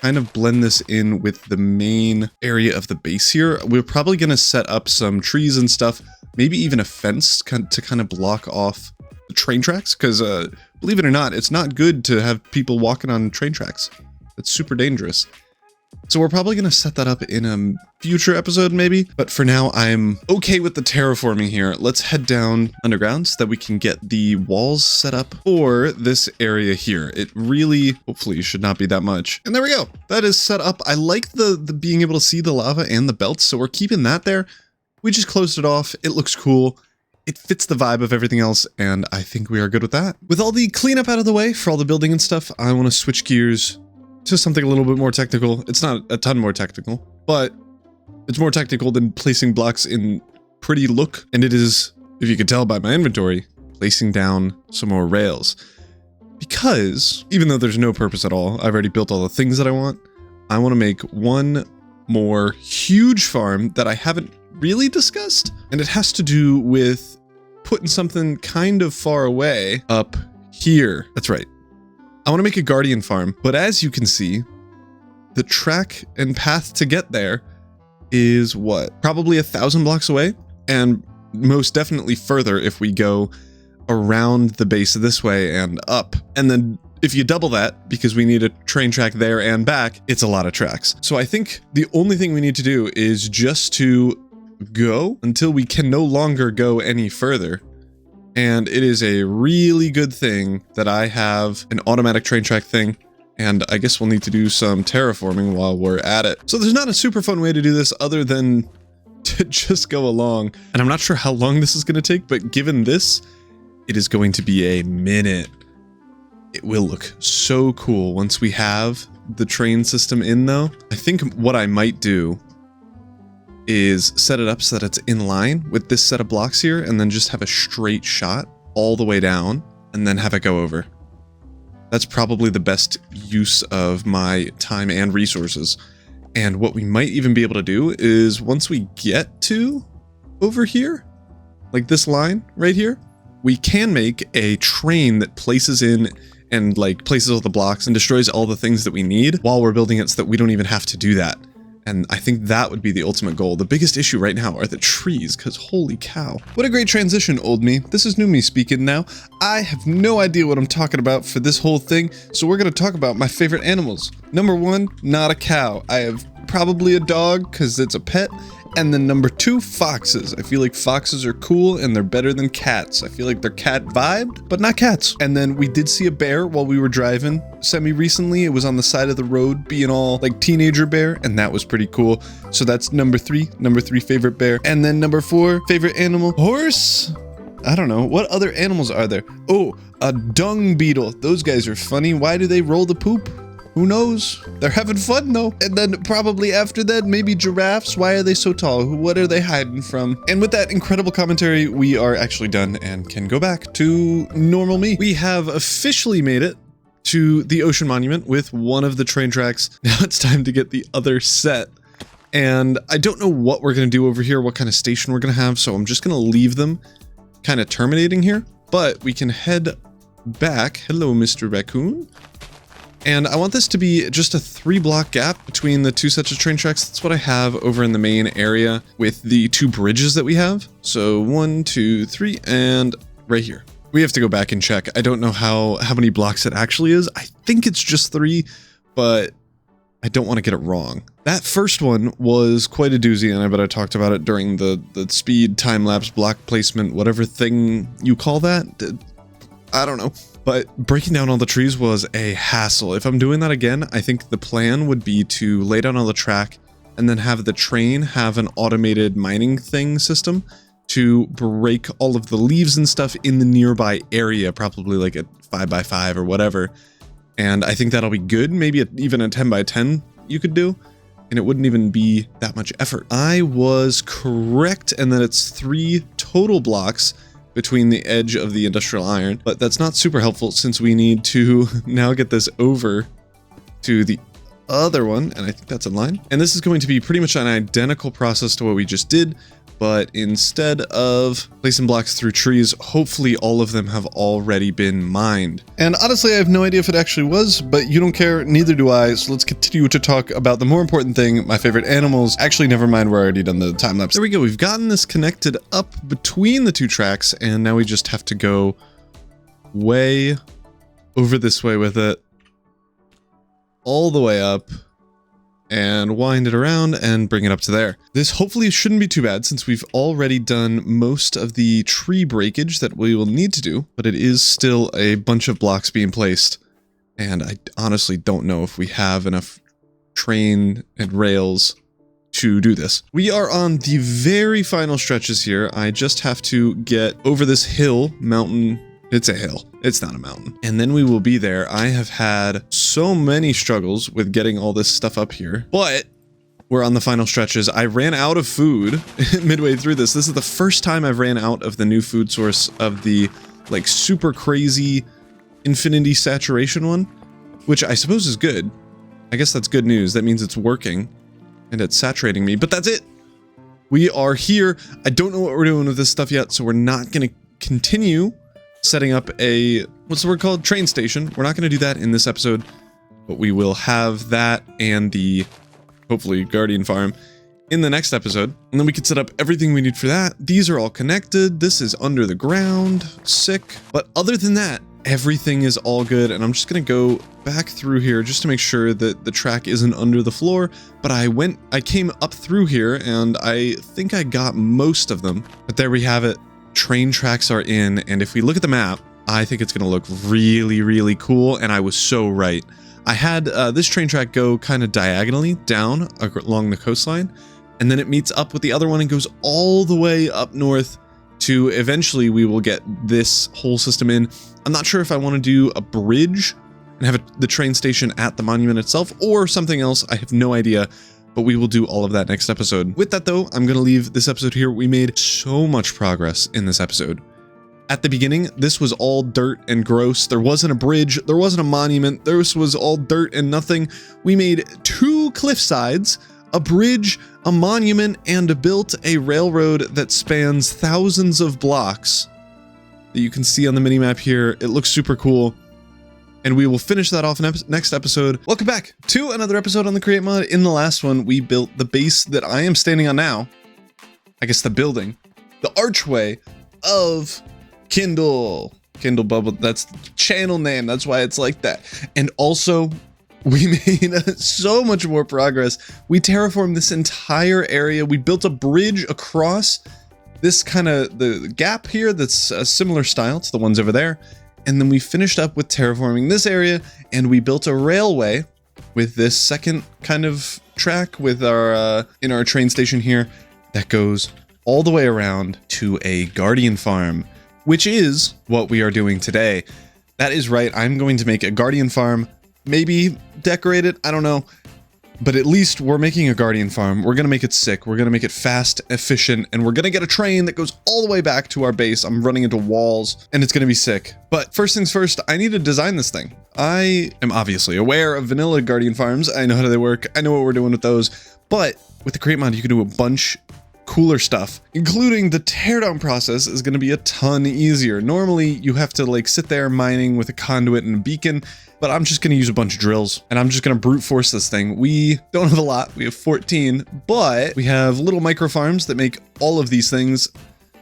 kind of blend this in with the main area of the base here. We're probably going to set up some trees and stuff, maybe even a fence to kind of block off the train tracks, because believe it or not, it's not good to have people walking on train tracks. It's super dangerous. So we're probably going to set that up in a future episode maybe, but for now I'm okay with the terraforming here. Let's head down underground so that we can get the walls set up for this area here. It really, hopefully, should not be that much. And there we go. That is set up. I like the being able to see the lava and the belts, so we're keeping that there. We just closed it off. It looks cool. It fits the vibe of everything else, and I think we are good with that. With all the cleanup out of the way for all the building and stuff, I want to switch gears to something a little bit more technical. It's not a ton more technical, but it's more technical than placing blocks in pretty look. And it is, if you could tell by my inventory, placing down some more rails. Because even though there's no purpose at all, I've already built all the things that I want to make one more huge farm that I haven't really discussed. And it has to do with putting something kind of far away up here. That's right. I want to make a guardian farm, but as you can see, the track and path to get there is what? Probably 1,000 blocks away, and most definitely further if we go around the base this way and up. And then if you double that, because we need a train track there and back, it's a lot of tracks. So I think the only thing we need to do is just to go until we can no longer go any further. And it is a really good thing that I have an automatic train track thing, and I guess we'll need to do some terraforming while we're at it. So there's not a super fun way to do this other than to just go along. And I'm not sure how long this is going to take, but given this, it is going to be a minute. It will look so cool once we have the train system in though. I think what I might do is set it up so that it's in line with this set of blocks here, and then just have a straight shot all the way down and then have it go over. That's probably the best use of my time and resources. And what we might even be able to do is once we get to over here, like this line right here, we can make a train that places in and like places all the blocks and destroys all the things that we need while we're building it so that we don't even have to do that. And I think that would be the ultimate goal. The biggest issue right now are the trees, because holy cow. What a great transition, old me. This is new me speaking now. I have no idea what I'm talking about for this whole thing, so we're going to talk about my favorite animals. Number 1, not a cow. I have probably a dog, because it's a pet. And then number 2, foxes. I feel like foxes are cool and they're better than cats. I feel like they're cat vibed, but not cats. And then we did see a bear while we were driving semi-recently. It was on the side of the road being all like teenager bear, and that was pretty cool. So that's number 3 favorite bear. And then number 4 favorite animal, horse. I don't know. What other animals are there? Oh, a dung beetle. Those guys are funny. Why do they roll the poop? Who knows? They're having fun though. And then probably after that, maybe giraffes. Why are they so tall? What are they hiding from? And with that incredible commentary, we are actually done and can go back to normal me. We have officially made it to the Ocean Monument with one of the train tracks. Now it's time to get the other set. And I don't know what we're going to do over here, what kind of station we're going to have. So I'm just going to leave them kind of terminating here. But we can head back. Hello, Mr. Raccoon. And I want this to be just a 3-block gap between the 2 sets of train tracks. That's what I have over in the main area with the 2 bridges that we have. So 1, 2, 3, and right here. We have to go back and check. I don't know how many blocks it actually is. I think it's just 3, but I don't want to get it wrong. That first one was quite a doozy, and I bet I talked about it during the speed time-lapse block placement, whatever thing you call that. I don't know. But breaking down all the trees was a hassle. If I'm doing that again, I think the plan would be to lay down all the track and then have the train have an automated mining thing system to break all of the leaves and stuff in the nearby area, probably like a 5x5 or whatever. And I think that'll be good. Maybe even a 10x10 you could do, and it wouldn't even be that much effort. I was correct, and then it's 3 total blocks between the edge of the industrial iron, but that's not super helpful since we need to now get this over to the other one, and I think that's in line. And this is going to be pretty much an identical process to what we just did, but instead of placing blocks through trees, hopefully all of them have already been mined. And honestly, I have no idea if it actually was, but you don't care, neither do I, so let's continue to talk about the more important thing, my favorite animals. Actually, never mind, we're already done the time lapse. There we go, we've gotten this connected up between the 2 tracks, and now we just have to go way over this way with it, all the way up, and wind it around and bring it up to there. This hopefully shouldn't be too bad since we've already done most of the tree breakage that we will need to do, but it is still a bunch of blocks being placed. And I honestly don't know if we have enough train and rails to do this. We are on the very final stretches here. I just have to get over this hill, mountain. It's a hill. It's not a mountain. And then we will be there. I have had so many struggles with getting all this stuff up here, but we're on the final stretches. I ran out of food midway through this. This is the first time I've ran out of the new food source of the like super crazy infinity saturation one, which I suppose is good. I guess that's good news. That means it's working and it's saturating me, but that's it. We are here. I don't know what we're doing with this stuff yet, so we're not going to continue setting up a, what's the word called? Train station. We're not going to do that in this episode, but we will have that and the, hopefully, Guardian Farm in the next episode. And then we can set up everything we need for that. These are all connected. This is under the ground. Sick. But other than that, everything is all good. And I'm just going to go back through here just to make sure that the track isn't under the floor. But I came up through here and I think I got most of them. But there we have it. Train tracks are in, and if we look at the map, I think it's going to look really, really cool, and I was so right. I had this train track go kind of diagonally down along the coastline, and then it meets up with the other one and goes all the way up north to eventually we will get this whole system in. I'm not sure if I want to do a bridge and have the train station at the monument itself or something else. I have no idea. But we will do all of that next episode. With that though, I'm going to leave this episode here. We made so much progress in this episode. At the beginning, this was all dirt and gross. There wasn't a bridge. There wasn't a monument. This was all dirt and nothing. We made 2 cliff sides, a bridge, a monument, and built a railroad that spans thousands of blocks that you can see on the minimap here. It looks super cool. And we will finish that off in next episode. Welcome back to another episode on the Create Mod. In the last one, we built the base that I am standing on now. I guess the building. The archway of Kindle. Kindle Bubble, that's the channel name. That's why it's like that. And also, we made so much more progress. We terraformed this entire area. We built a bridge across this kind of the gap here that's a similar style to the ones over there. And then we finished up with terraforming this area, and we built a railway with this second kind of track with our in our train station here that goes all the way around to a Guardian Farm, which is what we are doing today. That is right. I'm going to make a Guardian Farm, maybe decorate it. I don't know. But at least we're making a Guardian Farm. We're going to make it sick. We're going to make it fast, efficient, and we're going to get a train that goes all the way back to our base. I'm running into walls, and it's going to be sick. But first things first, I need to design this thing. I am obviously aware of vanilla Guardian Farms. I know how they work. I know what we're doing with those. But with the Create Mod, you can do a bunch cooler stuff, including the teardown process is going to be a ton easier. Normally you have to like sit there mining with a conduit and a beacon, but I'm just going to use a bunch of drills and I'm just going to brute force this thing. We don't have a lot. We have 14, but we have little micro farms that make all of these things.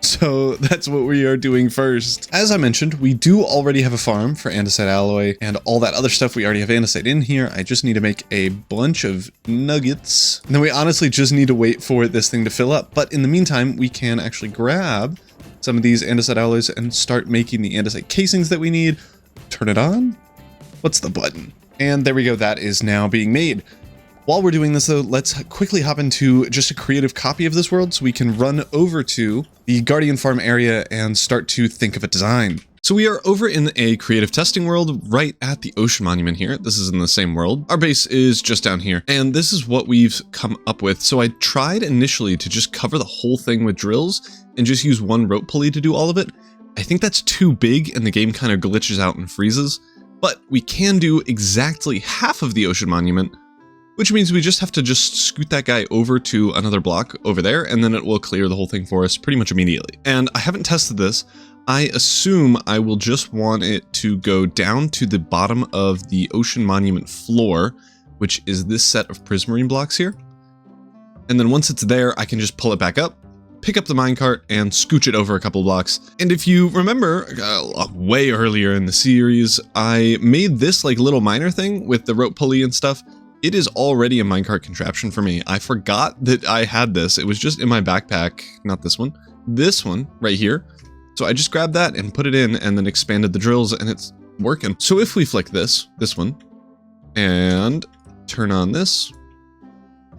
So that's what we are doing first. As I mentioned, we do already have a farm for andesite alloy and all that other stuff. We already have andesite in here. I just need to make a bunch of nuggets. And then we honestly just need to wait for this thing to fill up. But in the meantime, we can actually grab some of these andesite alloys and start making the andesite casings that we need. Turn it on. What's the button? And there we go. That is now being made. While we're doing this though, let's quickly hop into just a creative copy of this world so we can run over to the Guardian Farm area and start to think of a design. So we are over in a creative testing world right at the ocean monument here. This is in the same world. Our base is just down here and this is what we've come up with. So I tried initially to just cover the whole thing with drills and just use one rope pulley to do all of it. I think that's too big and the game kind of glitches out and freezes, but we can do exactly half of the ocean monument, which means we just have to scoot that guy over to another block over there, and then it will clear the whole thing for us pretty much immediately. And I haven't tested this. I assume I will just want it to go down to the bottom of the ocean monument floor, which is this set of prismarine blocks here. And then once it's there, I can just pull it back up, pick up the minecart, and scooch it over a couple blocks. And if you remember, way earlier in the series, I made this like little miner thing with the rope pulley and stuff. It is already a minecart contraption for me. I forgot that I had this. It was just in my backpack, not this one right here. So I just grabbed that and put it in and then expanded the drills and it's working. So if we flick this one, and turn on this,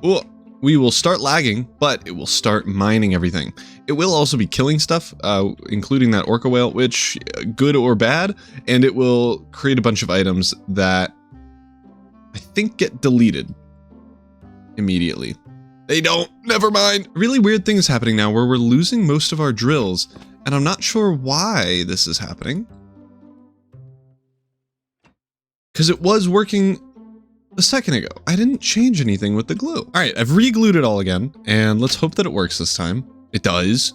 oh, we will start lagging, but it will start mining everything. It will also be killing stuff, including that orca whale, which good or bad, and it will create a bunch of items that I think get deleted immediately. They don't, never mind. Really weird things happening now where we're losing most of our drills and I'm not sure why this is happening. Because it was working a second ago. I didn't change anything with the glue. All right, I've re-glued it all again and let's hope that it works this time. It does.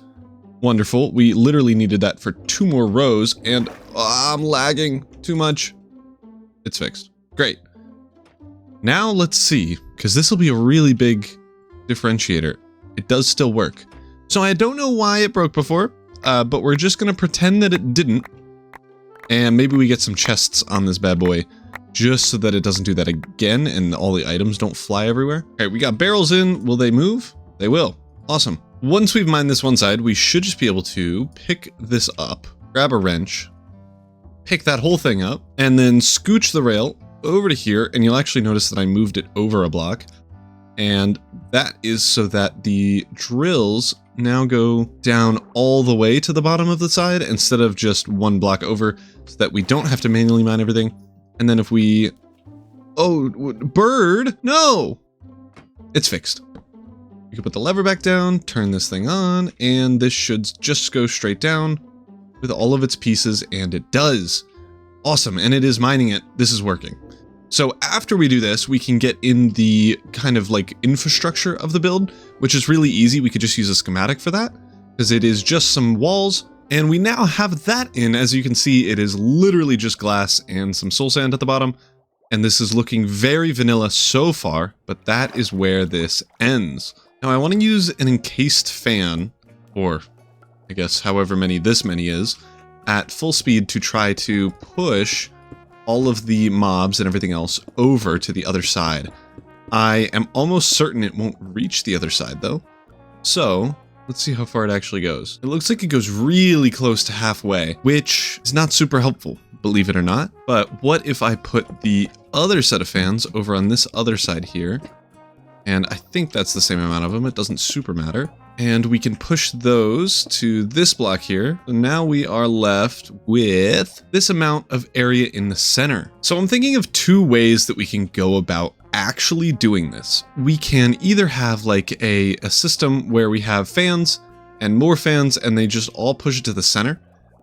Wonderful. We literally needed that for 2 more rows and I'm lagging too much. It's fixed. Great. Now let's see, because this will be a really big differentiator. It does still work. So I don't know why it broke before, but we're just going to pretend that it didn't. And maybe we get some chests on this bad boy, just so that it doesn't do that again and all the items don't fly everywhere. All right, we got barrels in. Will they move? They will. Awesome. Once we've mined this one side, we should just be able to pick this up, grab a wrench, pick that whole thing up, and then scooch the rail over to here, and you'll actually notice that I moved it over a block, and that is so that the drills now go down all the way to the bottom of the side instead of just 1 block over, so that we don't have to manually mine everything. And then if we... oh, bird! No! It's fixed. You can put the lever back down, turn this thing on, and this should just go straight down with all of its pieces, and it does. Awesome, and it is mining it. This is working. So after we do this, we can get in the kind of like infrastructure of the build, which is really easy. We could just use a schematic for that because it is just some walls. And we now have that in. As you can see, it is literally just glass and some soul sand at the bottom. And this is looking very vanilla so far, but that is where this ends. Now I want to use an encased fan, or I guess however many this many is, at full speed to try to push all of the mobs and everything else over to the other side. I am almost certain it won't reach the other side though. So let's see how far it actually goes. It looks like it goes really close to halfway, which is not super helpful, believe it or not. But what if I put the other set of fans over on this other side here? And I think that's the same amount of them. It doesn't super matter. And we can push those to this block here. And now we are left with this amount of area in the center. So I'm thinking of 2 ways that we can go about actually doing this. We can either have like a system where we have fans and more fans and they just all push it to the center.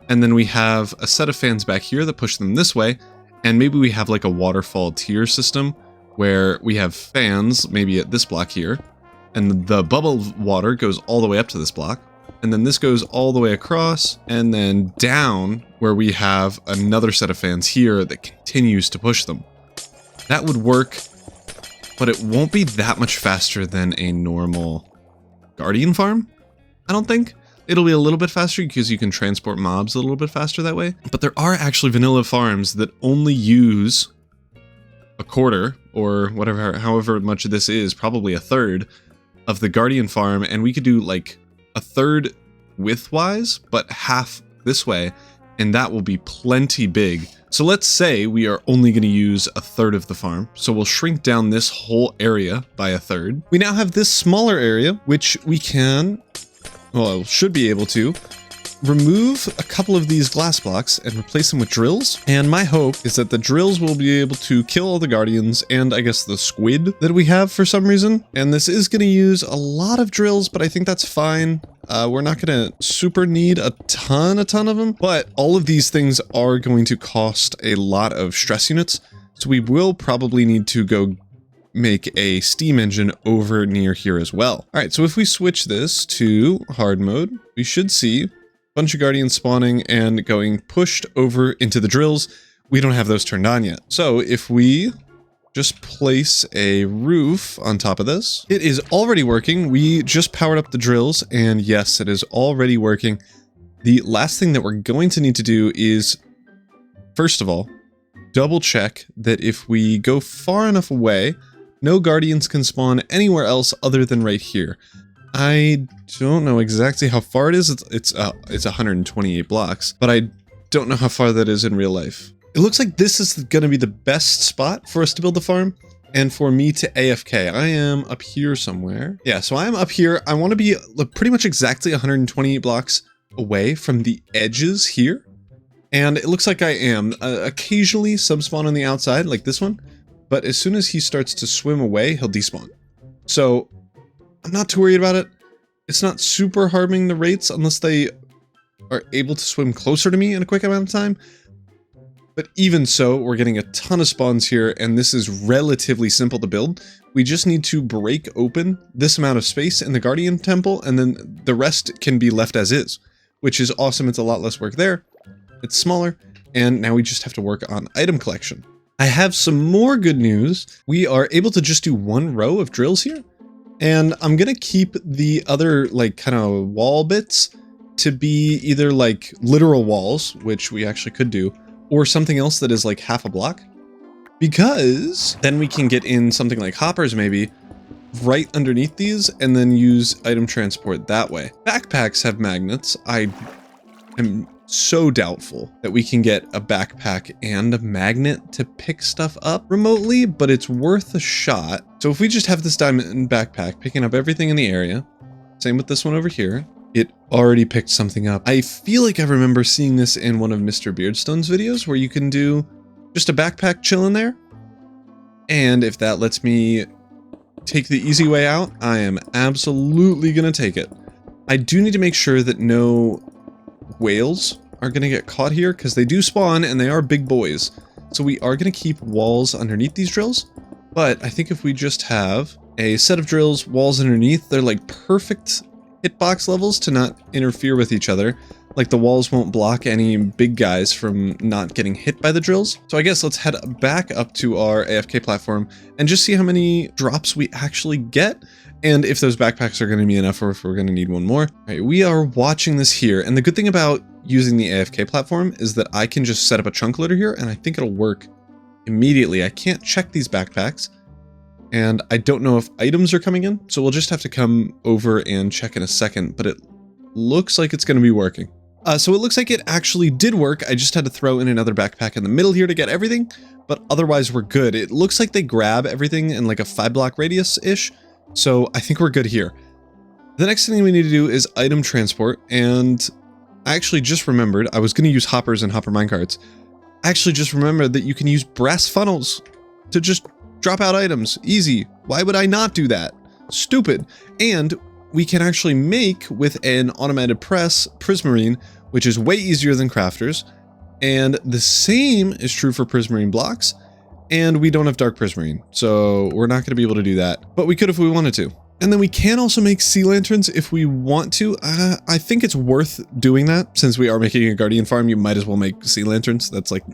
And then we have a set of fans back here that push them this way. And maybe we have like a waterfall tier system where we have fans maybe at this block here. And the bubble water goes all the way up to this block. And then this goes all the way across and then down where we have another set of fans here that continues to push them. That would work, but it won't be that much faster than a normal Guardian farm, I don't think. It'll be a little bit faster because you can transport mobs a little bit faster that way. But there are actually vanilla farms that only use a quarter or whatever, however much this is, probably a third of the Guardian farm. And we could do like a third width-wise, but half this way, and that will be plenty big. So let's say we are only going to use a third of the farm. So we'll shrink down this whole area by a third. We now have this smaller area, which we can, well, should be able to remove a couple of these glass blocks and replace them with drills. And my hope is that the drills will be able to kill all the guardians and I guess the squid that we have for some reason. And this is going to use a lot of drills, but I think that's fine. We're not going to super need a ton of them, but all of these things are going to cost a lot of stress units. So we will probably need to go make a steam engine over near here as well. All right, so if we switch this to hard mode, we should see bunch of guardians spawning and going pushed over into the drills. We don't have those turned on yet. So if we just place a roof on top of this, it is already working. We just powered up the drills and yes, it is already working. The last thing that we're going to need to do is, first of all, double check that if we go far enough away, no guardians can spawn anywhere else other than right here. I don't know exactly how far it is. It's 128 blocks, but I don't know how far that is in real life. It looks like this is going to be the best spot for us to build the farm and for me to AFK. I am up here somewhere. Yeah, so I am up here. I want to be pretty much exactly 128 blocks away from the edges here. And it looks like I am. Occasionally subspawn on the outside like this one, but as soon as he starts to swim away, he'll despawn. So I'm not too worried about it. It's not super harming the rates unless they are able to swim closer to me in a quick amount of time. But even so, we're getting a ton of spawns here, and this is relatively simple to build. We just need to break open this amount of space in the Guardian Temple, and then the rest can be left as is, which is awesome. It's a lot less work there. It's smaller, and now we just have to work on item collection. I have some more good news. We are able to just do one row of drills here. And I'm going to keep the other like kind of wall bits to be either like literal walls, which we actually could do, or something else that is like half a block. Because then we can get in something like hoppers maybe right underneath these and then use item transport that way. Backpacks have magnets. I am so doubtful that we can get a backpack and a magnet to pick stuff up remotely, but it's worth a shot. So if we just have this diamond backpack picking up everything in the area, same with this one over here, it already picked something up. I feel like I remember seeing this in one of Mr. Beardstone's videos where you can do just a backpack chilling there. And if that lets me take the easy way out, I am absolutely gonna take it. I do need to make sure that no whales are going to get caught here because they do spawn and they are big boys. So we are going to keep walls underneath these drills. But I think if we just have a set of drills, walls underneath, they're like perfect hitbox levels to not interfere with each other. Like the walls won't block any big guys from not getting hit by the drills. So I guess let's head back up to our AFK platform and just see how many drops we actually get. And if those backpacks are going to be enough or if we're going to need one more. All right, we are watching this here. And the good thing about using the AFK platform is that I can just set up a chunk loader here and I think it'll work immediately. I can't check these backpacks and I don't know if items are coming in. So we'll just have to come over and check in a second, but it looks like it's going to be working. So it looks like it actually did work. I just had to throw in another backpack in the middle here to get everything, but otherwise we're good. It looks like they grab everything in like a 5-block radius-ish. So I think we're good here. The next thing we need to do is item transport. And I actually just remembered I was going to use hoppers and hopper minecarts. I actually just remembered that you can use brass funnels to just drop out items. Easy. Why would I not do that? Stupid. And we can actually make with an automated press Prismarine, which is way easier than crafters. And the same is true for Prismarine blocks. And we don't have dark Prismarine, so we're not going to be able to do that. But we could if we wanted to. And then we can also make sea lanterns if we want to. I think it's worth doing that. Since we are making a guardian farm, you might as well make sea lanterns. That's like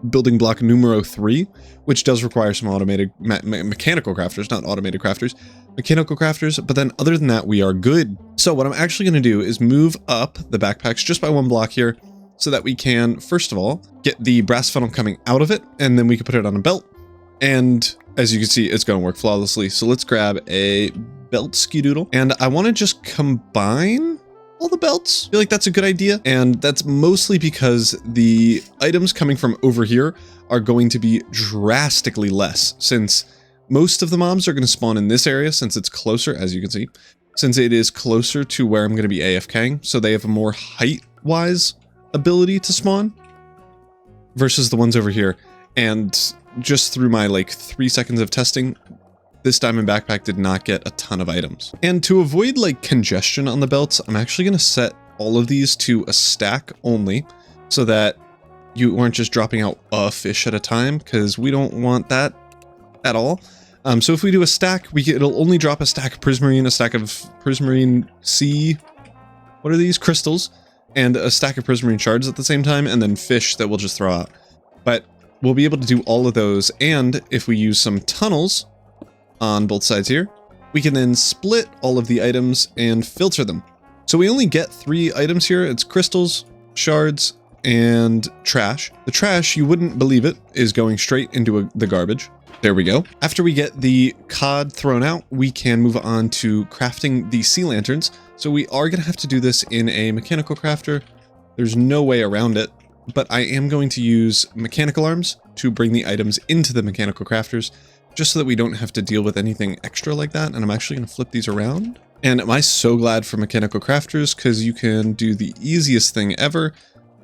building block numero 3, which does require some automated mechanical crafters, not automated crafters, mechanical crafters. But then other than that, we are good. So what I'm actually going to do is move up the backpacks just by 1 block here so that we can, first of all, get the brass funnel coming out of it, and then we can put it on a belt. And as you can see, it's going to work flawlessly. So let's grab a belt skidoodle, and I want to just combine all the belts. I feel like that's a good idea, and that's mostly because the items coming from over here are going to be drastically less, since most of the mobs are going to spawn in this area, since it's closer, as you can see, since it is closer to where I'm going to be AFKing, so they have a more height-wise ability to spawn versus the ones over here. And just through my like 3 seconds of testing, this diamond backpack did not get a ton of items. And to avoid like congestion on the belts, I'm actually going to set all of these to a stack only so that you aren't just dropping out a fish at a time, because we don't want that at all. So if we do a stack, it'll only drop a stack of prismarine, a stack of prismarine sea, what are these? Crystals, and a stack of prismarine shards at the same time, and then fish that we'll just throw out. But we'll be able to do all of those, and if we use some tunnels on both sides here, we can then split all of the items and filter them. So we only get 3 items here. It's crystals, shards, and trash. The trash, you wouldn't believe it, is going straight into the garbage. There we go. After we get the cod thrown out, we can move on to crafting the sea lanterns. So we are going to have to do this in a mechanical crafter. There's no way around it, but I am going to use mechanical arms to bring the items into the mechanical crafters, just so that we don't have to deal with anything extra like that. And I'm actually going to flip these around. And am I so glad for mechanical crafters, because you can do the easiest thing ever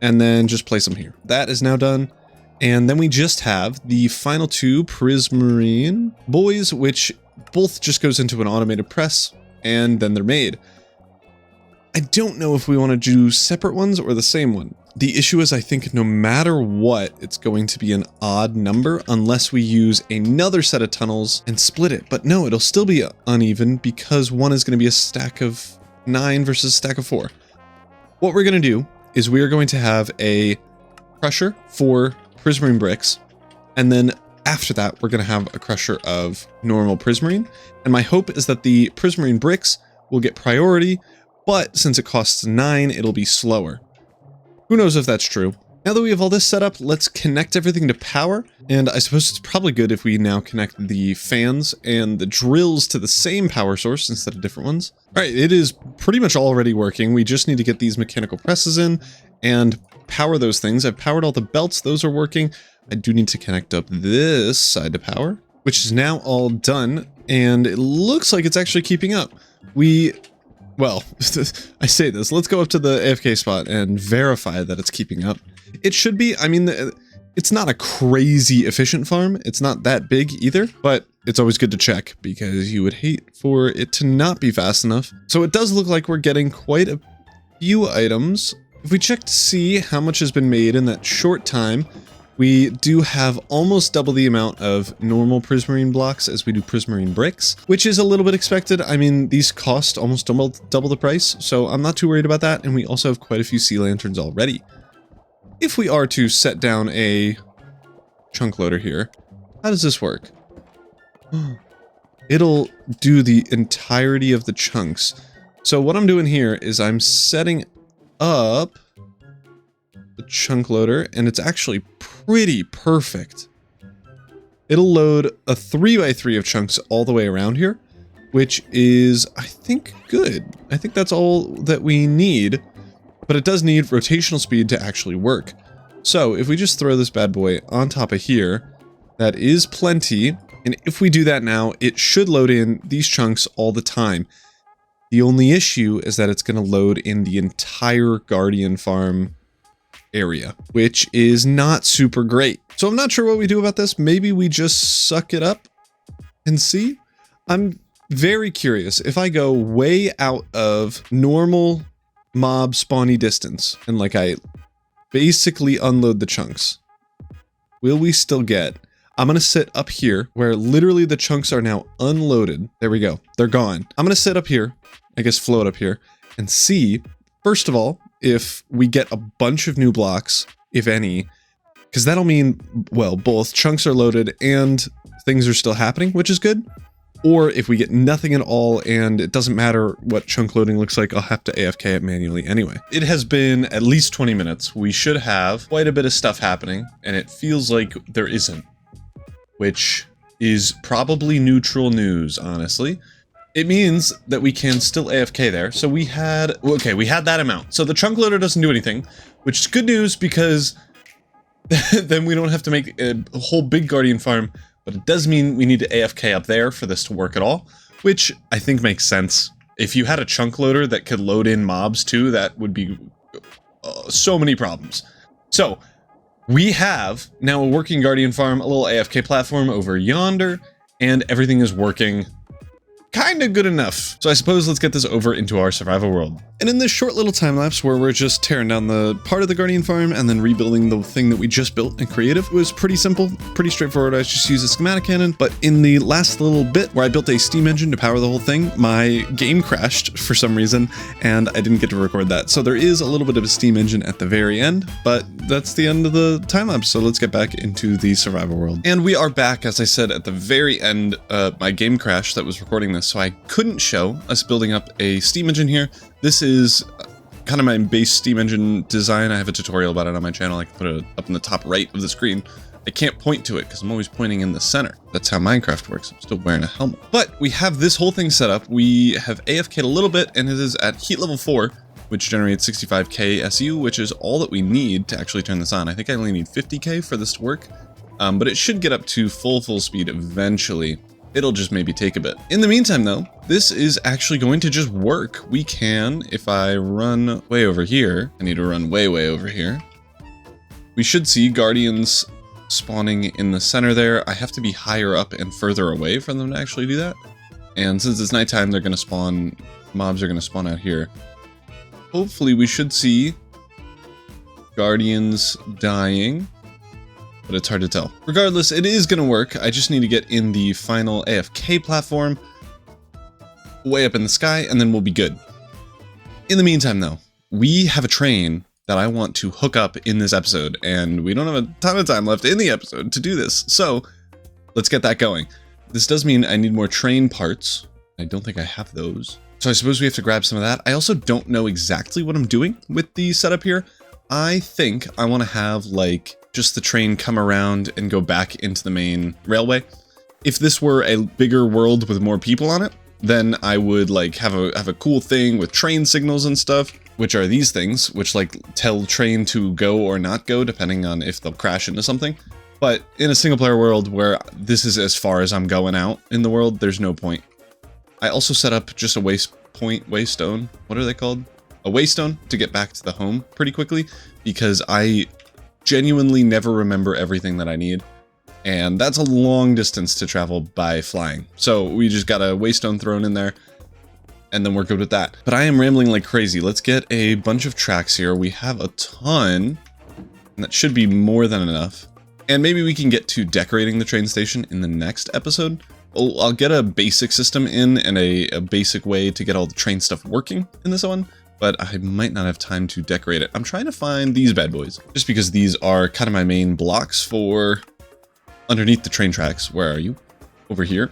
and then just place them here. That is now done. And then we just have the final 2 prismarine boys, which both just goes into an automated press, and then they're made. I don't know if we want to do separate ones or the same one. The issue is, I think no matter what, it's going to be an odd number unless we use another set of tunnels and split it. But no, it'll still be uneven because one is going to be a stack of 9 versus a stack of 4. What we're going to do is we are going to have a crusher for prismarine bricks, and then after that we're going to have a crusher of normal prismarine. And my hope is that the prismarine bricks will get priority, but since it costs 9, it'll be slower. Who knows if that's true. Now that we have all this set up, let's connect everything to power. And I suppose it's probably good if we now connect the fans and the drills to the same power source instead of different ones. All right, it is pretty much already working. We just need to get these mechanical presses in and power those things. I've powered all the belts. Those are working. I do need to connect up this side to power, which is now all done. And it looks like it's actually keeping up. Well, I say this, let's go up to the AFK spot and verify that it's keeping up. It should be. I mean, it's not a crazy efficient farm. It's not that big either, but it's always good to check because you would hate for it to not be fast enough. So it does look like we're getting quite a few items. If we check to see how much has been made in that short time, we do have almost double the amount of normal prismarine blocks as we do prismarine bricks, which is a little bit expected. I mean, these cost almost double the price, so I'm not too worried about that. And we also have quite a few sea lanterns already. If we are to set down a chunk loader here, how does this work? It'll do the entirety of the chunks. So what I'm doing here is I'm setting up the chunk loader, and it's actually pretty perfect. It'll load a 3x3 of chunks all the way around here, which is, I think, good. I think that's all that we need, but it does need rotational speed to actually work. So if we just throw this bad boy on top of here, that is plenty. And if we do that now, it should load in these chunks all the time. The only issue is that it's going to load in the entire Guardian farm area, which is not super great. So I'm not sure what we do about this. Maybe we just suck it up and see. I'm very curious. If I go way out of normal mob spawny distance and like I basically unload the chunks, will we still get? I'm gonna sit up here where literally the chunks are now unloaded. There we go, they're gone. I'm gonna sit up here, I guess float up here, and see, first of all, if we get a bunch of new blocks, if any, because that'll mean, well, both chunks are loaded and things are still happening, which is good. Or if we get nothing at all and it doesn't matter what chunk loading looks like, I'll have to AFK it manually anyway. It has been at least 20 minutes. We should have quite a bit of stuff happening, and it feels like there isn't, which is probably neutral news, honestly. It means that we can still AFK there. So we had that amount. So the chunk loader doesn't do anything, which is good news because then we don't have to make a whole big Guardian farm. But it does mean we need to AFK up there for this to work at all, which I think makes sense. If you had a chunk loader that could load in mobs too, that would be so many problems. So we have now a working Guardian farm, a little AFK platform over yonder, and everything is working kind of good enough. So I suppose let's get this over into our survival world. And in this short little time lapse where we're just tearing down the part of the Guardian farm and then rebuilding the thing that we just built in creative, it was pretty simple, pretty straightforward. I just used a schematic cannon, but in the last little bit where I built a steam engine to power the whole thing, my game crashed for some reason and I didn't get to record that. So there is a little bit of a steam engine at the very end, but that's the end of the time lapse. So let's get back into the survival world. And we are back, as I said, at the very end. My game crashed that was recording this, so I couldn't show us building up a steam engine here. This is kind of my base steam engine design. I have a tutorial about it on my channel. I can put it up in the top right of the screen. I can't point to it because I'm always pointing in the center. That's how Minecraft works. I'm still wearing a helmet. But we have this whole thing set up. We have AFK'd a little bit, and it is at heat level 4, which generates 65k SU, which is all that we need to actually turn this on. I think I only need 50k for this to work, but it should get up to full speed eventually. It'll just maybe take a bit. In the meantime, though, this is actually going to just work. We can, if I run way over here, I need to run way over here. We should see guardians spawning in the center there. I have to be higher up and further away from them to actually do that. And since it's nighttime, they're going to spawn, mobs are going to spawn out here. Hopefully we should see guardians dying, but it's hard to tell. Regardless, it is going to work. I just need to get in the final AFK platform way up in the sky, and then we'll be good. In the meantime, though, we have a train that I want to hook up in this episode, and we don't have a ton of time left in the episode to do this, so let's get that going. This does mean I need more train parts. I don't think I have those, so I suppose we have to grab some of that. I also don't know exactly what I'm doing with the setup here. I think I want to have, like, just the train come around and go back into the main railway. If this were a bigger world with more people on it, then I would like have a cool thing with train signals and stuff, which are these things, which like tell train to go or not go depending on if they'll crash into something. But in a single player world where this is as far as I'm going out in the world, there's no point. I also set up just a waystone. What are they called? A waystone to get back to the home pretty quickly, because I genuinely never remember everything that I need, and that's a long distance to travel by flying. So we just got a waystone thrown in there, and then we're good with that. But I am rambling like crazy. Let's get a bunch of tracks here. We have a ton, and that should be more than enough. And maybe we can get to decorating the train station in the next episode. I'll get a basic system in and a basic way to get all the train stuff working in this one, but I might not have time to decorate it. I'm trying to find these bad boys, just because these are kind of my main blocks for underneath the train tracks. Where are you? Over here.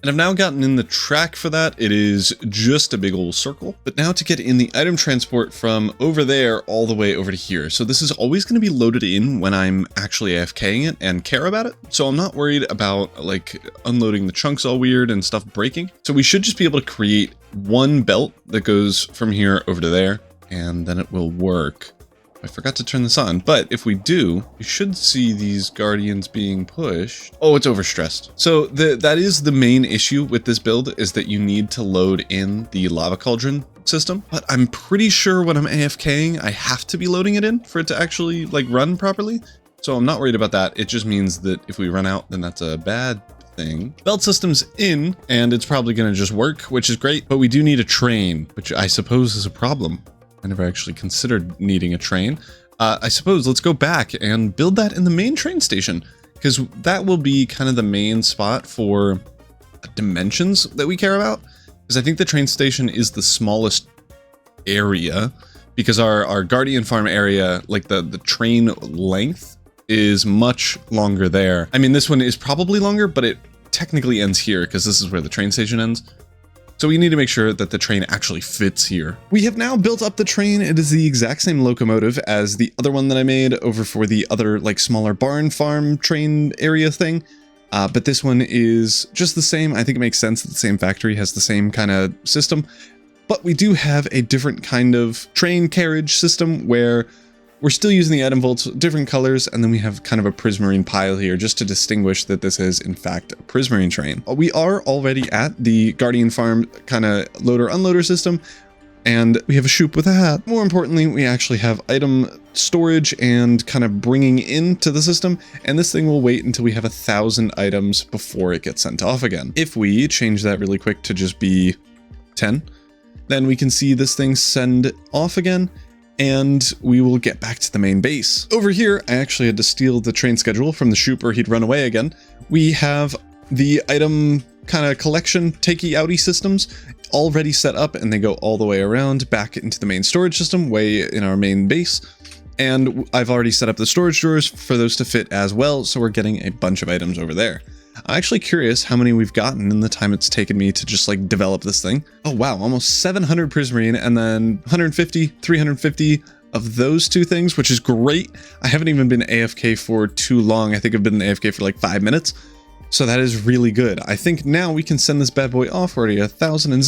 And I've now gotten in the track for that. It is just a big old circle. But now to get in the item transport from over there all the way over to here. So this is always going to be loaded in when I'm actually AFKing it and care about it. So I'm not worried about like unloading the chunks all weird and stuff breaking. So we should just be able to create one belt that goes from here over to there, and then it will work. I forgot to turn this on, but if we do, you should see these guardians being pushed. Oh, it's overstressed. So that is the main issue with this build, is that you need to load in the lava cauldron system. But I'm pretty sure when I'm AFKing, I have to be loading it in for it to actually like run properly. So I'm not worried about that. It just means that if we run out, then that's a bad thing. Belt system's in, and it's probably gonna just work, which is great, but we do need a train, which I suppose is a problem. I never actually considered needing a train. I suppose let's go back and build that in the main train station, because that will be kind of the main spot for dimensions that we care about. Because I think the train station is the smallest area, because our Guardian Farm area, like the train length is much longer there. I mean, this one is probably longer, but it technically ends here because this is where the train station ends. So we need to make sure that the train actually fits here. We have now built up the train. It is the exact same locomotive as the other one that I made over for the other like smaller barn farm train area thing. But this one is just the same. I think it makes sense that the same factory has the same kind of system. But we do have a different kind of train carriage system where we're still using the item vaults, different colors, and then we have kind of a prismarine pile here just to distinguish that this is in fact a prismarine train. We are already at the Guardian Farm kind of loader-unloader system, and we have a shoop with a hat. More importantly, we actually have item storage and kind of bringing into the system, and this thing will wait until we have 1,000 items before it gets sent off again. If we change that really quick to just be 10, then we can see this thing send off again, and we will get back to the main base. Over here, I actually had to steal the train schedule from the shoop or he'd run away again. We have the item kind of collection takey-outy systems already set up, and they go all the way around back into the main storage system way in our main base. And I've already set up the storage drawers for those to fit as well, so we're getting a bunch of items over there. I'm actually curious how many we've gotten in the time it's taken me to just like develop this thing. Oh wow, almost 700 Prismarine and then 150, 350 of those two things, which is great. I haven't even been AFK for too long. I think I've been AFK for like 5 minutes. So that is really good. I think now we can send this bad boy off. We're already at 1,000.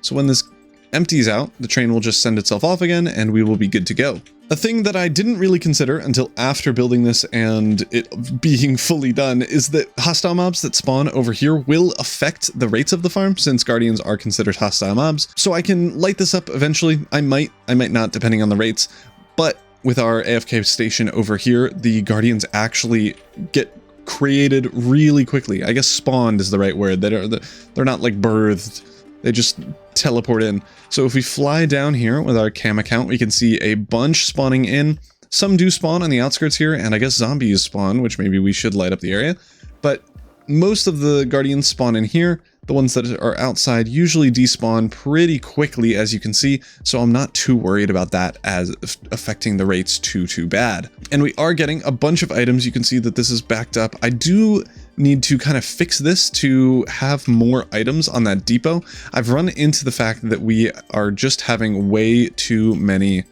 So when this empties out, the train will just send itself off again and we will be good to go. A thing that I didn't really consider until after building this and it being fully done is that hostile mobs that spawn over here will affect the rates of the farm, since guardians are considered hostile mobs. So I can light this up eventually. I might not, depending on the rates, but with our AFK station over here, the guardians actually get created really quickly. I guess spawned is the right word. They're not like birthed. They just teleport in. So if we fly down here with our cam account, we can see a bunch spawning in. Some do spawn on the outskirts here, and I guess zombies spawn, which maybe we should light up the area. But most of the guardians spawn in here. The ones that are outside usually despawn pretty quickly, as you can see, so I'm not too worried about that as affecting the rates too bad. And we are getting a bunch of items. You can see that this is backed up. I do need to kind of fix this to have more items on that depot. I've run into the fact that we are just having way too many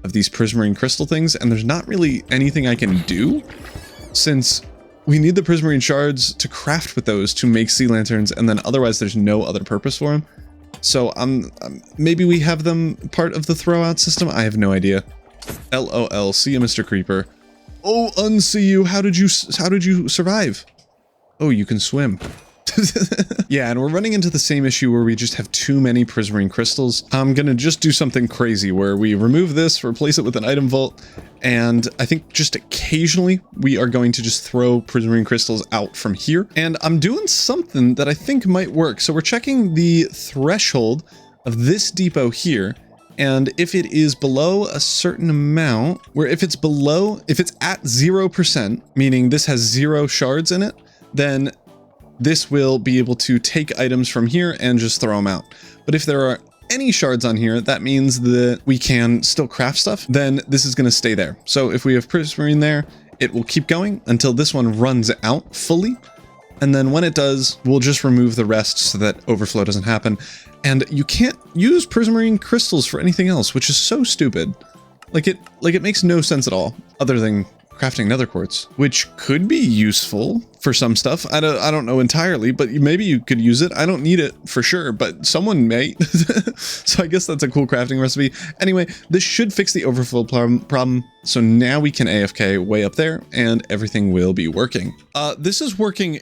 of these prismarine crystal things, and there's not really anything I can do, since we need the prismarine shards to craft with those to make sea lanterns, and then otherwise there's no other purpose for them. So maybe we have them part of the throw out system. I have no idea. LOL, see you, Mr. Creeper. Oh, unsee you. How did you survive? Oh, you can swim. Yeah, and we're running into the same issue where we just have too many prismarine crystals. I'm gonna just do something crazy where we remove this, replace it with an item vault, and I think just occasionally we are going to just throw prismarine crystals out from here. And I'm doing something that I think might work. So we're checking the threshold of this depot here, and if it is below a certain amount, if it's at 0%, meaning this has 0 shards in it, then this will be able to take items from here and just throw them out. But if there are any shards on here, that means that we can still craft stuff, then this is going to stay there. So if we have prismarine there, it will keep going until this one runs out fully. And then when it does, we'll just remove the rest so that overflow doesn't happen. And you can't use prismarine crystals for anything else, which is so stupid. Like it makes no sense at all, other than crafting nether quartz, which could be useful for some stuff. I don't know entirely, but maybe you could use it. I don't need it for sure, but someone may. So I guess that's a cool crafting recipe. Anyway, this should fix the overflow problem. So now we can AFK way up there and everything will be working. This is working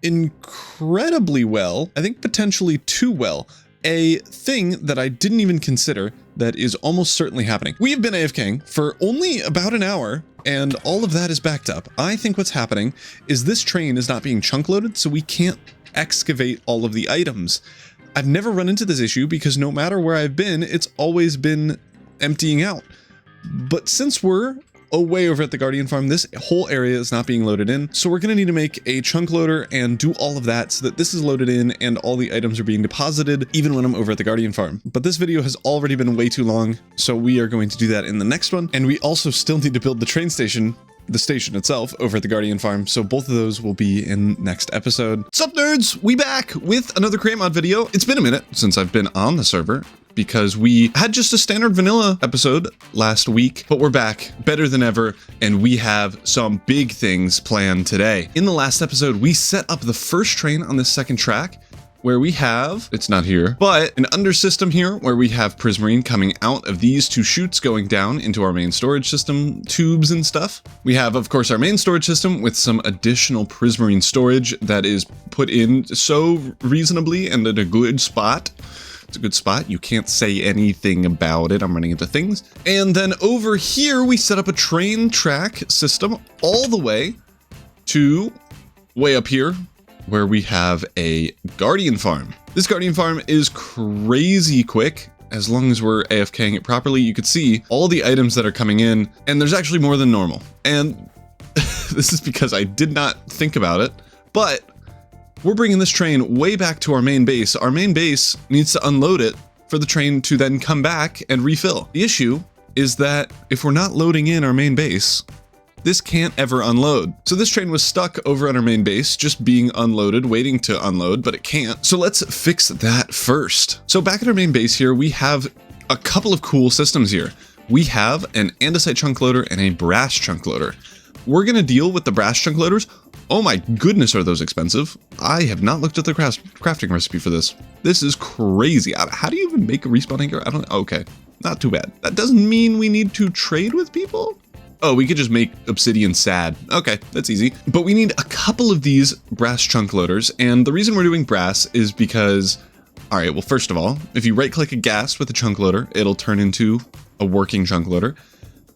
incredibly well. I think potentially too well. A thing that I didn't even consider that is almost certainly happening. We have been AFKing for only about an hour, and all of that is backed up. I think what's happening is this train is not being chunk loaded, so we can't excavate all of the items. I've never run into this issue because no matter where I've been, it's always been emptying out. But since we're way over at the Guardian Farm. This whole area is not being loaded in, so we're going to need to make a chunk loader and do all of that so that this is loaded in and all the items are being deposited even when I'm over at the Guardian Farm. But this video has already been way too long, so we are going to do that in the next one. And we also still need to build the train station, the station itself, over at the Guardian Farm, so both of those will be in next episode. Sup nerds, we back with another Create Mod video. It's been a minute since I've been on the server because we had just a standard vanilla episode last week, but we're back better than ever, and we have some big things planned today. In the last episode, we set up the first train on this second track, where we have, it's not here, but an under system here where we have Prismarine coming out of these two chutes going down into our main storage system, tubes and stuff. We have, of course, our main storage system with some additional Prismarine storage that is put in so reasonably and at a good spot. It's a good spot. You can't say anything about it. I'm running into things. And then over here, we set up a train track system all the way to way up here, where we have a Guardian Farm. This Guardian Farm is crazy quick. As long as we're AFKing it properly, you could see all the items that are coming in, and there's actually more than normal. And this is because I did not think about it, but we're bringing this train way back to our main base. Our main base needs to unload it for the train to then come back and refill. The issue is that if we're not loading in our main base, this can't ever unload. So this train was stuck over on our main base, just being unloaded, waiting to unload, but it can't. So let's fix that first. So back at our main base here, we have a couple of cool systems here. We have an andesite chunk loader and a brass chunk loader. We're gonna deal with the brass chunk loaders. Oh my goodness, are those expensive? I have not looked at the crafting recipe for this. This is crazy. How do you even make a respawn anchor? I don't, okay, not too bad. That doesn't mean we need to trade with people? Oh, we could just make obsidian sad. Okay, that's easy. But we need a couple of these brass chunk loaders, and the reason we're doing brass is because, all right, well, first of all, if you right-click a gas with a chunk loader, it'll turn into a working chunk loader.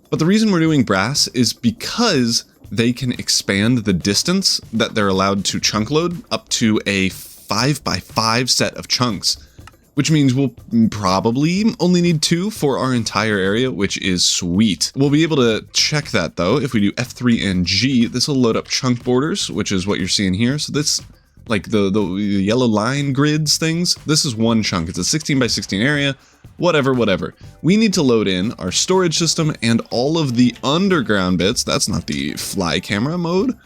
But the reason we're doing brass is because they can expand the distance that they're allowed to chunk load up to a 5x5 set of chunks, which means we'll probably only need 2 for our entire area, which is sweet. We'll be able to check that though. If we do F3 and G, this will load up chunk borders, which is what you're seeing here. So this, like the yellow line grids things, this is one chunk. It's a 16x16 area, whatever. We need to load in our storage system and all of the underground bits. That's not the fly camera mode.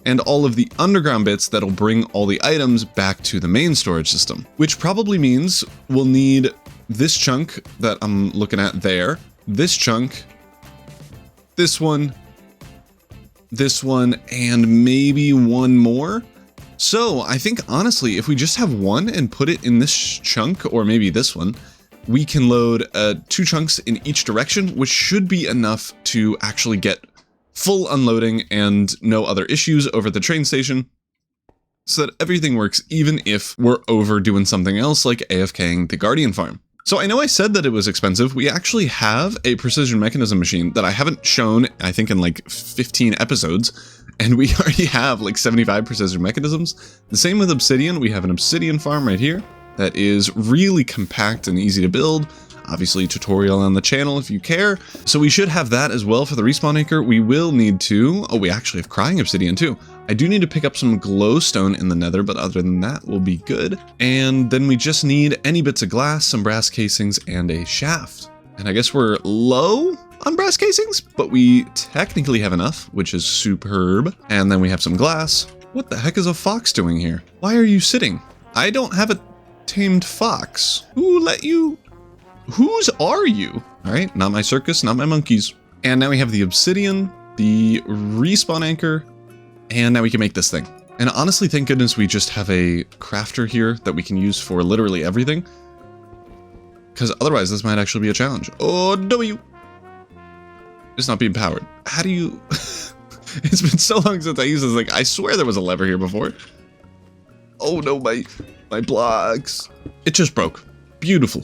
And all of the underground bits that'll bring all the items back to the main storage system, which probably means we'll need this chunk that I'm looking at there, this chunk, this one, and maybe one more. So I think honestly, if we just have one and put it in this chunk, or maybe this one, we can load 2 chunks in each direction, which should be enough to actually get full unloading and no other issues over the train station, so that everything works even if we're over doing something else like AFKing the Guardian Farm. So I know I said that it was expensive. We actually have a precision mechanism machine that I haven't shown, I think, in like 15 episodes, and we already have like 75 precision mechanisms. The same with obsidian. We have an obsidian farm right here that is really compact and easy to build. Obviously, tutorial on the channel if you care. So we should have that as well for the respawn anchor. We will need to, oh, we actually have crying obsidian too. I do need to pick up some glowstone in the nether, but other than that, we'll be good. And then we just need any bits of glass, some brass casings, and a shaft. And I guess we're low on brass casings, but we technically have enough, which is superb. And then we have some glass. What the heck is a fox doing here? Why are you sitting? I don't have a tamed fox. Who let you? Whose are you? All right, not my circus, not my monkeys. And now we have the obsidian, the respawn anchor, and now we can make this thing. And honestly, thank goodness we just have a crafter here that we can use for literally everything, because otherwise this might actually be a challenge. Oh, W. It's not being powered. How do you? It's been so long since I used this. Like, I swear there was a lever here before. Oh no, my blocks. It just broke. Beautiful.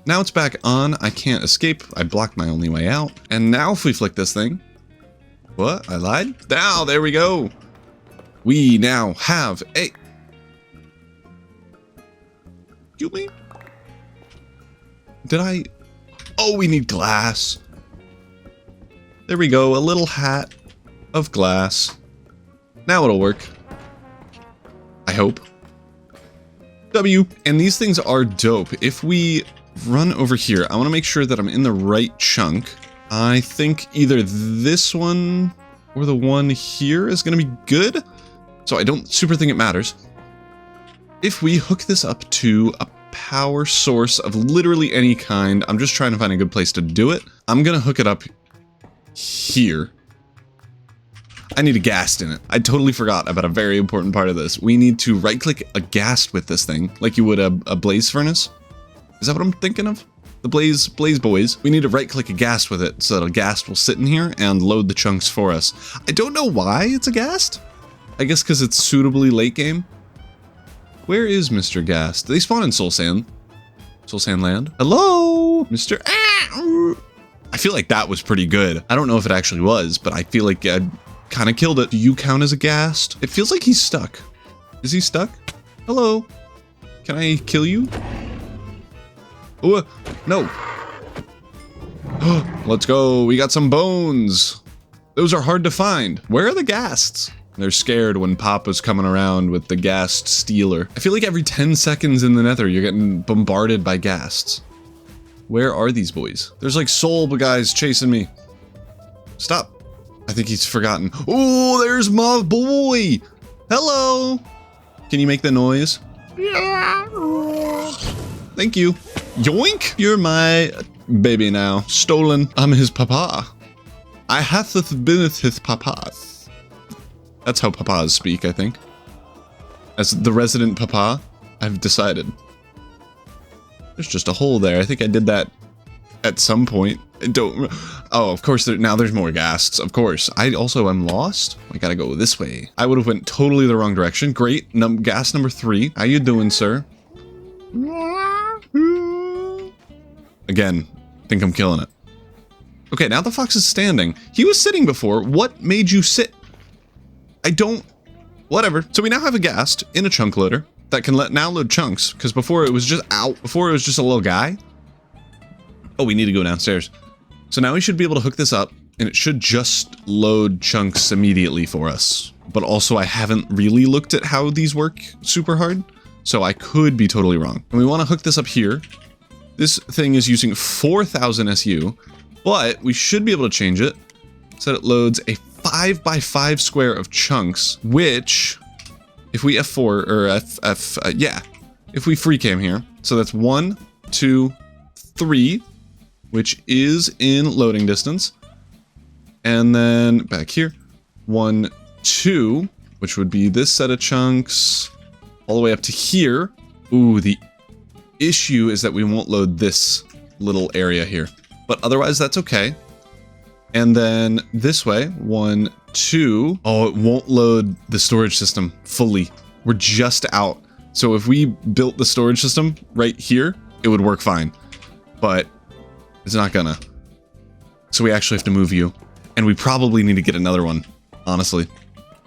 Now it's back on. I can't escape. I blocked my only way out. And now if we flick this thing. What? I lied? Now, there we go. We now have a... Excuse me? Did I... Oh, we need glass. There we go, a little hat of glass. Now it'll work. I hope. W. And these things are dope. If we run over here, I want to make sure that I'm in the right chunk. I think either this one or the one here is going to be good. So I don't super think it matters. If we hook this up to a power source of literally any kind, I'm just trying to find a good place to do it. I'm going to hook it up here. I need a ghast in it. I totally forgot about a very important part of this. We need to right-click a ghast with this thing, like you would a blaze furnace. Is that what I'm thinking of? The blaze boys. We need to right-click a ghast with it so that a ghast will sit in here and load the chunks for us. I don't know why it's a ghast. I guess because it's suitably late game. Where is Mr. Ghast? They spawn in Soul Sand. Soul Sand Land. Hello, Mr. I feel like that was pretty good. I don't know if it actually was, but I feel like I kind of killed it. Do you count as a ghast? It feels like he's stuck. Is he stuck? Hello. Can I kill you? Oh, no. Let's go. We got some bones. Those are hard to find. Where are the ghasts? They're scared when Papa's coming around with the ghast stealer. I feel like every 10 seconds in the nether, you're getting bombarded by ghasts. Where are these boys? There's like soul guys chasing me. Stop. I think he's forgotten. Oh, there's my boy. Hello. Can you make the noise? Yeah. Thank you. Yoink. You're my baby now. Stolen. I'm his papa. I hath been his papa. That's how papas speak, I think. As the resident papa, I've decided. There's just a hole there. I think I did that at some point. Don't. Oh, of course. Now there's more ghasts. Of course. I also am lost. I gotta go this way. I would have went totally the wrong direction. Great. Ghast number 3. How you doing, sir? Again, think I'm killing it. Okay, now the fox is standing. He was sitting before. What made you sit? I don't. Whatever. So we now have a ghast in a chunk loader that can now load chunks, because before it was just out. Before it was just a little guy. Oh, we need to go downstairs. So now we should be able to hook this up, and it should just load chunks immediately for us. But also, I haven't really looked at how these work super hard, so I could be totally wrong. And we want to hook this up here. This thing is using 4,000 SU, but we should be able to change it so that it loads a 5x5 square of chunks, which, if we F4, or yeah, if we free cam here, so that's 1, 2, 3, which is in loading distance, and then back here, 1, 2, which would be this set of chunks, all the way up to here. Ooh, the issue is that we won't load this little area here, but otherwise that's okay. And then this way, 1, 2. Oh, it won't load the storage system fully. We're just out. So if we built the storage system right here, it would work fine. But it's not gonna. So we actually have to move you. And we probably need to get another one, honestly,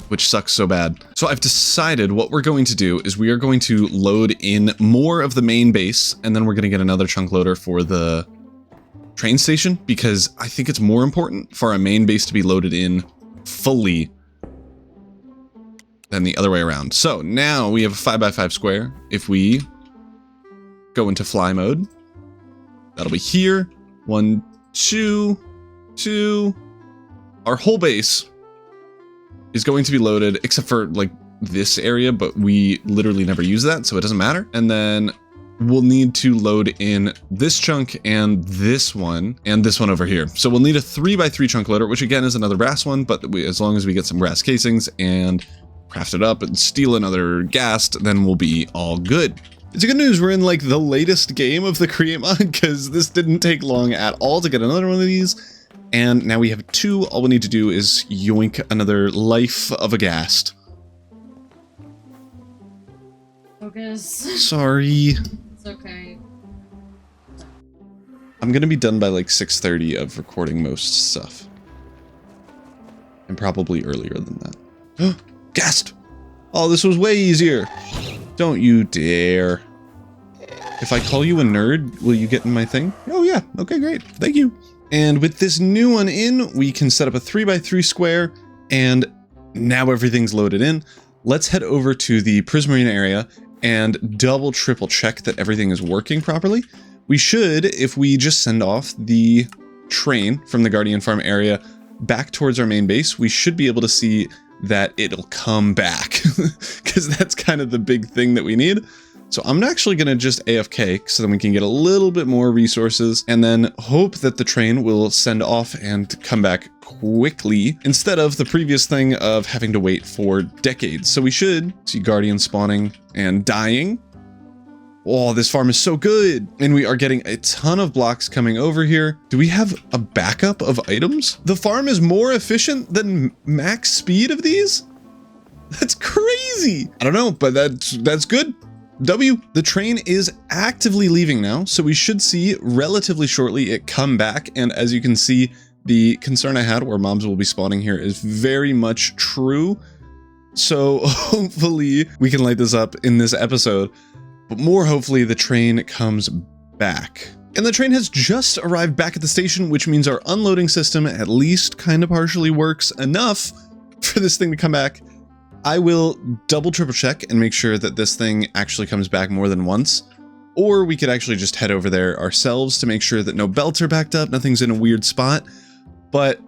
which sucks so bad. So I've decided what we're going to do is we are going to load in more of the main base, and then we're going to get another chunk loader for the train station, because I think it's more important for our main base to be loaded in fully than the other way around. So now we have a 5x5 square. If we go into fly mode, that'll be here. 1, 2, 2. Our whole base is going to be loaded, except for like this area, but we literally never use that, so it doesn't matter. And then we'll need to load in this chunk and this one over here. So we'll need a 3x3 chunk loader, which again is another brass one, but as long as we get some brass casings and craft it up and steal another ghast, then we'll be all good. It's good news, we're in like the latest game of the Create mod, because this didn't take long at all to get another one of these. And now we have 2. All we need to do is yoink another life of a ghast. Focus. Sorry. It's okay. I'm gonna be done by like 6:30 of recording most stuff. And probably earlier than that. Ghast! Oh, this was way easier. Don't you dare. If I call you a nerd, will you get in my thing? Oh yeah, okay, great. Thank you. And with this new one in, we can set up a 3x3 square, and now everything's loaded in. Let's head over to the Prismarine area and double triple check that everything is working properly. We should, if we just send off the train from the Guardian Farm area back towards our main base, we should be able to see that it'll come back, because that's kind of the big thing that we need. So I'm actually going to just AFK so then we can get a little bit more resources and then hope that the train will send off and come back quickly instead of the previous thing of having to wait for decades. So we should see Guardians spawning and dying. Oh, this farm is so good. And we are getting a ton of blocks coming over here. Do we have a backup of items? The farm is more efficient than max speed of these? That's crazy. I don't know, but that's good. W. The train is actively leaving now, so we should see relatively shortly it come back. And as you can see, the concern I had where mobs will be spawning here is very much true. So hopefully we can light this up in this episode, but more hopefully the train comes back. And the train has just arrived back at the station, which means our unloading system at least kind of partially works enough for this thing to come back. I will double triple check and make sure that this thing actually comes back more than once, or we could actually just head over there ourselves to make sure that no belts are backed up, nothing's in a weird spot. But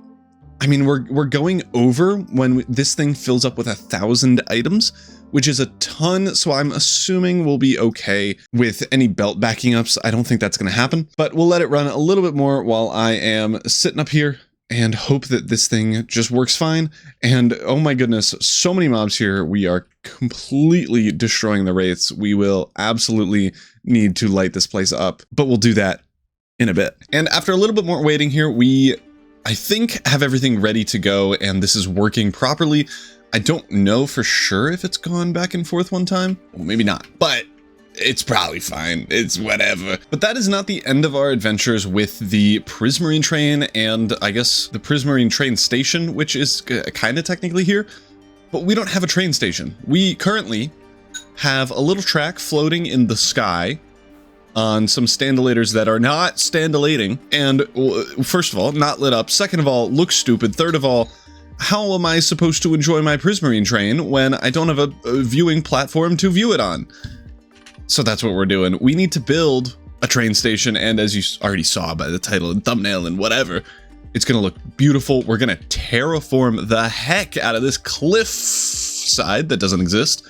I mean, we're going over when this thing fills up with 1,000 items, which is a ton. So I'm assuming we'll be okay with any belt backing ups. I don't think that's going to happen, but we'll let it run a little bit more while I am sitting up here and hope that this thing just works fine. And oh my goodness, so many mobs here. We are completely destroying the wraiths. We will absolutely need to light this place up, but we'll do that in a bit. And after a little bit more waiting here, we, I think, have everything ready to go and this is working properly. I don't know for sure if it's gone back and forth one time. Well, maybe not, but it's probably fine. It's whatever. But that is not the end of our adventures with the Prismarine train and I guess the Prismarine train station, which is kind of technically here, but we don't have a train station. We currently have a little track floating in the sky on some standolators that are not standolating. And first of all, not lit up. Second of all, looks stupid. Third of all, how am I supposed to enjoy my Prismarine train when I don't have a viewing platform to view it on? So that's what we're doing. We need to build a train station, and as you already saw by the title and thumbnail and whatever, it's going to look beautiful. We're going to terraform the heck out of this cliff side that doesn't exist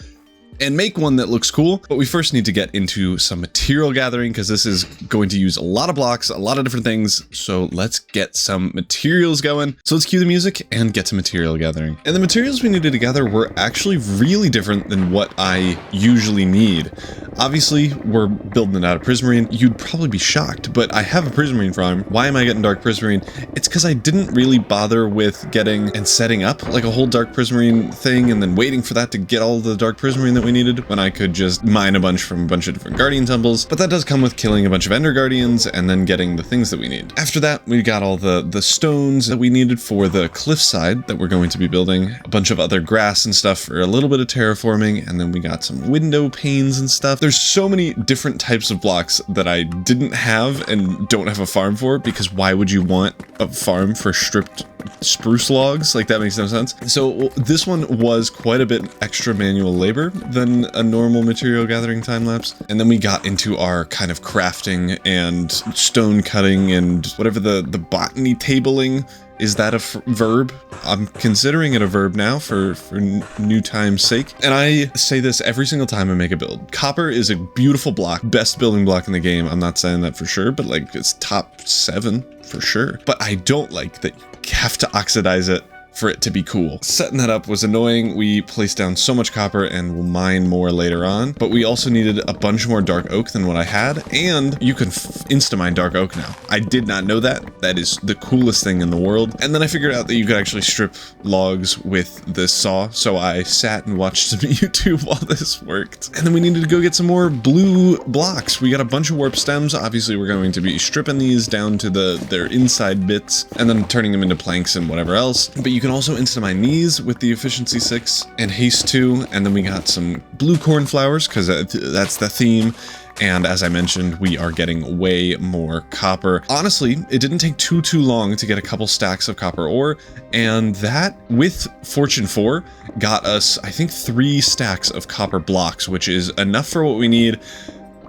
and make one that looks cool. But we first need to get into some material gathering because this is going to use a lot of blocks, a lot of different things. So let's get some materials going. So let's cue the music and get to material gathering. And the materials we needed to gather were actually really different than what I usually need. Obviously, we're building it out of Prismarine. You'd probably be shocked, but I have a Prismarine farm. Why am I getting dark Prismarine? It's because I didn't really bother with getting and setting up like a whole dark Prismarine thing and then waiting for that to get all the dark Prismarine that we needed when I could just mine a bunch from a bunch of different Guardian temples. But that does come with killing a bunch of Ender Guardians and then getting the things that we need. After that, we got all the stones that we needed for the cliffside that we're going to be building, a bunch of other grass and stuff for a little bit of terraforming, and then we got some window panes and stuff. There's so many different types of blocks that I didn't have and don't have a farm for, because why would you want a farm for stripped spruce logs? Like, that makes no sense. So this one was quite a bit extra manual labor than a normal material gathering time lapse. And then we got into our kind of crafting and stone cutting and whatever the botany tabling. Is that a verb? I'm considering it a verb now for new time's sake. And I say this every single time I make a build. Copper is a beautiful block, best building block in the game. I'm not saying that for sure, but like it's top 7 for sure. But I don't like that you have to oxidize it for it to be cool. Setting that up was annoying. We placed down so much copper and we'll mine more later on, but we also needed a bunch more dark oak than what I had, and you can insta-mine dark oak now. I did not know that. That is the coolest thing in the world. And then I figured out that you could actually strip logs with the saw, so I sat and watched some YouTube while this worked. And then we needed to go get some more blue blocks. We got a bunch of warp stems. Obviously, we're going to be stripping these down to their inside bits and then turning them into planks and whatever else. But you can also instant mine these with the efficiency 6 and haste 2, and then we got some blue cornflowers because that's the theme. And as I mentioned, we are getting way more copper. Honestly, it didn't take too long to get a couple stacks of copper ore, and that with Fortune 4 got us, I think, 3 stacks of copper blocks, which is enough for what we need.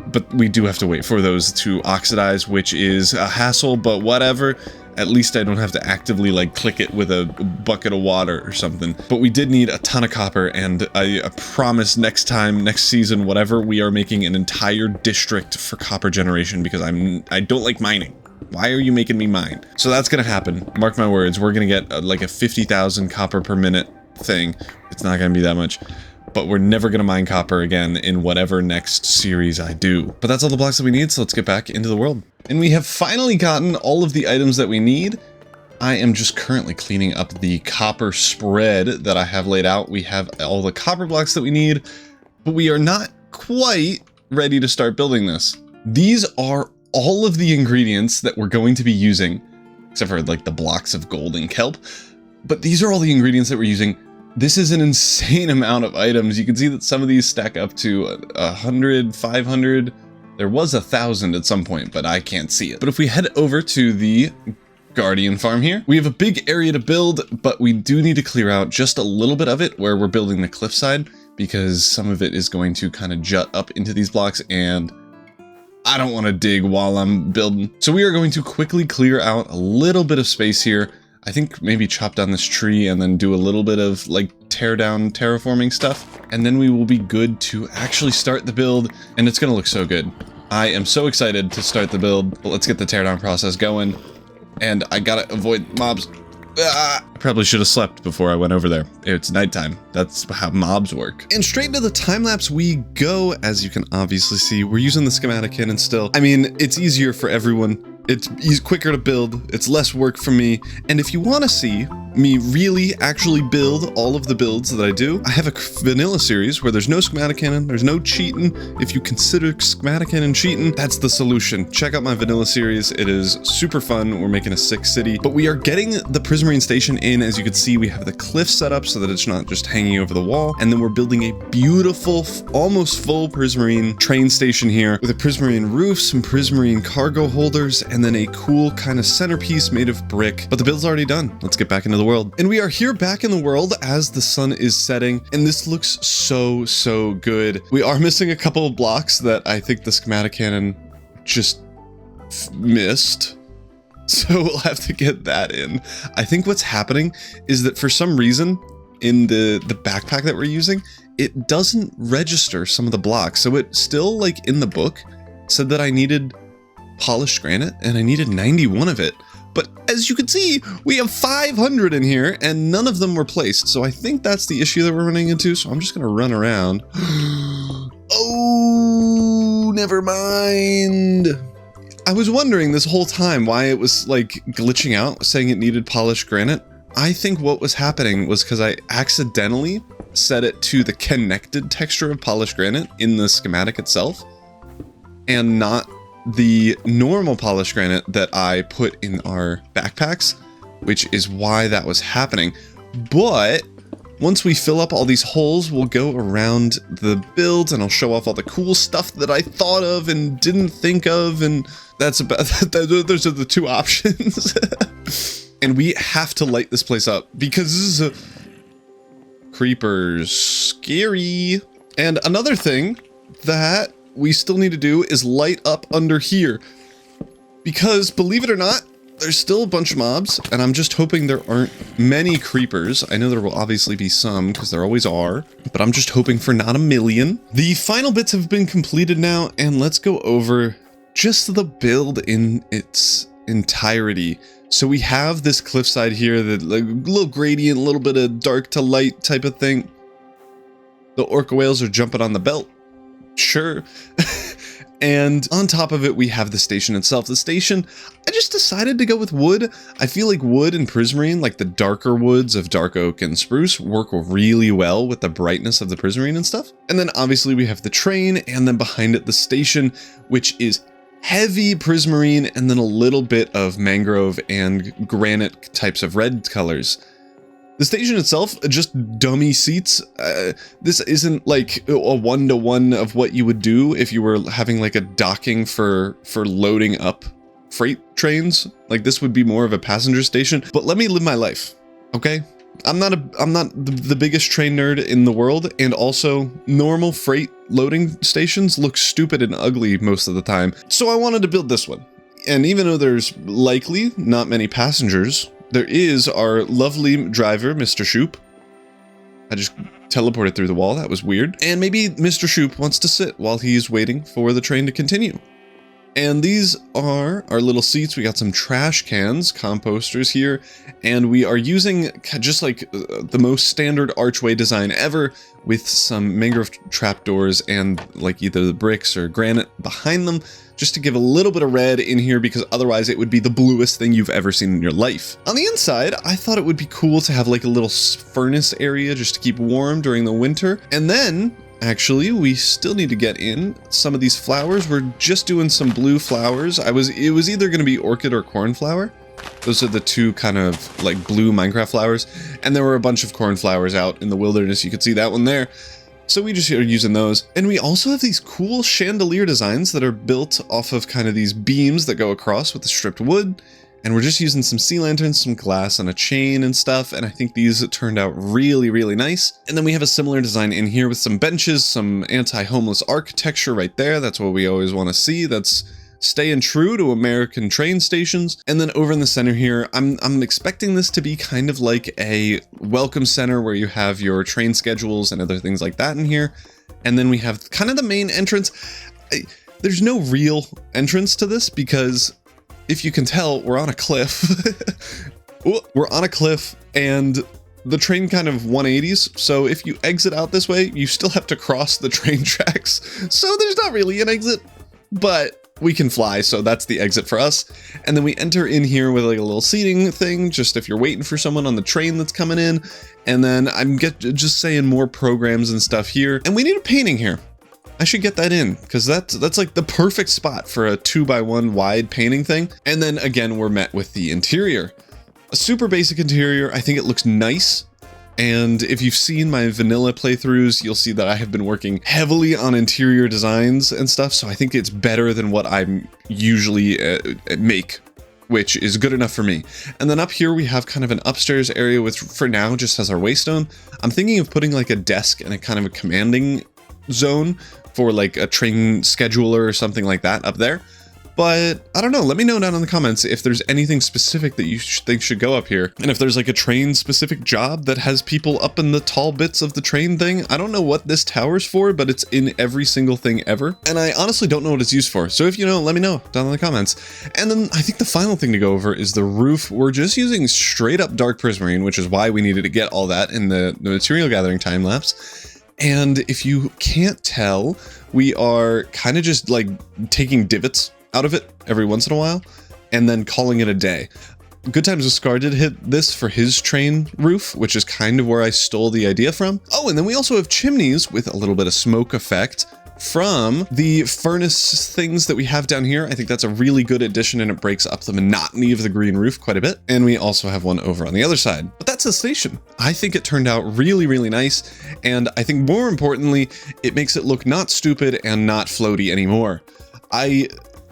But we do have to wait for those to oxidize, which is a hassle, but whatever. At least I don't have to actively like click it with a bucket of water or something. But we did need a ton of copper, and I promise next time, next season, whatever, we are making an entire district for copper generation because I don't like mining. Why are you making me mine? So that's gonna happen. Mark my words, we're gonna get like a 50,000 copper per minute thing. It's not gonna be that much. But we're never going to mine copper again in whatever next series I do. But that's all the blocks that we need, so let's get back into the world. And we have finally gotten all of the items that we need. I am just currently cleaning up the copper spread that I have laid out. We have all the copper blocks that we need, but we are not quite ready to start building this. These are all of the ingredients that we're going to be using, except for like the blocks of gold and kelp. But these are all the ingredients that we're using. This is an insane amount of items. You can see that some of these stack up to 100, 500. There was 1,000 at some point, but I can't see it. But if we head over to the Guardian farm here, we have a big area to build, but we do need to clear out just a little bit of it where we're building the cliffside, because some of it is going to kind of jut up into these blocks, and I don't want to dig while I'm building. So we are going to quickly clear out a little bit of space here. I think maybe chop down this tree and then do a little bit of like tear down terraforming stuff. And then we will be good to actually start the build, and it's gonna look so good. I am so excited to start the build. But let's get the teardown process going. And I gotta avoid mobs. I probably should have slept before I went over there. It's nighttime. That's how mobs work. And straight into the time lapse we go. As you can obviously see, we're using the schematic cannon still. I mean, it's easier for everyone. It's quicker to build, it's less work for me, and if you want to see me really actually build all of the builds that I do, I have a vanilla series where there's no schematic cannon, there's no cheating. If you consider schematic cannon cheating, that's the solution. Check out my vanilla series, it is super fun. We're making a sick city, but we are getting the Prismarine station in. As you can see, we have the cliff set up so that it's not just hanging over the wall, and then we're building a beautiful, almost full Prismarine train station here with a Prismarine roof, some Prismarine cargo holders, and then a cool kind of centerpiece made of brick. But the build's already done. Let's get back into the world. And we are here back in the world as the sun is setting, and this looks so good. We are missing a couple of blocks that I think the schematic cannon just missed. So we'll have to get that in. I think what's happening is that for some reason in the backpack that we're using, it doesn't register some of the blocks. So it still, like in the book, said that I needed polished granite and I needed 91 of it. But as you can see, we have 500 in here and none of them were placed. So I think that's the issue that we're running into. So I'm just going to run around. Oh, never mind. I was wondering this whole time why it was like glitching out, saying it needed polished granite. I think what was happening was because I accidentally set it to the connected texture of polished granite in the schematic itself, and not the normal polished granite that I put in our backpacks, which is why that was happening. But once we fill up all these holes, we'll go around the builds and I'll show off all the cool stuff that I thought of and didn't think of, and that's about those are the two options. And we have to light this place up because this is a creepers, scary. And another thing that we still need to do is light up under here, because believe it or not, there's still a bunch of mobs, and I'm just hoping there aren't many creepers. I know there will obviously be some, because there always are, but I'm just hoping for not a million. The final bits have been completed now, and let's go over just the build in its entirety. So we have this cliffside here, that like little gradient, a little bit of dark to light type of thing. The orca whales are jumping on the belt. Sure. And on top of it, we have the station itself. The station, I just decided to go with wood. I feel like wood and Prismarine, like the darker woods of dark oak and spruce, work really well with the brightness of the Prismarine and stuff. And then obviously we have the train, and then behind it the station, which is heavy Prismarine, and then a little bit of mangrove and granite types of red colors. The station itself, just dummy seats. This isn't like a one-to-one of what you would do if you were having like a docking for loading up freight trains. Like this would be more of a passenger station, but let me live my life, okay? I'm not the biggest train nerd in the world, and also normal freight loading stations look stupid and ugly most of the time. So I wanted to build this one. And even though there's likely not many passengers, there is our lovely driver, Mr. Shoop. I just teleported through the wall, that was weird. And maybe Mr. Shoop wants to sit while he's waiting for the train to continue. And these are our little seats. We got some trash cans, composters here, and we are using just like the most standard archway design ever with some mangrove trapdoors and like either the bricks or granite behind them, just to give a little bit of red in here because otherwise it would be the bluest thing you've ever seen in your life. On the inside, I thought it would be cool to have like a little furnace area just to keep warm during the winter. And then actually, we still need to get in some of these flowers. We're just doing some blue flowers. It was either going to be orchid or cornflower. Those are the two kind of like blue Minecraft flowers. And there were a bunch of cornflowers out in the wilderness. You could see that one there. So we just are using those. And we also have these cool chandelier designs that are built off of kind of these beams that go across with the stripped wood. And we're just using some sea lanterns, some glass and a chain and stuff. And I think these turned out really, really nice. And then we have a similar design in here with some benches, some anti-homeless architecture right there. That's what we always want to see. That's staying true to American train stations. And then over in the center here, I'm expecting this to be kind of like a welcome center where you have your train schedules and other things like that in here. And then we have kind of the main entrance. There's no real entrance to this because if you can tell, we're on a cliff. We're on a cliff and the train kind of 180s. So if you exit out this way, you still have to cross the train tracks. So there's not really an exit, but we can fly. So that's the exit for us. And then we enter in here with like a little seating thing, just if you're waiting for someone on the train that's coming in. And then I'm just saying more programs and stuff here. And we need a painting here. I should get that in because that's like the perfect spot for a 2x1 wide painting thing. And then again, we're met with the interior, a super basic interior. I think it looks nice. And if you've seen my vanilla playthroughs, you'll see that I have been working heavily on interior designs and stuff. So I think it's better than what I usually make, which is good enough for me. And then up here we have kind of an upstairs area with, for now, just has our waystone. I'm thinking of putting like a desk and a kind of a commanding zone for like a train scheduler or something like that up there. But I don't know, let me know down in the comments if there's anything specific that you think should go up here. And if there's like a train specific job that has people up in the tall bits of the train thing. I don't know what this tower's for, but it's in every single thing ever. And I honestly don't know what it's used for. So if you know, let me know down in the comments. And then I think the final thing to go over is the roof. We're just using straight up dark prismarine, which is why we needed to get all that in the material gathering time lapse. And if you can't tell, we are kind of just like taking divots out of it every once in a while and then calling it a day. Good Times with Scar did hit this for his train roof, which is kind of where I stole the idea from. Oh, and then we also have chimneys with a little bit of smoke effect from the furnace things that we have down here. I think that's a really good addition and it breaks up the monotony of the green roof quite a bit. And we also have one over on the other side. But that's the station. I think it turned out really, really nice. And I think more importantly, it makes it look not stupid and not floaty anymore.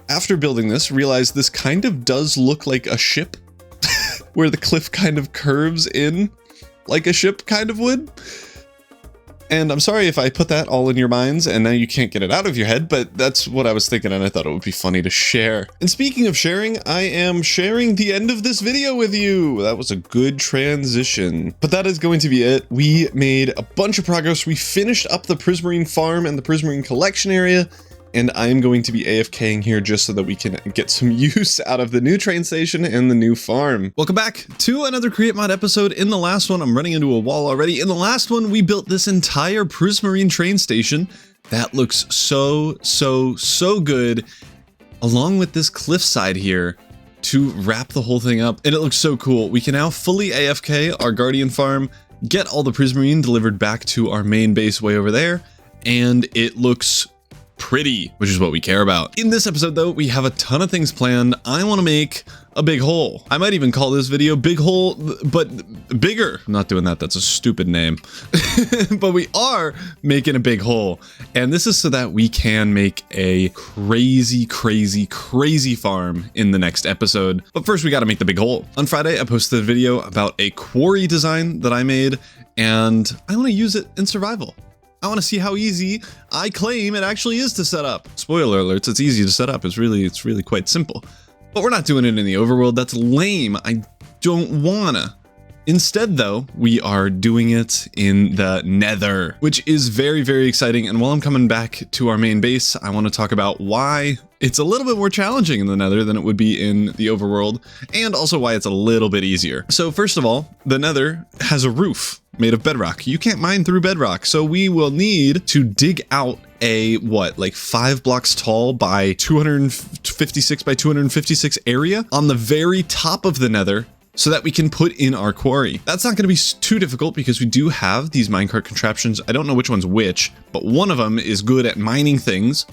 After building this, realized this kind of does look like a ship where the cliff kind of curves in like a ship kind of would. And I'm sorry if I put that all in your minds and now you can't get it out of your head, but that's what I was thinking and I thought it would be funny to share. And speaking of sharing, I am sharing the end of this video with you. That was a good transition. But that is going to be it. We made a bunch of progress. We finished up the Prismarine farm and the Prismarine collection area. And I am going to be AFKing here just so that we can get some use out of the new train station and the new farm. Welcome back to another Create Mod episode. In the last one, I'm running into a wall already. In the last one, we built this entire Prismarine train station. That looks so good, along with this cliffside here to wrap the whole thing up. And it looks so cool. We can now fully AFK our Guardian farm, get all the Prismarine delivered back to our main base way over there. And it looks pretty, which is what we care about. In this episode though, we have a ton of things planned. I want to make a big hole. I might even call this video Big Hole, but bigger. I'm not doing that. That's a stupid name. But we are making a big hole. And this is so that we can make a crazy, crazy, crazy farm in the next episode. But first we got to make the big hole. On Friday, I posted a video about a quarry design that I made, and I want to use it in survival. I want to see how easy I claim it actually is to set up. Spoiler alerts, it's easy to set up. It's really quite simple. But we're not doing it in the overworld. That's lame. I don't wanna. Instead though, we are doing it in the nether, which is very, very exciting. And while I'm coming back to our main base, I want to talk about why it's a little bit more challenging in the nether than it would be in the overworld, and also why it's a little bit easier. So first of all, the nether has a roof made of bedrock. You can't mine through bedrock, so we will need to dig out a, like 5 blocks tall by 256 by 256 area on the very top of the nether, so that we can put in our quarry. That's not going to be too difficult because we do have these minecart contraptions. I don't know which one's which, but one of them is good at mining things,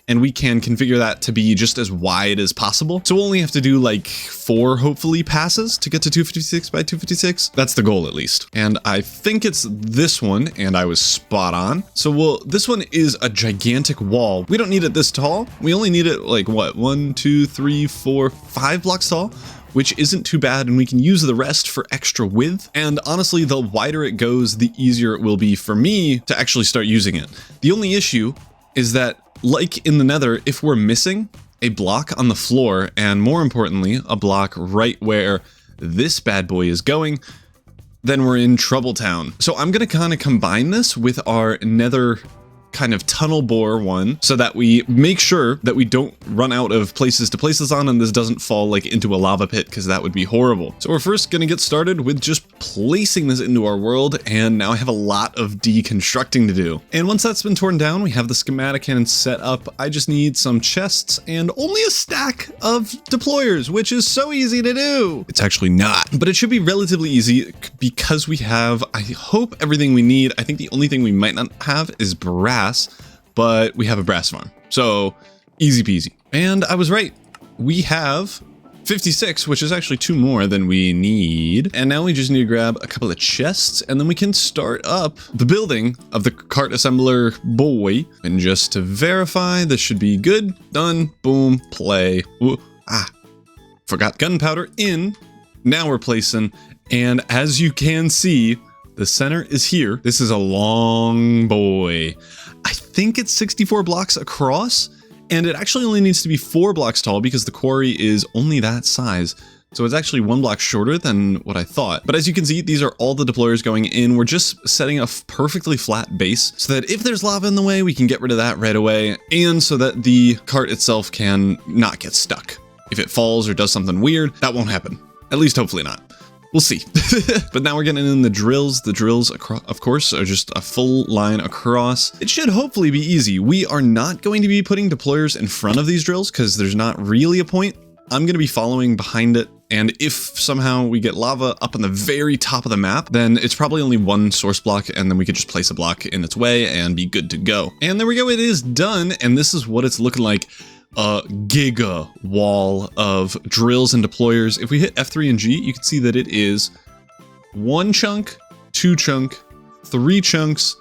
and we can configure that to be just as wide as possible. So we'll only have to do like 4, hopefully, passes to get to 256 by 256. That's the goal, at least. And I think it's this one, and I was spot on. So this one is a gigantic wall. We don't need it this tall. We only need it like what, 1, 2, 3, 4, 5 blocks tall, which isn't too bad, and we can use the rest for extra width. And honestly, the wider it goes, the easier it will be for me to actually start using it. The only issue is that, like in the nether, if we're missing a block on the floor, and more importantly, a block right where this bad boy is going, then we're in trouble town. So I'm gonna kind of combine this with our nether kind of tunnel bore one, so that we make sure that we don't run out of places to place this on, and this doesn't fall like into a lava pit, because that would be horrible. So we're first gonna get started with just placing this into our world, and now I have a lot of deconstructing to do. And once that's been torn down, we have the schematic and set up. I just need some chests and only a stack of deployers, which is so easy to do. It's actually not, but it should be relatively easy because we have, I hope, everything we need. I think the only thing we might not have is brass, but we have a brass farm, so easy peasy. And I was right, we have 56, which is actually 2 more than we need. And now we just need to grab a couple of chests, and then we can start up the building of the cart assembler boy. And just to verify, this should be good. Done. Boom. Play. Ooh, forgot gunpowder in. Now we're placing, and as you can see, the center is here. This is a long boy. I think it's 64 blocks across, and it actually only needs to be 4 blocks tall because the quarry is only that size. So it's actually 1 block shorter than what I thought. But as you can see, these are all the deployers going in. We're just setting a perfectly flat base so that if there's lava in the way, we can get rid of that right away, and so that the cart itself can not get stuck. If it falls or does something weird, that won't happen. At least hopefully not. We'll see. But now we're getting in the drills. The drills, of course, are just a full line across. It should hopefully be easy. We are not going to be putting deployers in front of these drills because there's not really a point. I'm going to be following behind it. And if somehow we get lava up on the very top of the map, then it's probably only 1 source block, and then we could just place a block in its way and be good to go. And there we go. It is done. And this is what it's looking like. A giga wall of drills and deployers. If we hit F3 and G, you can see that it is 1 chunk, 2 chunk, 3 chunks,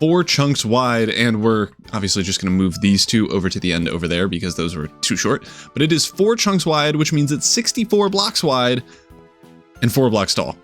4 chunks wide, and we're obviously just going to move these 2 over to the end over there because those were too short. But it is 4 chunks wide, which means it's 64 blocks wide and 4 blocks tall,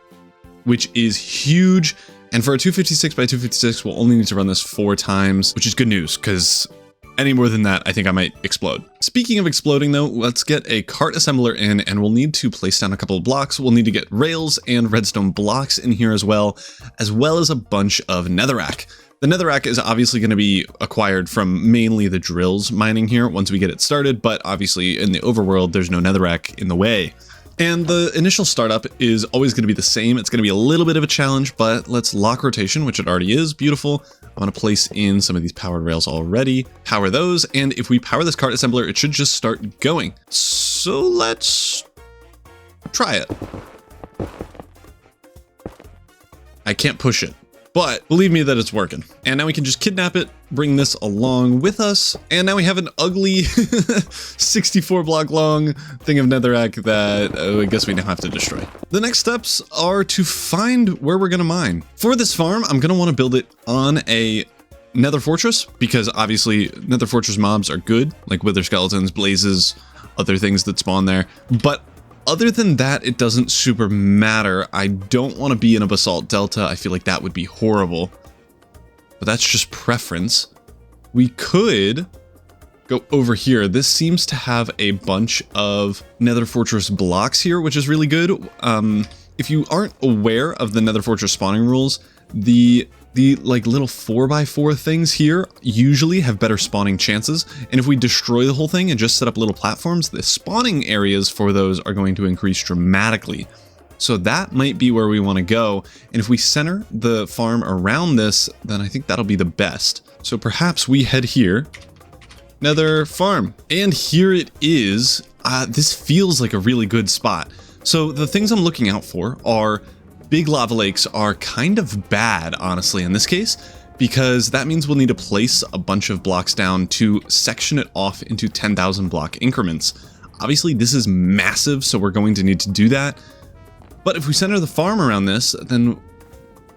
which is huge. And for a 256 by 256, we'll only need to run this 4 times, which is good news because any more than that, I think I might explode. Speaking of exploding though, let's get a cart assembler in, and we'll need to place down a couple of blocks. We'll need to get rails and redstone blocks in here as well as a bunch of netherrack. The netherrack is obviously going to be acquired from mainly the drills mining here once we get it started, but obviously in the overworld, there's no netherrack in the way. And the initial startup is always going to be the same. It's going to be a little bit of a challenge, but let's lock rotation, which it already is. Beautiful. I want to place in some of these powered rails already. Power those, and if we power this cart assembler, it should just start going. So let's try it. I can't push it, but believe me that it's working. And now we can just kidnap it, bring this along with us, and now we have an ugly 64 block long thing of netherrack that I guess we now have to destroy. The next steps are to find where we're gonna mine. For this farm, I'm gonna want to build it on a nether fortress, because obviously nether fortress mobs are good, like wither skeletons, blazes, other things that spawn there. But other than that, it doesn't super matter. I don't want to be in a basalt delta. I feel like that would be horrible. But that's just preference. We could go over here. This seems to have a bunch of nether fortress blocks here, which is really good. If you aren't aware of the nether fortress spawning rules, the like little 4x4 things here usually have better spawning chances. And if we destroy the whole thing and just set up little platforms, the spawning areas for those are going to increase dramatically. So that might be where we want to go. And if we center the farm around this, then I think that'll be the best. So perhaps we head here, nether farm. And here it is. This feels like a really good spot. So the things I'm looking out for are big lava lakes are kind of bad, honestly, in this case, because that means we'll need to place a bunch of blocks down to section it off into 10,000 block increments. Obviously, this is massive, so we're going to need to do that. But if we center the farm around this, then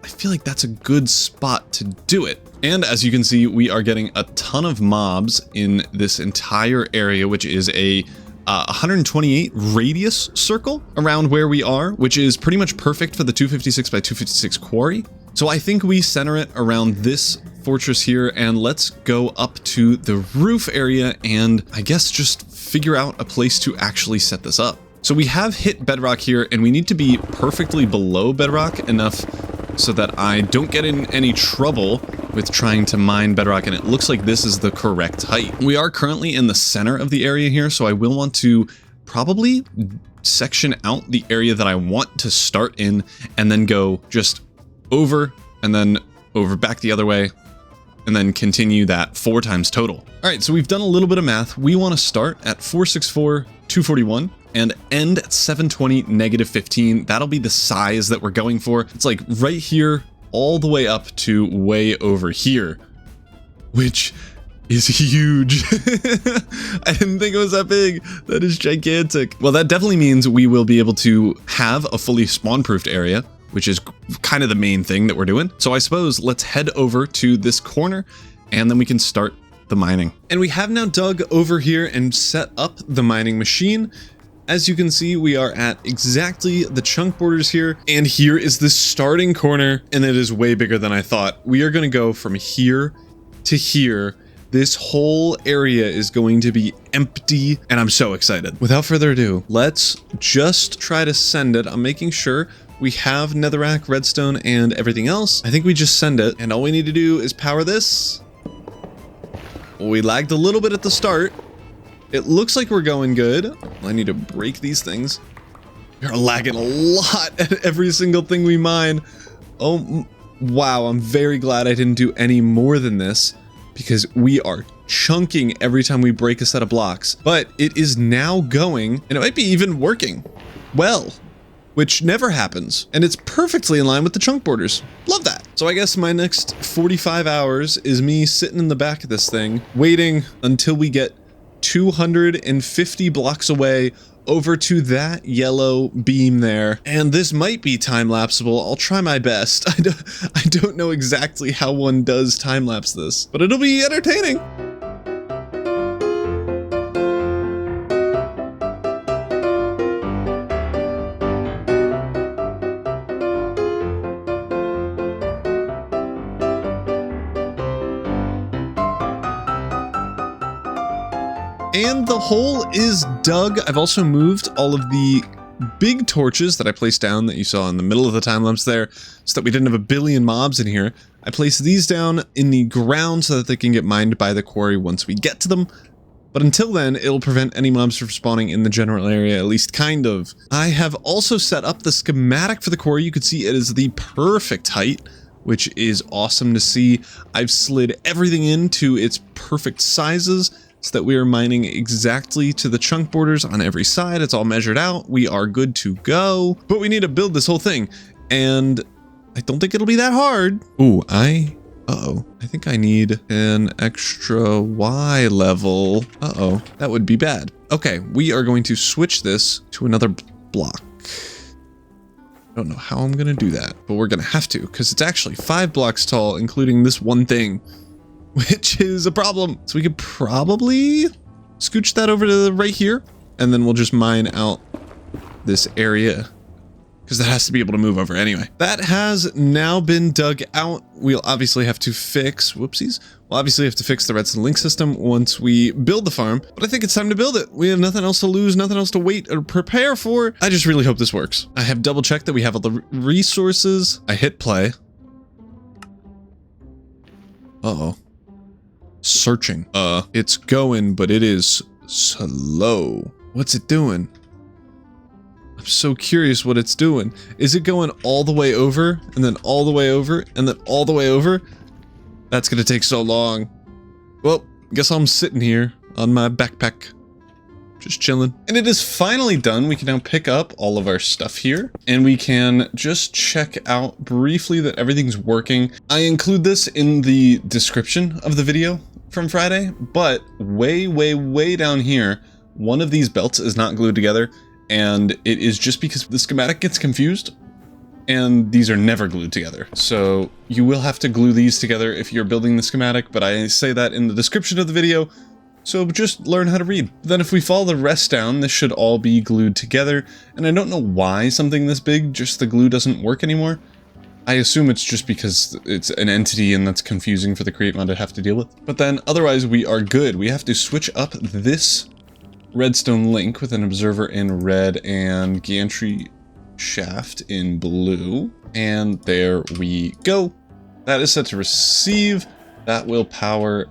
I feel like that's a good spot to do it. And as you can see, we are getting a ton of mobs in this entire area, which is a 128 radius circle around where we are, which is pretty much perfect for the 256 by 256 quarry. So I think we center it around this fortress here, and let's go up to the roof area and I guess just figure out a place to actually set this up. So we have hit bedrock here, and we need to be perfectly below bedrock enough so that I don't get in any trouble with trying to mine bedrock, and it looks like this is the correct height. We are currently in the center of the area here, so I will want to probably section out the area that I want to start in and then go just over and then over back the other way and then continue that 4 times total. All right, so we've done a little bit of math. We want to start at 464, 241 and end at 720, -15. That'll be the size that we're going for. It's like right here all the way up to way over here, which is huge. I didn't think it was that big. That is gigantic. Well, that definitely means we will be able to have a fully spawn-proofed area, which is kind of the main thing that we're doing. So I suppose let's head over to this corner and then we can start the mining. And we have now dug over here and set up the mining machine. As you can see, we are at exactly the chunk borders here, and here is the starting corner, and it is way bigger than I thought. We are going to go from here to here. This whole area is going to be empty, and I'm so excited. Without further ado, let's just try to send it. I'm making sure we have netherrack, redstone, and everything else. I think we just send it, and all we need to do is power this. We lagged a little bit at the start. It looks like we're going good. I need to break these things. We're lagging a lot at every single thing we mine. Oh, wow. I'm very glad I didn't do any more than this, because we are chunking every time we break a set of blocks. But it is now going, and it might be even working well, which never happens. And it's perfectly in line with the chunk borders. Love that. So I guess my next 45 hours is me sitting in the back of this thing, waiting until we get 250 blocks away over to that yellow beam there. And this might be time-lapsable. I'll try my best. I don't know exactly how one does time-lapse this, but it'll be entertaining. And the hole is dug. I've also moved all of the big torches that I placed down that you saw in the middle of the time lapse there, so that we didn't have a billion mobs in here. I placed these down in the ground so that they can get mined by the quarry once we get to them. But until then, it'll prevent any mobs from spawning in the general area, at least kind of. I have also set up the schematic for the quarry. You can see it is the perfect height, which is awesome to see. I've slid everything into its perfect sizes, so that we are mining exactly to the chunk borders on every side. It's all measured out. We are good to go, but we need to build this whole thing. And I don't think it'll be that hard. Ooh, uh-oh. I think I need an extra Y level. Uh-oh, that would be bad. Okay, we are going to switch this to another block. I don't know how I'm gonna do that, but we're gonna have to, because it's actually 5 blocks tall, including this one thing, which is a problem. So we could probably scooch that over to right here, and then we'll just mine out this area, because that has to be able to move over anyway. That has now been dug out. We'll obviously have to fix, whoopsies. We'll obviously have to fix the redstone link system once we build the farm, but I think it's time to build it. We have nothing else to lose, nothing else to wait or prepare for. I just really hope this works. I have double checked that we have all the resources. I hit play. Uh-oh. Searching. It's going, but it is slow. What's it doing? I'm so curious what it's doing. Is it going all the way over, and then all the way over, and then all the way over? That's gonna take so long. Well, guess I'm sitting here on my backpack, just chilling. And it is finally done. We can now pick up all of our stuff here, and we can just check out briefly that everything's working. I include this in the description of the video from Friday, but way, way, way down here, one of these belts is not glued together. And it is just because the schematic gets confused and these are never glued together. So you will have to glue these together if you're building the schematic, but I say that in the description of the video, so just learn how to read. Then if we follow the rest down, this should all be glued together. And I don't know why something this big, just the glue doesn't work anymore. I assume it's just because it's an entity and that's confusing for the create mod to have to deal with. But then otherwise we are good. We have to switch up this redstone link with an observer in red and gantry shaft in blue. And there we go. That is set to receive. That will power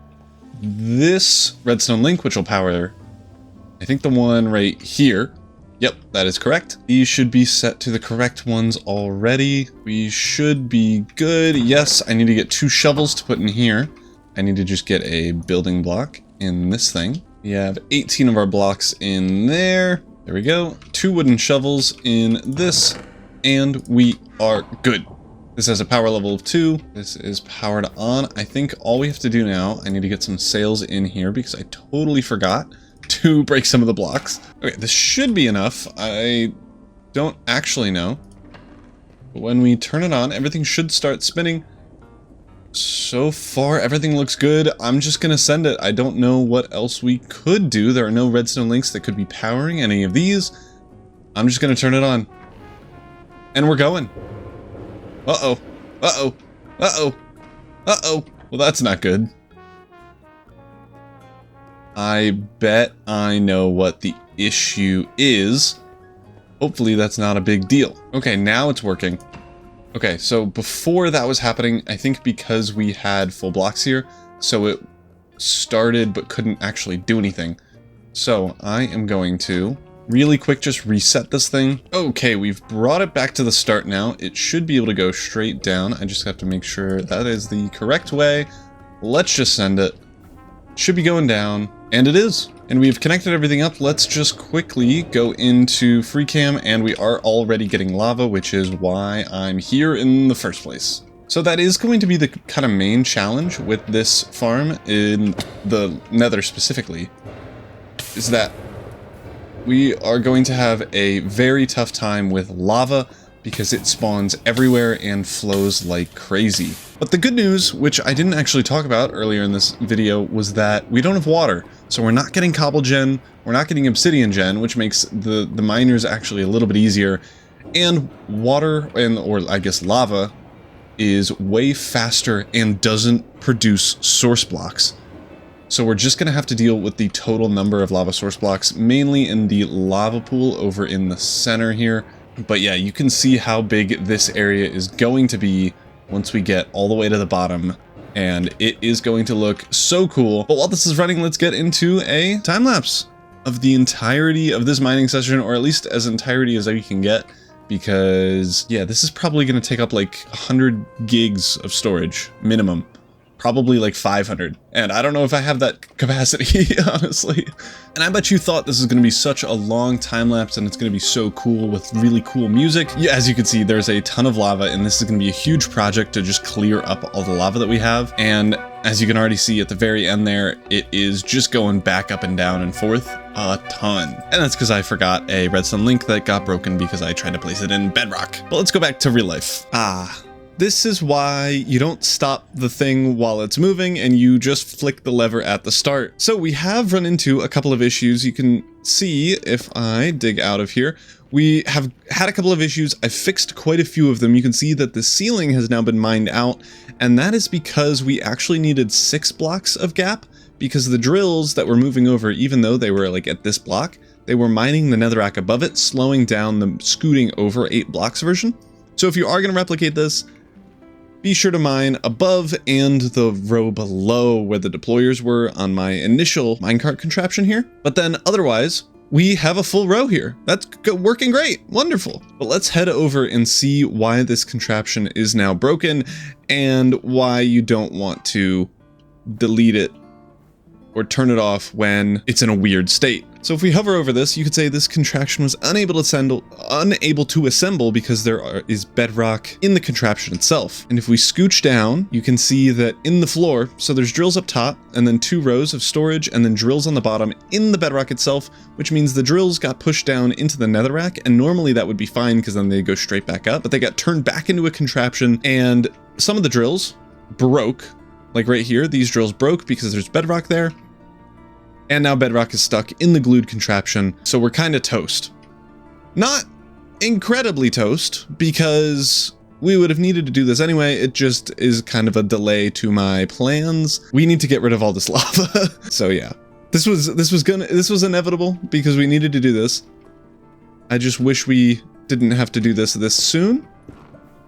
this redstone link, which will power, I think, the one right here. Yep, that is correct. These should be set to the correct ones already. We should be good. Yes, I need to get 2 shovels to put in here. I need to just get a building block in this thing. We have 18 of our blocks in there. There we go. 2 wooden shovels in this, and we are good. This has a power level of 2. This is powered on. I think all we have to do now, I need to get some sails in here because I totally forgot to break some of the blocks. Okay, this should be enough. I don't actually know. But when we turn it on, everything should start spinning. So far, everything looks good. I'm just gonna send it. I don't know what else we could do. There are no redstone links that could be powering any of these. I'm just gonna turn it on. And we're going. Uh-oh. Uh-oh. Uh-oh. Uh-oh. Well, that's not good. I bet I know what the issue is. Hopefully that's not a big deal. Okay, now it's working. Okay, so before that was happening, I think because we had full blocks here, so it started but couldn't actually do anything. So I am going to really quick just reset this thing. Okay, we've brought it back to the start now. It should be able to go straight down. I just have to make sure that is the correct way. Let's just send it. Should be going down, and it is. And we've connected everything up. Let's just quickly go into FreeCam, and we are already getting lava, which is why I'm here in the first place. So that is going to be the kind of main challenge with this farm in the Nether specifically, is that we are going to have a very tough time with lava because it spawns everywhere and flows like crazy. But the good news, which I didn't actually talk about earlier in this video, was that we don't have water. So we're not getting cobble gen, we're not getting obsidian gen, which makes the miners actually a little bit easier. And water, or I guess lava, is way faster and doesn't produce source blocks. So we're just gonna have to deal with the total number of lava source blocks, mainly in the lava pool over in the center here. But yeah, you can see how big this area is going to be once we get all the way to the bottom, and it is going to look so cool. But while this is running, let's get into a time lapse of the entirety of this mining session, or at least as entirety as we can get, because yeah, this is probably going to take up like 100 gigs of storage minimum. probably like 500. And I don't know if I have that capacity, honestly. And I bet you thought this is going to be such a long time lapse and it's going to be so cool with really cool music. Yeah, as you can see, there's a ton of lava and this is going to be a huge project to just clear up all the lava that we have. And as you can already see at the very end there, it is just going back up and down and forth a ton. And that's because I forgot a redstone link that got broken because I tried to place it in bedrock. But let's go back to real life. This is why you don't stop the thing while it's moving and you just flick the lever at the start. So we have run into a couple of issues. You can see if I dig out of here, we have had a couple of issues. I've fixed quite a few of them. You can see that the ceiling has now been mined out, and that is because we actually needed 6 blocks of gap because the drills that were moving over, even though they were like at this block, they were mining the netherrack above it, slowing down the scooting over 8 blocks version. So if you are going to replicate this, be sure to mine above and the row below where the deployers were on my initial minecart contraption here. But then otherwise, we have a full row here. That's working great. Wonderful. But let's head over and see why this contraption is now broken and why you don't want to delete it or turn it off when it's in a weird state. So if we hover over this, you could say this contraption was unable to assemble because there is bedrock in the contraption itself. And if we scooch down, you can see that in the floor, so there's drills up top and then 2 rows of storage and then drills on the bottom in the bedrock itself, which means the drills got pushed down into the netherrack, and normally that would be fine because then they go straight back up, but they got turned back into a contraption and some of the drills broke. Like right here, these drills broke because there's bedrock there. And now bedrock is stuck in the glued contraption, so we're kind of toast. Not incredibly toast, because we would have needed to do this anyway. It just is kind of a delay to my plans. We need to get rid of all this lava. So yeah, this was inevitable because we needed to do this. I just wish we didn't have to do this soon.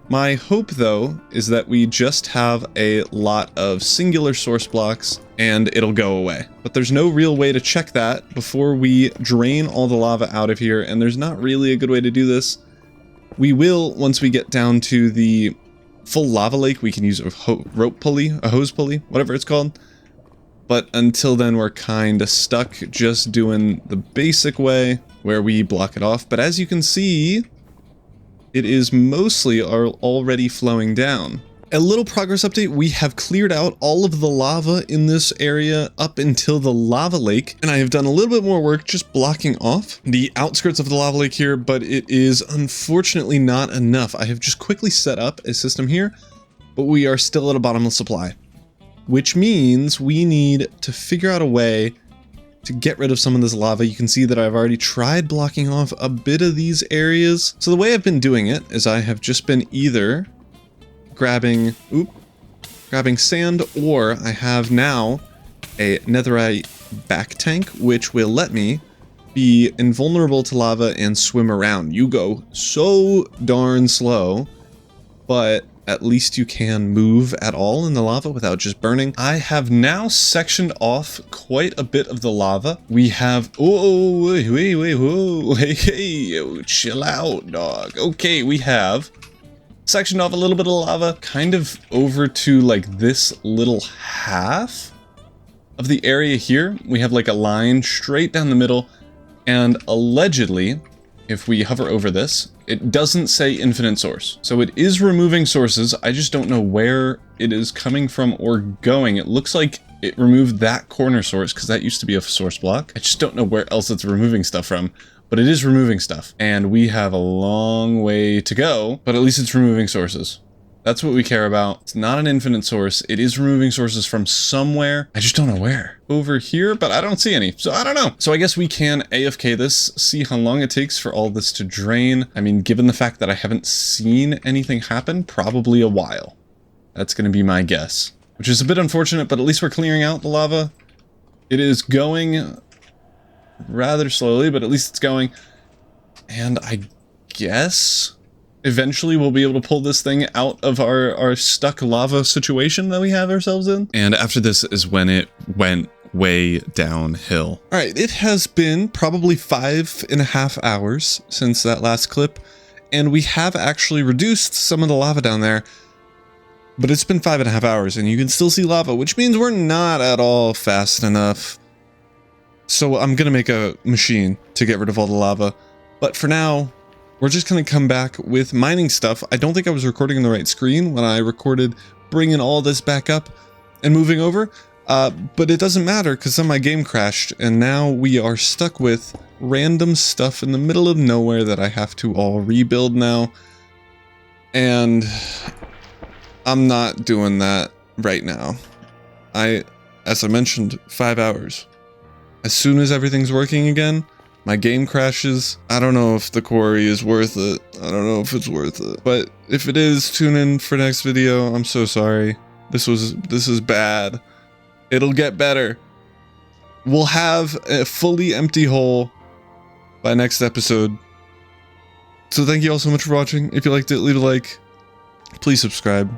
My hope, though, is that we just have a lot of singular source blocks and it'll go away. But there's no real way to check that before we drain all the lava out of here, and there's not really a good way to do this. We will, once we get down to the full lava lake, we can use a rope pulley, a hose pulley, whatever it's called. But until then, we're kind of stuck just doing the basic way where we block it off. But as you can see, it is mostly already flowing down. A little progress update, we have cleared out all of the lava in this area up until the lava lake, and I have done a little bit more work just blocking off the outskirts of the lava lake here, but it is unfortunately not enough. I have just quickly set up a system here, but we are still at a bottomless supply, which means we need to figure out a way to get rid of some of this lava. You can see that I've already tried blocking off a bit of these areas. So the way I've been doing it is I have just been either grabbing sand, or I have now a netherite back tank, which will let me be invulnerable to lava and swim around. You go so darn slow, but at least you can move at all in the lava without just burning. I have now sectioned off quite a bit of the lava. We have, oh, wait, hey, chill out, dog. Okay, we have sectioned off a little bit of lava, kind of over to like this little half of the area here. We have like a line straight down the middle, and allegedly, if we hover over this, it doesn't say infinite source. So it is removing sources. I just don't know where it is coming from or going. It looks like it removed that corner source because that used to be a source block. I just don't know where else it's removing stuff from, but it is removing stuff. And we have a long way to go, but at least it's removing sources. That's what we care about. It's not an infinite source. It is removing sources from somewhere. I just don't know where. Over here, but I don't see any. So I don't know. So I guess we can AFK this, see how long it takes for all this to drain. I mean, given the fact that I haven't seen anything happen, probably a while. That's going to be my guess, which is a bit unfortunate, but at least we're clearing out the lava. It is going rather slowly, but at least it's going. And I guess eventually we'll be able to pull this thing out of our stuck lava situation that we have ourselves in. And after this is when it went way downhill. All right, it has been probably 5.5 hours since that last clip, and we have actually reduced some of the lava down there. But it's been 5.5 hours and you can still see lava, which means we're not at all fast enough. So I'm gonna make a machine to get rid of all the lava. But for now, we're just gonna come back with mining stuff. I don't think I was recording on the right screen when I recorded bringing all this back up and moving over. But it doesn't matter because then my game crashed and now we are stuck with random stuff in the middle of nowhere that I have to all rebuild now. And I'm not doing that right now. As I mentioned, 5 hours. As soon as everything's working again, my game crashes. I don't know if the quarry is worth it. I don't know if it's worth it. But if it is, tune in for next video. I'm so sorry. This is bad. It'll get better. We'll have a fully empty hole by next episode. So thank you all so much for watching. If you liked it, leave a like. Please subscribe.